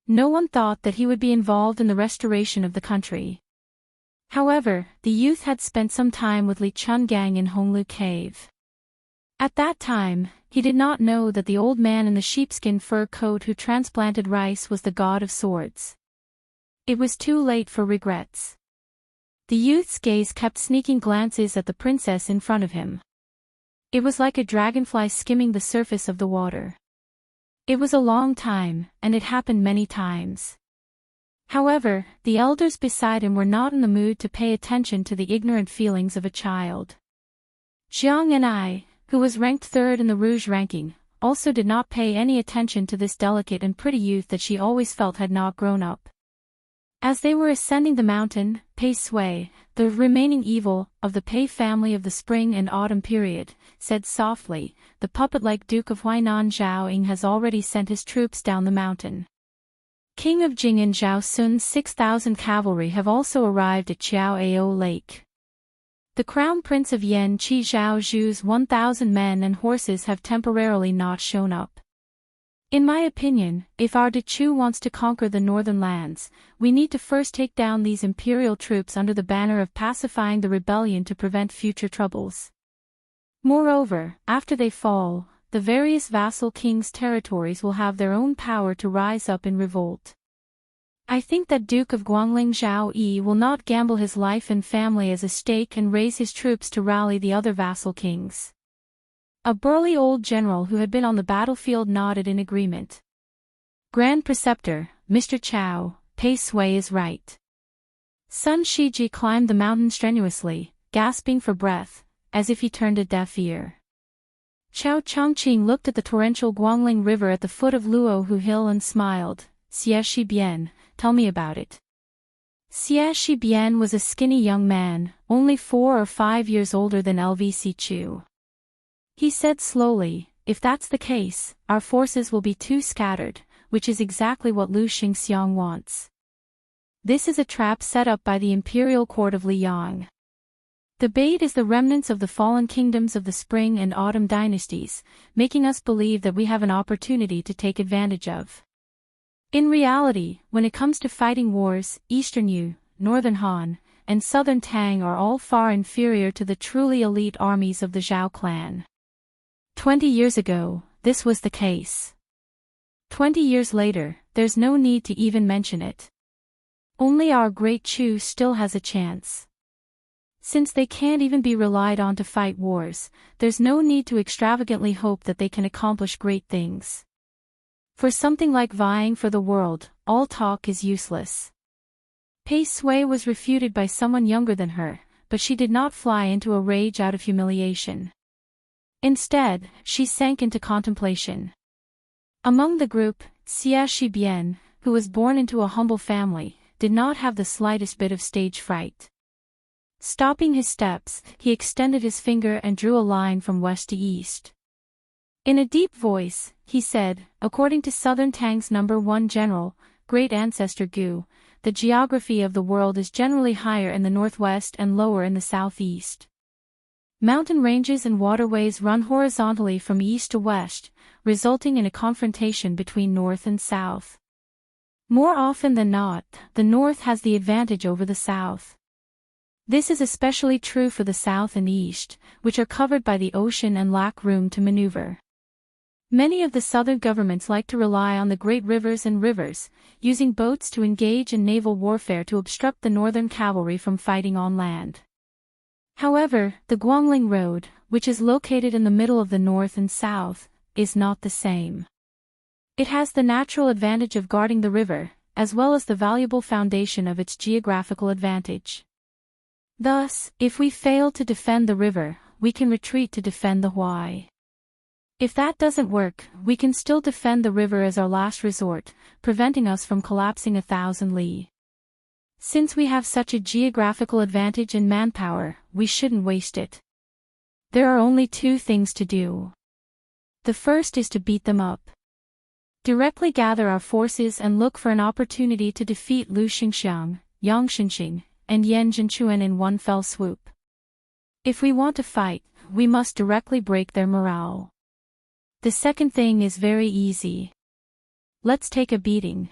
No one thought that he would be involved in the restoration of the country. However, the youth had spent some time with Li Chungang in Honglu Cave. At that time, he did not know that the old man in the sheepskin fur coat who transplanted rice was the god of swords. It was too late for regrets. The youth's gaze kept sneaking glances at the princess in front of him. It was like a dragonfly skimming the surface of the water. It was a long time, and it happened many times. However, the elders beside him were not in the mood to pay attention to the ignorant feelings of a child. Jiang Enai, who was ranked 3rd in the Rouge ranking, also did not pay any attention to this delicate and pretty youth that she always felt had not grown up. As they were ascending the mountain, Pei Sui, the remaining evil of the Pei family of the spring and autumn period, said softly, "The puppet-like Duke of Huainan Zhao Ying has already sent his troops down the mountain. King of Jing and Zhao Sun's 6,000 cavalry have also arrived at Qiao Lake. The Crown Prince of Yan Qi Zhao Zhu's 1,000 men and horses have temporarily not shown up. In my opinion, if our Dechu wants to conquer the northern lands, we need to first take down these imperial troops under the banner of pacifying the rebellion to prevent future troubles. Moreover, after they fall, the various vassal kings' territories will have their own power to rise up in revolt. I think that Duke of Guangling Zhao Yi will not gamble his life and family as a stake and raise his troops to rally the other vassal kings." A burly old general who had been on the battlefield nodded in agreement. "Grand Preceptor, Mr. Chao, Pei Sui is right." Sun Shiji climbed the mountain strenuously, gasping for breath, as if he turned a deaf ear. Chao Chongqing looked at the torrential Guangling River at the foot of Luohu Hill and smiled. "Xie Shibian, tell me about it." Xie Shibian was a skinny young man, only 4 or 5 years older than LVC Chu. He said slowly, "If that's the case, our forces will be too scattered, which is exactly what Lu Xingxiang wants. This is a trap set up by the imperial court of Liang. The bait is the remnants of the fallen kingdoms of the Spring and Autumn dynasties, making us believe that we have an opportunity to take advantage of. In reality, when it comes to fighting wars, Eastern Yu, Northern Han, and Southern Tang are all far inferior to the truly elite armies of the Zhao clan. 20 years ago, this was the case. 20 years later, there's no need to even mention it. Only our great Chu still has a chance. Since they can't even be relied on to fight wars, there's no need to extravagantly hope that they can accomplish great things. For something like vying for the world, all talk is useless." Pei Sui was refuted by someone younger than her, but she did not fly into a rage out of humiliation. Instead, she sank into contemplation. Among the group, Xie Shibian, who was born into a humble family, did not have the slightest bit of stage fright. Stopping his steps, he extended his finger and drew a line from west to east. In a deep voice, he said, "According to Southern Tang's #1 general, great ancestor Gu, the geography of the world is generally higher in the northwest and lower in the southeast. Mountain ranges and waterways run horizontally from east to west, resulting in a confrontation between north and south. More often than not, the north has the advantage over the south. This is especially true for the south and east, which are covered by the ocean and lack room to maneuver. Many of the southern governments like to rely on the great rivers and rivers, using boats to engage in naval warfare to obstruct the northern cavalry from fighting on land. However, the Guangling Road, which is located in the middle of the north and south, is not the same. It has the natural advantage of guarding the river, as well as the valuable foundation of its geographical advantage. Thus, if we fail to defend the river, we can retreat to defend the Huai. If that doesn't work, we can still defend the river as our last resort, preventing us from collapsing 1,000 li. Since we have such a geographical advantage in manpower, we shouldn't waste it. There are only 2 things to do. The first is to beat them up. Directly gather our forces and look for an opportunity to defeat Lu Xingxiang, Yang Xinxing, and Yan Zhenchuan in one fell swoop. If we want to fight, we must directly break their morale. The second thing is very easy. Let's take a beating.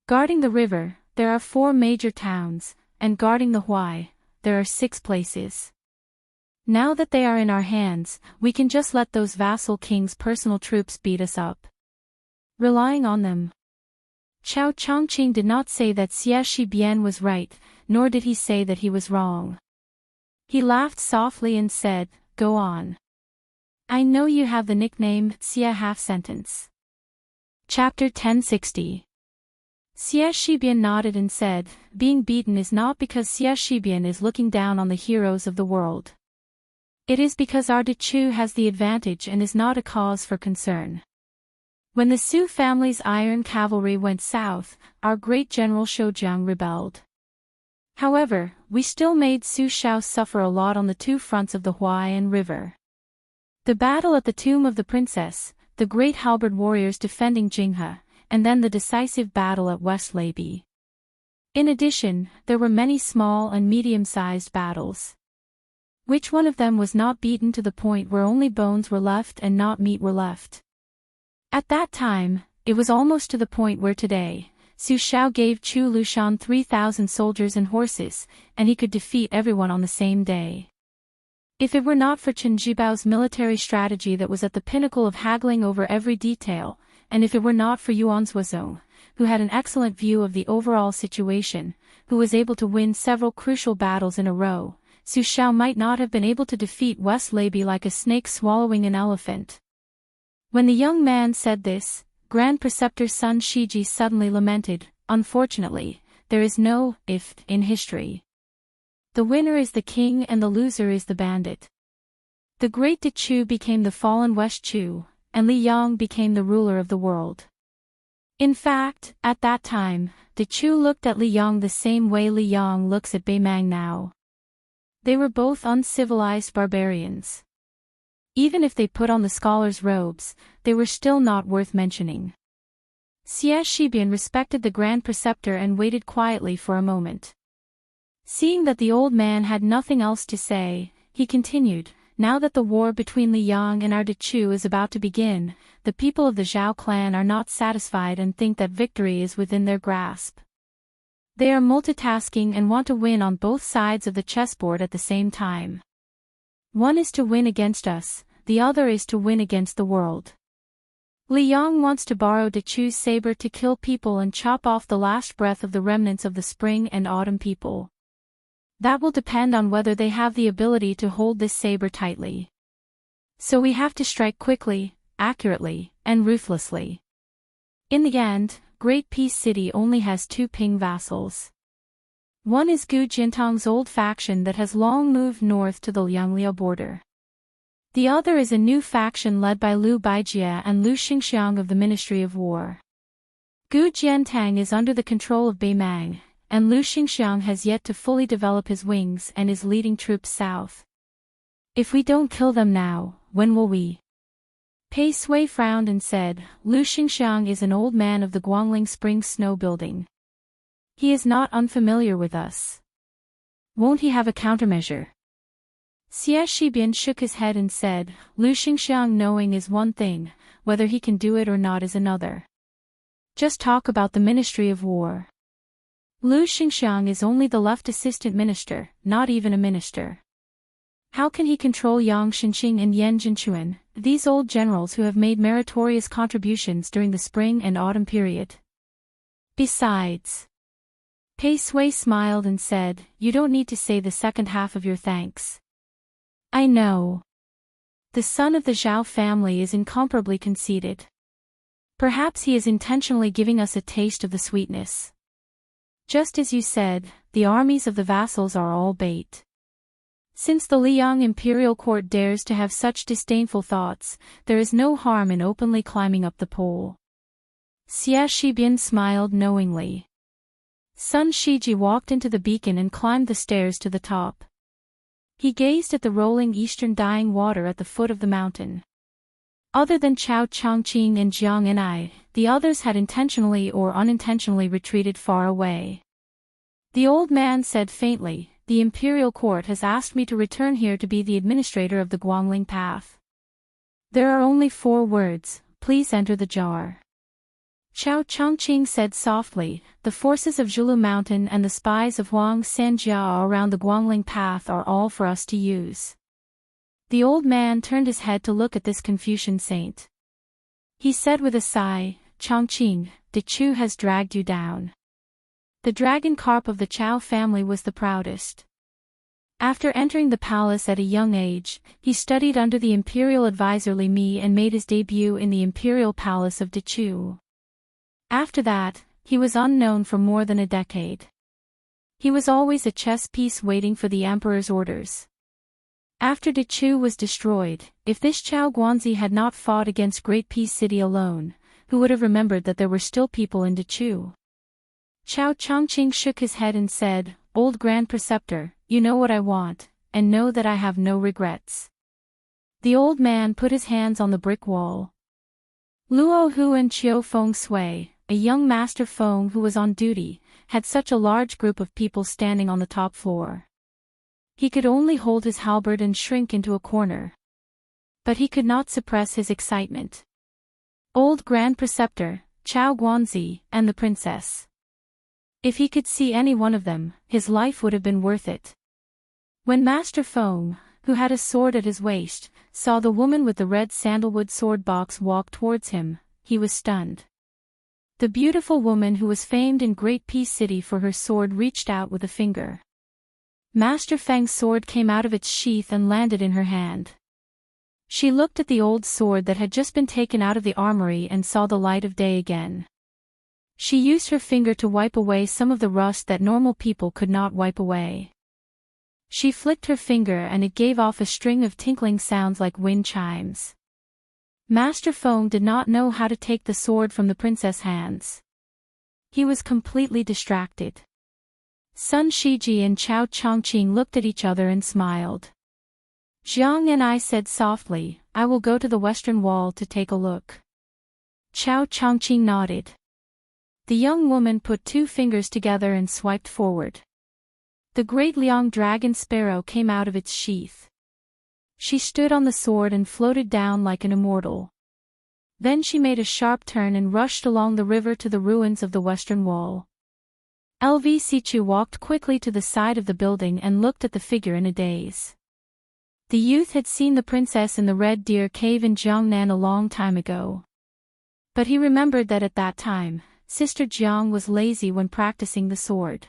Guarding the river, there are 4 major towns, and guarding the Huai, there are 6 places. Now that they are in our hands, we can just let those vassal kings' personal troops beat us up. Relying on them. Chao Chongqing did not say that Xie Shibian was right, nor did he say that he was wrong. He laughed softly and said, "Go on. I know you have the nickname Xie half-sentence." Chapter 1060. Xie Shibian nodded and said, "Being beaten is not because Xie Shibian is looking down on the heroes of the world. It is because our Dechu has the advantage and is not a cause for concern. When the Su family's iron cavalry went south, our great general Shoujiang rebelled. However, we still made Su Shao suffer a lot on the two fronts of the Huaiyan River. The battle at the tomb of the princess, the great halberd warriors defending Jinghe, and then the decisive battle at West Leibi. In addition, there were many small and medium-sized battles. Which one of them was not beaten to the point where only bones were left and not meat were left? At that time, it was almost to the point where today, Su Shao gave Chu Lushan 3,000 soldiers and horses, and he could defeat everyone on the same day. If it were not for Chen Jibao's military strategy that was at the pinnacle of haggling over every detail, and if it were not for Yuan Zuozong, who had an excellent view of the overall situation, who was able to win several crucial battles in a row, Su Shao might not have been able to defeat West Leibi like a snake swallowing an elephant. When the young man said this, Grand Preceptor's son Shiji suddenly lamented, "Unfortunately, there is no if in history. The winner is the king and the loser is the bandit." The great Dechu became the fallen West Chu, and Li Yang became the ruler of the world. In fact, at that time, Dechu looked at Li Yang the same way Li Yang looks at Beimang now. They were both uncivilized barbarians. Even if they put on the scholar's robes, they were still not worth mentioning. Xie Shibian respected the Grand Preceptor and waited quietly for a moment. Seeing that the old man had nothing else to say, he continued, "Now that the war between Li Yang and our Dechu is about to begin, the people of the Zhao clan are not satisfied and think that victory is within their grasp. They are multitasking and want to win on both sides of the chessboard at the same time. One is to win against us, the other is to win against the world. Li Yang wants to borrow Dechu's saber to kill people and chop off the last breath of the remnants of the spring and autumn people. That will depend on whether they have the ability to hold this saber tightly. So we have to strike quickly, accurately, and ruthlessly. In the end, Great Peace City only has two Ping vassals. One is Gu Jintang's old faction that has long moved north to the Liangliao border. The other is a new faction led by Liu Baijie and Liu Xingxiang of the Ministry of War. Gu Jiantang is under the control of Beimang, and Liu Xingxiang has yet to fully develop his wings and is leading troops south. If we don't kill them now, when will we? Pei Sui frowned and said, "Liu Xingxiang is an old man of the Guangling Spring Snow Building. He is not unfamiliar with us. Won't he have a countermeasure?" Xie Shibian shook his head and said, "Liu Xingxiang knowing is one thing, whether he can do it or not is another. Just talk about the Ministry of War. Liu Xingxiang is only the left assistant minister, not even a minister. How can he control Yang Shenqing and Yan Jinchuan, these old generals who have made meritorious contributions during the spring and autumn period? Besides..." Pei Sui smiled and said, "You don't need to say the second half of your thanks. I know. The son of the Zhao family is incomparably conceited. Perhaps he is intentionally giving us a taste of the sweetness. Just as you said, the armies of the vassals are all bait. Since the Liang imperial court dares to have such disdainful thoughts, there is no harm in openly climbing up the pole." Xie Shibian smiled knowingly. Sun Shiji walked into the beacon and climbed the stairs to the top. He gazed at the rolling eastern dying water at the foot of the mountain. Other than Chao Changqing and Jiang Enai, the others had intentionally or unintentionally retreated far away. The old man said faintly, "The imperial court has asked me to return here to be the administrator of the Guangling Path. There are only 4 words, please enter the jar." Chao Changqing said softly, "The forces of Zhulu Mountain and the spies of Huang Sanjiao around the Guangling Path are all for us to use." The old man turned his head to look at this Confucian saint. He said with a sigh, "Changqing, Dechu has dragged you down." The dragon carp of the Chao family was the proudest. After entering the palace at a young age, he studied under the imperial advisor Li Mi and made his debut in the imperial palace of Dechu. After that, he was unknown for more than a decade. He was always a chess piece waiting for the emperor's orders. After Dechu was destroyed, if this Chao Guanzi had not fought against Great Peace City alone, who would have remembered that there were still people in Dechu? Chao Chongqing shook his head and said, "Old Grand Preceptor, you know what I want, and know that I have no regrets." The old man put his hands on the brick wall. Luo Hu and Chiu Feng Sui, a young master Feng who was on duty, had such a large group of people standing on the top floor. He could only hold his halberd and shrink into a corner. But he could not suppress his excitement. Old Grand Preceptor, Chao Guanzi, and the princess. If he could see any one of them, his life would have been worth it. When Master Feng, who had a sword at his waist, saw the woman with the red sandalwood sword box walk towards him, he was stunned. The beautiful woman who was famed in Great Peace City for her sword reached out with a finger. Master Feng's sword came out of its sheath and landed in her hand. She looked at the old sword that had just been taken out of the armory and saw the light of day again. She used her finger to wipe away some of the rust that normal people could not wipe away. She flicked her finger and it gave off a string of tinkling sounds like wind chimes. Master Feng did not know how to take the sword from the princess' hands. He was completely distracted. Sun Shiji and Chao Chongqing looked at each other and smiled. Jiang and I said softly, "I will go to the western wall to take a look." Chao Chongqing nodded. The young woman put two fingers together and swiped forward. The great Liang dragon sparrow came out of its sheath. She stood on the sword and floated down like an immortal. Then she made a sharp turn and rushed along the river to the ruins of the western wall. LV Sichu walked quickly to the side of the building and looked at the figure in a daze. The youth had seen the princess in the Red Deer Cave in Jiangnan a long time ago. But he remembered that at that time, Sister Jiang was lazy when practicing the sword.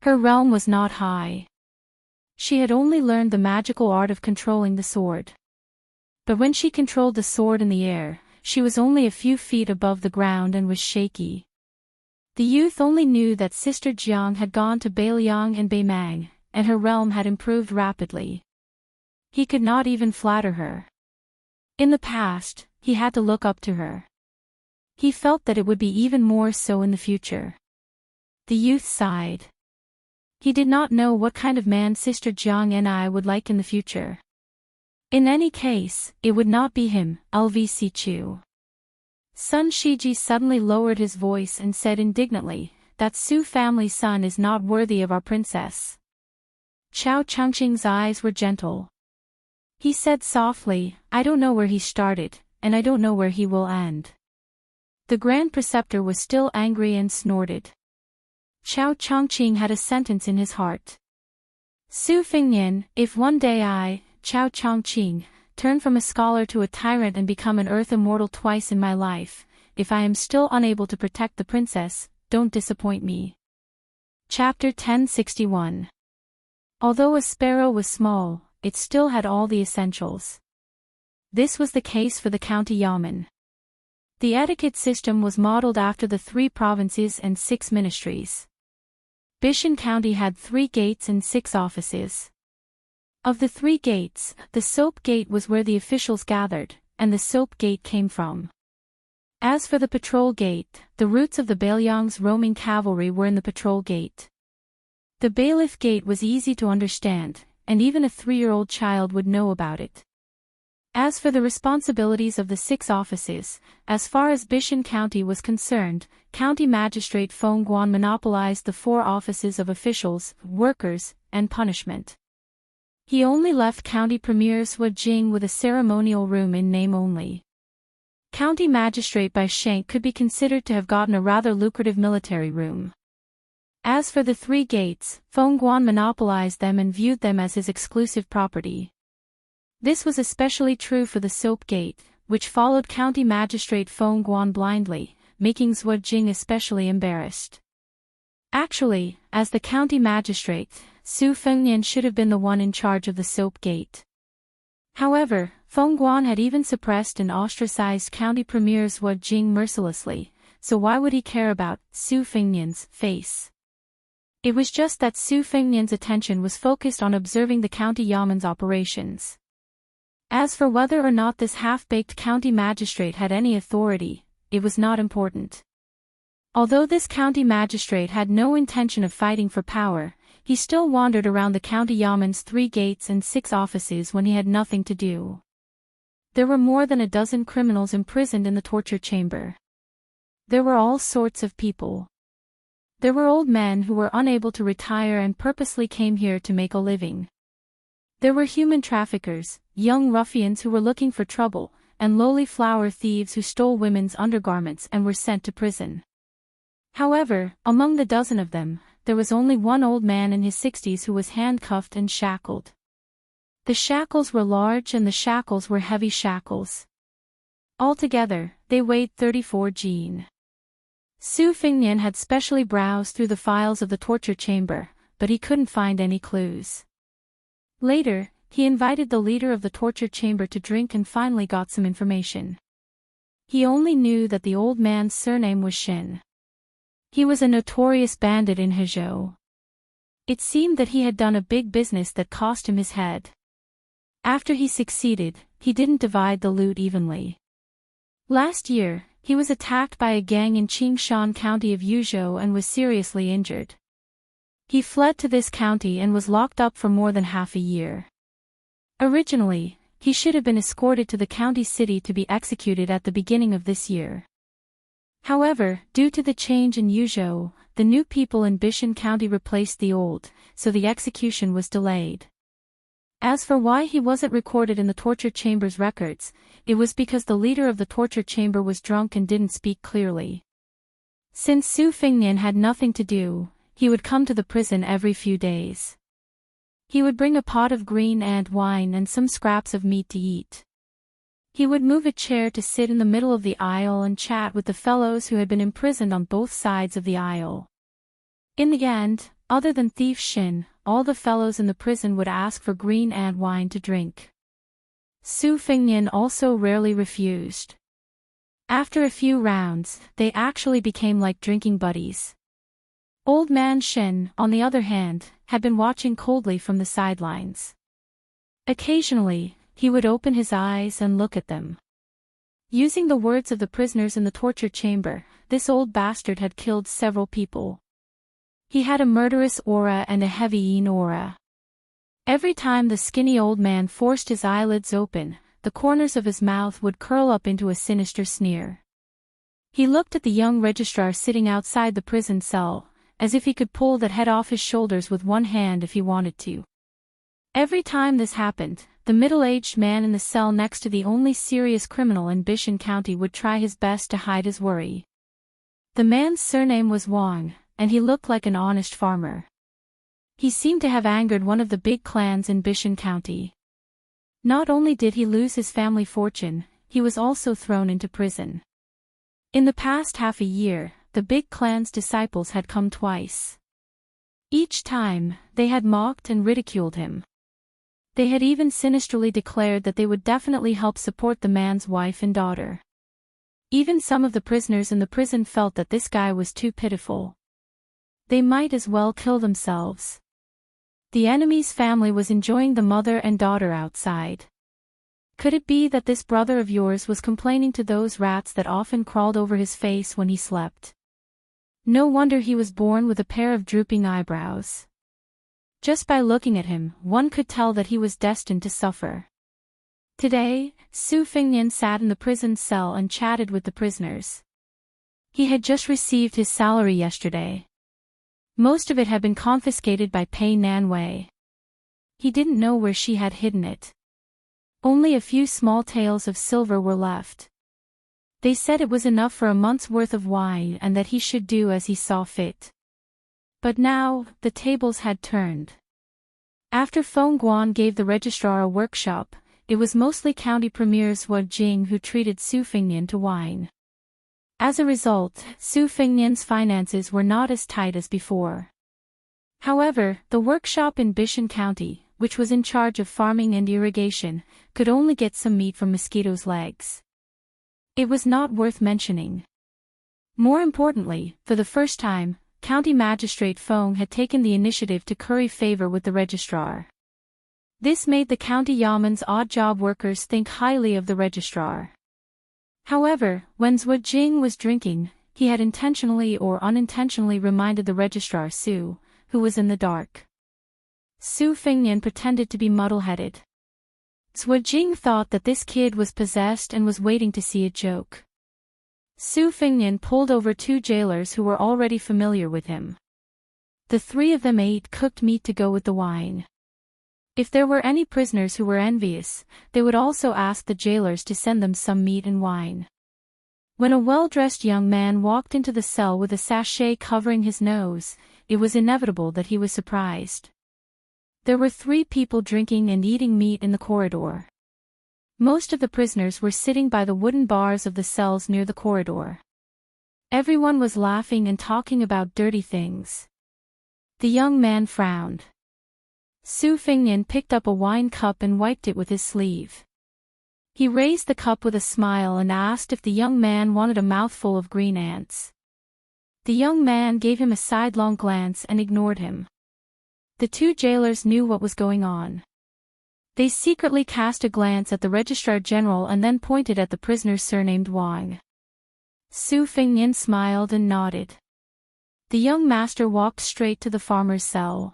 Her realm was not high. She had only learned the magical art of controlling the sword. But when she controlled the sword in the air, she was only a few feet above the ground and was shaky. The youth only knew that Sister Jiang had gone to Beiliang and Beimang, and her realm had improved rapidly. He could not even flatter her. In the past, he had to look up to her. He felt that it would be even more so in the future. The youth sighed. He did not know what kind of man Sister Jiang and I would like in the future. In any case, it would not be him, LV Sichu. Sun Shiji suddenly lowered his voice and said indignantly, "That Su family's son is not worthy of our princess." Chao Chongqing's eyes were gentle. He said softly, "I don't know where he started, and I don't know where he will end." The Grand Preceptor was still angry and snorted. Chao Chongqing had a sentence in his heart. Su Fengnian, if one day I, Chao Chongqing, turn from a scholar to a tyrant and become an earth immortal twice in my life, if I am still unable to protect the princess, don't disappoint me. Chapter 1061. Although a sparrow was small, it still had all the essentials. This was the case for the county yamen. The etiquette system was modeled after the 3 provinces and 6 ministries. Bishan County had 3 gates and 6 offices. Of the 3 gates, the Soap Gate was where the officials gathered, and the Soap Gate came from. As for the Patrol Gate, the roots of the Beiliang's roaming cavalry were in the Patrol Gate. The Bailiff Gate was easy to understand, and even a 3-year-old child would know about it. As for the responsibilities of the 6 offices, as far as Bishan County was concerned, County Magistrate Feng Guan monopolized the 4 offices of officials, workers, and punishment. He only left County Premier Sua Jing with a ceremonial room in name only. County Magistrate Bai Shank could be considered to have gotten a rather lucrative military room. As for the 3 gates, Feng Guan monopolized them and viewed them as his exclusive property. This was especially true for the Soap Gate, which followed County Magistrate Feng Guan blindly, making Zhuo Jing especially embarrassed. Actually, as the county magistrate, Su Fengnian should have been the one in charge of the Soap Gate. However, Feng Guan had even suppressed and ostracized County Premier Zhuo Jing mercilessly, so why would he care about Su Fengnian's face? It was just that Su Fengnian's attention was focused on observing the county yaman's operations. As for whether or not this half-baked county magistrate had any authority, it was not important. Although this county magistrate had no intention of fighting for power, he still wandered around the county yaman's 3 gates and 6 offices when he had nothing to do. There were more than a dozen criminals imprisoned in the torture chamber. There were all sorts of people. There were old men who were unable to retire and purposely came here to make a living. There were human traffickers, young ruffians who were looking for trouble, and lowly flower thieves who stole women's undergarments and were sent to prison. However, among the dozen of them, there was only one old man in his 60s who was handcuffed and shackled. The shackles were large and the shackles were heavy shackles. Altogether, they weighed 34 jin. Su Fengnian had specially browsed through the files of the torture chamber, but he couldn't find any clues. Later, he invited the leader of the torture chamber to drink and finally got some information. He only knew that the old man's surname was Shin. He was a notorious bandit in Hezhou. It seemed that he had done a big business that cost him his head. After he succeeded, he didn't divide the loot evenly. Last year, he was attacked by a gang in Qingshan County of Yuzhou and was seriously injured. He fled to this county and was locked up for more than half a year. Originally, he should have been escorted to the county city to be executed at the beginning of this year. However, due to the change in Yuzhou, the new people in Bishan County replaced the old, so the execution was delayed. As for why he wasn't recorded in the torture chamber's records, it was because the leader of the torture chamber was drunk and didn't speak clearly. Since Su Fengnian had nothing to do, he would come to the prison every few days. He would bring a pot of green ant wine and some scraps of meat to eat. He would move a chair to sit in the middle of the aisle and chat with the fellows who had been imprisoned on both sides of the aisle. In the end, other than thief Shin, all the fellows in the prison would ask for green ant wine to drink. Su Fengnian also rarely refused. After a few rounds, they actually became like drinking buddies. Old man Shin, on the other hand, had been watching coldly from the sidelines. Occasionally, he would open his eyes and look at them. Using the words of the prisoners in the torture chamber, this old bastard had killed several people. He had a murderous aura and a heavy yin aura. Every time the skinny old man forced his eyelids open, the corners of his mouth would curl up into a sinister sneer. He looked at the young registrar sitting outside the prison cell, as if he could pull that head off his shoulders with one hand if he wanted to. Every time this happened, the middle-aged man in the cell next to the only serious criminal in Bishan County would try his best to hide his worry. The man's surname was Wang, and he looked like an honest farmer. He seemed to have angered one of the big clans in Bishan County. Not only did he lose his family fortune, he was also thrown into prison. In the past half a year, the big clan's disciples had come twice. Each time, they had mocked and ridiculed him. They had even sinisterly declared that they would definitely help support the man's wife and daughter. Even some of the prisoners in the prison felt that this guy was too pitiful. They might as well kill themselves. The enemy's family was enjoying the mother and daughter outside. Could it be that this brother of yours was complaining to those rats that often crawled over his face when he slept? No wonder he was born with a pair of drooping eyebrows. Just by looking at him, one could tell that he was destined to suffer. Today, Su Fengnian sat in the prison cell and chatted with the prisoners. He had just received his salary yesterday. Most of it had been confiscated by Pei Nanwei. He didn't know where she had hidden it. Only a few small taels of silver were left. They said it was enough for a month's worth of wine and that he should do as he saw fit. But now, the tables had turned. After Feng Guan gave the registrar a workshop, it was mostly county premiers Wu Jing who treated Su Fengnian to wine. As a result, Su Fengnian's finances were not as tight as before. However, the workshop in Bishan County, which was in charge of farming and irrigation, could only get some meat from mosquitoes' legs. It was not worth mentioning. More importantly, for the first time, County Magistrate Fong had taken the initiative to curry favor with the registrar. This made the county yaman's odd-job workers think highly of the registrar. However, when Zhu Jing was drinking, he had intentionally or unintentionally reminded the registrar Su, who was in the dark. Su Fengnian pretended to be muddle-headed. Zhu Jing thought that this kid was possessed and was waiting to see a joke. Su Fengnian pulled over 2 jailers who were already familiar with him. The 3 of them ate cooked meat to go with the wine. If there were any prisoners who were envious, they would also ask the jailers to send them some meat and wine. When a well-dressed young man walked into the cell with a sachet covering his nose, it was inevitable that he was surprised. There were 3 people drinking and eating meat in the corridor. Most of the prisoners were sitting by the wooden bars of the cells near the corridor. Everyone was laughing and talking about dirty things. The young man frowned. Su Fengnian picked up a wine cup and wiped it with his sleeve. He raised the cup with a smile and asked if the young man wanted a mouthful of green ants. The young man gave him a sidelong glance and ignored him. The 2 jailers knew what was going on. They secretly cast a glance at the Registrar General and then pointed at the prisoner surnamed Wang. Su Fengnian smiled and nodded. The young master walked straight to the farmer's cell.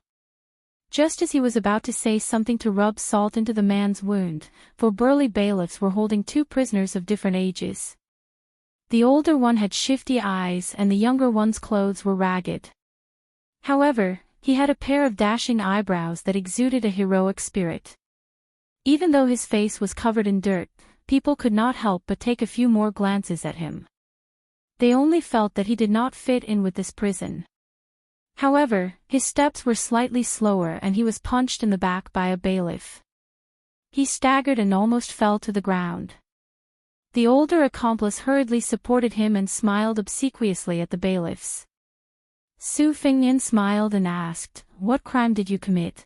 Just as he was about to say something to rub salt into the man's wound, 4 burly bailiffs were holding 2 prisoners of different ages. The older one had shifty eyes and the younger one's clothes were ragged. However, he had a pair of dashing eyebrows that exuded a heroic spirit. Even though his face was covered in dirt, people could not help but take a few more glances at him. They only felt that he did not fit in with this prison. However, his steps were slightly slower and he was punched in the back by a bailiff. He staggered and almost fell to the ground. The older accomplice hurriedly supported him and smiled obsequiously at the bailiffs. Su Fengnian smiled and asked, "What crime did you commit?"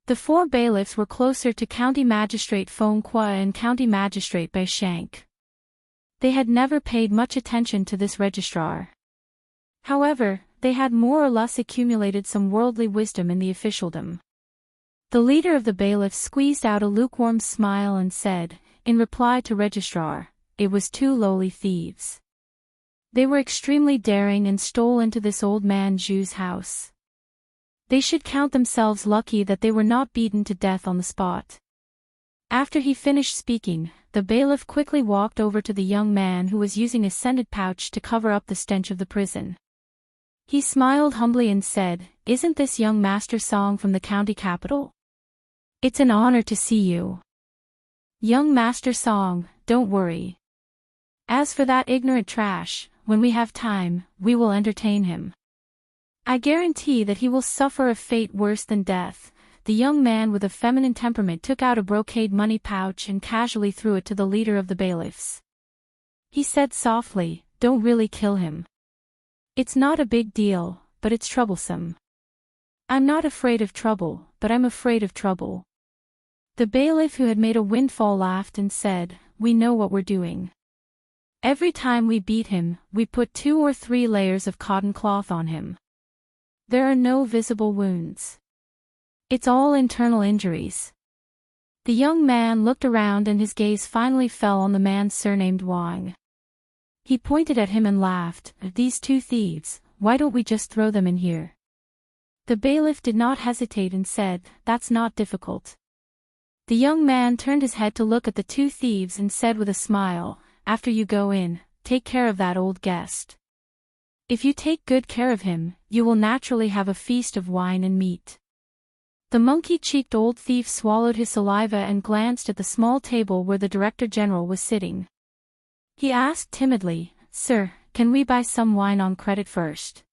The 4 bailiffs were closer to County Magistrate Feng Qua and County Magistrate Bai Shank. They had never paid much attention to this registrar. However, they had more or less accumulated some worldly wisdom in the officialdom. The leader of the bailiffs squeezed out a lukewarm smile and said, in reply to registrar, "It was 2 lowly thieves. They were extremely daring and stole into this old man Zhu's house. They should count themselves lucky that they were not beaten to death on the spot." After he finished speaking, the bailiff quickly walked over to the young man who was using a scented pouch to cover up the stench of the prison. He smiled humbly and said, "Isn't this young Master Song from the county capital? It's an honor to see you. Young Master Song, don't worry. As for that ignorant trash, when we have time, we will entertain him. I guarantee that he will suffer a fate worse than death." The young man with a feminine temperament took out a brocade money pouch and casually threw it to the leader of the bailiffs. He said softly, "Don't really kill him. It's not a big deal, but it's troublesome. I'm not afraid of trouble, but I'm afraid of trouble." The bailiff who had made a windfall laughed and said, "We know what we're doing. Every time we beat him, we put 2 or 3 layers of cotton cloth on him. There are no visible wounds. It's all internal injuries." The young man looked around and his gaze finally fell on the man surnamed Wang. He pointed at him and laughed, "These 2 thieves, why don't we just throw them in here?" The bailiff did not hesitate and said, "That's not difficult." The young man turned his head to look at the 2 thieves and said with a smile, "After you go in, take care of that old guest. If you take good care of him, you will naturally have a feast of wine and meat." The monkey-cheeked old thief swallowed his saliva and glanced at the small table where the Director General was sitting. He asked timidly, "Sir, can we buy some wine on credit first?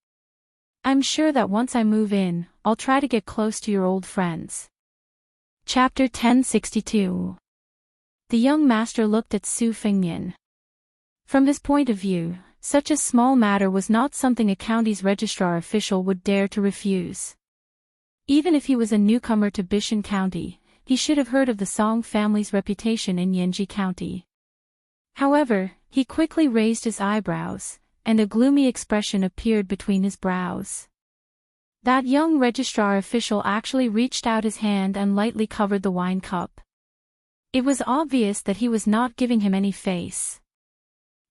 I'm sure that once I move in, I'll try to get close to your old friends." Chapter 1062. The young master looked at Su Fengnian. From his point of view, such a small matter was not something a county's registrar official would dare to refuse. Even if he was a newcomer to Bishan County, he should have heard of the Song family's reputation in Yanji County. However, he quickly raised his eyebrows, and a gloomy expression appeared between his brows. That young registrar official actually reached out his hand and lightly covered the wine cup. It was obvious that he was not giving him any face.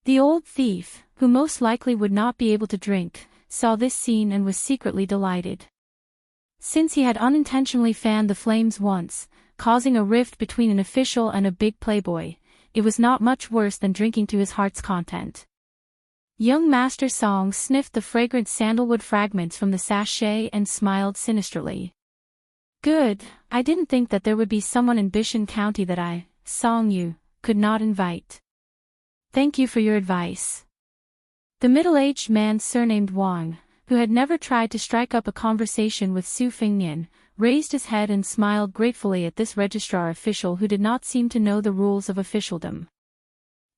The old thief, who most likely would not be able to drink, saw this scene and was secretly delighted. Since he had unintentionally fanned the flames once, causing a rift between an official and a big playboy, it was not much worse than drinking to his heart's content. Young Master Song sniffed the fragrant sandalwood fragments from the sachet and smiled sinisterly. Good, I didn't think that there would be someone in Bishan County that I, Song Yu, could not invite. Thank you for your advice. The middle-aged man surnamed Wang, who had never tried to strike up a conversation with Su Fingnian, raised his head and smiled gratefully at this registrar official who did not seem to know the rules of officialdom.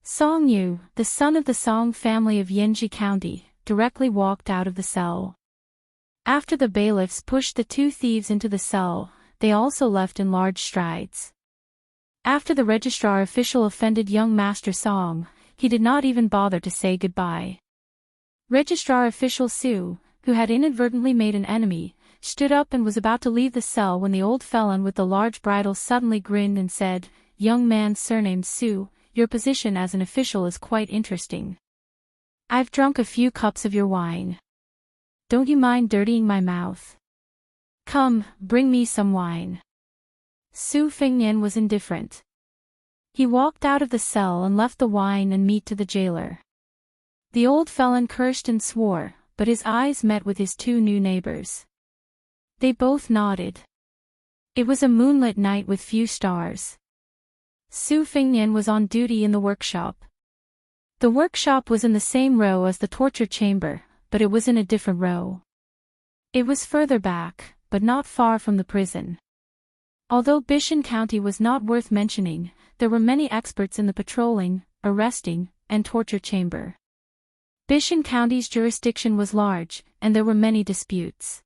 Song Yu, the son of the Song family of Yanji County, directly walked out of the cell. After the bailiffs pushed the two thieves into the cell, they also left in large strides. After the registrar official offended young Master Song, he did not even bother to say goodbye. Registrar official Su, who had inadvertently made an enemy, stood up and was about to leave the cell when the old felon with the large bridle suddenly grinned and said, "Young man surnamed Su, your position as an official is quite interesting. I've drunk a few cups of your wine. Don't you mind dirtying my mouth? Come, bring me some wine." Su Fingnian was indifferent. He walked out of the cell and left the wine and meat to the jailer. The old felon cursed and swore, but his eyes met with his two new neighbors. They both nodded. It was a moonlit night with few stars. Su Fingnian was on duty in the workshop. The workshop was in the same row as the torture chamber, but it was in a different row. It was further back, but not far from the prison. Although Bishan County was not worth mentioning, there were many experts in the patrolling, arresting, and torture chamber. Bishan County's jurisdiction was large, and there were many disputes.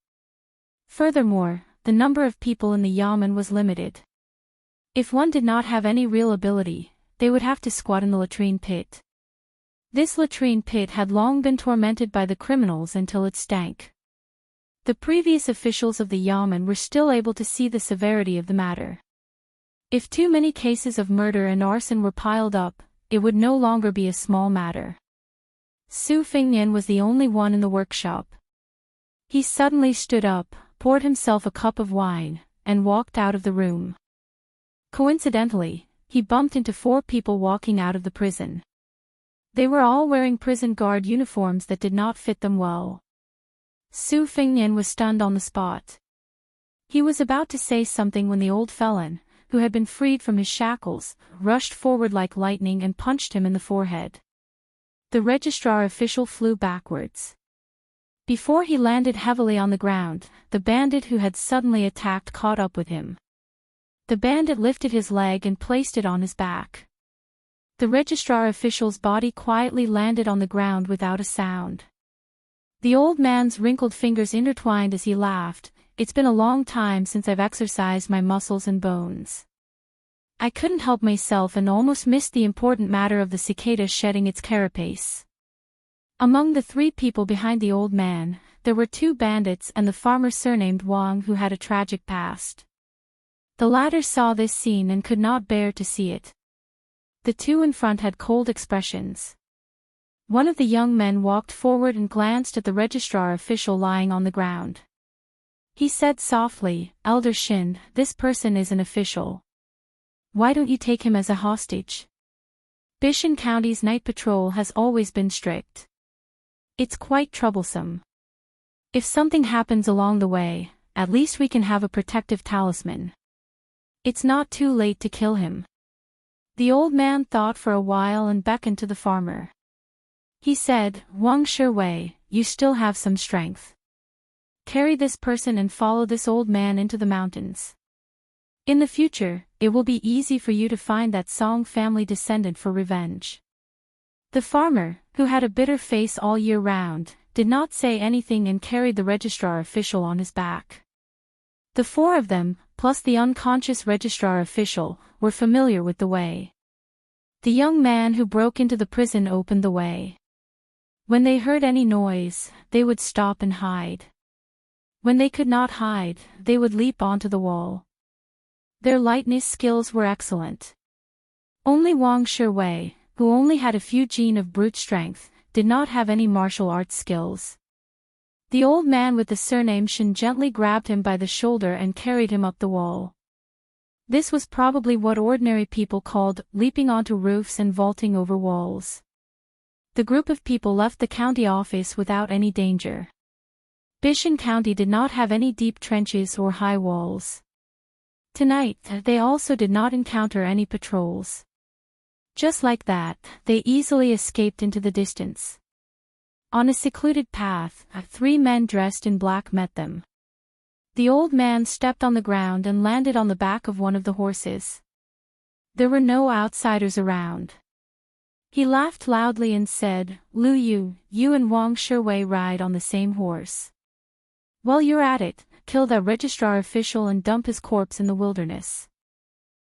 Furthermore, the number of people in the yamen was limited. If one did not have any real ability, they would have to squat in the latrine pit. This latrine pit had long been tormented by the criminals until it stank. The previous officials of the yamen were still able to see the severity of the matter. If too many cases of murder and arson were piled up, it would no longer be a small matter. Su Fingnian was the only one in the workshop. He suddenly stood up, poured himself a cup of wine, and walked out of the room. Coincidentally, he bumped into 4 people walking out of the prison. They were all wearing prison guard uniforms that did not fit them well. Su Fingnian was stunned on the spot. He was about to say something when the old felon, who had been freed from his shackles, rushed forward like lightning and punched him in the forehead. The registrar official flew backwards. Before he landed heavily on the ground, the bandit who had suddenly attacked caught up with him. The bandit lifted his leg and placed it on his back. The registrar official's body quietly landed on the ground without a sound. The old man's wrinkled fingers intertwined as he laughed. "It's been a long time since I've exercised my muscles and bones. I couldn't help myself and almost missed the important matter of the cicada shedding its carapace." Among the 3 people behind the old man, there were 2 bandits and the farmer surnamed Wang who had a tragic past. The latter saw this scene and could not bear to see it. The 2 in front had cold expressions. One of the young men walked forward and glanced at the registrar official lying on the ground. He said softly, "Elder Shin, this person is an official. Why don't you take him as a hostage? Bishan County's night patrol has always been strict. It's quite troublesome. If something happens along the way, at least we can have a protective talisman. It's not too late to kill him." The old man thought for a while and beckoned to the farmer. He said, "Wang Shiwei, you still have some strength. Carry this person and follow this old man into the mountains. In the future, it will be easy for you to find that Song family descendant for revenge." The farmer, who had a bitter face all year round, did not say anything and carried the registrar official on his back. The 4 of them, plus the unconscious registrar official, were familiar with the way. The young man who broke into the prison opened the way. When they heard any noise, they would stop and hide. When they could not hide, they would leap onto the wall. Their lightness skills were excellent. Only Wang Shiwei, who only had a few genes of brute strength, did not have any martial arts skills. The old man with the surname Shen gently grabbed him by the shoulder and carried him up the wall. This was probably what ordinary people called leaping onto roofs and vaulting over walls. The group of people left the county office without any danger. Bishan County did not have any deep trenches or high walls. Tonight, they also did not encounter any patrols. Just like that, they easily escaped into the distance. On a secluded path, 3 men dressed in black met them. The old man stepped on the ground and landed on the back of one of the horses. There were no outsiders around. He laughed loudly and said, "Lu Yu, you and Wang Shiwei ride on the same horse. While you're at it, kill that registrar official and dump his corpse in the wilderness.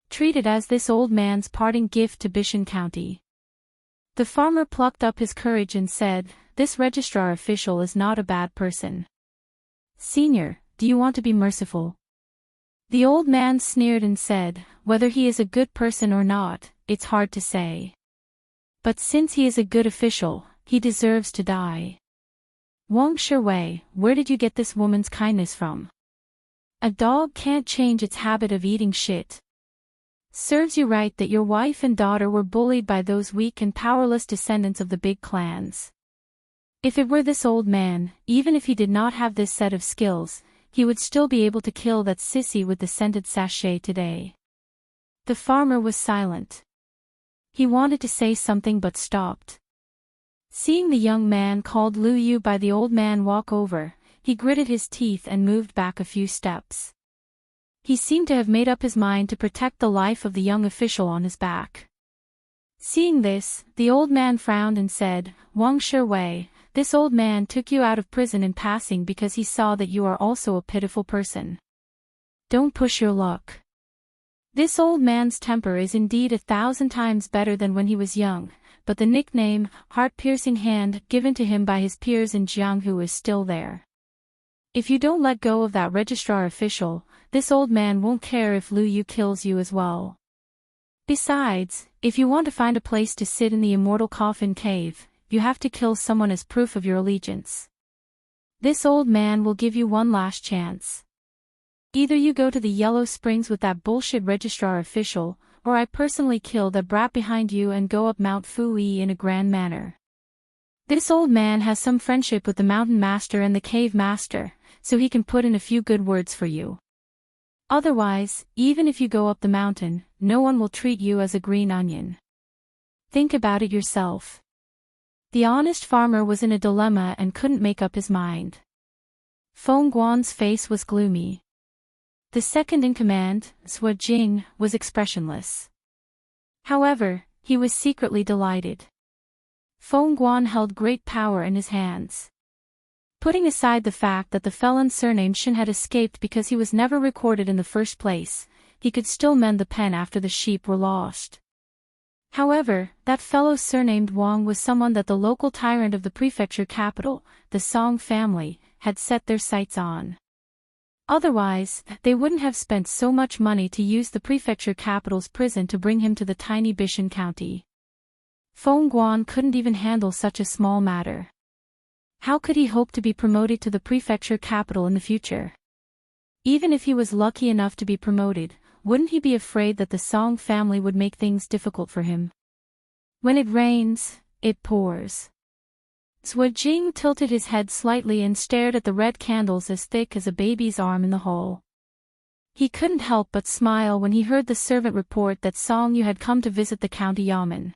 Treat it as this old man's parting gift to Bishan County." The farmer plucked up his courage and said, "This registrar official is not a bad person. Senior, do you want to be merciful?" The old man sneered and said, "Whether he is a good person or not, it's hard to say. But since he is a good official, he deserves to die. Wang Shiwei, where did you get this woman's kindness from? A dog can't change its habit of eating shit. Serves you right that your wife and daughter were bullied by those weak and powerless descendants of the big clans. If it were this old man, even if he did not have this set of skills, he would still be able to kill that sissy with the scented sachet today." The farmer was silent. He wanted to say something but stopped. Seeing the young man called Lu Yu by the old man walk over, he gritted his teeth and moved back a few steps. He seemed to have made up his mind to protect the life of the young official on his back. Seeing this, the old man frowned and said, "Wang Shiwei, this old man took you out of prison in passing because he saw that you are also a pitiful person. Don't push your luck. This old man's temper is indeed 1,000 times better than when he was young, but the nickname, heart-piercing hand, given to him by his peers in Jianghu is still there. If you don't let go of that registrar official, this old man won't care if Lu Yu kills you as well. Besides, if you want to find a place to sit in the immortal coffin cave, you have to kill someone as proof of your allegiance. This old man will give you one last chance. Either you go to the Yellow Springs with that bullshit registrar official, or I personally kill that brat behind you and go up Mount Fui in a grand manner. This old man has some friendship with the mountain master and the cave master, so he can put in a few good words for you. Otherwise, even if you go up the mountain, no one will treat you as a green onion. Think about it yourself." The honest farmer was in a dilemma and couldn't make up his mind. Feng Guan's face was gloomy. The second in command, Sui Jing, was expressionless. However, he was secretly delighted. Feng Guan held great power in his hands. Putting aside the fact that the felon surnamed Shen had escaped because he was never recorded in the first place, he could still mend the pen after the sheep were lost. However, that fellow surnamed Wang was someone that the local tyrant of the prefecture capital, the Song family, had set their sights on. Otherwise, they wouldn't have spent so much money to use the prefecture capital's prison to bring him to the tiny Bishan County. Feng Guan couldn't even handle such a small matter. How could he hope to be promoted to the prefecture capital in the future? Even if he was lucky enough to be promoted, wouldn't he be afraid that the Song family would make things difficult for him? When it rains, it pours. Sui Jing tilted his head slightly and stared at the red candles as thick as a baby's arm in the hall. He couldn't help but smile when he heard the servant report that Song Yu had come to visit the county yamen.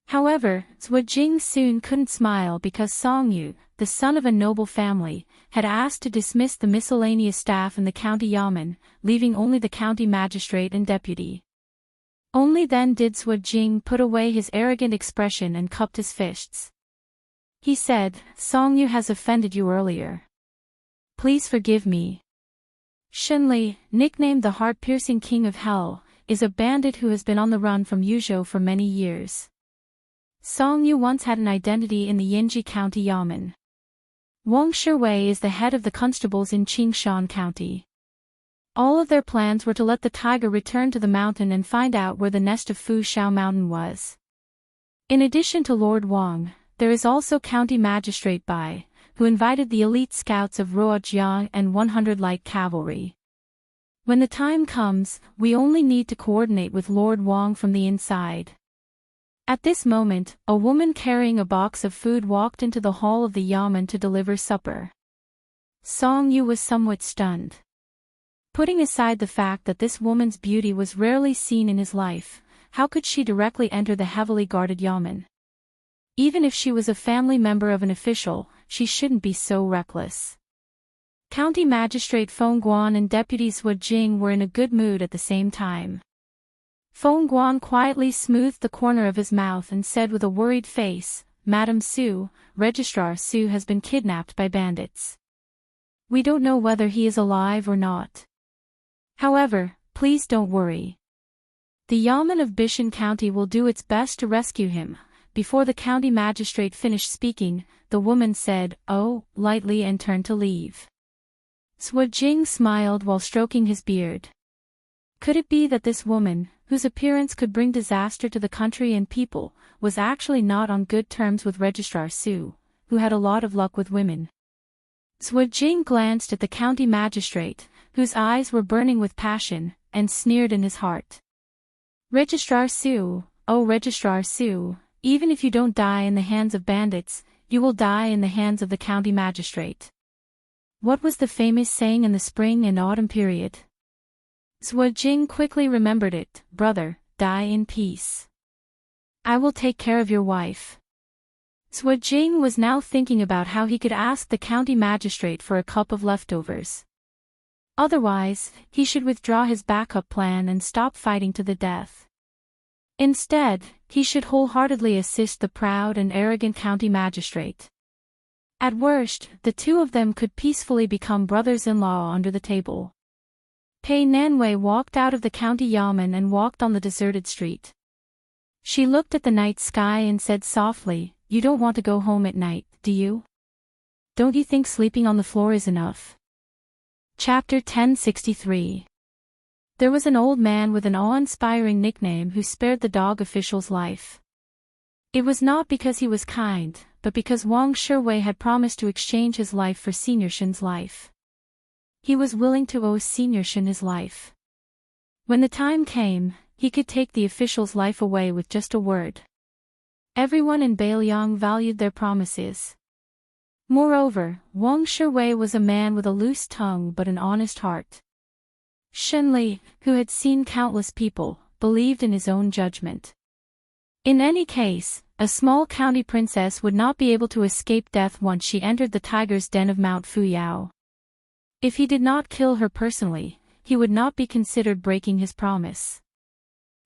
However, Sui Jing soon couldn't smile because Song Yu, the son of a noble family, had asked to dismiss the miscellaneous staff in the county yamen, leaving only the county magistrate and deputy. Only then did Sui Jing put away his arrogant expression and cupped his fists. He said, "Song Yu has offended you earlier. Please forgive me. Shen Li, nicknamed the heart-piercing king of hell, is a bandit who has been on the run from Yuzhou for many years. Song Yu once had an identity in the Yinji County Yamen. Wang Shiwei is the head of the constables in Qingshan County. All of their plans were to let the tiger return to the mountain and find out where the nest of Fu Shao Mountain was. In addition to Lord Wang, there is also County Magistrate Bai, who invited the elite scouts of Ruojiang and 100 light cavalry. When the time comes, we only need to coordinate with Lord Wang from the inside. At this moment, a woman carrying a box of food walked into the hall of the yamen to deliver supper. Song Yu was somewhat stunned. Putting aside the fact that this woman's beauty was rarely seen in his life, how could she directly enter the heavily guarded yamen? Even if she was a family member of an official, she shouldn't be so reckless. County Magistrate Feng Guan and Deputy Zhu Jing were in a good mood at the same time. Feng Guan quietly smoothed the corner of his mouth and said with a worried face, "Madam Su, Registrar Su has been kidnapped by bandits. We don't know whether he is alive or not. However, please don't worry. The Yamen of Bishan County will do its best to rescue him." Before the county magistrate finished speaking, the woman said, "Oh," lightly and turned to leave. Zhu Jing smiled while stroking his beard. Could it be that this woman, whose appearance could bring disaster to the country and people, was actually not on good terms with Registrar Su, who had a lot of luck with women? Zhu Jing glanced at the county magistrate, whose eyes were burning with passion, and sneered in his heart. "Registrar Su, oh Registrar Su, even if you don't die in the hands of bandits, you will die in the hands of the county magistrate." What was the famous saying in the spring and autumn period? Zhu Jing quickly remembered it, "Brother, die in peace. I will take care of your wife." Zhu Jing was now thinking about how he could ask the county magistrate for a cup of leftovers. Otherwise, he should withdraw his backup plan and stop fighting to the death. Instead, he should wholeheartedly assist the proud and arrogant county magistrate. At worst, the two of them could peacefully become brothers-in-law under the table. Pei Nanwei walked out of the county yamen and walked on the deserted street. She looked at the night sky and said softly, "You don't want to go home at night, do you? Don't you think sleeping on the floor is enough?" Chapter 1063. There was an old man with an awe-inspiring nickname who spared the dog official's life. It was not because he was kind, but because Wang Shiwei had promised to exchange his life for Senior Shin's life. He was willing to owe Senior Shin his life. When the time came, he could take the official's life away with just a word. Everyone in Bailiang valued their promises. Moreover, Wang Shiwei was a man with a loose tongue but an honest heart. Shenli, who had seen countless people, believed in his own judgment. In any case, a small county princess would not be able to escape death once she entered the tiger's den of Mount Fuyao. If he did not kill her personally, he would not be considered breaking his promise.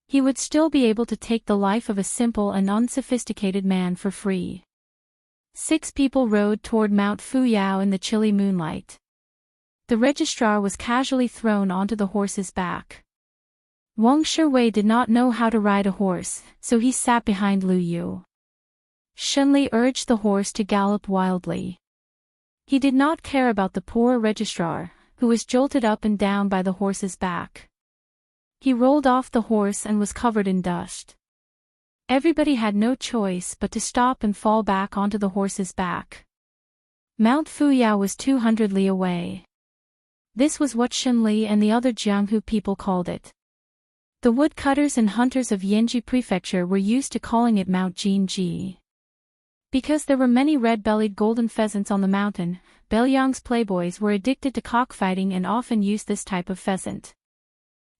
He would still be able to take the life of a simple and unsophisticated man for free. 6 people rode toward Mount Fuyao in the chilly moonlight. The registrar was casually thrown onto the horse's back. Wang Shiwei did not know how to ride a horse, so he sat behind Lu Yu. Shenli urged the horse to gallop wildly. He did not care about the poor registrar, who was jolted up and down by the horse's back. He rolled off the horse and was covered in dust. Everybody had no choice but to stop and fall back onto the horse's back. Mount Fuyao was 200 li away. This was what Shenli and the other Jianghu people called it. The woodcutters and hunters of Yanji Prefecture were used to calling it Mount Jinji. Because there were many red-bellied golden pheasants on the mountain, Bailiang's playboys were addicted to cockfighting and often used this type of pheasant.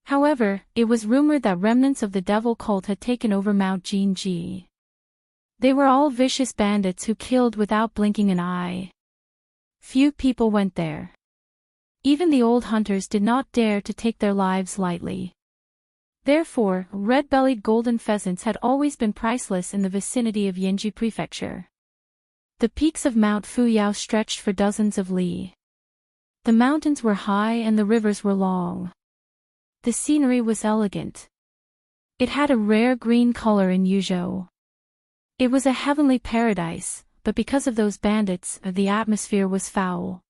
However, it was rumored that remnants of the devil cult had taken over Mount Jinji. They were all vicious bandits who killed without blinking an eye. Few people went there. Even the old hunters did not dare to take their lives lightly. Therefore, red-bellied golden pheasants had always been priceless in the vicinity of Yanji Prefecture. The peaks of Mount Fuyao stretched for dozens of li. The mountains were high and the rivers were long. The scenery was elegant. It had a rare green color in Yuzhou. It was a heavenly paradise, but because of those bandits, the atmosphere was foul.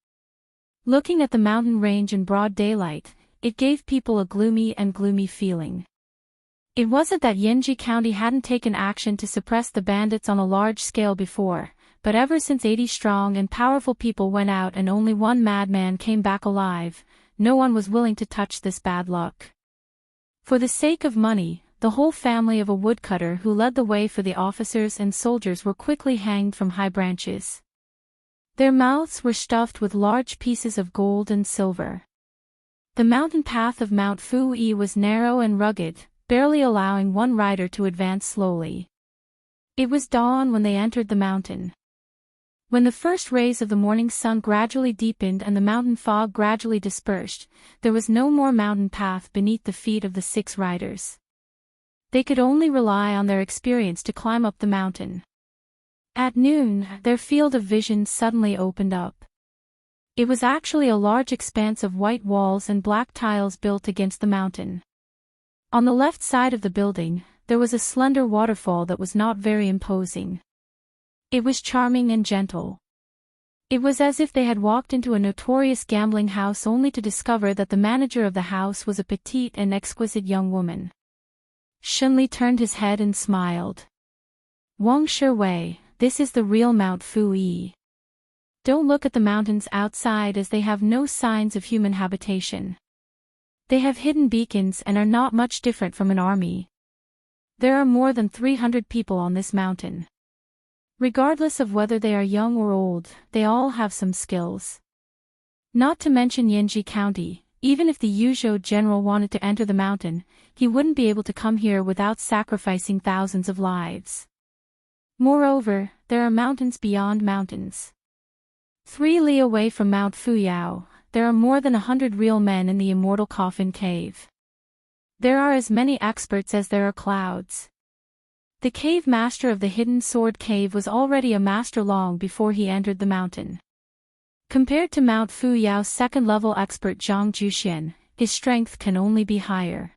Looking at the mountain range in broad daylight, it gave people a gloomy feeling. It wasn't that Yenji County hadn't taken action to suppress the bandits on a large scale before, but ever since 80 strong and powerful people went out and only one madman came back alive, no one was willing to touch this bad luck. For the sake of money, the whole family of a woodcutter who led the way for the officers and soldiers were quickly hanged from high branches. Their mouths were stuffed with large pieces of gold and silver. The mountain path of Mount Fu-yi was narrow and rugged, barely allowing one rider to advance slowly. It was dawn when they entered the mountain. When the first rays of the morning sun gradually deepened and the mountain fog gradually dispersed, there was no more mountain path beneath the feet of the 6 riders. They could only rely on their experience to climb up the mountain. At noon, their field of vision suddenly opened up. It was actually a large expanse of white walls and black tiles built against the mountain. On the left side of the building, there was a slender waterfall that was not very imposing. It was charming and gentle. It was as if they had walked into a notorious gambling house only to discover that the manager of the house was a petite and exquisite young woman. Shunli turned his head and smiled. Wang Shiwei, this is the real Mount Fu-yi. Don't look at the mountains outside as they have no signs of human habitation. They have hidden beacons and are not much different from an army. There are more than 300 people on this mountain. Regardless of whether they are young or old, they all have some skills. Not to mention Yenji County, even if the Yuzhou general wanted to enter the mountain, he wouldn't be able to come here without sacrificing thousands of lives. Moreover, there are mountains beyond mountains. 3 li away from Mount Fuyao, there are more than 100 real men in the immortal coffin cave. There are as many experts as there are clouds. The cave master of the hidden sword cave was already a master long before he entered the mountain. Compared to Mount Fuyao's second-level expert Zhang Juxian, his strength can only be higher.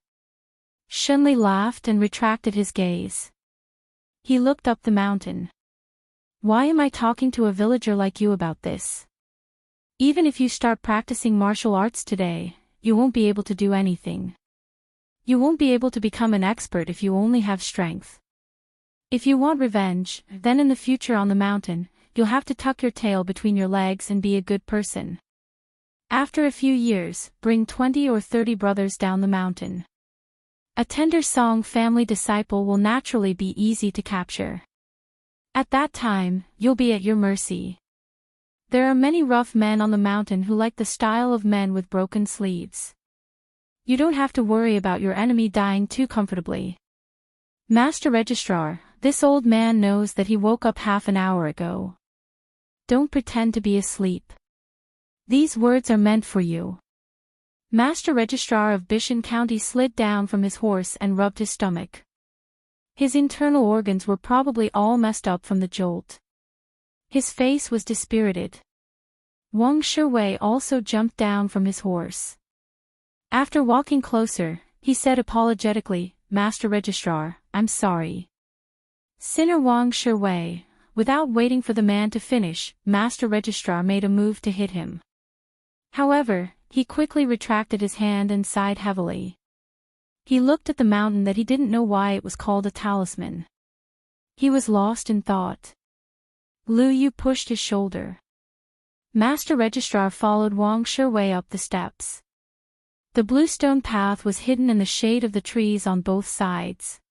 Shunli laughed and retracted his gaze. He looked up the mountain. Why am I talking to a villager like you about this? Even if you start practicing martial arts today, you won't be able to do anything. You won't be able to become an expert if you only have strength. If you want revenge, then in the future on the mountain, you'll have to tuck your tail between your legs and be a good person. After a few years, bring 20 or 30 brothers down the mountain. A tender song family disciple will naturally be easy to capture. At that time, you'll be at your mercy. There are many rough men on the mountain who like the style of men with broken sleeves. You don't have to worry about your enemy dying too comfortably. Master Registrar, this old man knows that he woke up half an hour ago. Don't pretend to be asleep. These words are meant for you. Master Registrar of Bishan County slid down from his horse and rubbed his stomach. His internal organs were probably all messed up from the jolt. His face was dispirited. Wang Shiwei also jumped down from his horse. After walking closer, he said apologetically, Master Registrar, I'm sorry. Sinner Wang Shiwei, without waiting for the man to finish, Master Registrar made a move to hit him. However, he quickly retracted his hand and sighed heavily. He looked at the mountain that he didn't know why it was called a talisman. He was lost in thought. Lu Yu pushed his shoulder. Master Registrar followed Wang Shiwei up the steps. The bluestone path was hidden in the shade of the trees on both sides.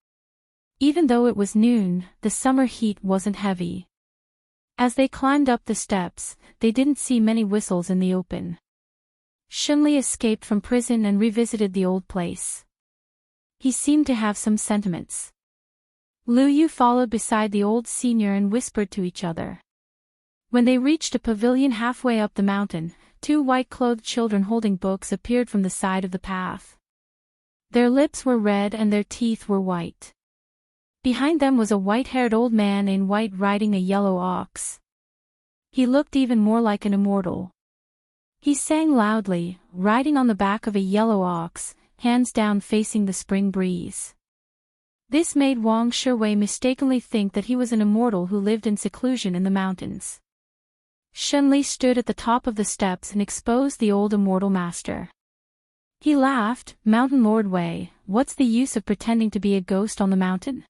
Even though it was noon, the summer heat wasn't heavy. As they climbed up the steps, they didn't see many whistles in the open. Shunli escaped from prison and revisited the old place. He seemed to have some sentiments. Lu Yu followed beside the old senior and whispered to each other. When they reached a pavilion halfway up the mountain, 2 white-clothed children holding books appeared from the side of the path. Their lips were red and their teeth were white. Behind them was a white-haired old man in white riding a yellow ox. He looked even more like an immortal. He sang loudly, riding on the back of a yellow ox, hands down facing the spring breeze. This made Wang Shiwei mistakenly think that he was an immortal who lived in seclusion in the mountains. Shenli stood at the top of the steps and exposed the old immortal master. He laughed, "Mountain Lord Wei, what's the use of pretending to be a ghost on the mountain?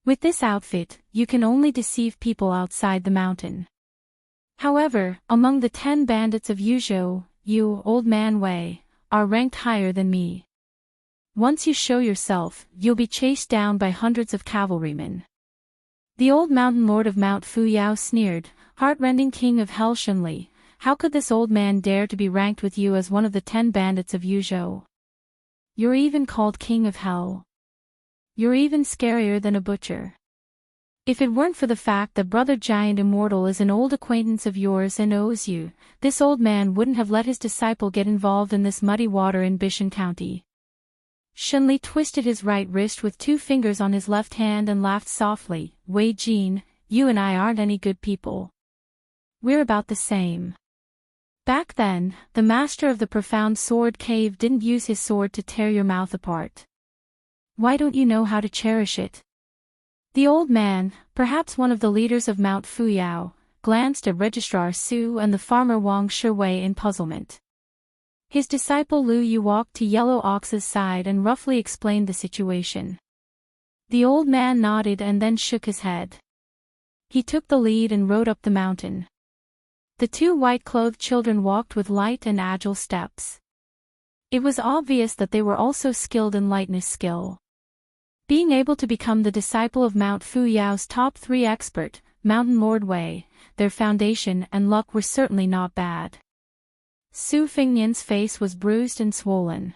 With this outfit, you can only deceive people outside the mountain. However, among the 10 bandits of Yuzhou, you, old man Wei, are ranked higher than me. Once you show yourself, you'll be chased down by hundreds of cavalrymen." The old mountain lord of Mount Fuyao sneered, "Heartrending king of Hell Shenli, how could this old man dare to be ranked with you as one of the 10 bandits of Yuzhou? You're even called king of hell. You're even scarier than a butcher. If it weren't for the fact that Brother Giant Immortal is an old acquaintance of yours and owes you, this old man wouldn't have let his disciple get involved in this muddy water in Bishan County." Shenli twisted his right wrist with 2 fingers on his left hand and laughed softly, "Wei Jin, you and I aren't any good people. We're about the same." Back then, the master of the profound sword cave didn't use his sword to tear your mouth apart. Why don't you know how to cherish it? The old man, perhaps one of the leaders of Mount Fuyao, glanced at Registrar Su and the farmer Wang Shiwei in puzzlement. His disciple Lu Yu walked to Yellow Ox's side and roughly explained the situation. The old man nodded and then shook his head. He took the lead and rode up the mountain. The 2 white-clothed children walked with light and agile steps. It was obvious that they were also skilled in lightness skill. Being able to become the disciple of Mount Fuyao's top 3 expert, Mountain Lord Wei, their foundation and luck were certainly not bad. Su Fengnian's face was bruised and swollen.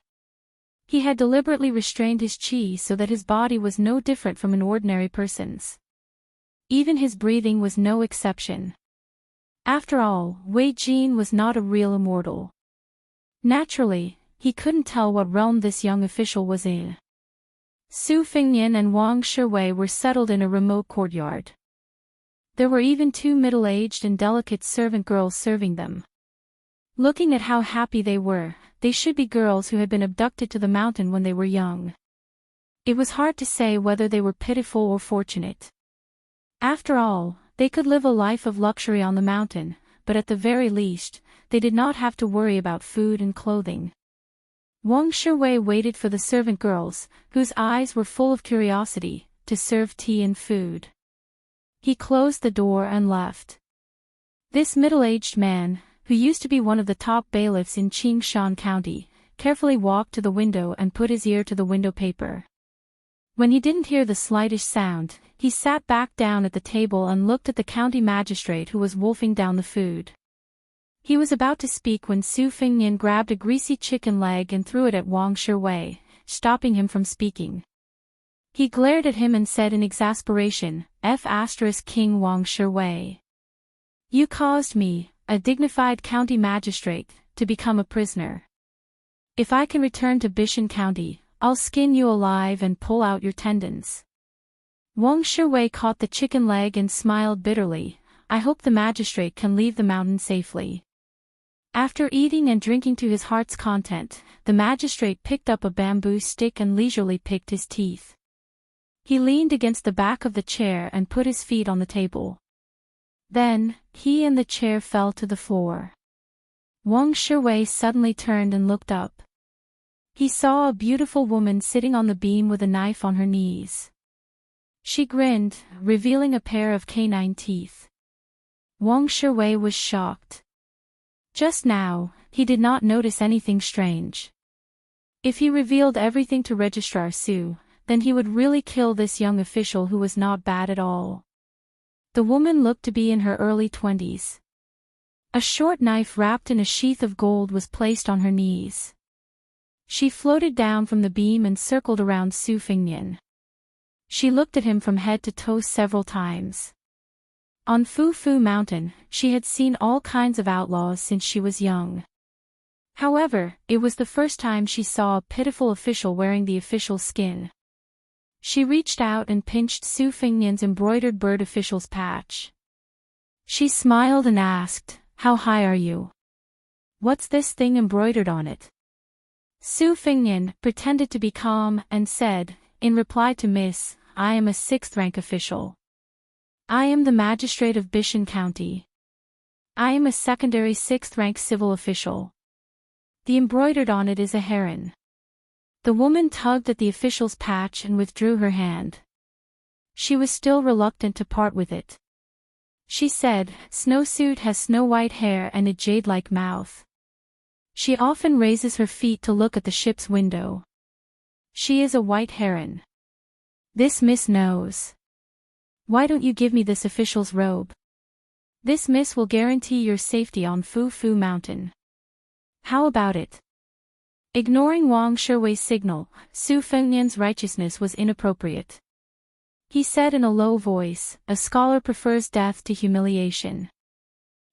He had deliberately restrained his qi so that his body was no different from an ordinary person's. Even his breathing was no exception. After all, Wei Jin was not a real immortal. Naturally, he couldn't tell what realm this young official was in. Su Fengnian and Wang Shiwei were settled in a remote courtyard. There were even 2 middle-aged and delicate servant girls serving them. Looking at how happy they were, they should be girls who had been abducted to the mountain when they were young. It was hard to say whether they were pitiful or fortunate. After all, they could live a life of luxury on the mountain, but at the very least, they did not have to worry about food and clothing. Wang Shiwei waited for the servant girls, whose eyes were full of curiosity, to serve tea and food. He closed the door and left. This middle-aged man, who used to be one of the top bailiffs in Qingshan County, carefully walked to the window and put his ear to the window paper. When he didn't hear the slightest sound, he sat back down at the table and looked at the county magistrate who was wolfing down the food. He was about to speak when Su Fengnian grabbed a greasy chicken leg and threw it at Wang Shiwei, stopping him from speaking. He glared at him and said in exasperation, King Wang Shiwei. You caused me, a dignified county magistrate, to become a prisoner. If I can return to Bishan County, I'll skin you alive and pull out your tendons. Wang Shiwei caught the chicken leg and smiled bitterly. I hope the magistrate can leave the mountain safely. After eating and drinking to his heart's content, the magistrate picked up a bamboo stick and leisurely picked his teeth. He leaned against the back of the chair and put his feet on the table. Then, he and the chair fell to the floor. Wang Shiwei suddenly turned and looked up. He saw a beautiful woman sitting on the beam with a knife on her knees. She grinned, revealing a pair of canine teeth. Wang Shiwei was shocked. Just now, he did not notice anything strange. If he revealed everything to Registrar Su, then he would really kill this young official who was not bad at all. The woman looked to be in her early 20s. A short knife wrapped in a sheath of gold was placed on her knees. She floated down from the beam and circled around Su Fengnian. She looked at him from head to toe several times. On Fu Fu Mountain, she had seen all kinds of outlaws since she was young. However, it was the first time she saw a pitiful official wearing the official skin. She reached out and pinched Su Fengnian's embroidered bird official's patch. She smiled and asked, How high are you? What's this thing embroidered on it? Su Fengnian pretended to be calm and said, In reply to Miss, I am a 6th rank official. I am the magistrate of Bishan County. I am a secondary 6th rank civil official. The embroidered on it is a heron. The woman tugged at the official's patch and withdrew her hand. She was still reluctant to part with it. She said, Snowsuit has snow-white hair and a jade-like mouth. She often raises her feet to look at the ship's window. She is a white heron. This miss knows. Why don't you give me this official's robe? This miss will guarantee your safety on Fu Fu Mountain. How about it? Ignoring Wang Shiwei's signal, Su Fengnian's righteousness was inappropriate. He said in a low voice, a scholar prefers death to humiliation.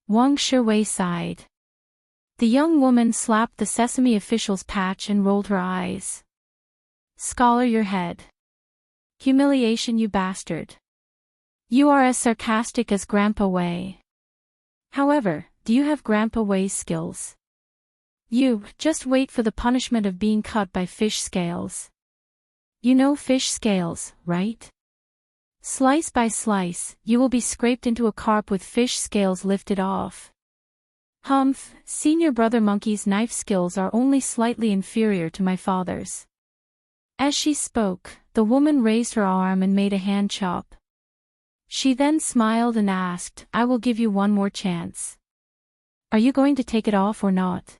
Wang Shiwei sighed. The young woman slapped the sesame official's patch and rolled her eyes. Scholar, your head. Humiliation, you bastard. You are as sarcastic as Grandpa Wei. However, do you have Grandpa Wei's skills? You, just wait for the punishment of being cut by fish scales. You know fish scales, right? Slice by slice, you will be scraped into a carp with fish scales lifted off. Humph, senior brother Monkey's knife skills are only slightly inferior to my father's. As she spoke, the woman raised her arm and made a hand chop. She then smiled and asked, I will give you one more chance. Are you going to take it off or not?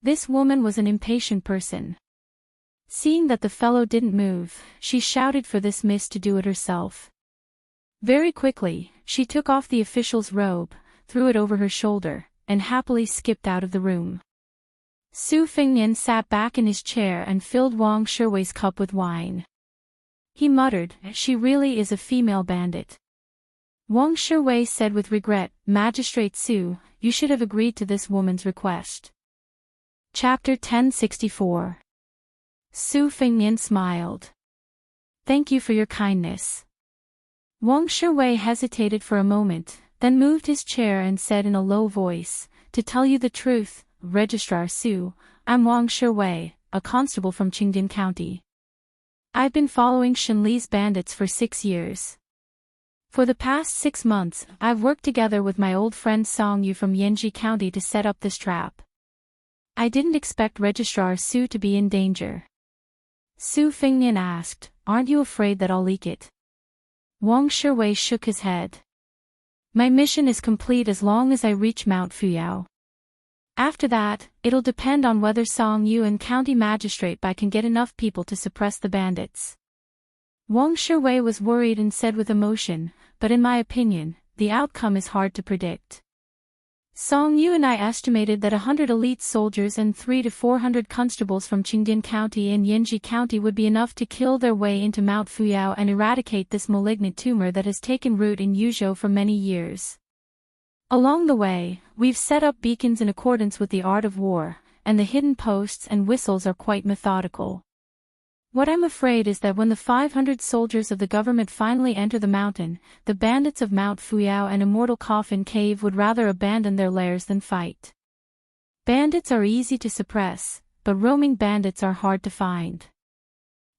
This woman was an impatient person. Seeing that the fellow didn't move, she shouted for this miss to do it herself. Very quickly, she took off the official's robe, threw it over her shoulder, and happily skipped out of the room. Su Fengnian sat back in his chair and filled Wang Shiwei's cup with wine. He muttered, she really is a female bandit. Wang Shiwei said with regret, Magistrate Su, you should have agreed to this woman's request. Chapter 1064. Su Fengnian smiled. Thank you for your kindness. Wang Shiwei hesitated for a moment, then moved his chair and said in a low voice, to tell you the truth, Registrar Su, I'm Wang Shiwei, a constable from Qingdian County. I've been following Shenli's bandits for 6 years. For the past 6 months, I've worked together with my old friend Song Yu from Yanji County to set up this trap. I didn't expect Registrar Su to be in danger. Su Fengnian asked, aren't you afraid that I'll leak it? Wang Shiwei shook his head. My mission is complete as long as I reach Mount Fuyao. After that, it'll depend on whether Song Yu and County Magistrate Bai can get enough people to suppress the bandits. Wang Shiwei was worried and said with emotion, but in my opinion, the outcome is hard to predict. Song Yu and I estimated that 100 elite soldiers and 300 to 400 constables from Qingdian County and Yanji County would be enough to kill their way into Mount Fuyao and eradicate this malignant tumor that has taken root in Yuzhou for many years. Along the way, we've set up beacons in accordance with the art of war, and the hidden posts and whistles are quite methodical. What I'm afraid is that when the 500 soldiers of the government finally enter the mountain, the bandits of Mount Fuyao and Immortal Coffin Cave would rather abandon their lairs than fight. Bandits are easy to suppress, but roaming bandits are hard to find.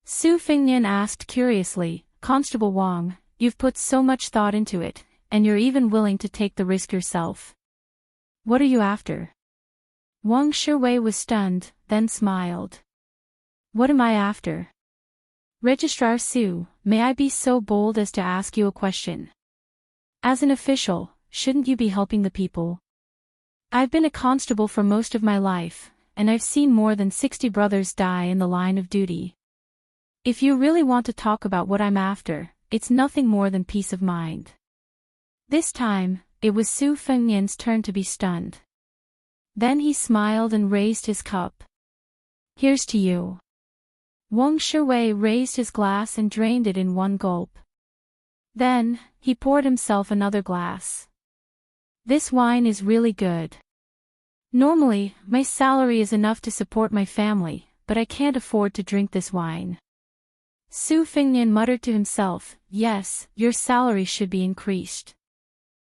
Su Fengnian asked curiously, Constable Wang, you've put so much thought into it, and you're even willing to take the risk yourself. What are you after? Wang Shiwei was stunned, then smiled. What am I after? Registrar Su, may I be so bold as to ask you a question? As an official, shouldn't you be helping the people? I've been a constable for most of my life, and I've seen more than 60 brothers die in the line of duty. If you really want to talk about what I'm after, it's nothing more than peace of mind. This time, it was Su Fengnian's turn to be stunned. Then he smiled and raised his cup. Here's to you. Wang Shiwei raised his glass and drained it in one gulp. Then, he poured himself another glass. This wine is really good. Normally, my salary is enough to support my family, but I can't afford to drink this wine. Su Fengnian muttered to himself, yes, your salary should be increased.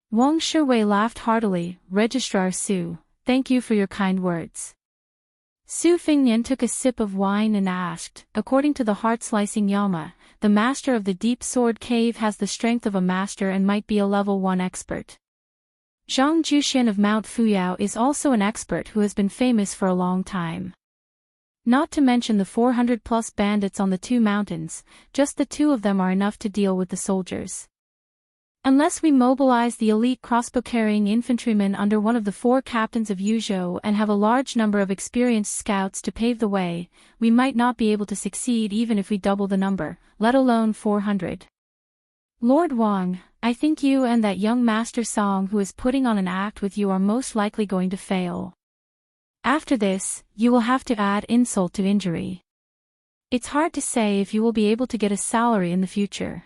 Wang Shiwei laughed heartily, Registrar Su, thank you for your kind words. Su Fingnian took a sip of wine and asked, according to the heart-slicing Yama, the master of the deep sword cave has the strength of a master and might be a level 1 expert. Zhang Juxian of Mount Fuyao is also an expert who has been famous for a long time. Not to mention the 400+ bandits on the 2 mountains, just the 2 of them are enough to deal with the soldiers. Unless we mobilize the elite crossbow-carrying infantrymen under one of the 4 captains of Yuzhou and have a large number of experienced scouts to pave the way, we might not be able to succeed even if we double the number, let alone 400. Lord Wang, I think you and that young Master Song who is putting on an act with you are most likely going to fail. After this, you will have to add insult to injury. It's hard to say if you will be able to get a salary in the future.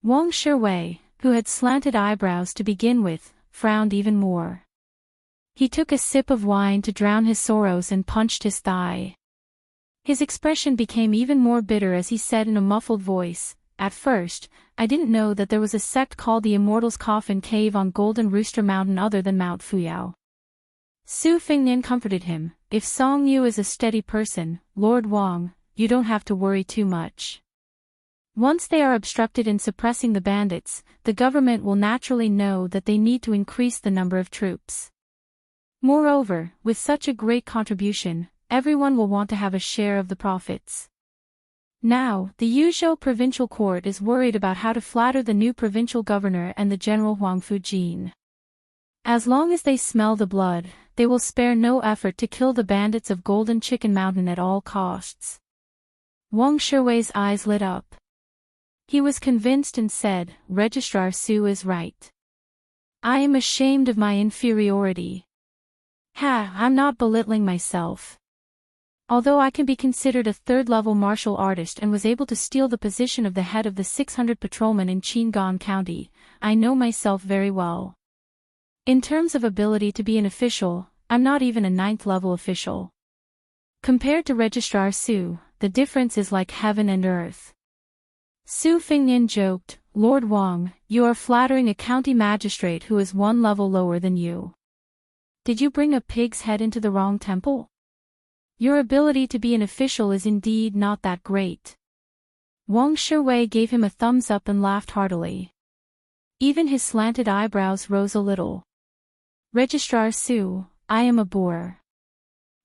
Wang Shiwei, who had slanted eyebrows to begin with, frowned even more. He took a sip of wine to drown his sorrows and punched his thigh. His expression became even more bitter as he said in a muffled voice, "At first, I didn't know that there was a sect called the Immortals' Coffin Cave on Golden Rooster Mountain other than Mount Fuyao." Su Fingnian comforted him, "If Song Yu is a steady person, Lord Wang, you don't have to worry too much. Once they are obstructed in suppressing the bandits, the government will naturally know that they need to increase the number of troops. Moreover, with such a great contribution, everyone will want to have a share of the profits." Now, the Yuzhou provincial court is worried about how to flatter the new provincial governor and the general Huang Fujin. As long as they smell the blood, they will spare no effort to kill the bandits of Golden Chicken Mountain at all costs. Wang Shiwei's eyes lit up. He was convinced and said, "Registrar Su is right. I am ashamed of my inferiority. I'm not belittling myself. Although I can be considered a 3rd-level martial artist and was able to steal the position of the head of the 600 patrolmen in Qingan County, I know myself very well. In terms of ability to be an official, I'm not even a 9th-level official. Compared to Registrar Su, the difference is like heaven and earth." Su Fingnian joked, "Lord Wang, you are flattering a county magistrate who is 1 level lower than you. Did you bring a pig's head into the wrong temple? Your ability to be an official is indeed not that great." Wang Shiwei gave him a thumbs up and laughed heartily. Even his slanted eyebrows rose a little. "Registrar Su, I am a boor.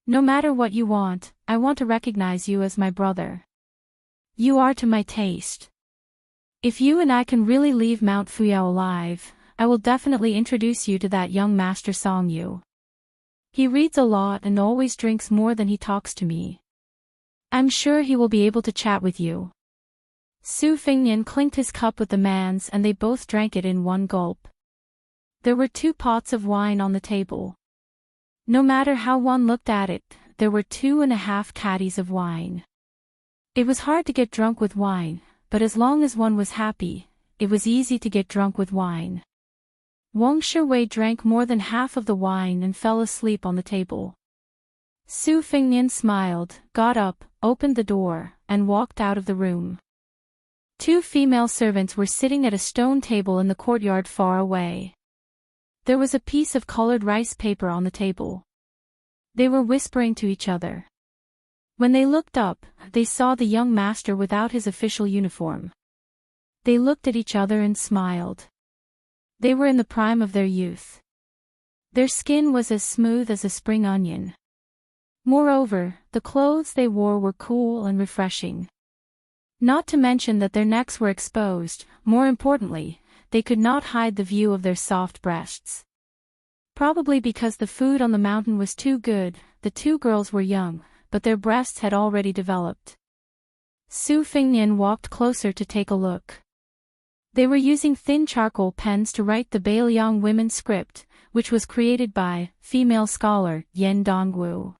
No matter what you want, I want to recognize you as my brother. You are to my taste. If you and I can really leave Mount Fuyao alive, I will definitely introduce you to that young Master Song Yu. He reads a lot and always drinks more than he talks to me. I'm sure he will be able to chat with you." Su Fingnian clinked his cup with the man's and they both drank it in one gulp. There were 2 pots of wine on the table. No matter how one looked at it, there were 2.5 caddies of wine. It was hard to get drunk with wine, but as long as one was happy, it was easy to get drunk with wine. Wang Shiwei drank more than half of the wine and fell asleep on the table. Su Fingnian smiled, got up, opened the door, and walked out of the room. 2 female servants were sitting at a stone table in the courtyard far away. There was a piece of colored rice paper on the table. They were whispering to each other. When they looked up, they saw the young master without his official uniform. They looked at each other and smiled. They were in the prime of their youth. Their skin was as smooth as a spring onion. Moreover, the clothes they wore were cool and refreshing. Not to mention that their necks were exposed, more importantly, they could not hide the view of their soft breasts. Probably because the food on the mountain was too good, the 2 girls were young, but their breasts had already developed. Su Fingnian walked closer to take a look. They were using thin charcoal pens to write the Bailiang women's script, which was created by female scholar Yan Dongwu.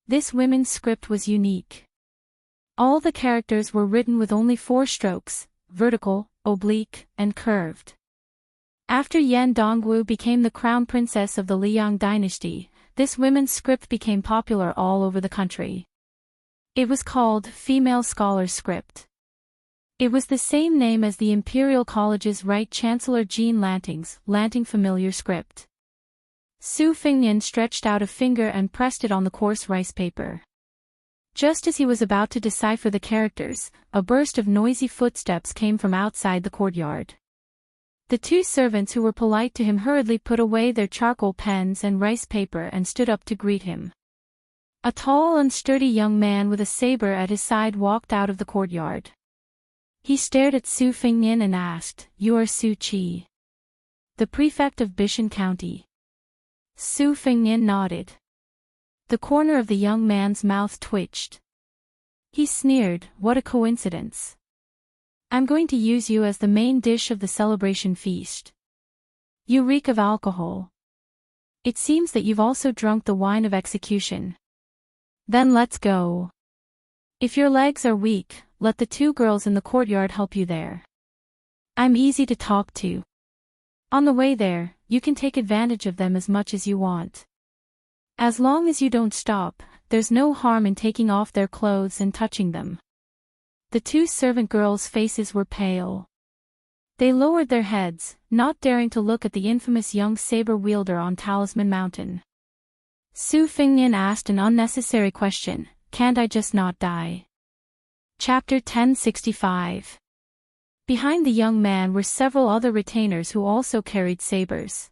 This women's script was unique. All the characters were written with only 4 strokes, vertical, oblique, and curved. After Yan Dongwu became the crown princess of the Liang dynasty, this women's script became popular all over the country. It was called Female Scholar's Script. It was the same name as the Imperial College's Right Chancellor Jean Lanting's Lanting Familiar Script. Su Fengnian stretched out a finger and pressed it on the coarse rice paper. Just as he was about to decipher the characters, a burst of noisy footsteps came from outside the courtyard. The two servants who were polite to him hurriedly put away their charcoal pens and rice paper and stood up to greet him. A tall and sturdy young man with a saber at his side walked out of the courtyard. He stared at Su Fengnian and asked, "You are Su Qi, the prefect of Bishan County?" Su Fengnian nodded. The corner of the young man's mouth twitched. He sneered, "What a coincidence. I'm going to use you as the main dish of the celebration feast. You reek of alcohol. It seems that you've also drunk the wine of execution. Then let's go. If your legs are weak, let the two girls in the courtyard help you there. I'm easy to talk to. On the way there, you can take advantage of them as much as you want. As long as you don't stop, there's no harm in taking off their clothes and touching them." The two servant girls' faces were pale. They lowered their heads, not daring to look at the infamous young saber-wielder on Talisman Mountain. Su Fengnian asked an unnecessary question, "Can't I just not die?" Chapter 1065. Behind the young man were several other retainers who also carried sabers.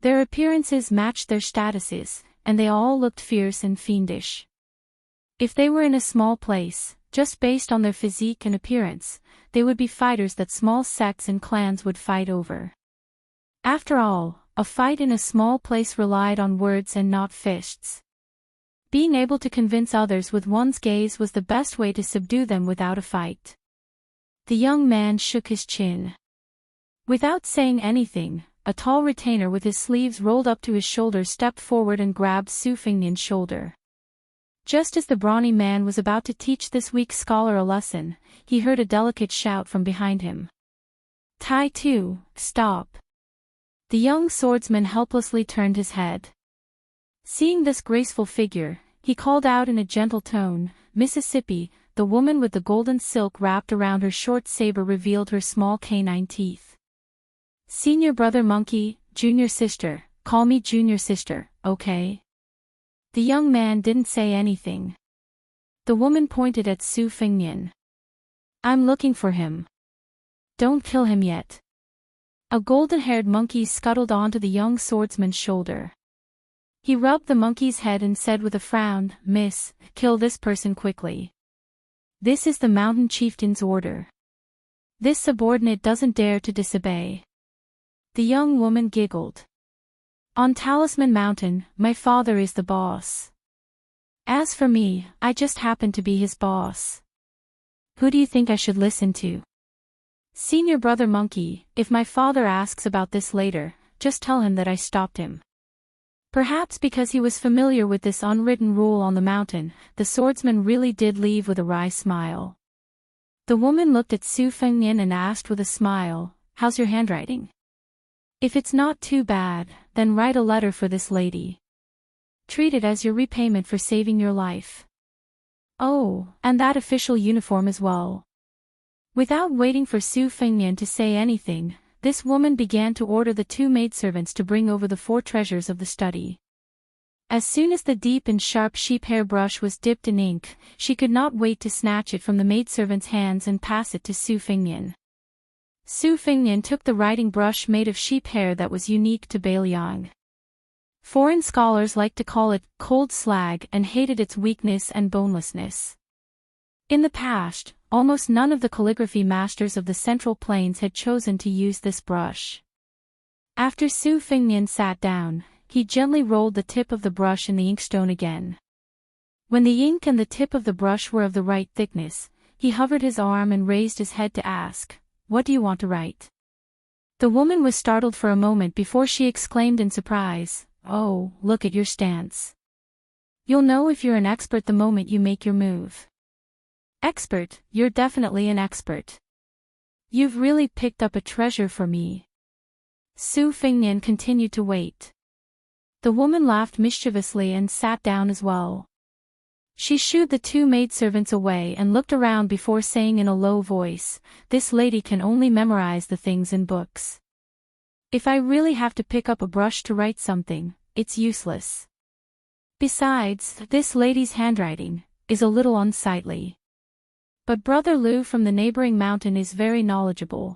Their appearances matched their statuses, and they all looked fierce and fiendish. If they were in a small place, just based on their physique and appearance, they would be fighters that small sects and clans would fight over. After all, a fight in a small place relied on words and not fists. Being able to convince others with one's gaze was the best way to subdue them without a fight. The young man shook his chin. Without saying anything, a tall retainer with his sleeves rolled up to his shoulders stepped forward and grabbed Su Fengnian's shoulder. Just as the brawny man was about to teach this weak scholar a lesson, he heard a delicate shout from behind him. "Tai Tu, stop!" The young swordsman helplessly turned his head. Seeing this graceful figure, he called out in a gentle tone, "Mississippi." The woman with the golden silk wrapped around her short saber revealed her small canine teeth. "Senior brother monkey, junior sister, call me junior sister, okay?" The young man didn't say anything. The woman pointed at Su Fengnian. "I'm looking for him. Don't kill him yet." A golden-haired monkey scuttled onto the young swordsman's shoulder. He rubbed the monkey's head and said with a frown, "Miss, kill this person quickly. This is the mountain chieftain's order. This subordinate doesn't dare to disobey." The young woman giggled. "On Talisman Mountain, my father is the boss. As for me, I just happen to be his boss. Who do you think I should listen to?" "Senior brother monkey, if my father asks about this later, just tell him that I stopped him." Perhaps because he was familiar with this unwritten rule on the mountain, the swordsman really did leave with a wry smile. The woman looked at Su Fengnian and asked with a smile, "How's your handwriting? If it's not too bad, then write a letter for this lady. Treat it as your repayment for saving your life. Oh, and that official uniform as well." Without waiting for Su Fengnian to say anything, this woman began to order the two maidservants to bring over the 4 treasures of the study. As soon as the deep and sharp sheep hair brush was dipped in ink, she could not wait to snatch it from the maidservant's hands and pass it to Su Fengnian. Su Fengnian took the writing brush made of sheep hair that was unique to Bailiang. Foreign scholars liked to call it cold slag and hated its weakness and bonelessness. In the past, almost none of the calligraphy masters of the Central Plains had chosen to use this brush. After Su Fengnian sat down, he gently rolled the tip of the brush in the inkstone again. When the ink and the tip of the brush were of the right thickness, he hovered his arm and raised his head to ask, "What do you want to write?" The woman was startled for a moment before she exclaimed in surprise, "Oh, look at your stance. You'll know if you're an expert the moment you make your move." "Expert, you're definitely an expert. You've really picked up a treasure for me." Su Fengnian continued to wait. The woman laughed mischievously and sat down as well. She shooed the 2 maidservants away and looked around before saying in a low voice, "This lady can only memorize the things in books. If I really have to pick up a brush to write something, it's useless. Besides, this lady's handwriting is a little unsightly. But Brother Lu from the neighboring mountain is very knowledgeable.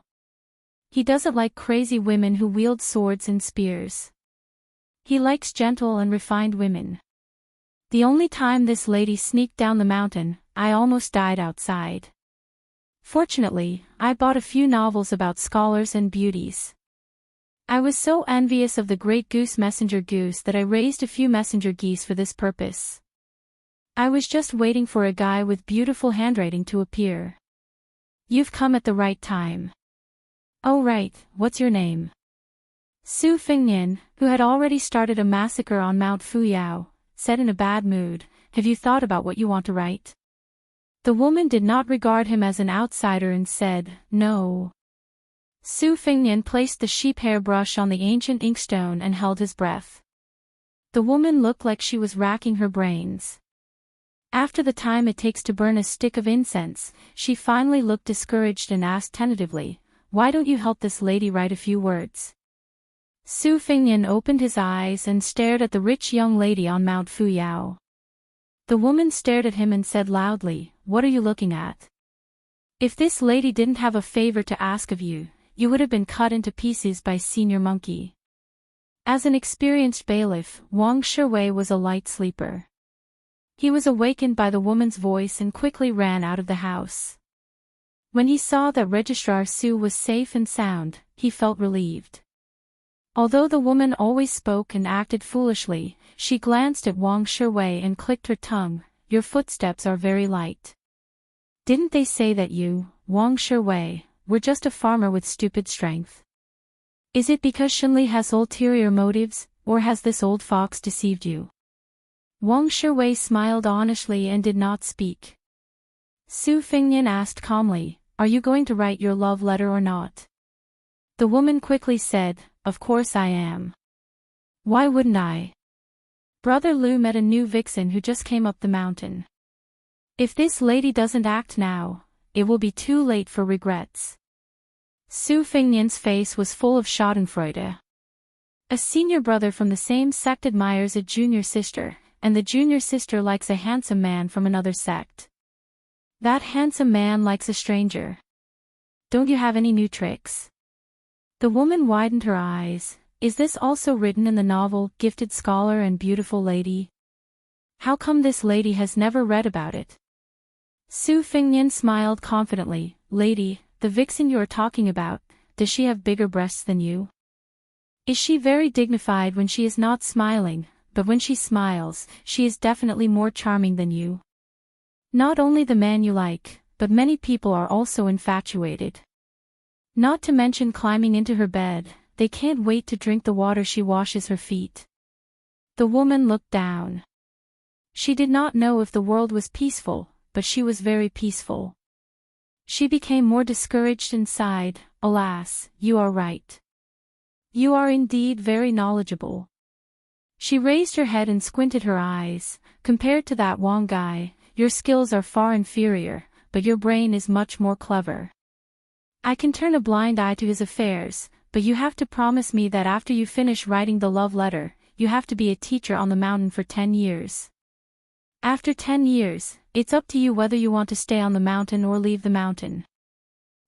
He doesn't like crazy women who wield swords and spears. He likes gentle and refined women. The only time this lady sneaked down the mountain, I almost died outside. Fortunately, I bought a few novels about scholars and beauties. I was so envious of the great goose messenger goose that I raised a few messenger geese for this purpose. I was just waiting for a guy with beautiful handwriting to appear. You've come at the right time. Oh right, what's your name? Su Fingnian, who had already started a massacre on Mount Fuyao, said in a bad mood, have you thought about what you want to write? The woman did not regard him as an outsider and said, no. Su Fingnian placed the sheep hair brush on the ancient inkstone and held his breath. The woman looked like she was racking her brains. After the time it takes to burn a stick of incense, she finally looked discouraged and asked tentatively, why don't you help this lady write a few words? Su Fingnian opened his eyes and stared at the rich young lady on Mount Fuyao. The woman stared at him and said loudly, what are you looking at? If this lady didn't have a favor to ask of you, you would have been cut into pieces by Senior Monkey. As an experienced bailiff, Wang Shiwei was a light sleeper. He was awakened by the woman's voice and quickly ran out of the house. When he saw that Registrar Su was safe and sound, he felt relieved. Although the woman always spoke and acted foolishly, she glanced at Wang Shiwei and clicked her tongue, your footsteps are very light. Didn't they say that you, Wang Shiwei, were just a farmer with stupid strength? Is it because Shenli has ulterior motives, or has this old fox deceived you? Wang Shiwei smiled honestly and did not speak. Su Fingnian asked calmly, are you going to write your love letter or not? The woman quickly said, of course I am. Why wouldn't I? Brother Lu met a new vixen who just came up the mountain. If this lady doesn't act now, it will be too late for regrets. Su Fingnian's face was full of schadenfreude. A senior brother from the same sect admires a junior sister, and the junior sister likes a handsome man from another sect. That handsome man likes a stranger. Don't you have any new tricks? The woman widened her eyes. Is this also written in the novel, Gifted Scholar and Beautiful Lady? How come this lady has never read about it? Su Fingnian smiled confidently, lady, the vixen you are talking about, does she have bigger breasts than you? Is she very dignified when she is not smiling, but when she smiles, she is definitely more charming than you? Not only the man you like, but many people are also infatuated. Not to mention climbing into her bed, they can't wait to drink the water she washes her feet. The woman looked down. She did not know if the world was peaceful, but she was very peaceful. She became more discouraged and sighed, alas, you are right. You are indeed very knowledgeable. She raised her head and squinted her eyes. Compared to that Wang guy, your skills are far inferior, but your brain is much more clever. I can turn a blind eye to his affairs, but you have to promise me that after you finish writing the love letter, you have to be a teacher on the mountain for 10 years. After 10 years, it's up to you whether you want to stay on the mountain or leave the mountain.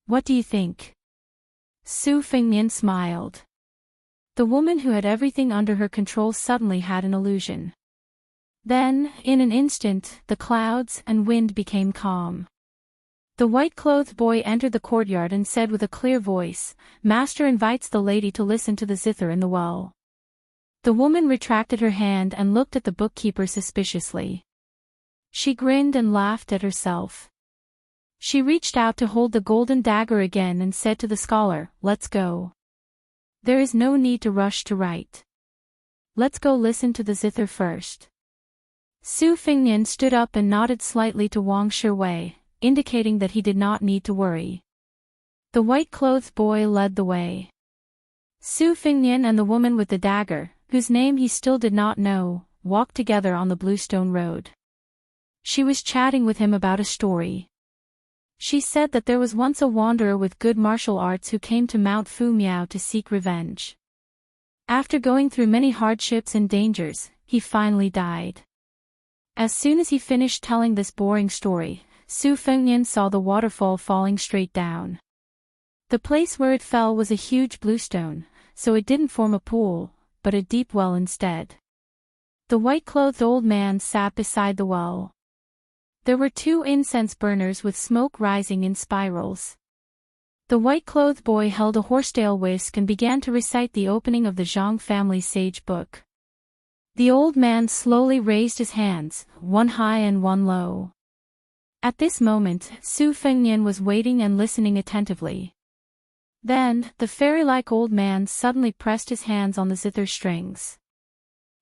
What do you think? Su Fingnian smiled. The woman who had everything under her control suddenly had an illusion. Then, in an instant, the clouds and wind became calm. The white-clothed boy entered the courtyard and said with a clear voice, Master invites the lady to listen to the zither in the well. The woman retracted her hand and looked at the bookkeeper suspiciously. She grinned and laughed at herself. She reached out to hold the golden dagger again and said to the scholar, let's go. There is no need to rush to write. Let's go listen to the zither first. Su Fingnian stood up and nodded slightly to Wang Shiwei, indicating that he did not need to worry. The white-clothed boy led the way. Su Fingnian and the woman with the dagger, whose name he still did not know, walked together on the Bluestone Road. She was chatting with him about a story. She said that there was once a wanderer with good martial arts who came to Mount Fu Miao to seek revenge. After going through many hardships and dangers, he finally died. As soon as he finished telling this boring story, Su Fengnian saw the waterfall falling straight down. The place where it fell was a huge bluestone, so it didn't form a pool, but a deep well instead. The white-clothed old man sat beside the well. There were 2 incense burners with smoke rising in spirals. The white-clothed boy held a horsetail whisk and began to recite the opening of the Zhang family sage book. The old man slowly raised his hands, one high and one low. At this moment, Su Fengnian was waiting and listening attentively. Then, the fairy-like old man suddenly pressed his hands on the zither strings.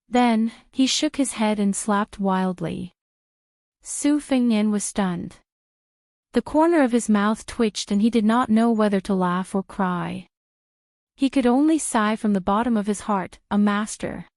Then, he shook his head and slapped wildly. Su Fengnian was stunned. The corner of his mouth twitched and he did not know whether to laugh or cry. He could only sigh from the bottom of his heart, "A master."